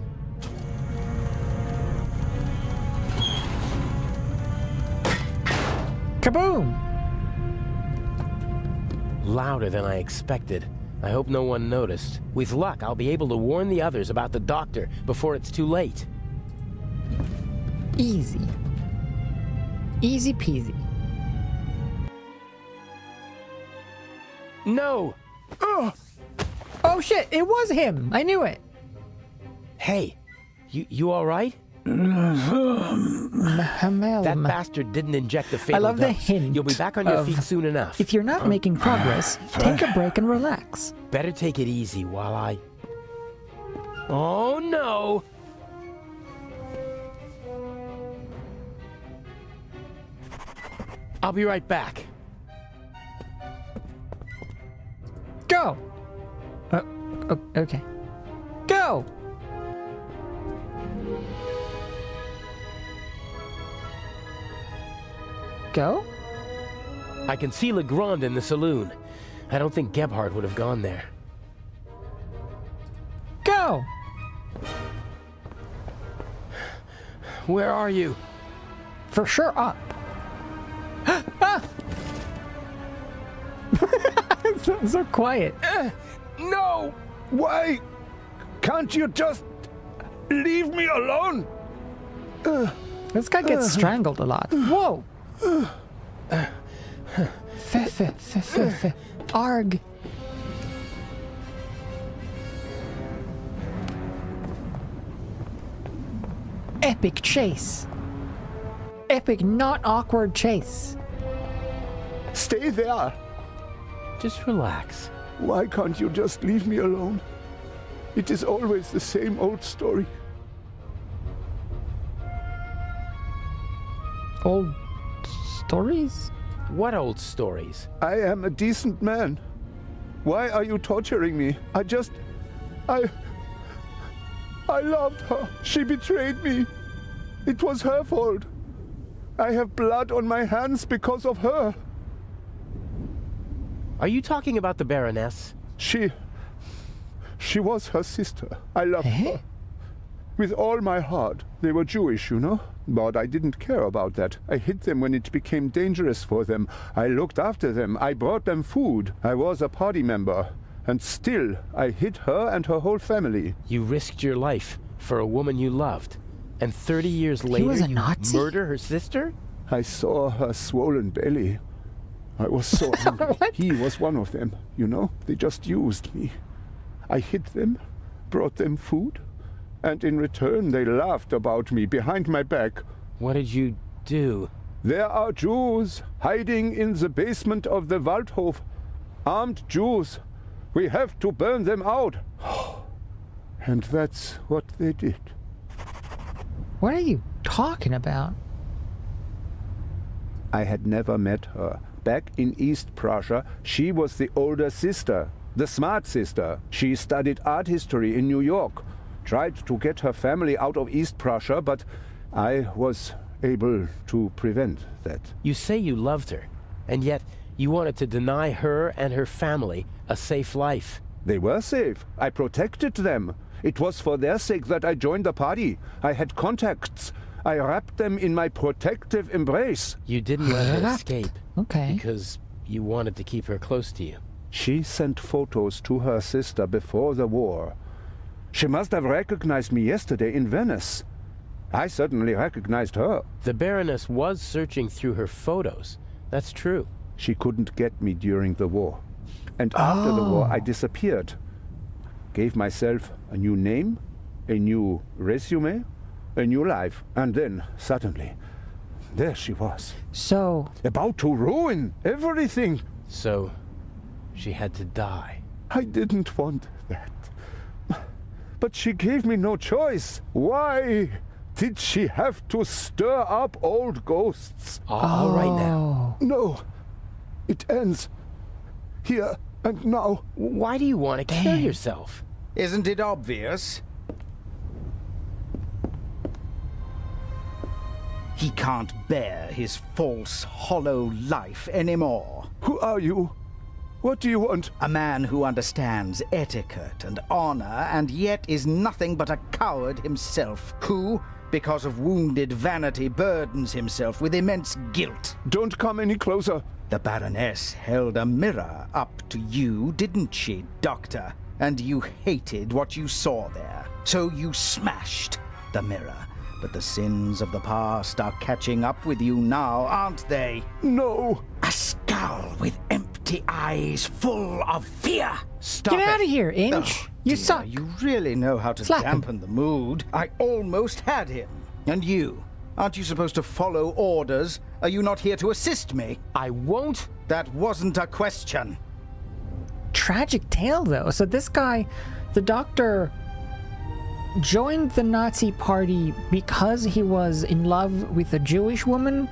Kaboom!
Louder than I expected. I hope no one noticed. With luck, I'll be able to warn the others about the doctor before it's too late.
Easy. Easy peasy.
No!
Oh shit, it was him! I knew it!
Hey, you alright? That bastard didn't inject the fatal
I love the
dose.
hint.
You'll be back on your feet soon enough.
If you're not making progress, take a break and relax.
Better take it easy while I... Oh no! I'll be right back.
Go! Okay. Go! Go?
I can see Legrand in the saloon. I don't think Gebhardt would have gone there.
Go!
Where are you?
For sure up. Ah! so quiet.
No! Why? Can't you just leave me alone?
This guy gets strangled a lot. Whoa! Arg. Epic chase. Epic, not awkward chase.
Stay there.
Just relax.
Why can't you just leave me alone? It is always the same old story.
Old stories?
What old stories?
I am a decent man. Why are you torturing me? I loved her. She betrayed me. It was her fault. I have blood on my hands because of her.
Are you talking about the Baroness?
She was her sister. I loved her. With all my heart. They were Jewish, you know? But I didn't care about that. I hid them when it became dangerous for them. I looked after them. I brought them food. I was a party member. And still, I hid her and her whole family.
You risked your life for a woman you loved. And 30 years later, you murder her sister?
I saw her swollen belly. I was so angry. He was one of them, you know? They just used me. I hid them, brought them food, and in return they laughed about me behind my back.
What did you do?
There are Jews hiding in the basement of the Waldhof. Armed Jews. We have to burn them out. And that's what they did.
What are you talking about?
I had never met her. Back in East Prussia, she was the older sister, the smart sister. She studied art history in New York, tried to get her family out of East Prussia, but I was able to prevent that.
You say you loved her, And yet, you wanted to deny her and her family a safe life.
They were safe. I protected them. It was for their sake that I joined the party. I had contacts. I wrapped them in my protective embrace.
You didn't let her escape.
Okay.
Because you wanted to keep her close to you.
She sent photos to her sister before the war. She must have recognized me yesterday in Venice. I certainly recognized her.
The Baroness was searching through her photos. That's true.
She couldn't get me during the war. And after the war, I disappeared. Gave myself a new name, a new resume, a new life. And then, suddenly, there she was.
So...
about to ruin everything.
So, she had to die.
I didn't want that. But she gave me no choice. Why did she have to stir up old ghosts?
All right now.
No. It ends here and now.
Why do you want to kill yourself?
Isn't it obvious? He can't bear his false, hollow life anymore.
Who are you? What do you want?
A man who understands etiquette and honor, and yet is nothing but a coward himself, who, because of wounded vanity, burdens himself with immense guilt.
Don't come any closer.
The Baroness held a mirror up to you, didn't she, Doctor? And you hated what you saw there. So you smashed the mirror. But the sins of the past are catching up with you now, aren't they?
No.
A skull with empty eyes full of fear. Stop
Get
it.
out of here, Inch. You suck.
You really know how to dampen the mood. I almost had him. And you? Aren't you supposed to follow orders? Are you not here to assist me?
I won't.
That wasn't a question.
Tragic tale, though. So this guy, the doctor, joined the Nazi party because he was in love with a Jewish woman,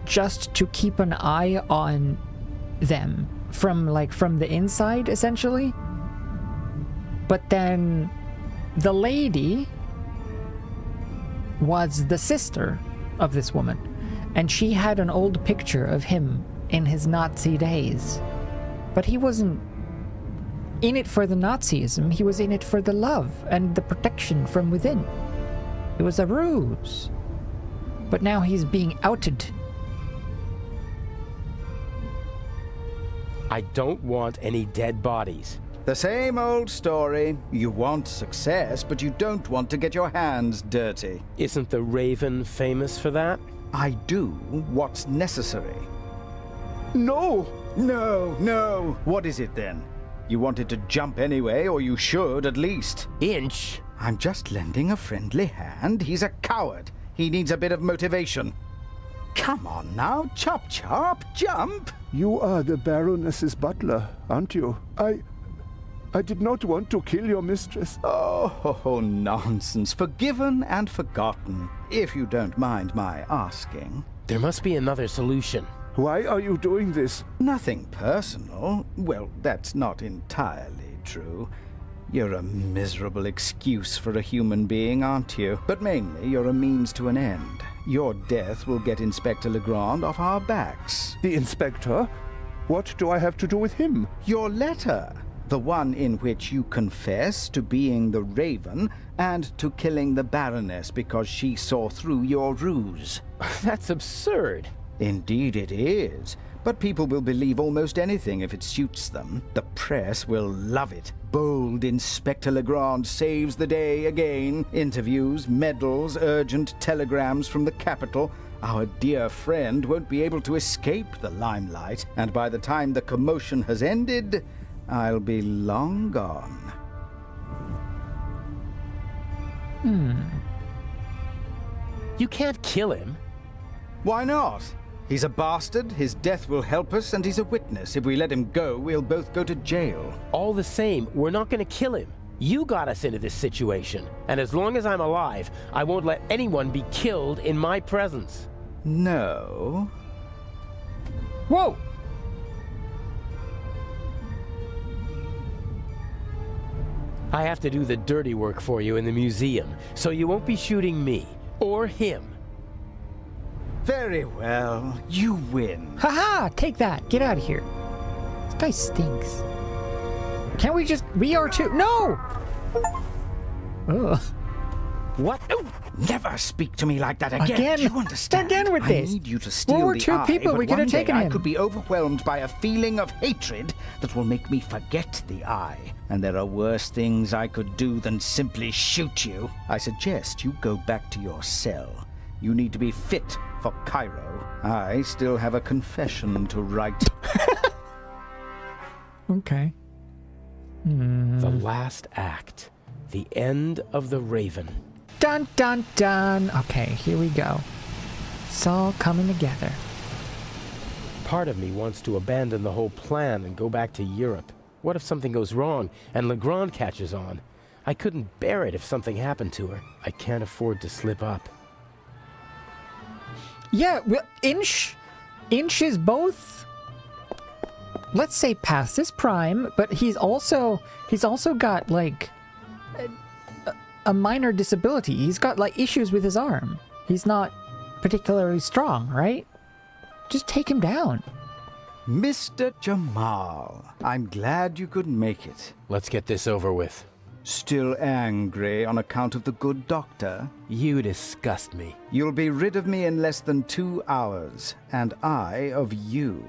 just to keep an eye on them from the inside, essentially. But then the lady was the sister of this woman, and she had an old picture of him in his Nazi days. But he wasn't in it for the Nazism, he was in it for the love and the protection from within. It was a ruse. But now he's being outed.
I don't want any dead bodies.
The same old story. You want success, but you don't want to get your hands dirty.
Isn't the Raven famous for that?
I do what's necessary.
No!
No, no. What is it then? You wanted to jump anyway, or you should at least.
Inch.
I'm just lending a friendly hand. He's a coward. He needs a bit of motivation. Come on now, chop chop, jump.
You are the Baroness's butler, aren't you? I did not want to kill your mistress.
Oh, nonsense. Forgiven and forgotten, if you don't mind my asking.
There must be another solution.
Why are you doing this?
Nothing personal. Well, that's not entirely true. You're a miserable excuse for a human being, aren't you? But mainly, you're a means to an end. Your death will get Inspector Legrand off our backs.
The inspector? What do I have to do with him?
Your letter. The one in which you confess to being the Raven and to killing the Baroness because she saw through your ruse.
That's absurd.
Indeed it is. But people will believe almost anything if it suits them. The press will love it. Bold Inspector Legrand saves the day again. Interviews, medals, urgent telegrams from the capital. Our dear friend won't be able to escape the limelight. And by the time the commotion has ended, I'll be long gone.
You can't kill him.
Why not? He's a bastard, his death will help us, and he's a witness. If we let him go, we'll both go to jail.
All the same, we're not going to kill him. You got us into this situation, and as long as I'm alive, I won't let anyone be killed in my presence.
No.
Whoa!
I have to do the dirty work for you in the museum, so you won't be shooting me, or him.
Very well. You win.
Haha! Take that. Get out of here. This guy stinks. Can't we just... We are too... No! Ugh.
What? Oh, never speak to me like that again.
Again?
Do you understand?
Again with this.
I need you to steal
We were
the
two
eye,
people.
but
We could have
one day
taken
I
him.
could be overwhelmed by a feeling of hatred that will make me forget the eye. And there are worse things I could do than simply shoot you. I suggest you go back to your cell. You need to be fit for Cairo. I still have a confession to write.
Okay.
The last act. The end of the Raven.
Dun, dun, dun. Okay, here we go. It's all coming together.
Part of me wants to abandon the whole plan and go back to Europe. What if something goes wrong and Legrand catches on? I couldn't bear it if something happened to her. I can't afford to slip up.
Yeah, well, Inch is both, let's say, past his prime, but he's also got like a minor disability. He's got like issues with his arm. He's not particularly strong, right? Just take him down.
Mr. Jamal, I'm glad you could make it.
Let's get this over with.
Still angry on account of the good doctor?
You disgust me.
You'll be rid of me in less than 2 hours, and I of you.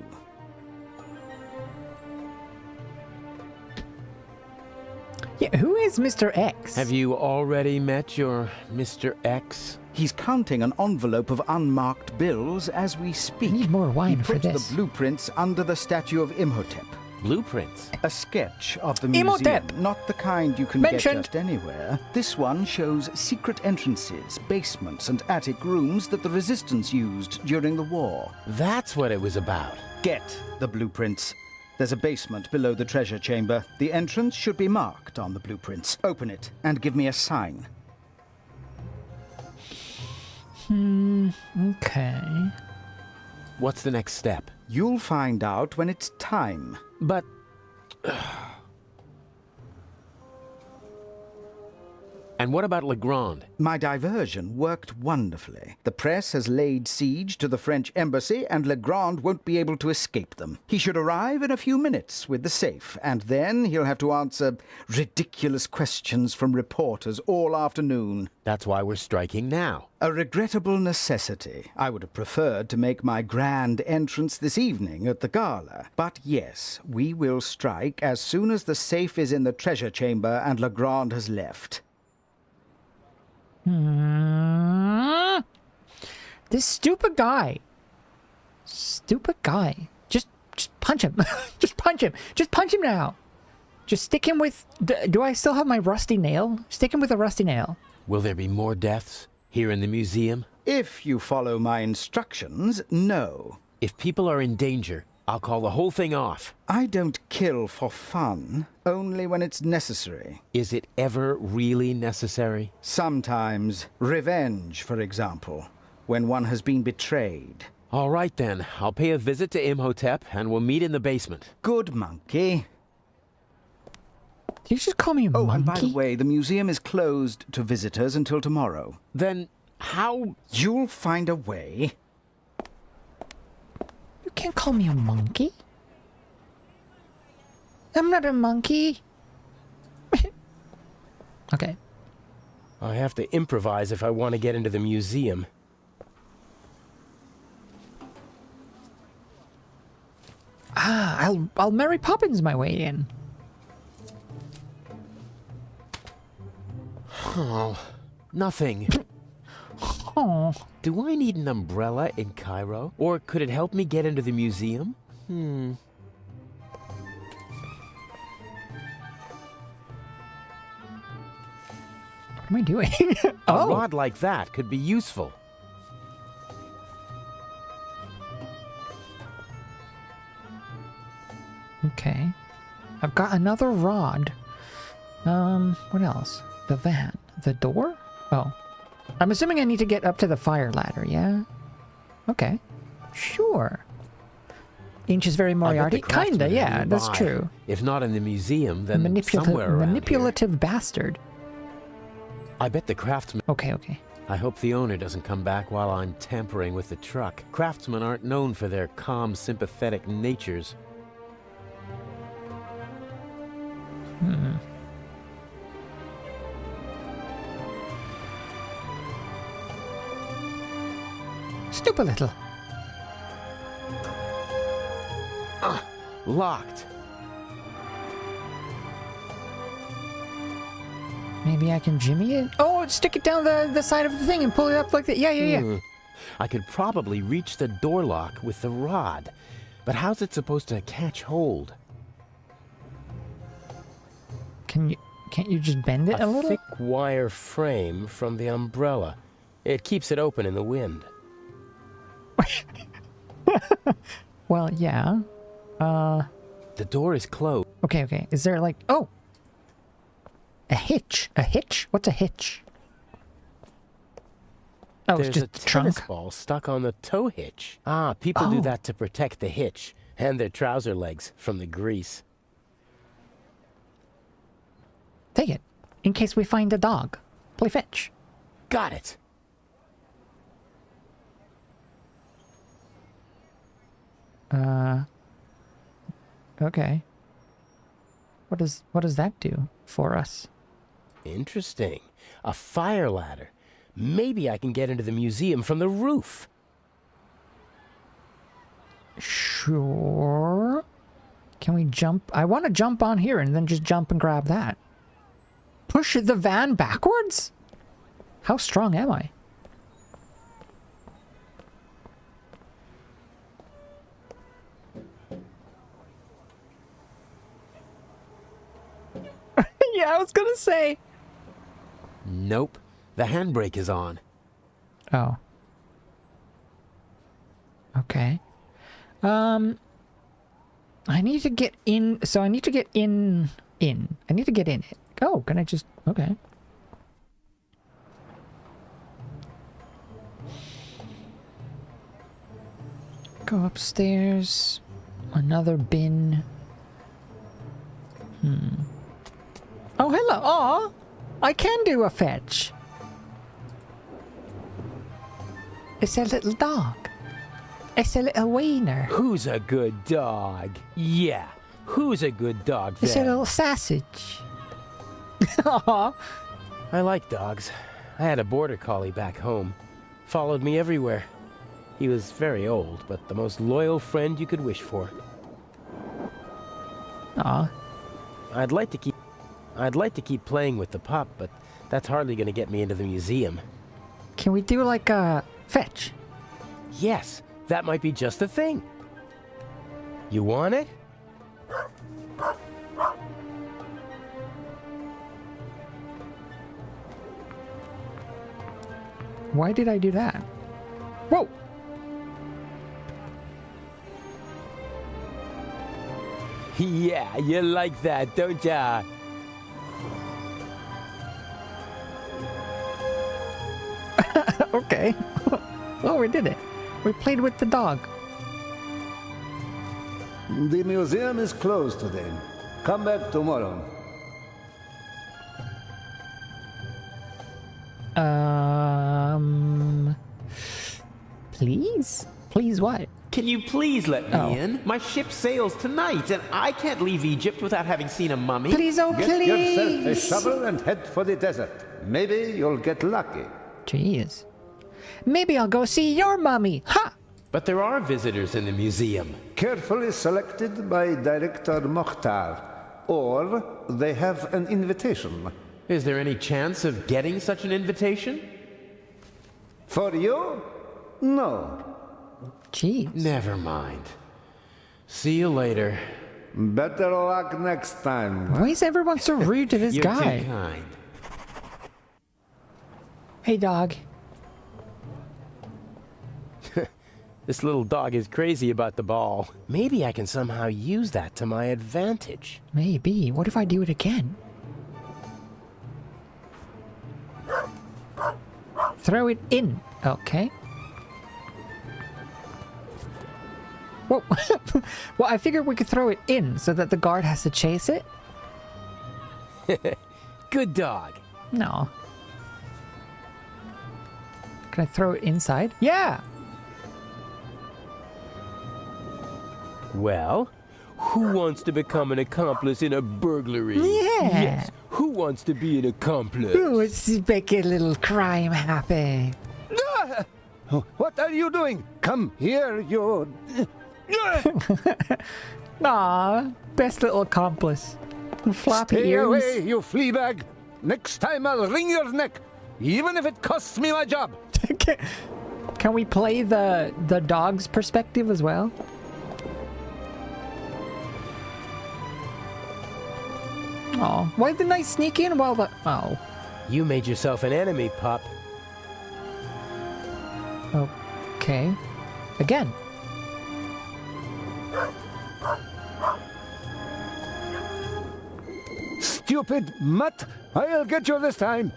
Yeah, who is Mr. X?
Have you already met your Mr. X?
He's counting an envelope of unmarked bills as we speak.
I need more wine
he
for
put
this.
the blueprints under the statue of Imhotep.
Blueprints?
A sketch of the museum.
Imhotep!
Not the kind you can
Mentioned.
get just anywhere. This one shows secret entrances, basements, and attic rooms that the resistance used during the war.
That's what it was about.
Get the blueprints. There's a basement below the treasure chamber. The entrance should be marked on the blueprints. Open it and give me a sign.
Okay.
What's the next step?
You'll find out when it's time.
But... And what about Legrand?
My diversion worked wonderfully. The press has laid siege to the French embassy, and Legrand won't be able to escape them. He should arrive in a few minutes with the safe, and then he'll have to answer ridiculous questions from reporters all afternoon.
That's why we're striking now.
A regrettable necessity. I would have preferred to make my grand entrance this evening at the gala. But yes, we will strike as soon as the safe is in the treasure chamber and Legrand has left.
This stupid guy. Stupid guy. Just punch him. Just punch him. Just punch him now. Just stick him with... Do I still have my rusty nail? Stick him with a rusty nail.
Will there be more deaths here in the museum?
If you follow my instructions, no.
If people are in danger, I'll call the whole thing off.
I don't kill for fun, only when it's necessary.
Is it ever really necessary?
Sometimes. Revenge, for example, when one has been betrayed.
All right then, I'll pay a visit to Imhotep and we'll meet in the basement.
Good monkey.
Did you just call me a monkey?
Oh, and by the way, the museum is closed to visitors until tomorrow.
Then how...
You'll find a way.
You can't call me a monkey. I'm not a monkey. Okay.
I have to improvise if I want to get into the museum.
Ah, I'll Mary Poppins my way in.
Oh, nothing.
Oh.
Do I need an umbrella in Cairo? Or could it help me get into the museum? What
am I doing?
A rod like that could be useful.
Okay. I've got another rod. What else? The van. The door? Oh. I'm assuming I need to get up to the fire ladder, yeah? Okay. Sure. Inch is very Moriarty? Kinda, yeah, that's true.
If not in the museum, then somewhere around
manipulative bastard.
I bet the craftsman...
Okay.
I hope the owner doesn't come back while I'm tampering with the truck. Craftsmen aren't known for their calm, sympathetic natures.
Stupid little.
Locked.
Maybe I can jimmy it? Oh, stick it down the side of the thing and pull it up like that. Yeah.
I could probably reach the door lock with the rod, but how's it supposed to catch hold?
Can't you just bend it a little?
Thick wire frame from the umbrella. It keeps it open in the wind.
Well, yeah.
The door is closed.
Okay. Is there like... Oh! A hitch. A hitch? What's a hitch? Oh,
There's
it's just
a
a trunk.
tennis ball stuck on the tow hitch. People do that to protect the hitch and their trouser legs from the grease.
Take it. In case we find a dog. Play fetch.
Got it.
Okay. What does that do for us?
Interesting. A fire ladder. Maybe I can get into the museum from the roof.
Sure. Can we jump? I want to jump on here and then just jump and grab that. Push the van backwards? How strong am I? Yeah, I was gonna say.
Nope. The handbrake is on.
Oh. Okay. I need to get in. So I need to get in. I need to get in it. Oh, can I just... Okay. Go upstairs. Another bin. Oh, hello. Aw, I can do a fetch. It's a little dog. It's a little wiener.
Who's a good dog? Yeah. Who's a good dog then?
It's a little sausage. Aw.
I like dogs. I had a border collie back home. Followed me everywhere. He was very old, but the most loyal friend you could wish for.
Aw.
I'd like to keep playing with the pup, but that's hardly going to get me into the museum.
Can we do like a fetch?
Yes, that might be just the thing. You want it?
Why did I do that? Whoa!
Yeah, you like that, don't ya?
Okay. Oh, we did it. We played with the dog.
The museum is closed today. Come back tomorrow.
Please? Please what?
Can you please let me in? My ship sails tonight, and I can't leave Egypt without having seen a mummy.
Please, oh
Get
please!
yourself a shovel and head for the desert. Maybe you'll get lucky.
Jeez. Maybe I'll go see your mummy. Ha!
But there are visitors in the museum.
Carefully selected by Director Mokhtar. Or they have an invitation.
Is there any chance of getting such an invitation?
For you? No.
Jeez.
Never mind. See you later.
Better luck next time.
Why is everyone so rude to this
You're
guy?
too kind.
Hey, dog.
This little dog is crazy about the ball. Maybe I can somehow use that to my advantage.
Maybe. What if I do it again? Throw it in. Okay. Whoa. Well, I figured we could throw it in so that the guard has to chase it.
Good dog.
No. Can I throw it inside? Yeah!
Well, who wants to become an accomplice in a burglary?
Yeah!
Yes, who wants to be an accomplice?
Ooh, let's make a little crime happen.
Ah! What are you doing? Come here, you...
Aw, best little accomplice. Floppy
Stay
ears.
away, you fleabag! Next time I'll wring your neck, even if it costs me my job.
Can we play the dog's perspective as well? Oh, why didn't I sneak in while the... Oh.
You made yourself an enemy, pup.
Okay. Again.
Stupid mutt! I'll get you this time!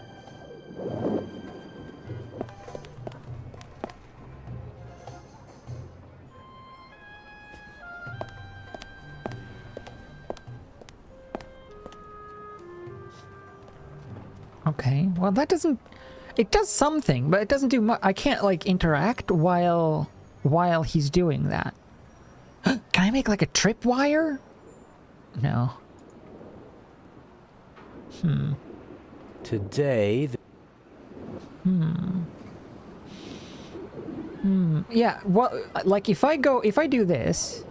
Okay, well that doesn't... It does something, but it doesn't do much. I can't, like, interact while he's doing that. Can I make, like, a tripwire? No.
Today...
Yeah, well, like, if I do this...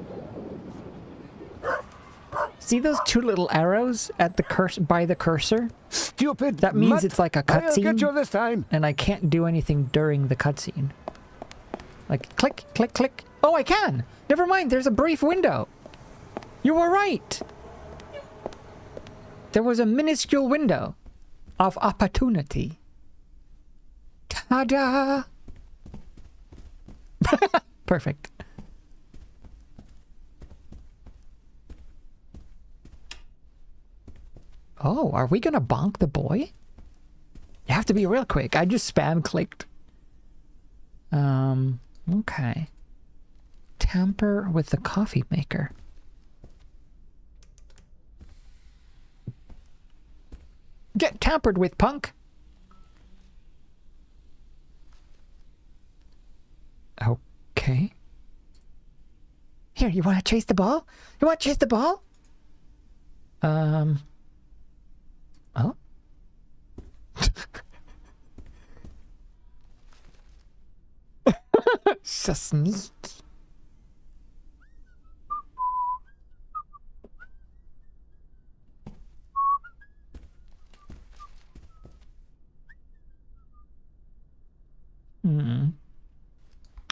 See those two little arrows at the by the cursor?
Stupid!
That means
mutt.
it's like a
I'll
cutscene.
get you this time.
And I can't do anything during the cutscene. Like, click, click, click. Oh, I can! Never mind, there's a brief window. You were right! There was a minuscule window of opportunity. Ta-da! Perfect. Oh, are we gonna bonk the boy? You have to be real quick. I just spam clicked. Okay. Tamper with the coffee maker. Get tampered with, punk! Okay. Here, you wanna chase the ball? You wanna chase the ball? Oh? So sneaky.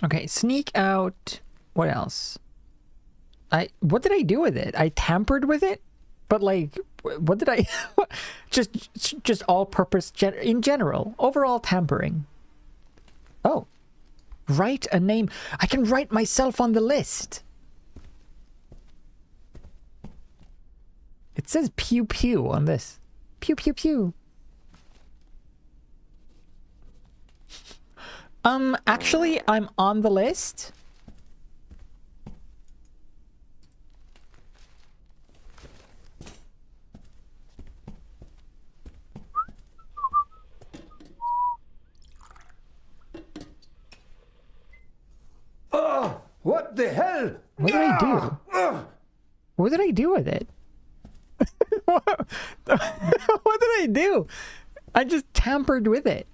Okay, sneak out. What else? What did I do with it? I tampered with it? But like, what did I... just all-purpose, in general. Overall tampering. Oh. Write a name. I can write myself on the list. It says pew pew on this. Pew pew pew. Actually, I'm on the list.
Oh, what the hell?
What did I do? What did I do with it? What did I do? I just tampered with it.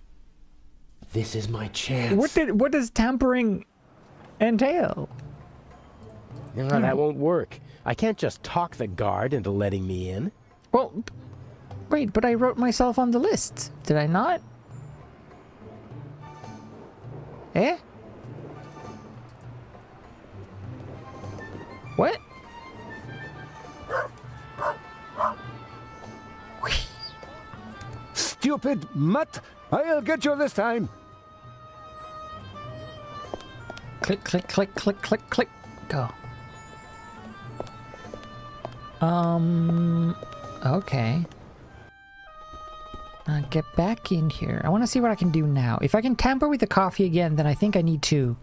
This is my chance.
What does tampering entail?
No, that won't work. I can't just talk the guard into letting me in.
Well, wait, but I wrote myself on the list. Did I not? Eh? What?
Stupid mutt! I'll get you this time.
Click, click, click, click, click, click. Go. Okay. Get back in here. I want to see what I can do now. If I can tamper with the coffee again, then I think I need to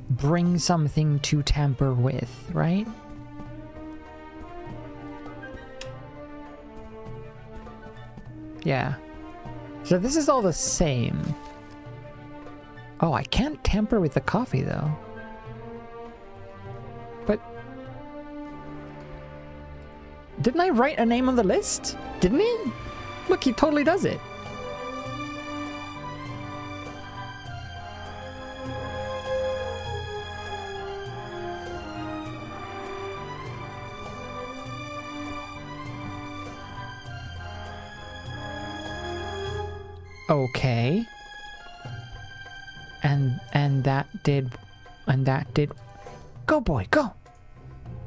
bring something to tamper with, right? Yeah. So this is all the same. Oh, I can't tamper with the coffee, though. But... didn't I write a name on the list? Didn't he? Look, he totally does it. Okay. And that did go, boy, go.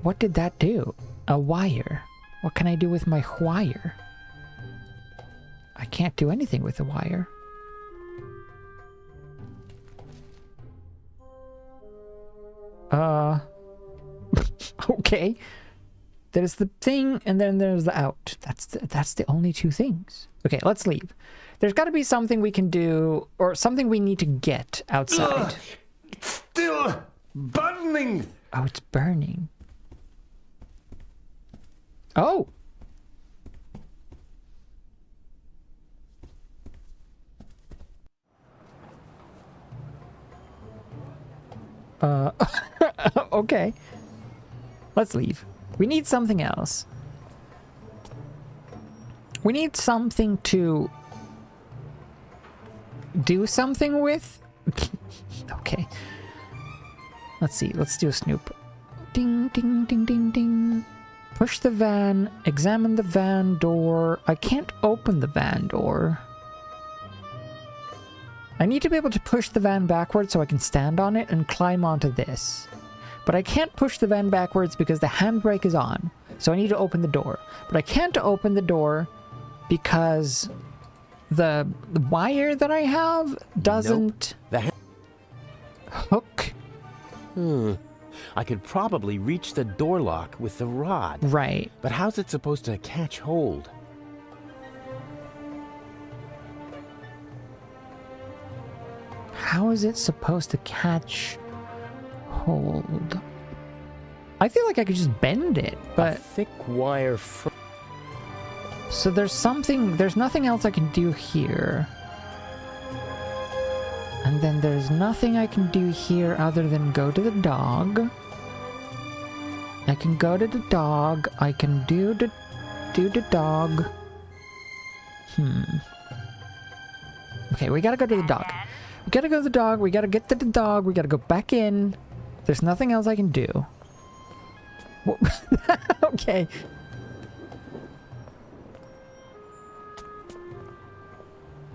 What did that do? A wire. What can I do with my wire? I can't do anything with the wire. Okay. There's the thing, and then there's the out. That's the only two things. Okay, let's leave. There's got to be something we can do, or something we need to get outside.
It's still burning!
Oh, it's burning. Oh! Okay. Let's leave. We need something else. We need something to do something with. Okay. Let's see. Let's do a snoop. Ding, ding, ding, ding, ding. Push the van. Examine the van door. I can't open the van door. I need to be able to push the van backwards so I can stand on it and climb onto this. But I can't push the van backwards because the handbrake is on. So I need to open the door. But I can't open the door because the wire that I have doesn't hook.
I could probably reach the door lock with the rod.
Right.
But how's it supposed to catch hold?
How is it supposed to catch hold? I feel like I could just bend it, but...
A thick wire
So there's nothing else I can do here. And then there's nothing I can do here other than go to the dog. I can go to the dog. I can do the dog. Okay, we gotta go to the dog. We gotta go to the dog. We gotta get to the dog. We gotta go back in. There's nothing else I can do. Okay.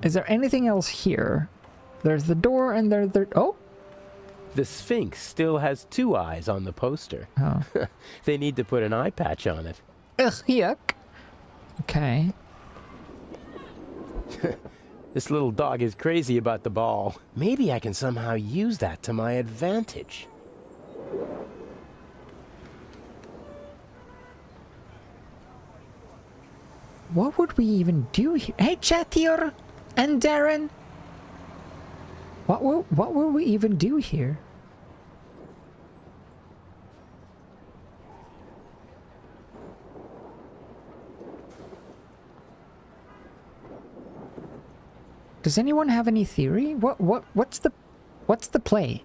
Is there anything else here? There's the door and there... Oh!
The Sphinx still has 2 eyes on the poster.
Oh.
They need to put an eye patch on it.
Ugh, yuck. Okay.
This little dog is crazy about the ball. Maybe I can somehow use that to my advantage.
What would we even do here? Hey, Chattier and Darren! What will we even do here? Does anyone have any theory? What's the play?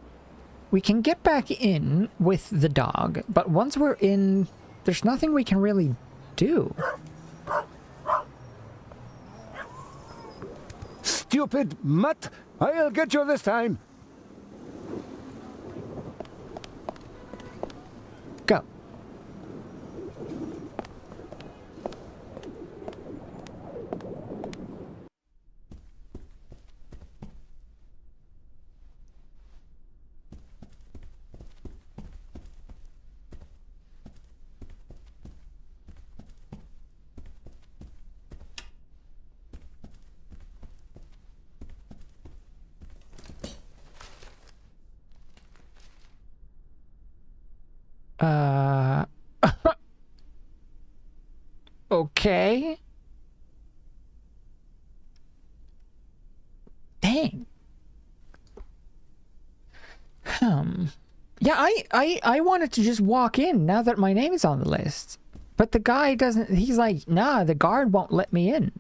We can get back in with the dog, but once we're in, there's nothing we can really do.
Stupid mutt! I'll get you this time!
Go. Okay. Dang. Yeah, I wanted to just walk in now that my name is on the list. But the guy doesn't, he's like, nah, the guard won't let me in.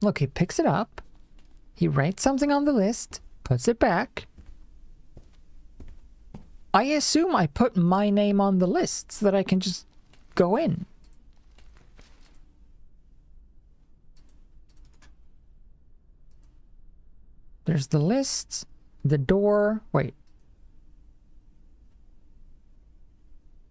Look, he picks it up. He writes something on the list, puts it back. I assume I put my name on the list so that I can just go in. There's the list, the door. Wait.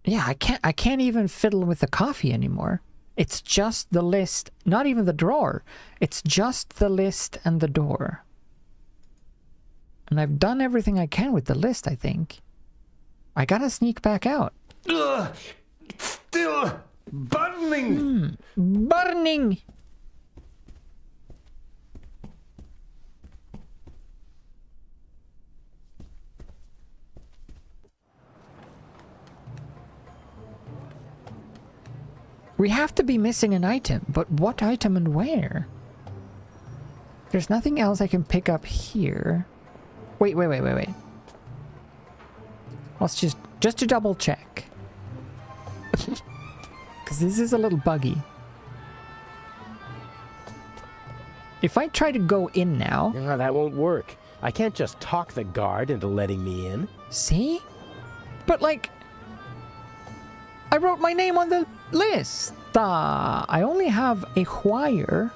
Yeah, I can't even fiddle with the coffee anymore. It's just the list, not even the drawer. It's just the list and the door. And I've done everything I can with the list, I think. I gotta sneak back out.
Ugh! It's still burning!
Burning! We have to be missing an item, but what item and where? There's nothing else I can pick up here. Wait. Let's just to double check. Because this is a little buggy. If I try to go in now...
No, that won't work. I can't just talk the guard into letting me in.
See? But like... I wrote my name on the list. I only have a wire.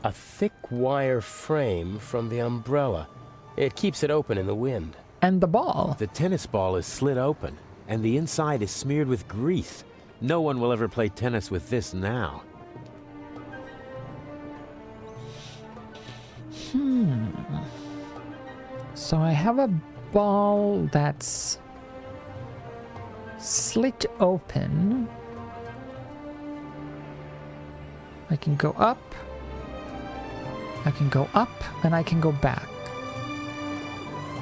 A thick wire frame from the umbrella. It keeps it open in the wind.
And the ball.
The tennis ball is slit open, and the inside is smeared with grease. No one will ever play tennis with this now.
So I have a ball that's slit open. I can go up. I can go up, and I can go back.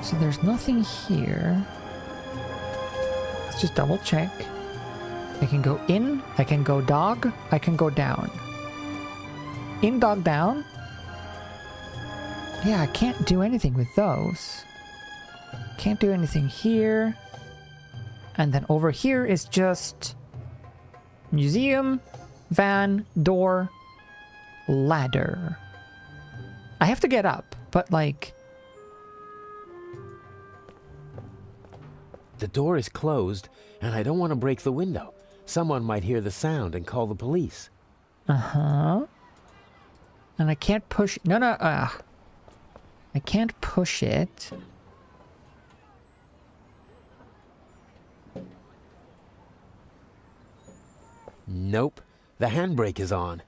So there's nothing here. Let's just double check. I can go in, I can go dog, I can go down. In, dog, down. Yeah, I can't do anything with those. Can't do anything here. And then over here is just museum, van, door, ladder. I have to get up, but like...
The door is closed, and I don't want to break the window. Someone might hear the sound and call the police.
Uh-huh. And I can't push... No. I can't push it.
Nope. The handbrake is on.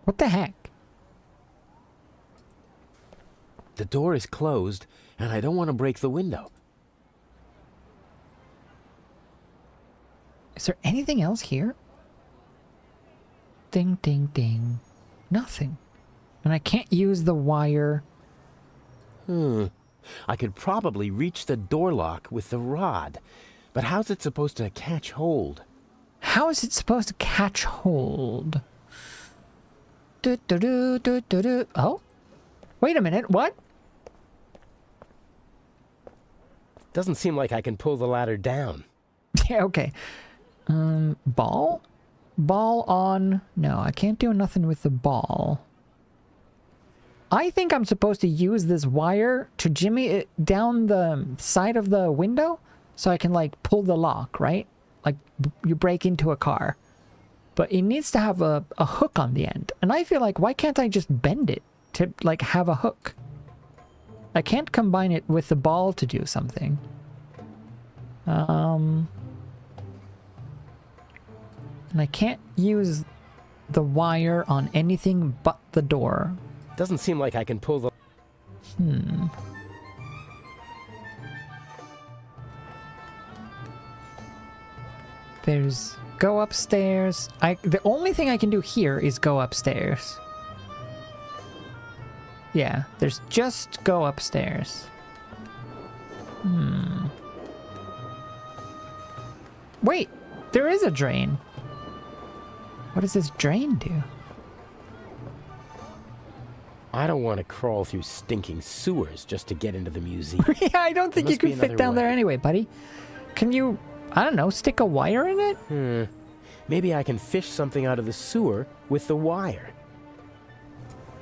What the heck?
The door is closed, and I don't want to break the window.
Is there anything else here? Ding, ding, ding. Nothing. And I can't use the wire.
I could probably reach the door lock with the rod. But how's it supposed to catch hold?
How is it supposed to catch hold? Oh? Wait a minute, what?
Doesn't seem like I can pull the ladder down.
Yeah, okay. Ball? Ball on... No, I can't do nothing with the ball. I think I'm supposed to use this wire to jimmy it down the side of the window so I can, like, pull the lock, right? Like, you break into a car. But it needs to have a hook on the end. And I feel like, why can't I just bend it to, like, have a hook? I can't combine it with the ball to do something. And I can't use the wire on anything but the door.
Doesn't seem like I can pull the...
There's go upstairs. The only thing I can do here is go upstairs. Yeah, there's just go upstairs. Wait, there is a drain. What does this drain do?
I don't want to crawl through stinking sewers just to get into the museum.
Yeah, I don't think you can fit down there anyway, buddy. Can you, I don't know, stick a wire in it?
Maybe I can fish something out of the sewer with the wire.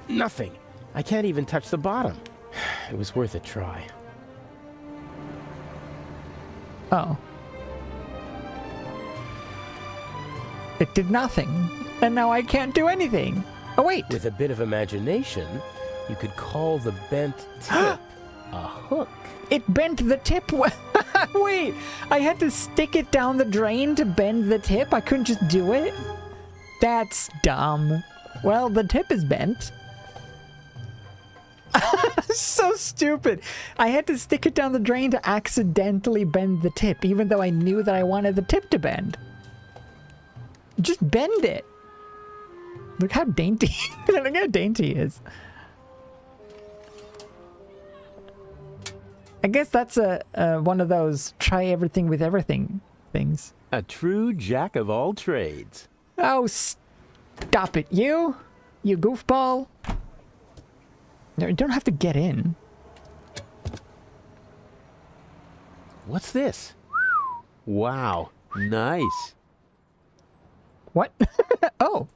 Nothing. I can't even touch the bottom. It was worth a try.
Oh. It did nothing. And now I can't do anything. Oh, wait.
With a bit of imagination, you could call the bent tip a hook.
It bent the tip. Wait, I had to stick it down the drain to bend the tip? I couldn't just do it? That's dumb. Well, the tip is bent. So stupid. I had to stick it down the drain to accidentally bend the tip, even though I knew that I wanted the tip to bend. Just bend it. Look how dainty. Look how dainty he is. I guess that's one of those try everything with everything things.
A true jack of all trades.
Oh, stop it. You goofball. No, you don't have to get in.
What's this? Wow, nice.
What? Oh.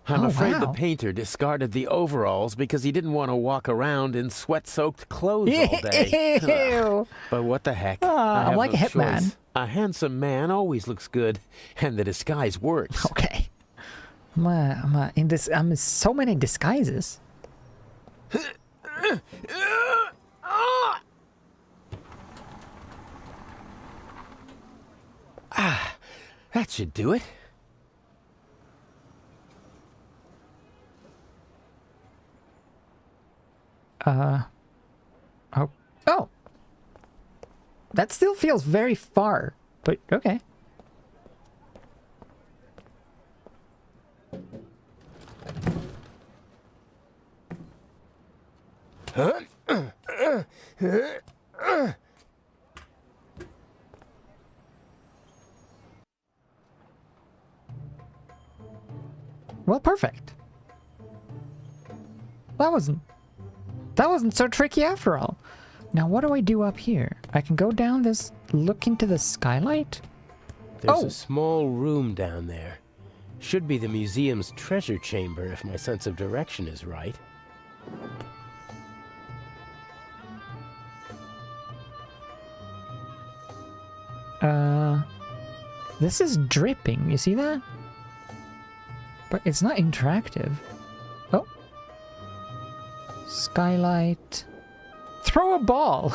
I'm afraid the
wow.
painter discarded the overalls because he didn't want to walk around in sweat-soaked clothes all day.
Ew.
But what the heck?
I'm like a hitman.
A handsome man always looks good, and the disguise works.
Okay. I'm in so many disguises.
That should do it.
Oh. That still feels very far, but okay. Well, perfect. That wasn't so tricky after all. Now, what do I do up here? I can go down this, look into the skylight?
There's a small room down there. Should be the museum's treasure chamber if my sense of direction is right.
This is dripping, you see that? But it's not interactive. Oh. Skylight. Throw a ball!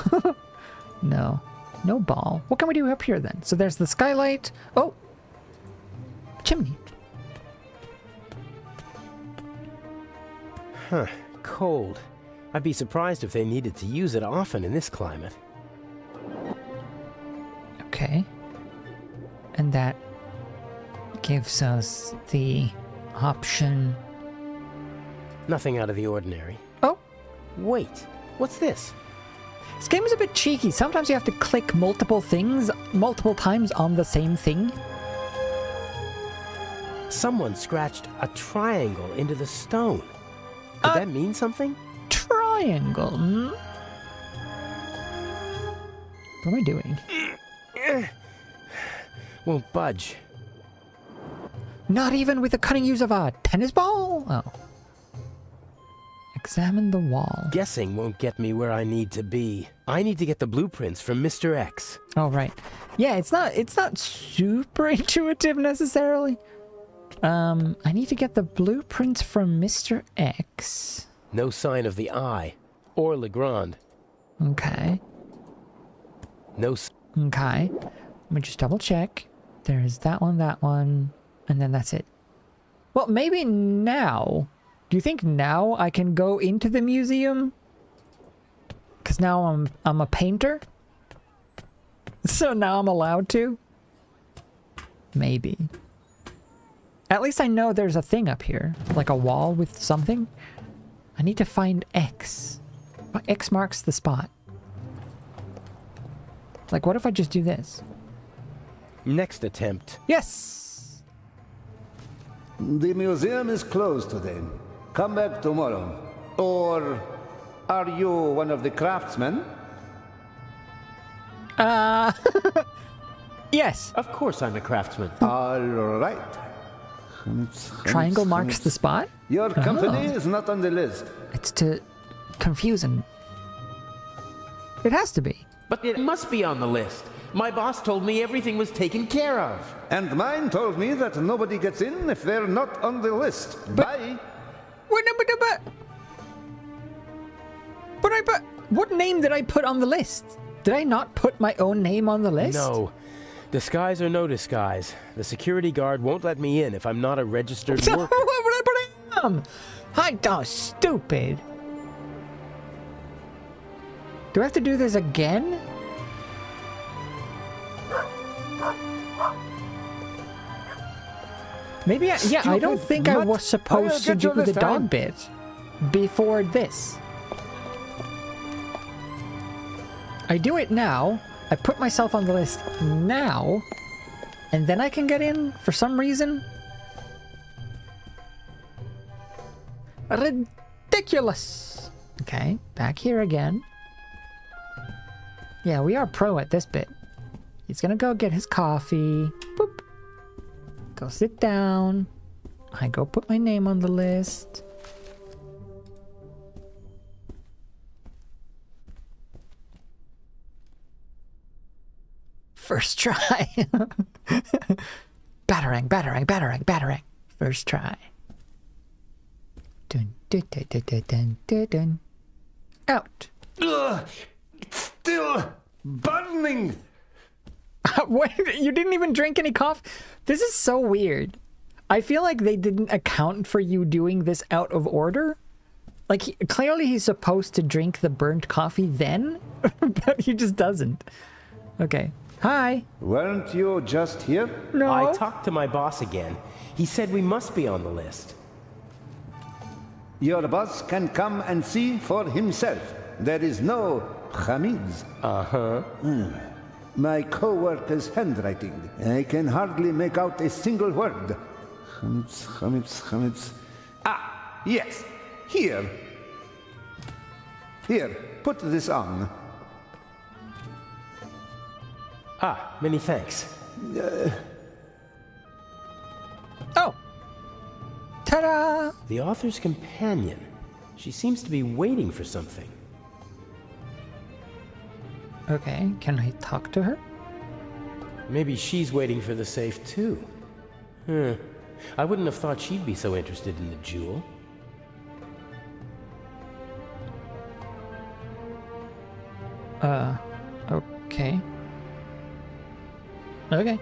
No. No ball. What can we do up here then? So there's the skylight. Oh! Chimney.
Huh. Cold. I'd be surprised if they needed to use it often in this climate.
Okay. And that gives us the option.
Nothing out of the ordinary.
Oh!
Wait. What's this?
This game is a bit cheeky. Sometimes you have to click multiple things multiple times on the same thing.
Someone scratched a triangle into the stone. Could that mean something?
Triangle? Hmm? What am I doing?
Won't budge.
Not even with the cunning use of a tennis ball? Oh. Examine the wall.
Guessing won't get me where I need to be. I need to get the blueprints from Mr. X.
Oh, right. Yeah, it's not super intuitive necessarily. I need to get the blueprints from Mr. X.
No sign of the eye or Legrand.
Okay.
No.
Okay. Let me just double check. There's that one, and then that's it. Well, maybe now. Do you think now I can go into the museum? Because now I'm a painter? So now I'm allowed to? Maybe. At least I know there's a thing up here. Like a wall with something. I need to find X. X marks the spot. Like, what if I just do this?
Next attempt.
Yes!
The museum is closed today. Come back tomorrow. Or are you one of the craftsmen?
Yes.
Of course I'm a craftsman.
All right.
Triangle marks the spot?
Your company is not on the list.
It's to confuse him. It has to be.
But it must be on the list. My boss told me everything was taken care of.
And mine told me that nobody gets in if they're not on the list. Bye.
But what name did I put on the list? Did I not put my own name on the list?
No. Disguise or no disguise, the security guard won't let me in if I'm not a registered worker.
Hi, stupid. Do I have to do this again? Maybe I don't think I was supposed to do the dog bit before this. I do it now. I put myself on the list now, and then I can get in for some reason. Ridiculous. Okay, back here again. Yeah, we are pro at this bit. He's gonna go get his coffee. Boop. Go sit down. I go put my name on the list. First try. Batarang, batarang, batarang, batarang. First try. Dun, dun, dun, dun, dun, dun, dun, dun. Out.
Ugh, it's still burning.
What? You didn't even drink any coffee? This is so weird. I feel like they didn't account for you doing this out of order. Like, clearly he's supposed to drink the burnt coffee then, but he just doesn't. Okay. Hi.
Weren't you just here?
No.
I talked to my boss again. He said we must be on the list.
Your boss can come and see for himself. There is no Hamids.
Uh-huh.
My co-worker's handwriting. I can hardly make out a single word. Hamids. Ah, yes. Here. Here, put this on.
Ah, many thanks.
Oh! Ta-da!
The author's companion. She seems to be waiting for something.
Okay, can I talk to her?
Maybe she's waiting for the safe too. I wouldn't have thought she'd be so interested in the jewel.
Okay. Okay.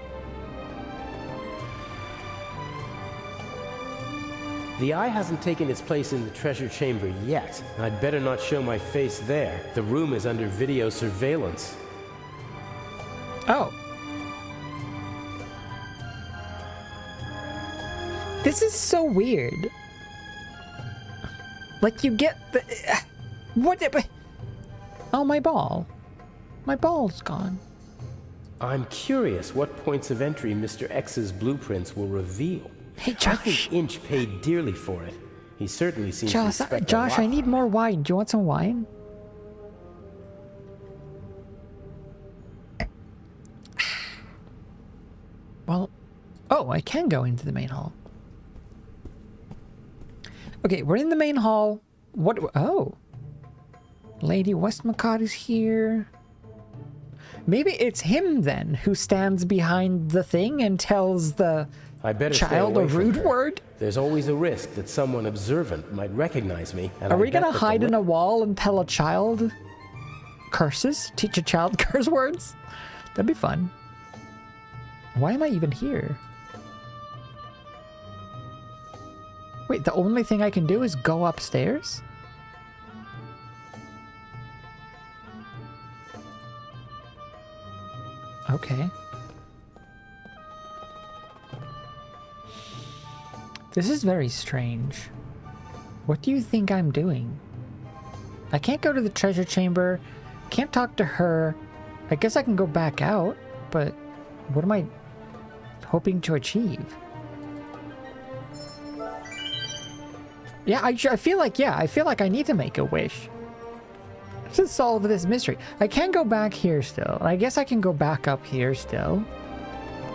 The eye hasn't taken its place in the treasure chamber yet. I'd better not show my face there. The room is under video surveillance.
Oh. This is so weird. Like, you get the... What? Oh, my ball. My ball's gone.
I'm curious what points of entry Mr. X's blueprints will reveal.
Hey, Josh.
I think Inch paid dearly for it. He certainly seems to expect
Josh, I need more wine. Do you want some wine? Well, oh, I can go into the main hall. Okay, we're in the main hall. What? Oh. Lady Westmacott is here. Maybe it's him then who stands behind the thing and tells the child a rude word.
There's always a risk that someone observant might recognize me. And
Are we gonna hide in a wall and tell a child curses? Teach a child curse words? That'd be fun. Why am I even here? Wait, the only thing I can do is go upstairs? Okay. This is very strange. What do you think I'm doing? I can't go to the treasure chamber. Can't talk to her. I guess I can go back out, but what am I hoping to achieve? Yeah, I feel like, I need to make a wish to solve this mystery. I can go back here still. I guess I can go back up here still.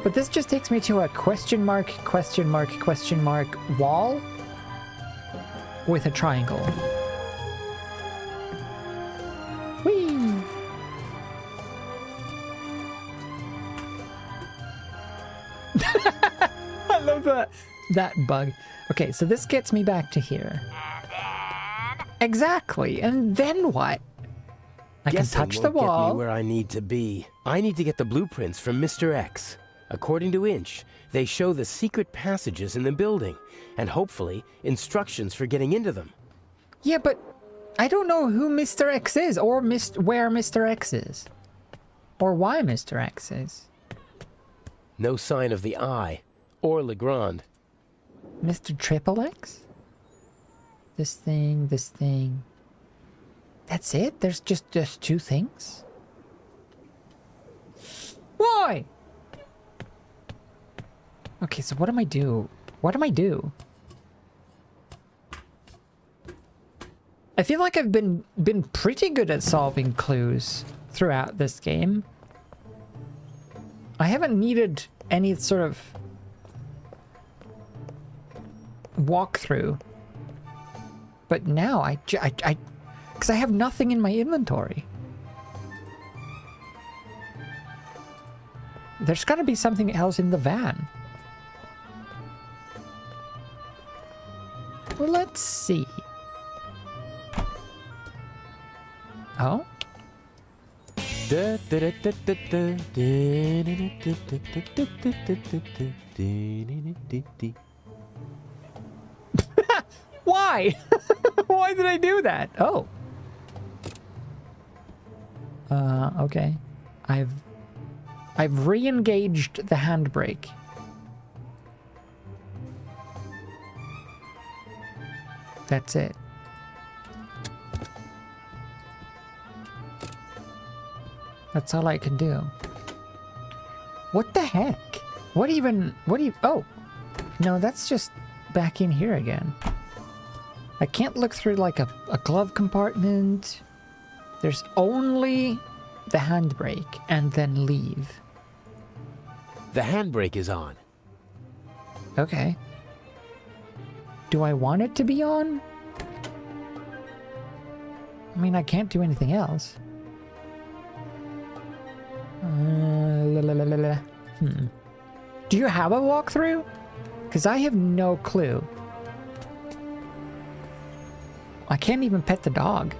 But this just takes me to a question mark wall with a triangle. Whee! I love that bug. Okay, so this gets me back to here. Exactly. And then what? I can touch the wall.
Get me where I need to be. I need to get the blueprints from Mr. X. According to Inch, they show the secret passages in the building, and hopefully instructions for getting into them.
Yeah, but I don't know who Mr. X is, or where Mr. X is, or why Mr. X is.
No sign of the Eye, or Legrand.
Mr. Triple X? This thing. That's it? There's just two things? Why? Okay, so what do I do? I feel like I've been pretty good at solving clues throughout this game. I haven't needed any sort of walkthrough. But now because I have nothing in my inventory. There's got to be something else in the van. Well, let's see. Oh? Why? Why did I do that? Oh. Okay. I've re-engaged the handbrake. That's it. That's all I can do. What the heck? What do you... Oh! No, that's just back in here again. I can't look through like a glove compartment. There's only the handbrake and then leave.
The handbrake is on.
Okay. Do I want it to be on? I mean, I can't do anything else. Do you have a walkthrough? Because I have no clue. I can't even pet the dog.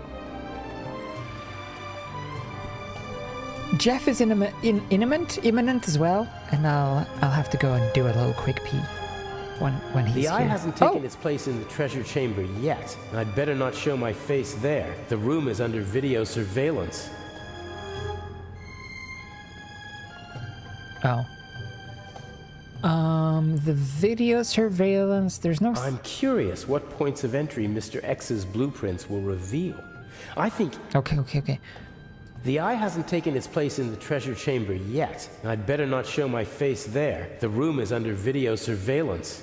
Jeff is imminent as well, and I'll have to go and do a little quick pee when he's here.
The Eye hasn't taken its place in the treasure chamber yet. I'd better not show my face there. The room is under video surveillance.
Oh. The video surveillance, there's no...
I'm curious what points of entry Mr. X's blueprints will reveal. I think...
Okay.
The Eye hasn't taken its place in the treasure chamber yet. I'd better not show my face there. The room is under video surveillance.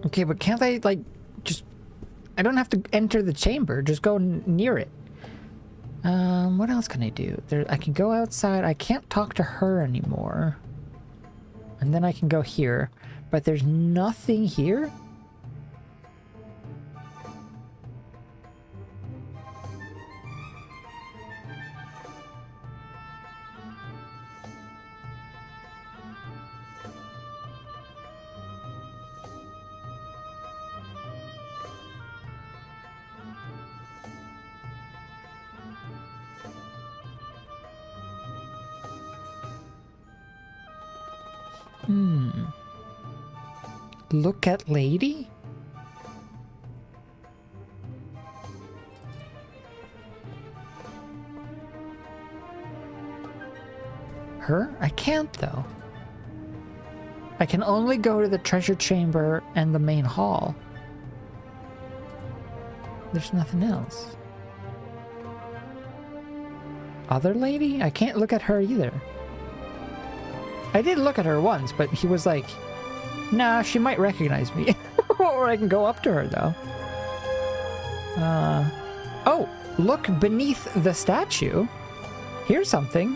Okay, but can't I, like, just... I don't have to enter the chamber, just go near it. What else can I do? I can go outside. I can't talk to her anymore. And then I can go here. But there's nothing here? Look at lady? Her? I can't though. I can only go to the treasure chamber and the main hall. There's nothing else. Other lady? I can't look at her either. I did look at her once, but he was like, nah, she might recognize me. Or I can go up to her, though. Oh, look beneath the statue. Here's something.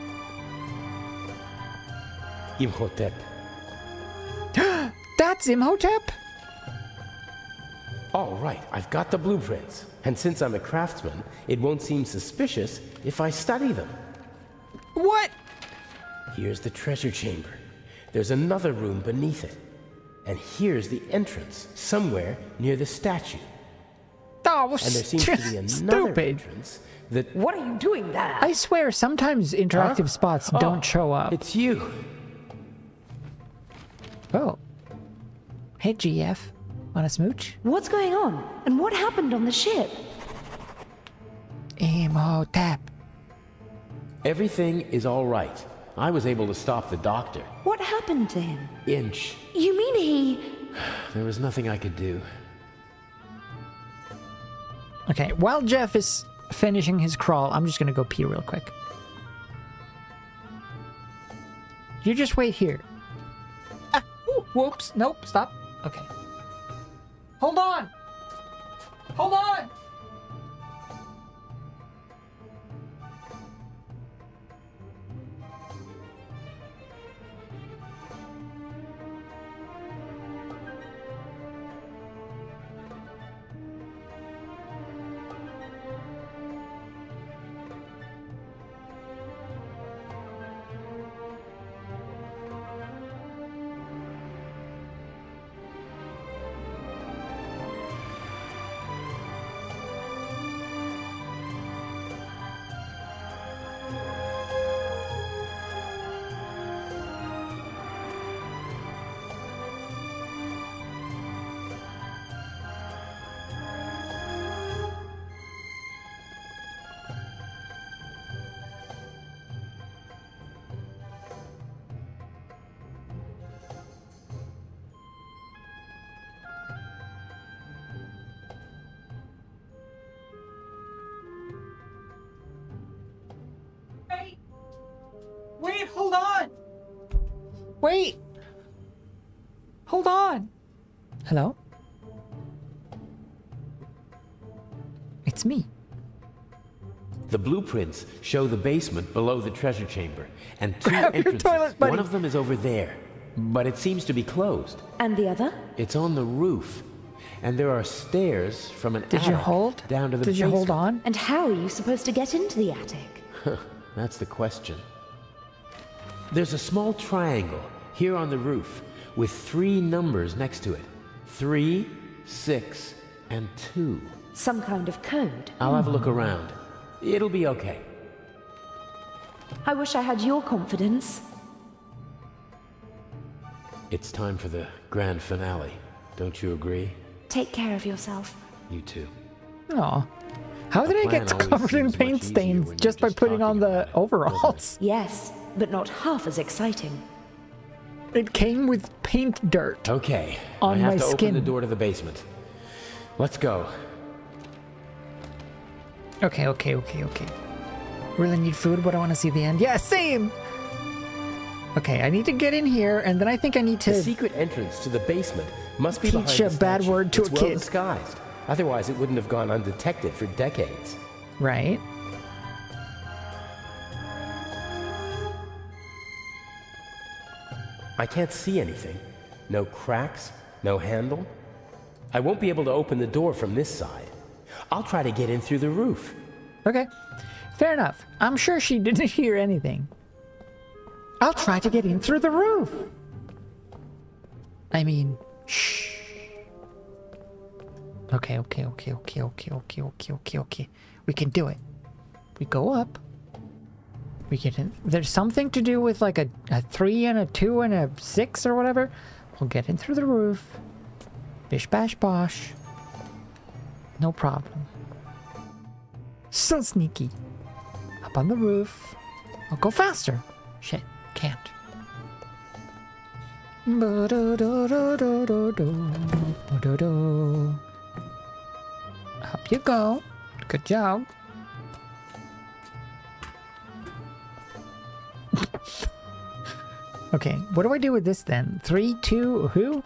Imhotep.
That's Imhotep?
All right, I've got the blueprints. And since I'm a craftsman, it won't seem suspicious if I study them.
What?
Here's the treasure chamber. There's another room beneath it. And here's the entrance, somewhere near the statue.
Oh,
and there seems to be another entrance that...
What are you doing there?
I swear, sometimes interactive spots don't show up.
It's you.
Oh. Hey, GF. Want a smooch?
What's going on? And what happened on the ship?
Imhotep.
Everything is all right. I was able to stop the doctor.
What happened to him?
Inch.
You mean he...
There was nothing I could do.
Okay, while Jeff is finishing his crawl, I'm just gonna go pee real quick. You just wait here. Ah, ooh, whoops. Nope, stop. Okay. Hold on! Hold on! Wait, hold on! Wait! Hold on! Hello? It's me.
The blueprints show the basement below the treasure chamber, and two
Grab your
entrances.
toilet, buddy.
One of them is over there, but it seems to be closed.
And the other?
It's on the roof, and there are stairs from an
Did you
attic
hold?
down to the
Did you hold on?
And how are you supposed to get into the attic?
That's the question. There's a small triangle here on the roof with 3 numbers next to it. 3, 6, and 2.
Some kind of code.
I'll have a look around. It'll be okay.
I wish I had your confidence.
It's time for the grand finale. Don't you agree?
Take care of yourself.
You too.
Aw. How did I get covered in paint stains just by putting on the overalls?
Yes, but not half as exciting.
It came with paint dirt.
Okay.
On
I have
my
to
skin.
open the door to the basement. Let's go.
Okay. Really need food, but I want to see the end. Yeah, same! Okay, I need to get in here, and then I think I need to...
The secret entrance to the basement must be behind
teach
the
a bad
statue.
word to
It's
a
well
kid.
disguised. Otherwise, it wouldn't have gone undetected for decades.
Right.
I can't see anything. No cracks, no handle. I won't be able to open the door from this side. I'll try to get in through the roof.
Okay. Fair enough. I'm sure she didn't hear anything. I'll try to get in through the roof. I mean, shh. Okay. We can do it. We go up. We get in. There's something to do with like a 3 and a 2 and a 6 or whatever. We'll get in through the roof. Bish bash bosh. No problem. So sneaky. Up on the roof. I'll go faster. Shit, can't. Up you go. Good job. Okay, what do I do with this then? 3, 2, who?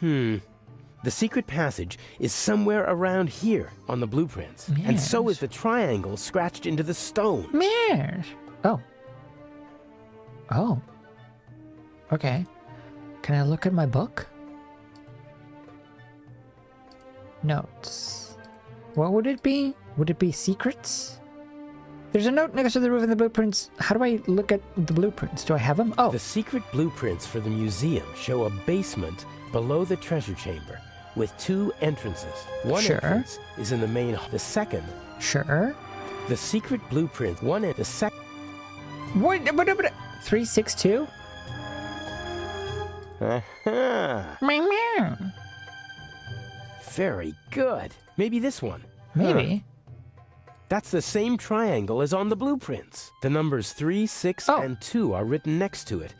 The secret passage is somewhere around here on the blueprints. And so is the triangle scratched into the stone.
Yes. Oh. Oh. Okay. Can I look at my book? Notes. What would it be? Would it be secrets? There's a note next to the roof of the blueprints. How do I look at the blueprints? Do I have them? Oh.
The secret blueprints for the museum show a basement below the treasure chamber with 2 entrances. One entrance is in the main hall. The second.
Sure.
The secret blueprint. The second.
What? 362?
Uh-huh. Very good. Maybe this one.
Maybe.
That's the same triangle as on the blueprints. The numbers 3, 6, and 2 are written next to it.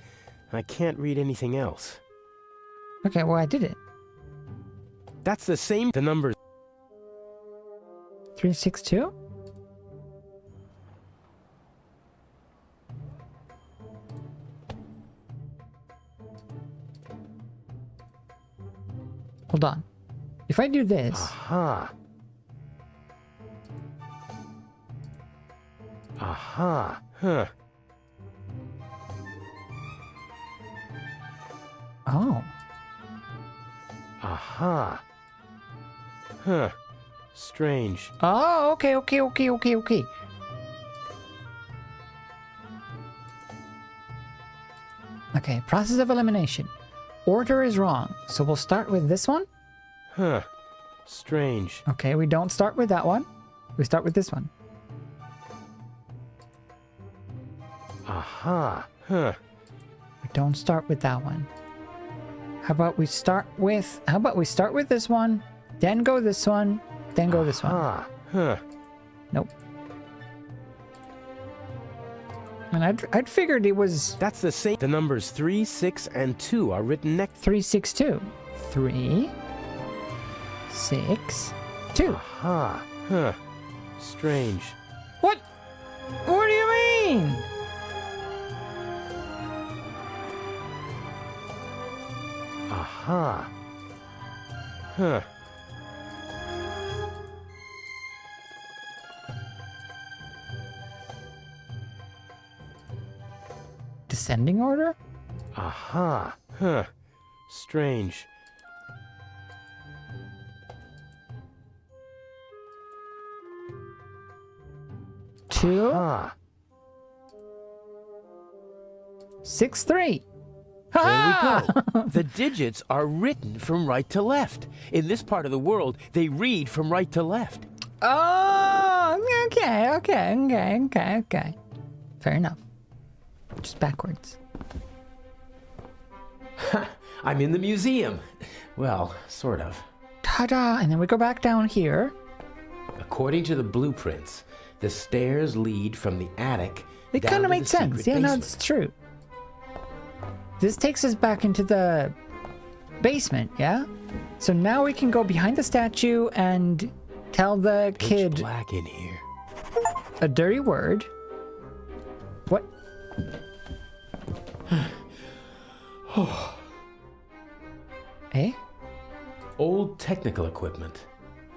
I can't read anything else.
Okay, well, I did it.
That's the same. The numbers
362? Hold on. If I do this...
Aha. Aha. Huh.
Oh.
Aha. Huh. Strange.
Oh, okay. Okay, process of elimination. Order is wrong, so we'll start with this one?
Huh. Strange.
Okay, we don't start with that one. We start with this one.
Aha. Huh.
We don't start with that one. How about we start with this one, then go this one, then go this one.
Huh.
Nope. And I'd figured it was...
That's the same. The numbers 3, 6, and 2 are written next.
362. 3, 6, 2.
Aha. Huh. Strange.
What? What do you mean?
Aha. Huh.
Descending order?
Aha. Huh. Strange.
Two.
Ah.
6, 3.
There we go. The digits are written from right to left. In this part of the world, they read from right to left.
Oh, okay. Fair enough. Just backwards.
I'm in the museum. Well, sort of.
Ta-da! And then we go back down here.
According to the blueprints, the stairs lead from the attic.
It kind of made sense. Yeah, no, it's true. This takes us back into the basement, yeah? So now we can go behind the statue and tell the kid...
It's black in here.
A dirty word. What? Eh?
Old technical equipment.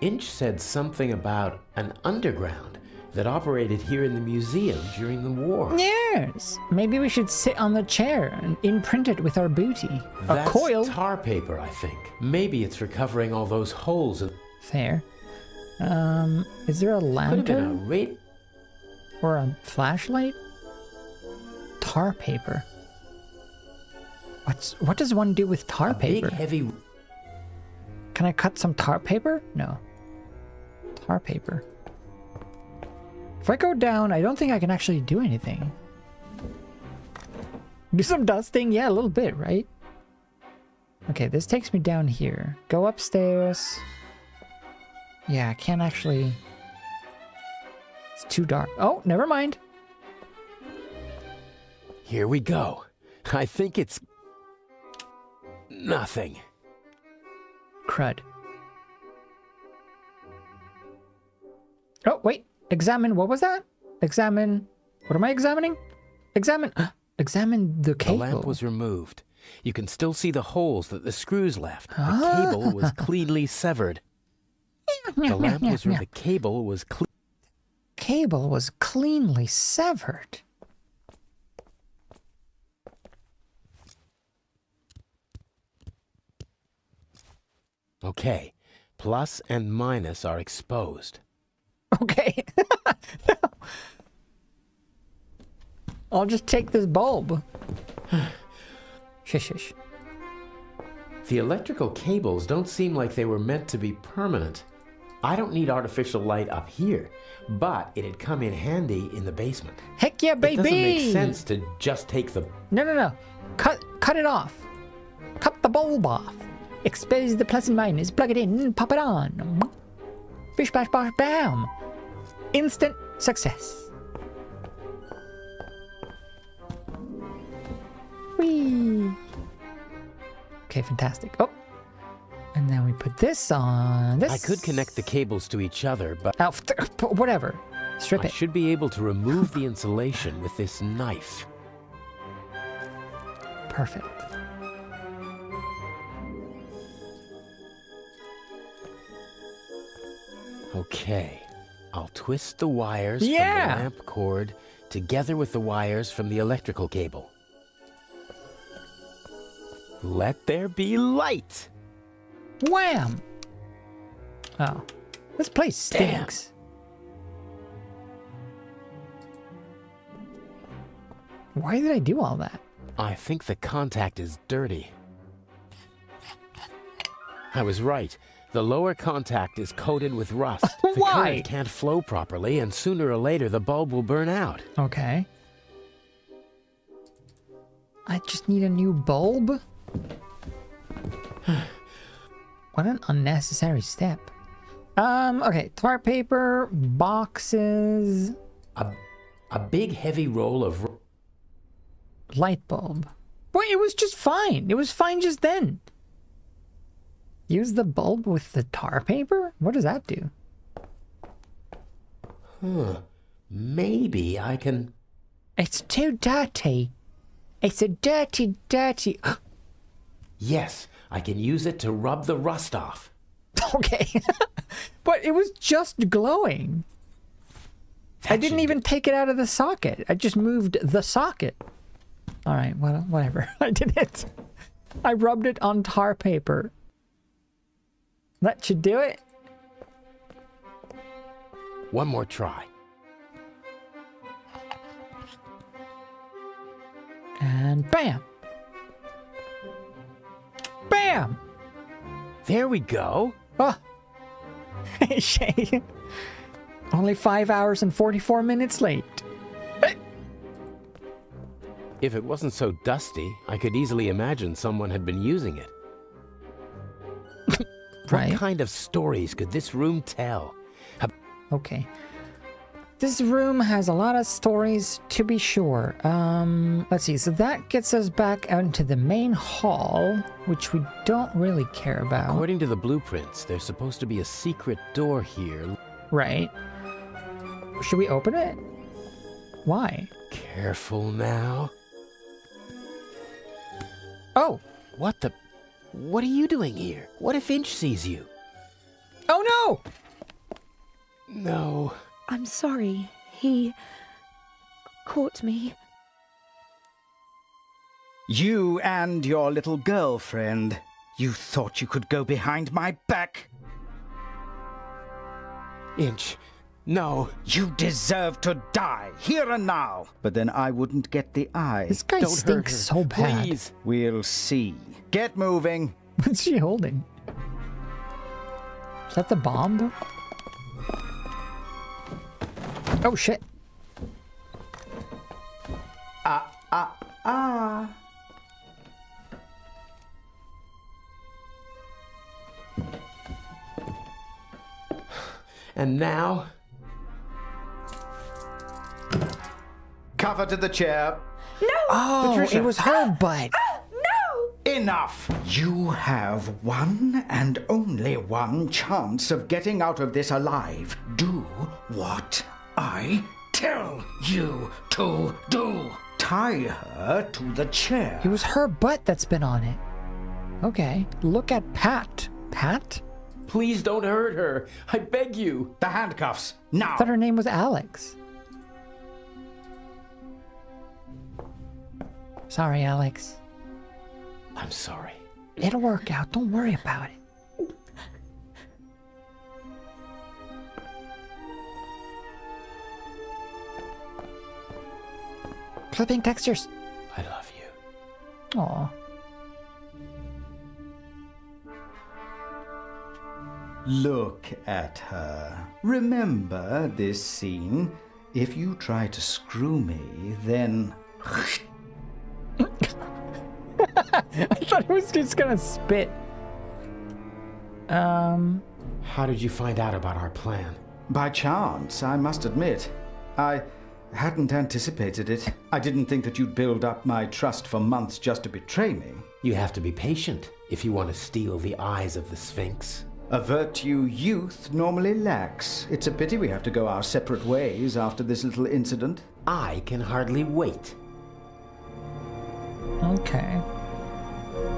Inch said something about an underground that operated here in the museum during the war.
Yes. Maybe we should sit on the chair and imprint it with our booty.
That's
a coil.
Tar paper, I think. Maybe it's recovering all those holes.
Fair. Is there a lantern?
Could have been a
or a flashlight? Tar paper. What does one do with tar paper?
Big heavy.
Can I cut some tar paper? No. Tar paper. If I go down, I don't think I can actually do anything. Do some dusting? Yeah, a little bit, right? Okay, this takes me down here. Go upstairs. Yeah, I can't actually... It's too dark. Oh, never mind.
Here we go. I think it's... nothing.
Crud. Oh, wait. Examine, what was that? Examine, what am I examining? Examine the cable.
The lamp was removed. You can still see the holes that the screws left. The cable was cleanly severed. The lamp was where the cable was
cleanly severed.
Okay, plus and minus are exposed.
Okay. I'll just take this bulb. Shush.
The electrical cables don't seem like they were meant to be permanent. I don't need artificial light up here, but it'd come in handy in the basement.
Heck yeah, baby!
It doesn't make sense to just take the...
No. Cut it off. Cut the bulb off. Expose the plus and minus, plug it in, pop it on. Bish bash bosh bam. Instant success. Whee. Okay, fantastic. Oh. And then we put this on this.
I could connect the cables to each other, but...
whatever. Strip it.
I should be able to remove the insulation with this knife.
Perfect.
Okay. I'll twist the wires from the lamp cord together with the wires from the electrical cable. Let there be light!
Wham! Oh. This place stinks. Damn. Why did I do all that?
I think the contact is dirty. I was right. The lower contact is coated with rust. The current can't flow properly, and sooner or later the bulb will burn out.
Okay. I just need a new bulb? What an unnecessary step. Okay, tar paper, boxes.
A big heavy roll of...
light bulb. Boy, it was just fine. It was fine just then. Use the bulb with the tar paper? What does that do?
Maybe I can...
It's too dirty. It's a dirty...
Yes, I can use it to rub the rust off.
Okay. But it was just glowing. I didn't even take it out of the socket. I just moved the socket. All right, well, whatever. I did it. I rubbed it on tar paper. That should do it.
One more try.
And bam. Bam!
There we go.
Oh. Hey, Shay. Only 5 hours and 44 minutes late.
If it wasn't so dusty, I could easily imagine someone had been using it. What kind of stories could this room tell?
Okay. This room has a lot of stories, to be sure. Let's see. So that gets us back out into the main hall, which we don't really care about.
According to the blueprints, there's supposed to be a secret door here.
Right. Should we open it? Why?
Careful now.
Oh!
What are you doing here? What if Inch sees you?
Oh no!
No.
I'm sorry. He caught me.
You and your little girlfriend. You thought you could go behind my back?
Inch, no.
You deserve to die, here and now. But then I wouldn't get the eye.
This guy stinks so bad.
Please.
We'll see. Get moving.
What's she holding? Is that the bomb? Oh shit.
And now?
Cover to the chair.
No!
Oh,
Patricia.
It was her butt.
No!
Enough! You have one and only one chance of getting out of this alive. Do what I tell you to do. Tie her to the chair.
It was her butt that's been on it. Okay, look at Pat. Pat?
Please don't hurt her. I beg you.
The handcuffs, now.
I thought her name was Alex. Sorry, Alex.
I'm sorry.
It'll work out. Don't worry about it. Clipping textures.
I love you.
Aw.
Look at her. Remember this scene? If you try to screw me, then...
I thought it was just gonna spit.
How did you find out about our plan?
By chance, I must admit. I hadn't anticipated it. I didn't think that you'd build up my trust for months just to betray me.
You have to be patient if you want to steal the eyes of the Sphinx.
A virtue youth normally lacks. It's a pity we have to go our separate ways after this little incident.
I can hardly wait.
Okay.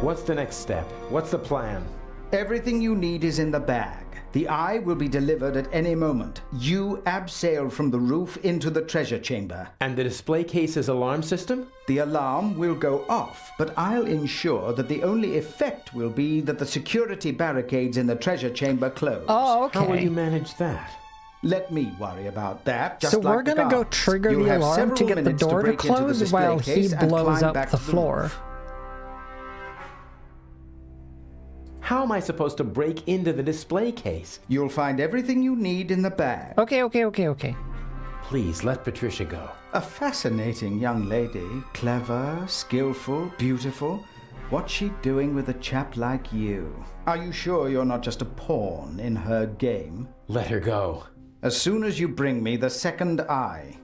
What's the next step? What's the plan?
Everything you need is in the bag. The eye will be delivered at any moment. You abseil from the roof into the treasure chamber.
And the display case's alarm system?
The alarm will go off, but I'll ensure that the only effect will be that the security barricades in the treasure chamber close.
Oh, okay.
How will you manage that?
Let me worry about that.
So we're gonna go trigger the alarm to get the door to close while he blows up the floor.
How am I supposed to break into the display case?
You'll find everything you need in the bag.
Okay.
Please let Patricia go.
A fascinating young lady. Clever, skillful, beautiful. What's she doing with a chap like you? Are you sure you're not just a pawn in her game?
Let her go.
As soon as you bring me the second eye.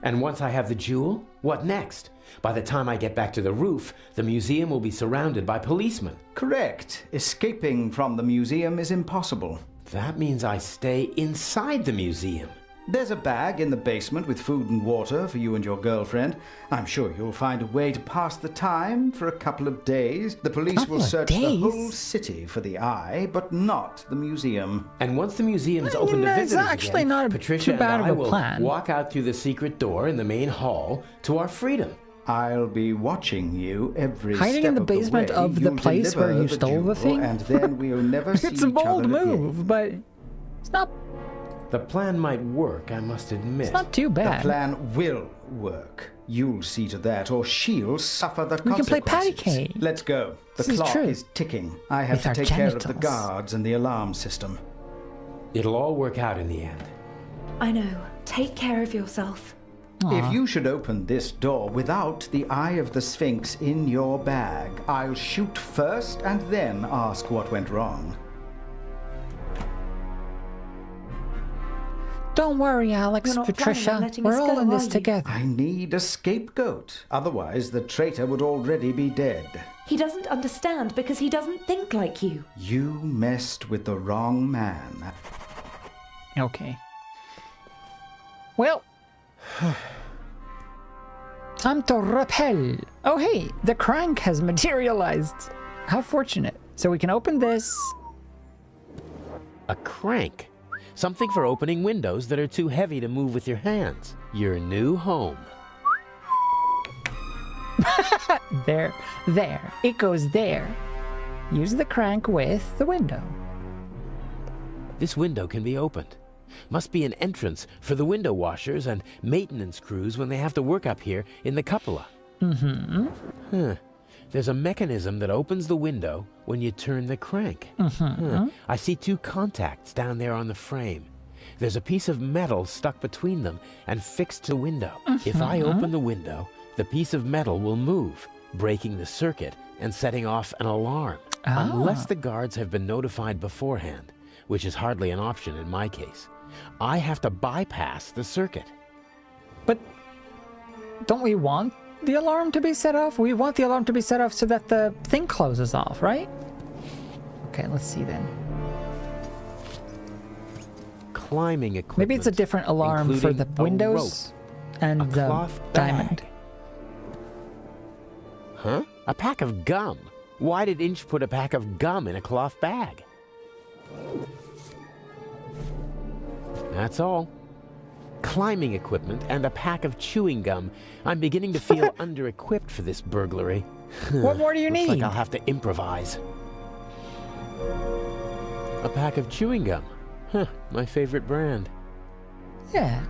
And once I have the jewel, what next? By the time I get back to the roof, the museum will be surrounded by policemen.
Correct. Escaping from the museum is impossible.
That means I stay inside the museum.
There's a bag in the basement with food and water for you and your girlfriend. I'm sure you'll find a way to pass the time for a couple of days. The police will search the whole city for the eye, but not the museum.
And once the museum is open to visitors
actually
again,
not
Patricia
too bad
and I
of a
will
plan.
walk out through the secret door in the main hall to our freedom.
I'll be watching you every
Hiding
step
in the
of
basement
way.
of the
You'll
place where
deliver
you stole the
jewel,
thing?
and then we'll never see
It's a
each
bold
other
move,
again.
but it's not.
The plan might work, I must admit.
It's not too bad.
The plan will work. You'll see to that, or she'll suffer the
We can
consequences.
play patty cake.
Let's go. The
This is
clock
true.
is ticking. I have
With
to
our
take care of the
genitals.
guards and the alarm system.
It'll all work out in the end.
I know. Take care of yourself.
If you should open this door without the Eye of the Sphinx in your bag, I'll shoot first and then ask what went wrong.
Don't worry, Alex,
You're not planning on
Patricia.
letting
We're
us
all
go,
in
are
this
you?
together.
I need a scapegoat. Otherwise, the traitor would already be dead.
He doesn't understand because he doesn't think like you.
You messed with the wrong man.
Okay. Well. Time to rappel. Oh, hey, the crank has materialized. How fortunate. So we can open this.
A crank. Something for opening windows that are too heavy to move with your hands. Your new home.
There. It goes there. Use the crank with the window.
This window can be opened. Must be an entrance for the window washers and maintenance crews when they have to work up here in the cupola.
Mm-hmm.
There's a mechanism that opens the window when you turn the crank. I see two contacts down there on the frame. There's a piece of metal stuck between them and fixed to the window. If I open the window, the piece of metal will move, breaking the circuit and setting off an alarm. Unless the guards have been notified beforehand, which is hardly an option in my case. I have to bypass the circuit.
But don't we want the alarm to be set off? We want the alarm to be set off so that the thing closes off, right? Okay, let's see then.
Climbing equipment.
Maybe it's a different alarm for the
including a
windows. and the
cloth
diamond.
bag. Huh? A pack of gum? Why did Inch put a pack of gum in a cloth bag? That's all. Climbing equipment and a pack of chewing gum. I'm beginning to feel under-equipped for this burglary.
What more do you
Looks
need?
like I'll have to improvise. A pack of chewing gum. Huh, my favorite brand.
Yeah.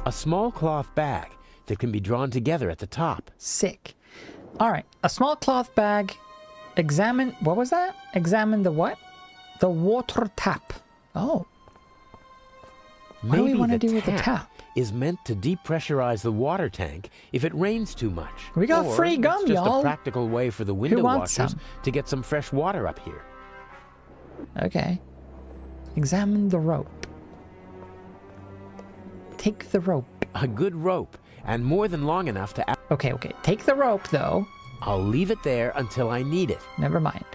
A small cloth bag that can be drawn together at the top.
Sick. All right, a small cloth bag. Examine, what was that? Examine the what? The water tap. Oh. What do we
Maybe
want to
the
do with the tap?
is meant to depressurize the water tank if it rains too much.
We got
Or
free gum,
it's just
y'all.
a practical way for the window
wants
washers
some?
to get some fresh water up here.
Okay. Examine the rope. Take the rope.
A good rope, and more than long enough to...
Okay. Take the rope, though.
I'll leave it there until I need it.
Never mind.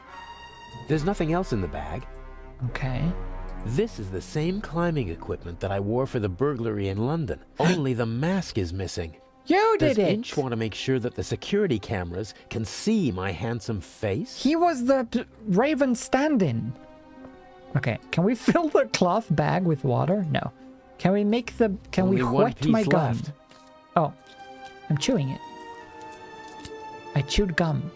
There's nothing else in the bag.
Okay.
This is the same climbing equipment that I wore for the burglary in London. Only the mask is missing.
You did
Does
it!
Inch want to make sure that the security cameras can see my handsome face?
He was the Raven stand-in. Okay, can we fill the cloth bag with water? No. Can we make the... Can
Only
we
one
wet my
piece
gum?
left.
Oh. I'm chewing it. I chewed gum.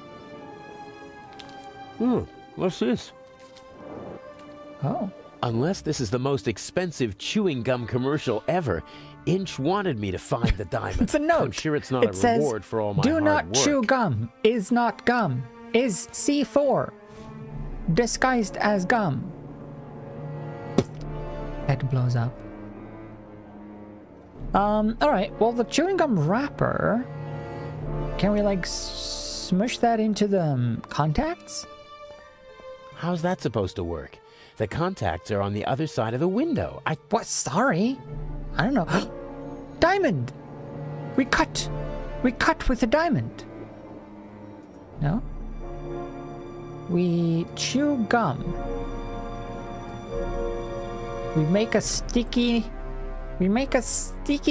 What's this?
Oh.
Unless this is the most expensive chewing gum commercial ever, Inch wanted me to find the diamond.
It's a note.
I'm sure it's not
It
a
says,
reward for all my
do
hard
not
work.
chew gum. Is not gum. Is C4. Disguised as gum. Head blows up. Alright. Well, the chewing gum wrapper... Can we, like, smush that into the contacts?
How's that supposed to work? The contacts are on the other side of the window.
What? Sorry? I don't know. Diamond! We cut with a diamond. No? We chew gum. We make a sticky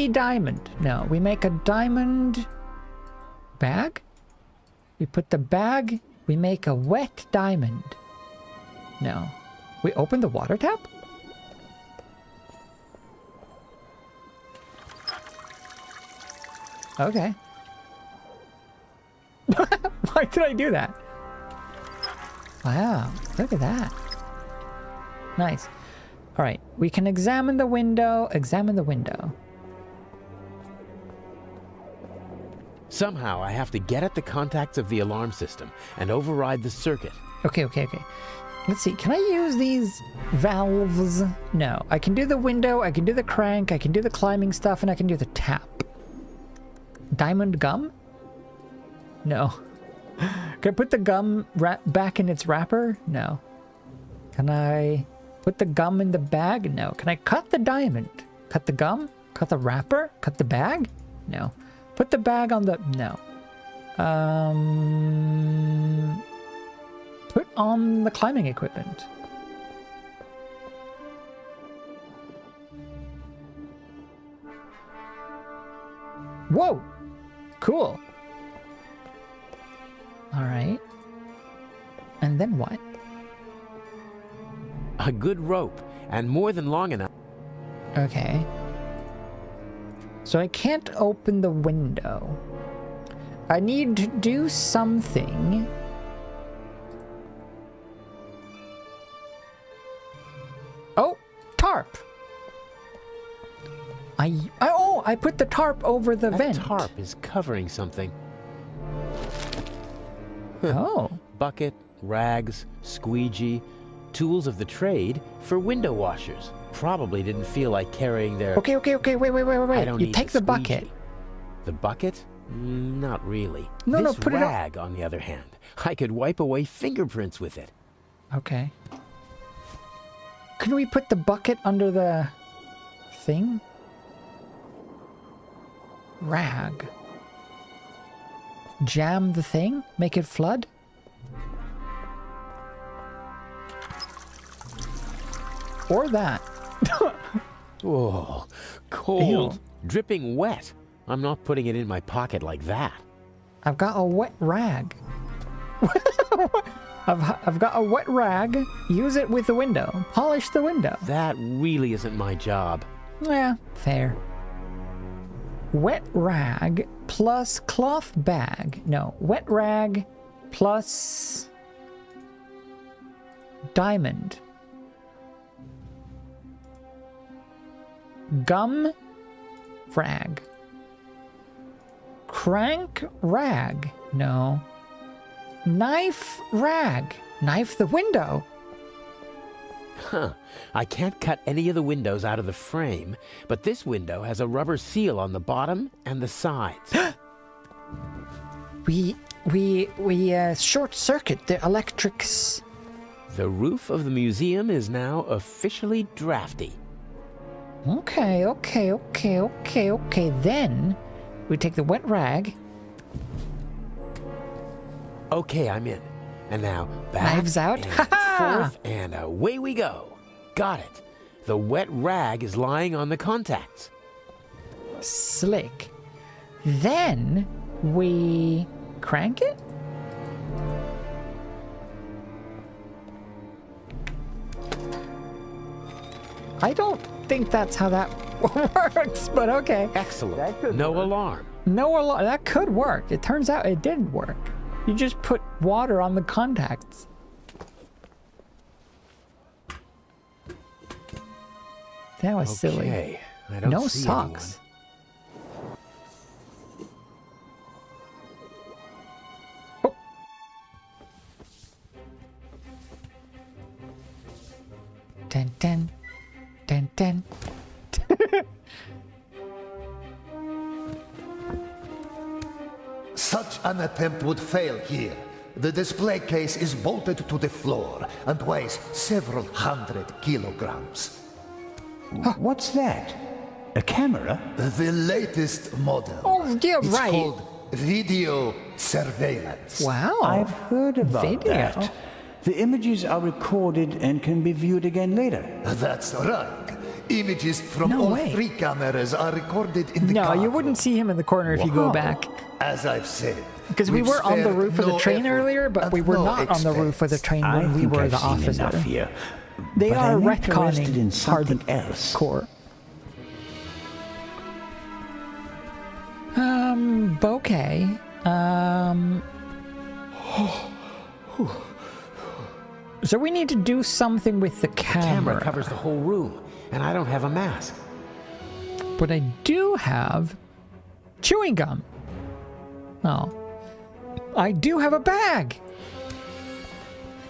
diamond. No, we make a diamond bag. We put the bag, we make a wet diamond. No. We open the water tap? Okay. Why did I do that? Wow, look at that. Nice. All right, we can examine the window. Examine the window.
Somehow I have to get at the contacts of the alarm system and override the circuit.
Okay. Let's see, can I use these valves? No, I can do the window, I can do the crank, I can do the climbing stuff, and I can do the tap. Diamond gum? No. Can I put the gum back in its wrapper? No. Can I put the gum in the bag? No. Can I cut the diamond? Cut the gum? Cut the wrapper? Cut the bag? No. Put the bag on the... No. Put on the climbing equipment. Whoa! Cool. Alright. And then what?
A good rope, and more than long enough.
Okay. So I can't open the window. I need to do something. Oh, tarp. I put the tarp over the vent.
That tarp is covering something.
Oh.
Bucket, rags, squeegee, tools of the trade for window washers. Probably didn't feel like carrying their...
Okay, wait.
I don't
You
need
take the
squeegee.
bucket.
The bucket? Not really.
No,
This
put it on-
rag, on the other hand, I could wipe away fingerprints with it.
Okay. Can we put the bucket under the thing? Rag. Jam the thing? Make it flood? Or that.
Whoa, cold, dripping wet. I'm not putting it in my pocket like that.
I've got a wet rag. I've got a wet rag. Use it with the window. Polish the window.
That really isn't my job.
Yeah, fair. Wet rag plus cloth bag. No, wet rag plus diamond. Gum rag. Crank rag. No. Knife rag. Knife the window.
Huh. I can't cut any of the windows out of the frame, but this window has a rubber seal on the bottom and the sides.
We short circuit the electrics.
The roof of the museum is now officially drafty.
Okay. Then we take the wet rag.
Okay, I'm in. And now back
Knives out.
and forth, and away we go. Got it. The wet rag is lying on the contacts.
Slick. Then we crank it? I don't think that's how that works, but okay.
Excellent. No alarm.
No alarm. That could work. It turns out it didn't work. You just put water on the contacts. That was silly.
I don't
no
see
socks. Oh. Dun dun dun dun.
Such an attempt would fail here. The display case is bolted to the floor and weighs several hundred kilograms.
What's that? A camera?
The latest model.
Oh, yeah,
it's
right.
called video surveillance.
Wow.
I've heard about
Video.
that. The images are recorded and can be viewed again later.
That's right. Images from
No
all
way.
3 cameras are recorded in the
No,
car.
you wouldn't see him in the corner if you go
Wow.
back.
As I've said.
Because we
we've
were on the
spared
roof of the
no
train
effort
earlier, but
and
we were
no
not on the roof of the train
I
when we
think
were
I've
the
seen
officer.
enough here.
They
But
are
I'm interested in
retconning
something else.
hardcore. Okay. So we need to do something with the
The
camera.
camera covers the whole room, and I don't have a mask.
But I do have chewing gum. Oh. I do have a bag.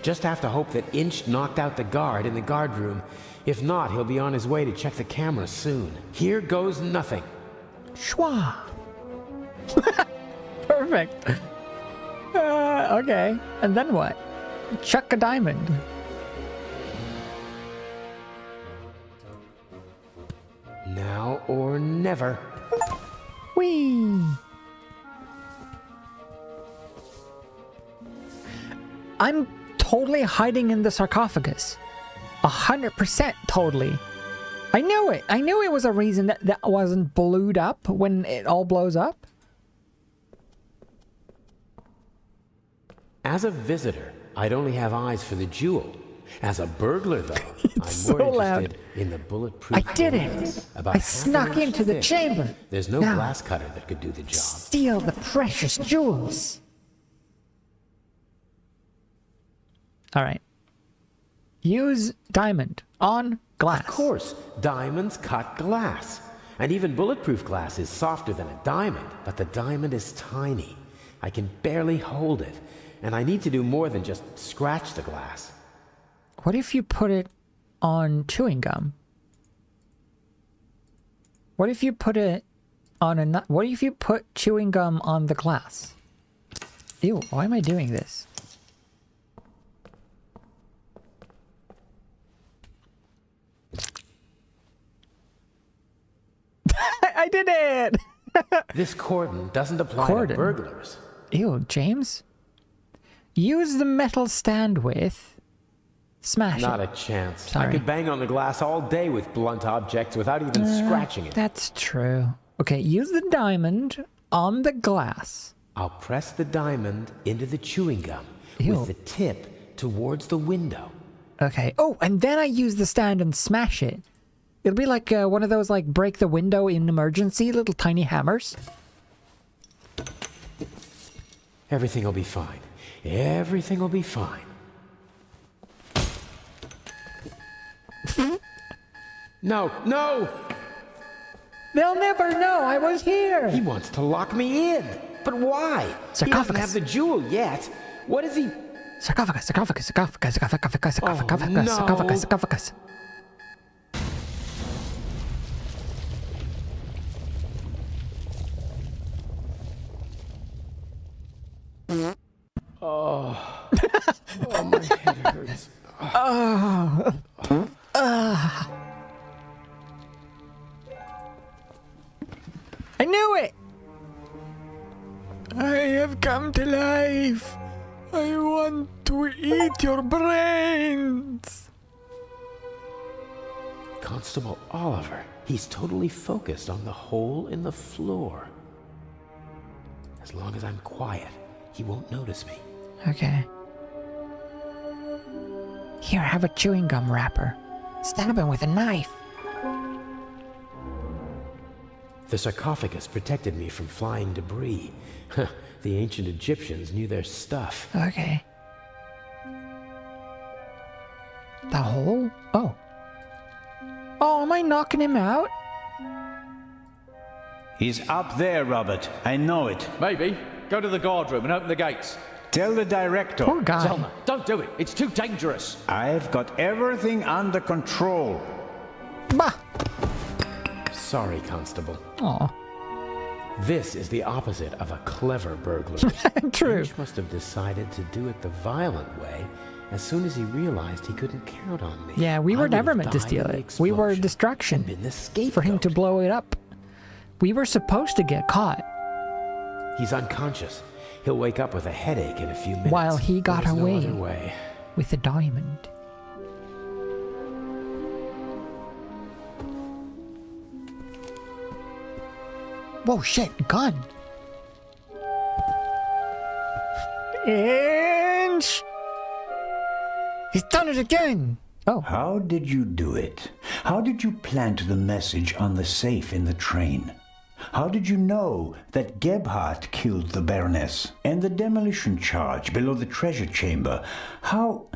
Just have to hope that Inch knocked out the guard in the guard room. If not, he'll be on his way to check the camera soon. Here goes nothing.
Schwa. Perfect. Okay. And then what? Chuck a diamond.
Now or never.
Whee! I'm totally hiding in the sarcophagus. 100% totally. I knew it. I knew it was a reason that wasn't blued up when it all blows up.
As a visitor, I'd only have eyes for the jewel. As a burglar, though, I'm
so
more
loud.
interested in the bulletproof
I did
glass.
it.
About
I
half an
snuck
inch
into the
thick.
chamber.
There's no
Now,
glass cutter that could do the job.
steal the precious jewels. All right. Use diamond on glass.
Of course, diamonds cut glass. And even bulletproof glass is softer than a diamond, but the diamond is tiny. I can barely hold it, and I need to do more than just scratch the glass.
What if you put it on chewing gum? What if you put it on a nut? What if you put chewing gum on the glass? Ew, why am I doing this? I did it!
This cordon doesn't apply to burglars.
Ew, James? Use the metal stand with... Smash
Not
it.
a chance.
Sorry.
I could bang on the glass all day with blunt objects without even scratching it.
That's true. Okay, use the diamond on the glass.
I'll press the diamond into the chewing gum
Ew.
with the tip towards the window.
Okay. Oh, and then I use the stand and smash it. It'll be like one of those, like, break the window in emergency, little tiny hammers.
Everything will be fine. Everything will be fine. No, no!
They'll never know I was here!
He wants to lock me in. But why?
Sarcophagus.
He doesn't have the jewel yet. What is he?
Sarcophagus, sarcophagus, sarcophagus, sarcophagus, sarcophagus,
no.
sarcophagus, sarcophagus.
Oh. Oh, my head hurts.
I knew it! I have come to life. I want to eat your brains.
Constable Oliver. He's totally focused on the hole in the floor. As long as I'm quiet, he won't notice me.
Okay. Here, have a chewing gum wrapper. Stab him with a knife.
The sarcophagus protected me from flying debris. The ancient Egyptians knew their stuff.
Okay. The hole? Oh. Oh, am I knocking him out?
He's up there, Robert. I know it.
Maybe. Go to the guard room and open the gates.
Tell the director.
Poor guy.
Zelma, don't do it. It's too dangerous.
I've got everything under control.
Bah!
Sorry, Constable.
Aw.
This is the opposite of a clever burglar.
True.
H must have decided to do it the violent way as soon as he realized he couldn't count on me.
Yeah, we
I
were
would
never
have
meant to
died
steal
in the
it. We were a
explosion
distraction
and been the scapegoat.
for him to blow it up. We were supposed to get caught
He's unconscious. He'll wake up with a headache in a few minutes.
while he got
There's
away,
no other way.
with the diamond. Whoa, shit, gun. And he's done it again. Oh.
How did you do it? How did you plant the message on the safe in the train? How did you know that Gebhardt killed the Baroness and the demolition charge below the treasure chamber? How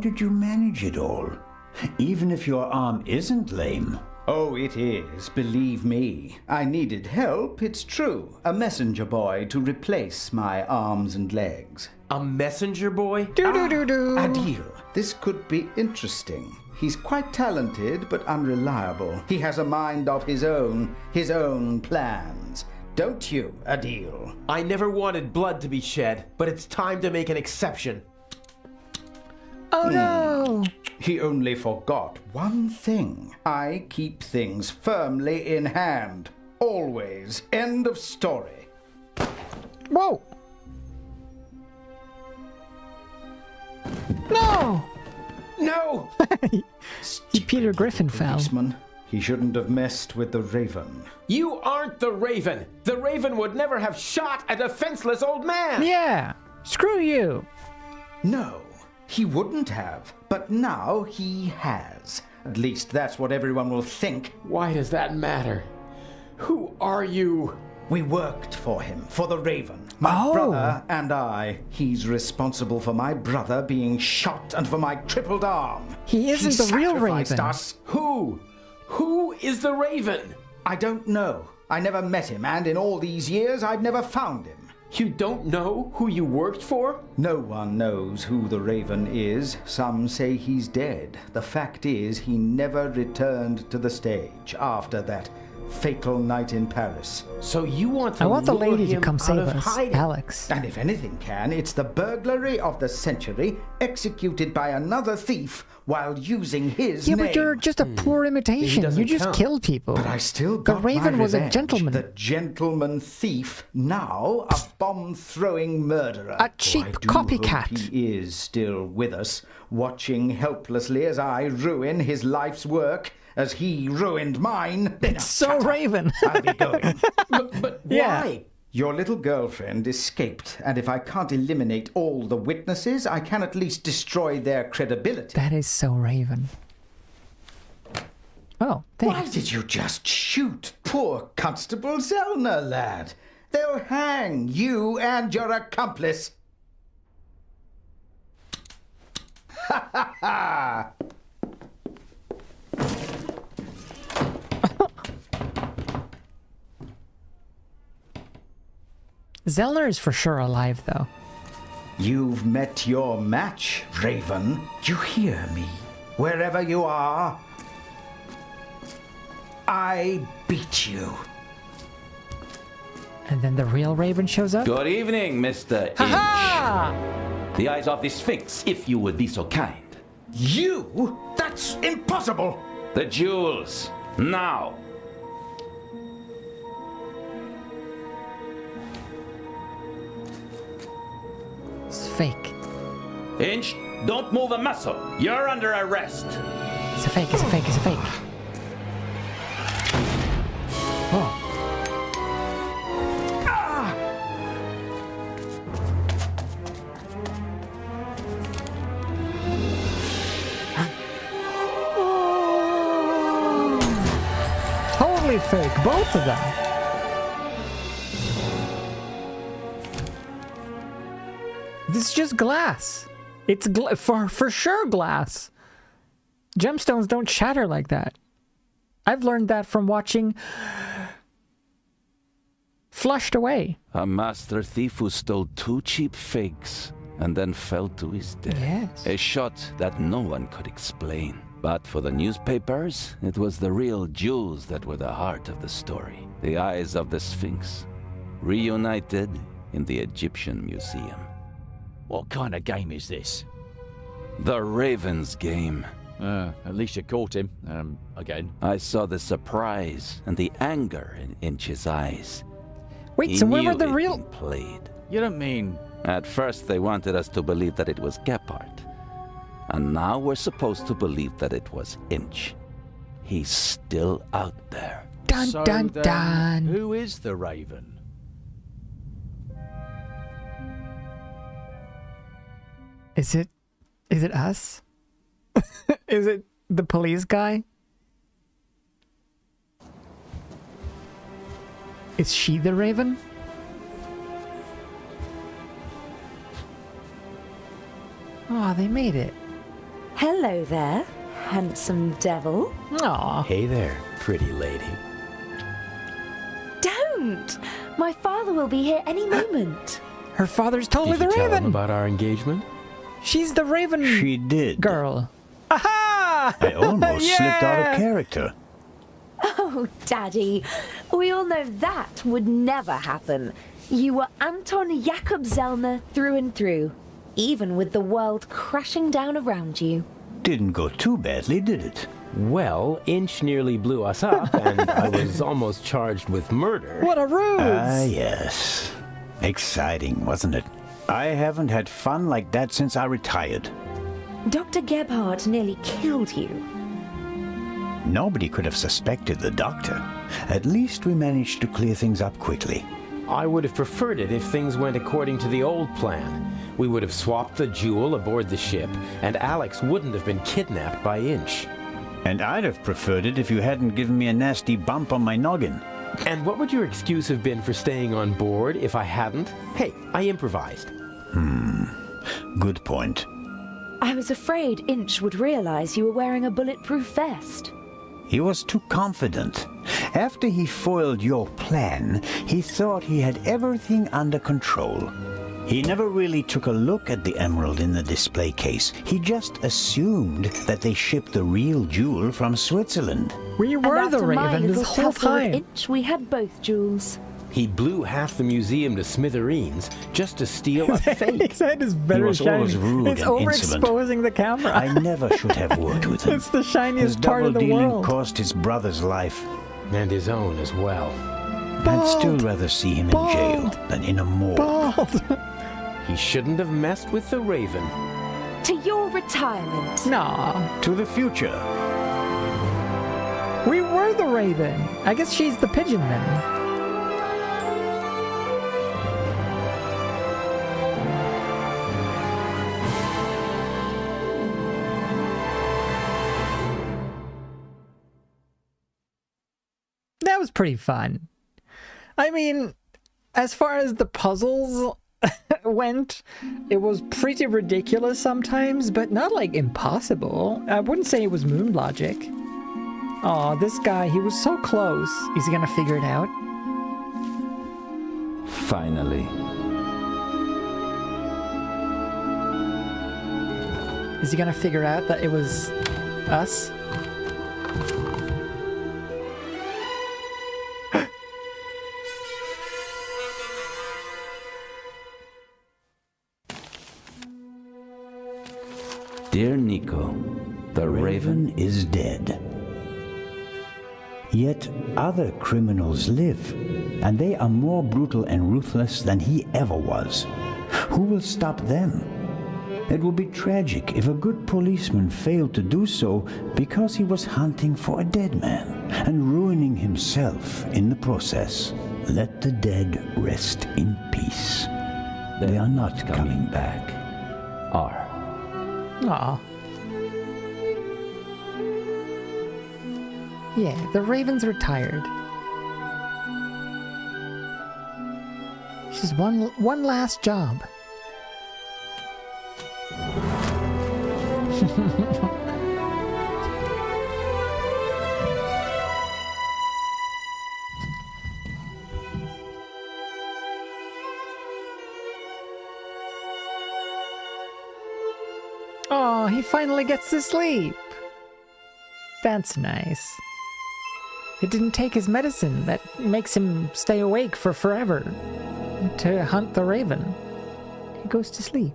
did you manage it all? Even if your arm isn't lame.
Oh, it is, believe me. I needed help, it's true. A messenger boy to replace my arms and legs.
A messenger boy?
Adil, this could be interesting. He's quite talented, but unreliable. He has a mind of his own plans. Don't you, Adil?
I never wanted blood to be shed, but it's time to make an exception.
Oh no!
He only forgot one thing. I keep things firmly in hand. Always. End of story.
Whoa! No!
No!
Peter Griffin fell.
Policeman. He shouldn't have messed with the Raven.
You aren't the Raven! The Raven would never have shot a defenseless old man!
Yeah! Screw you!
No, he wouldn't have. But now he has. At least that's what everyone will think.
Why does that matter? Who are you?
We worked for him, for the Raven. My brother and I. He's responsible for my brother being shot and for my crippled arm.
He isn't the real
sacrificed
Raven.
us.
Who? Who is the Raven?
I don't know. I never met him, and in all these years, I've never found him.
You don't know who you worked for?
No one knows who the Raven is. Some say he's dead. The fact is, he never returned to the stage after that fatal night in Paris.
So you want to
I want the
lure
lady to
him
come
out
save
of
us,
hiding.
Alex.
And if anything can, it's the burglary of the century executed by another thief while using his
Yeah,
name.
but you're just a poor imitation. You just
count.
killed people.
But I still
The
got
Raven
my
was a
revenge.
gentleman.
The gentleman thief, now a bomb-throwing murderer.
A cheap
I do
copycat.
hope he is still with us, watching helplessly as I ruin his life's work. as he ruined mine.
It's so Raven.
I'll be going. But
Yeah.
why? Your little girlfriend escaped, and if I can't eliminate all the witnesses, I can at least destroy their credibility.
That is so Raven. Oh, thanks.
Why did you just shoot poor Constable Zellner, lad? They'll hang you and your accomplice. Ha ha ha!
Zellner is for sure alive, though.
You've met your match, Raven. You hear me? Wherever you are, I beat you.
And then the real Raven shows up?
Good evening, Mr. Inch. The eyes of the Sphinx, if you would be so kind.
You? That's impossible!
The jewels, now.
It's fake.
Inch, don't move a muscle. You're under arrest.
It's a fake, it's a fake, it's a fake. Oh. Totally fake, both of them. This is just glass. It's for sure glass. Gemstones don't shatter like that. I've learned that from watching Flushed Away.
A master thief who stole 2 cheap figs and then fell to his death.
Yes.
A shot that no one could explain. But for the newspapers, it was the real jewels that were the heart of the story. The eyes of the Sphinx, reunited in the Egyptian Museum.
What kind of game is this?
The Raven's game.
At least you caught him, again.
I saw the surprise and the anger in Inch's eyes.
Wait,
He
so where
knew
were the
it'd
real...
been played.
You don't mean...
At first they wanted us to believe that it was Gephardt. And now we're supposed to believe that it was Inch. He's still out there.
Dun
So
dun
then,
dun.
Who is the Raven?
Is it us? Is it the police guy? Is she the Raven? Oh, they made it.
Hello there, handsome devil.
Aw.
Hey there, pretty lady.
Don't! My father will be here any moment.
Her father's totally
Did you
the
tell him
Raven.
about our engagement?
She's the Raven
She did.
girl. Aha!
I almost slipped out of character.
Oh, Daddy, we all know that would never happen. You were Anton Jakob Zellner through and through, even with the world crashing down around you.
Didn't go too badly, did it?
Well, Inch nearly blew us up, and I was almost charged with murder.
What a ruse!
Ah, yes. Exciting, wasn't it? I haven't had fun like that since I retired.
Dr. Gebhardt nearly killed you.
Nobody could have suspected the doctor. At least we managed to clear things up quickly.
I would have preferred it if things went according to the old plan. We would have swapped the jewel aboard the ship, and Alex wouldn't have been kidnapped by Inch.
And I'd have preferred it if you hadn't given me a nasty bump on my noggin.
And what would your excuse have been for staying on board if I hadn't? Hey, I improvised.
Good point.
I was afraid Inch would realize you were wearing a bulletproof vest.
He was too confident. After he foiled your plan, he thought he had everything under control. He never really took a look at the emerald in the display case. He just assumed that they shipped the real jewel from Switzerland.
We were
And
the
after my
Raven
little
this whole
tussle with
time.
Inch, we had both jewels.
He blew half the museum to smithereens just to steal a fake.
His head is better
was
shiny.
always rude
It's
and insolent.
overexposing the camera.
I never should have worked with him.
It's the
His
shiniest part of the
double-dealing
world.
cost his brother's life.
And his own as well.
I'd still rather see him in jail than in a morgue.
Bald.
He shouldn't have messed with the Raven.
To your retirement.
Nah.
To the future.
We were the raven. I guess she's the pigeon then. That was pretty fun. I mean, as far as the puzzles went, it was pretty ridiculous sometimes, but not like impossible. I wouldn't say it was moon logic. Aw, this guy, he was so close. Is he gonna figure it out?
Finally.
Is he gonna figure out that it was us?
Dear Nico, the raven
is dead. Yet other criminals live, and they are more brutal and ruthless than he ever was. Who will stop them? It would be tragic if a good policeman failed to do so because he was hunting for a dead man and ruining himself in the process. Let the dead rest in peace. They are not coming back.
Are.
Aw. Yeah, the raven's retired. Just one last job. Oh, he finally gets to sleep. That's nice. It didn't take his medicine that makes him stay awake for forever to hunt the raven. He goes to sleep.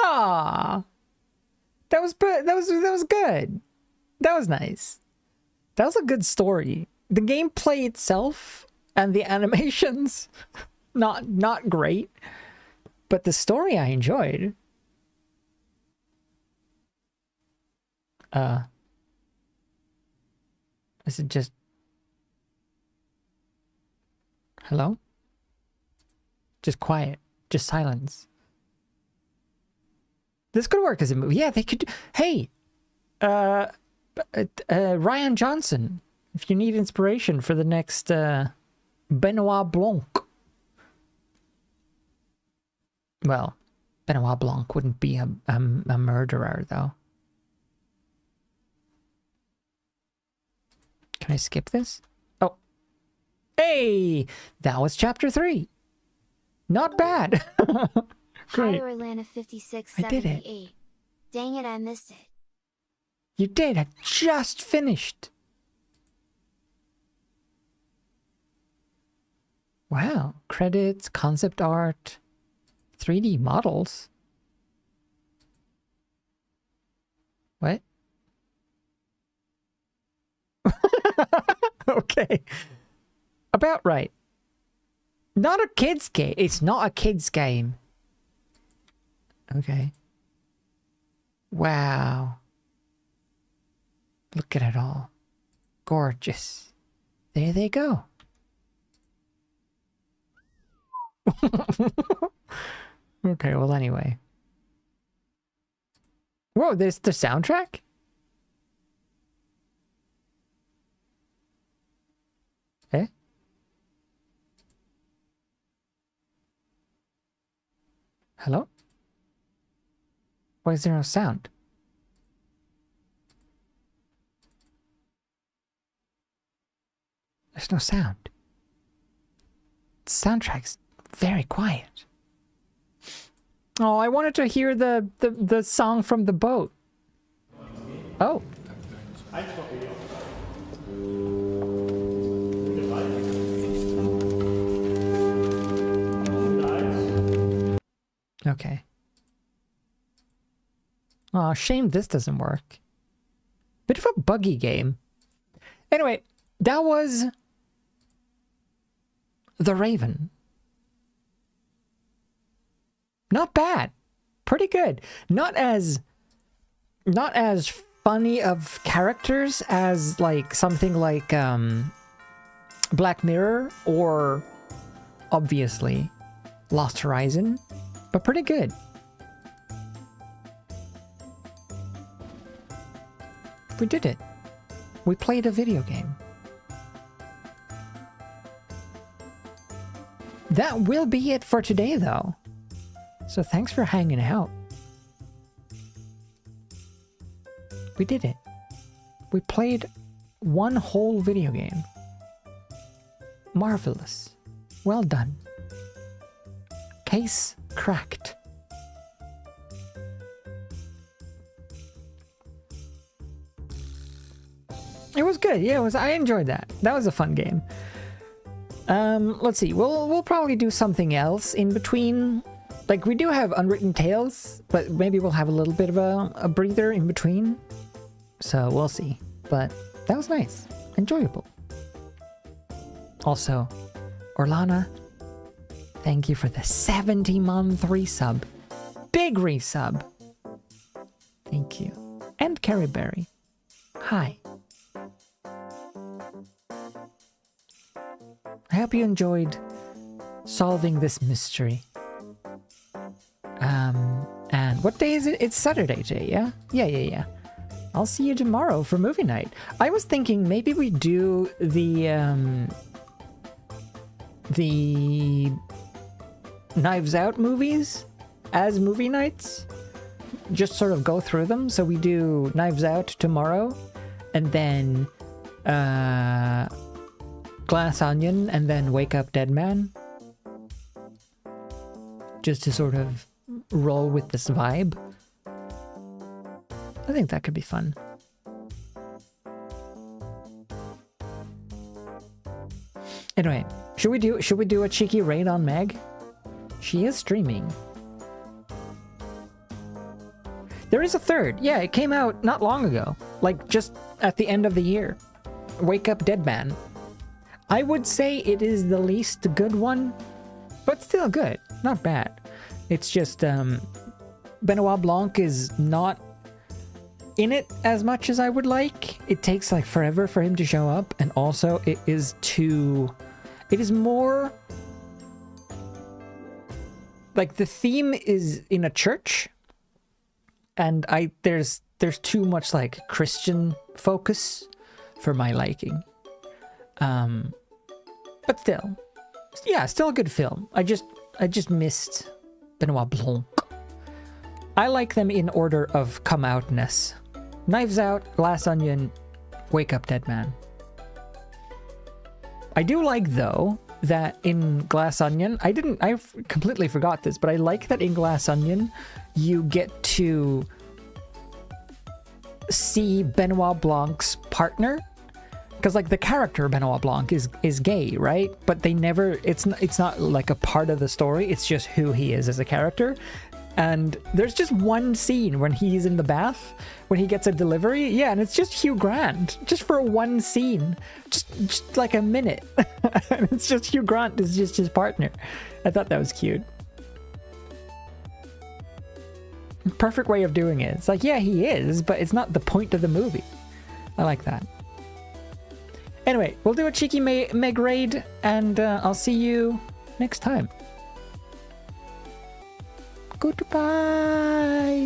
Ah, that was good. That was nice. That was a good story. The gameplay itself and the animations, not great, but the story I enjoyed. Is it just... Hello? Just quiet. Just silence. This could work as a movie. Yeah, they could... Hey! Ryan Johnson, if you need inspiration for the next Benoit Blanc. Well, Benoit Blanc wouldn't be a murderer, though. Can I skip this? Oh. Hey! That was chapter 3. Not bad. Great.
Hi, Orlana 5678.
I did it.
Dang it, I missed it.
You did. I just finished. Wow. Credits, concept art, 3D models. What? Okay. About right. Not a kid's game. It's not a kid's game. Okay. Wow. Look at it all. Gorgeous. There they go. Okay, well anyway. Whoa, there's the soundtrack? Eh? Hello? Why is there no sound? There's no sound. The soundtrack's very quiet. Oh, I wanted to hear the song from the boat. Oh. Okay. Oh, shame this doesn't work. Bit of a buggy game. Anyway, that was The Raven. Not bad. pretty good. Not as funny of characters as like something like Black Mirror or obviously Lost Horizon, but pretty good. We did it. We played a video game. That will be it for today, though. So thanks for hanging out. We did it. We played one whole video game. Marvelous. Well done. Case cracked. It was good. Yeah, it was. I enjoyed that. That was a fun game. Let's see. We'll probably do something else in between. Like, we do have Unwritten Tales, but maybe we'll have a little bit of a breather in between. So we'll see. But that was nice. Enjoyable. Also, Orlana, thank you for the 70-month resub. Big resub. Thank you. And Carrie Berry. Hi. I hope you enjoyed solving this mystery. And what day is it? It's Saturday today, yeah? Yeah. I'll see you tomorrow for movie night. I was thinking maybe we do the Knives Out movies as movie nights. Just sort of go through them. So we do Knives Out tomorrow, and then Glass Onion, and then Wake Up Dead Man. Just to sort of roll with this vibe. I think that could be fun. Anyway, should we do a cheeky raid on Meg? She is streaming. There is a third. Yeah, it came out not long ago. Like just at the end of the year. Wake Up Dead Man. I would say it is the least good one, but still good. Not bad. It's just Benoit Blanc is not in it as much as I would like. It takes like forever for him to show up, and also it is more like the theme is in a church, and there's too much like Christian focus for my liking. But still, yeah, still a good film. I just missed Benoit Blanc. I like them in order of come outness. Knives Out, Glass Onion, Wake Up Dead Man. I do like, though, that in Glass Onion, I completely forgot this, but I like that in Glass Onion, you get to see Benoit Blanc's partner. Because, like, the character Benoit Blanc is gay, right? But they never, it's not like a part of the story, it's just who he is as a character. And there's just one scene when he's in the bath, when he gets a delivery. Yeah, and it's just Hugh Grant, just for one scene, just like a minute. And it's just Hugh Grant is just his partner. I thought that was cute. Perfect way of doing it. It's like, yeah, he is, but it's not the point of the movie. I like that. Anyway, we'll do a cheeky Meg raid, and I'll see you next time. Goodbye.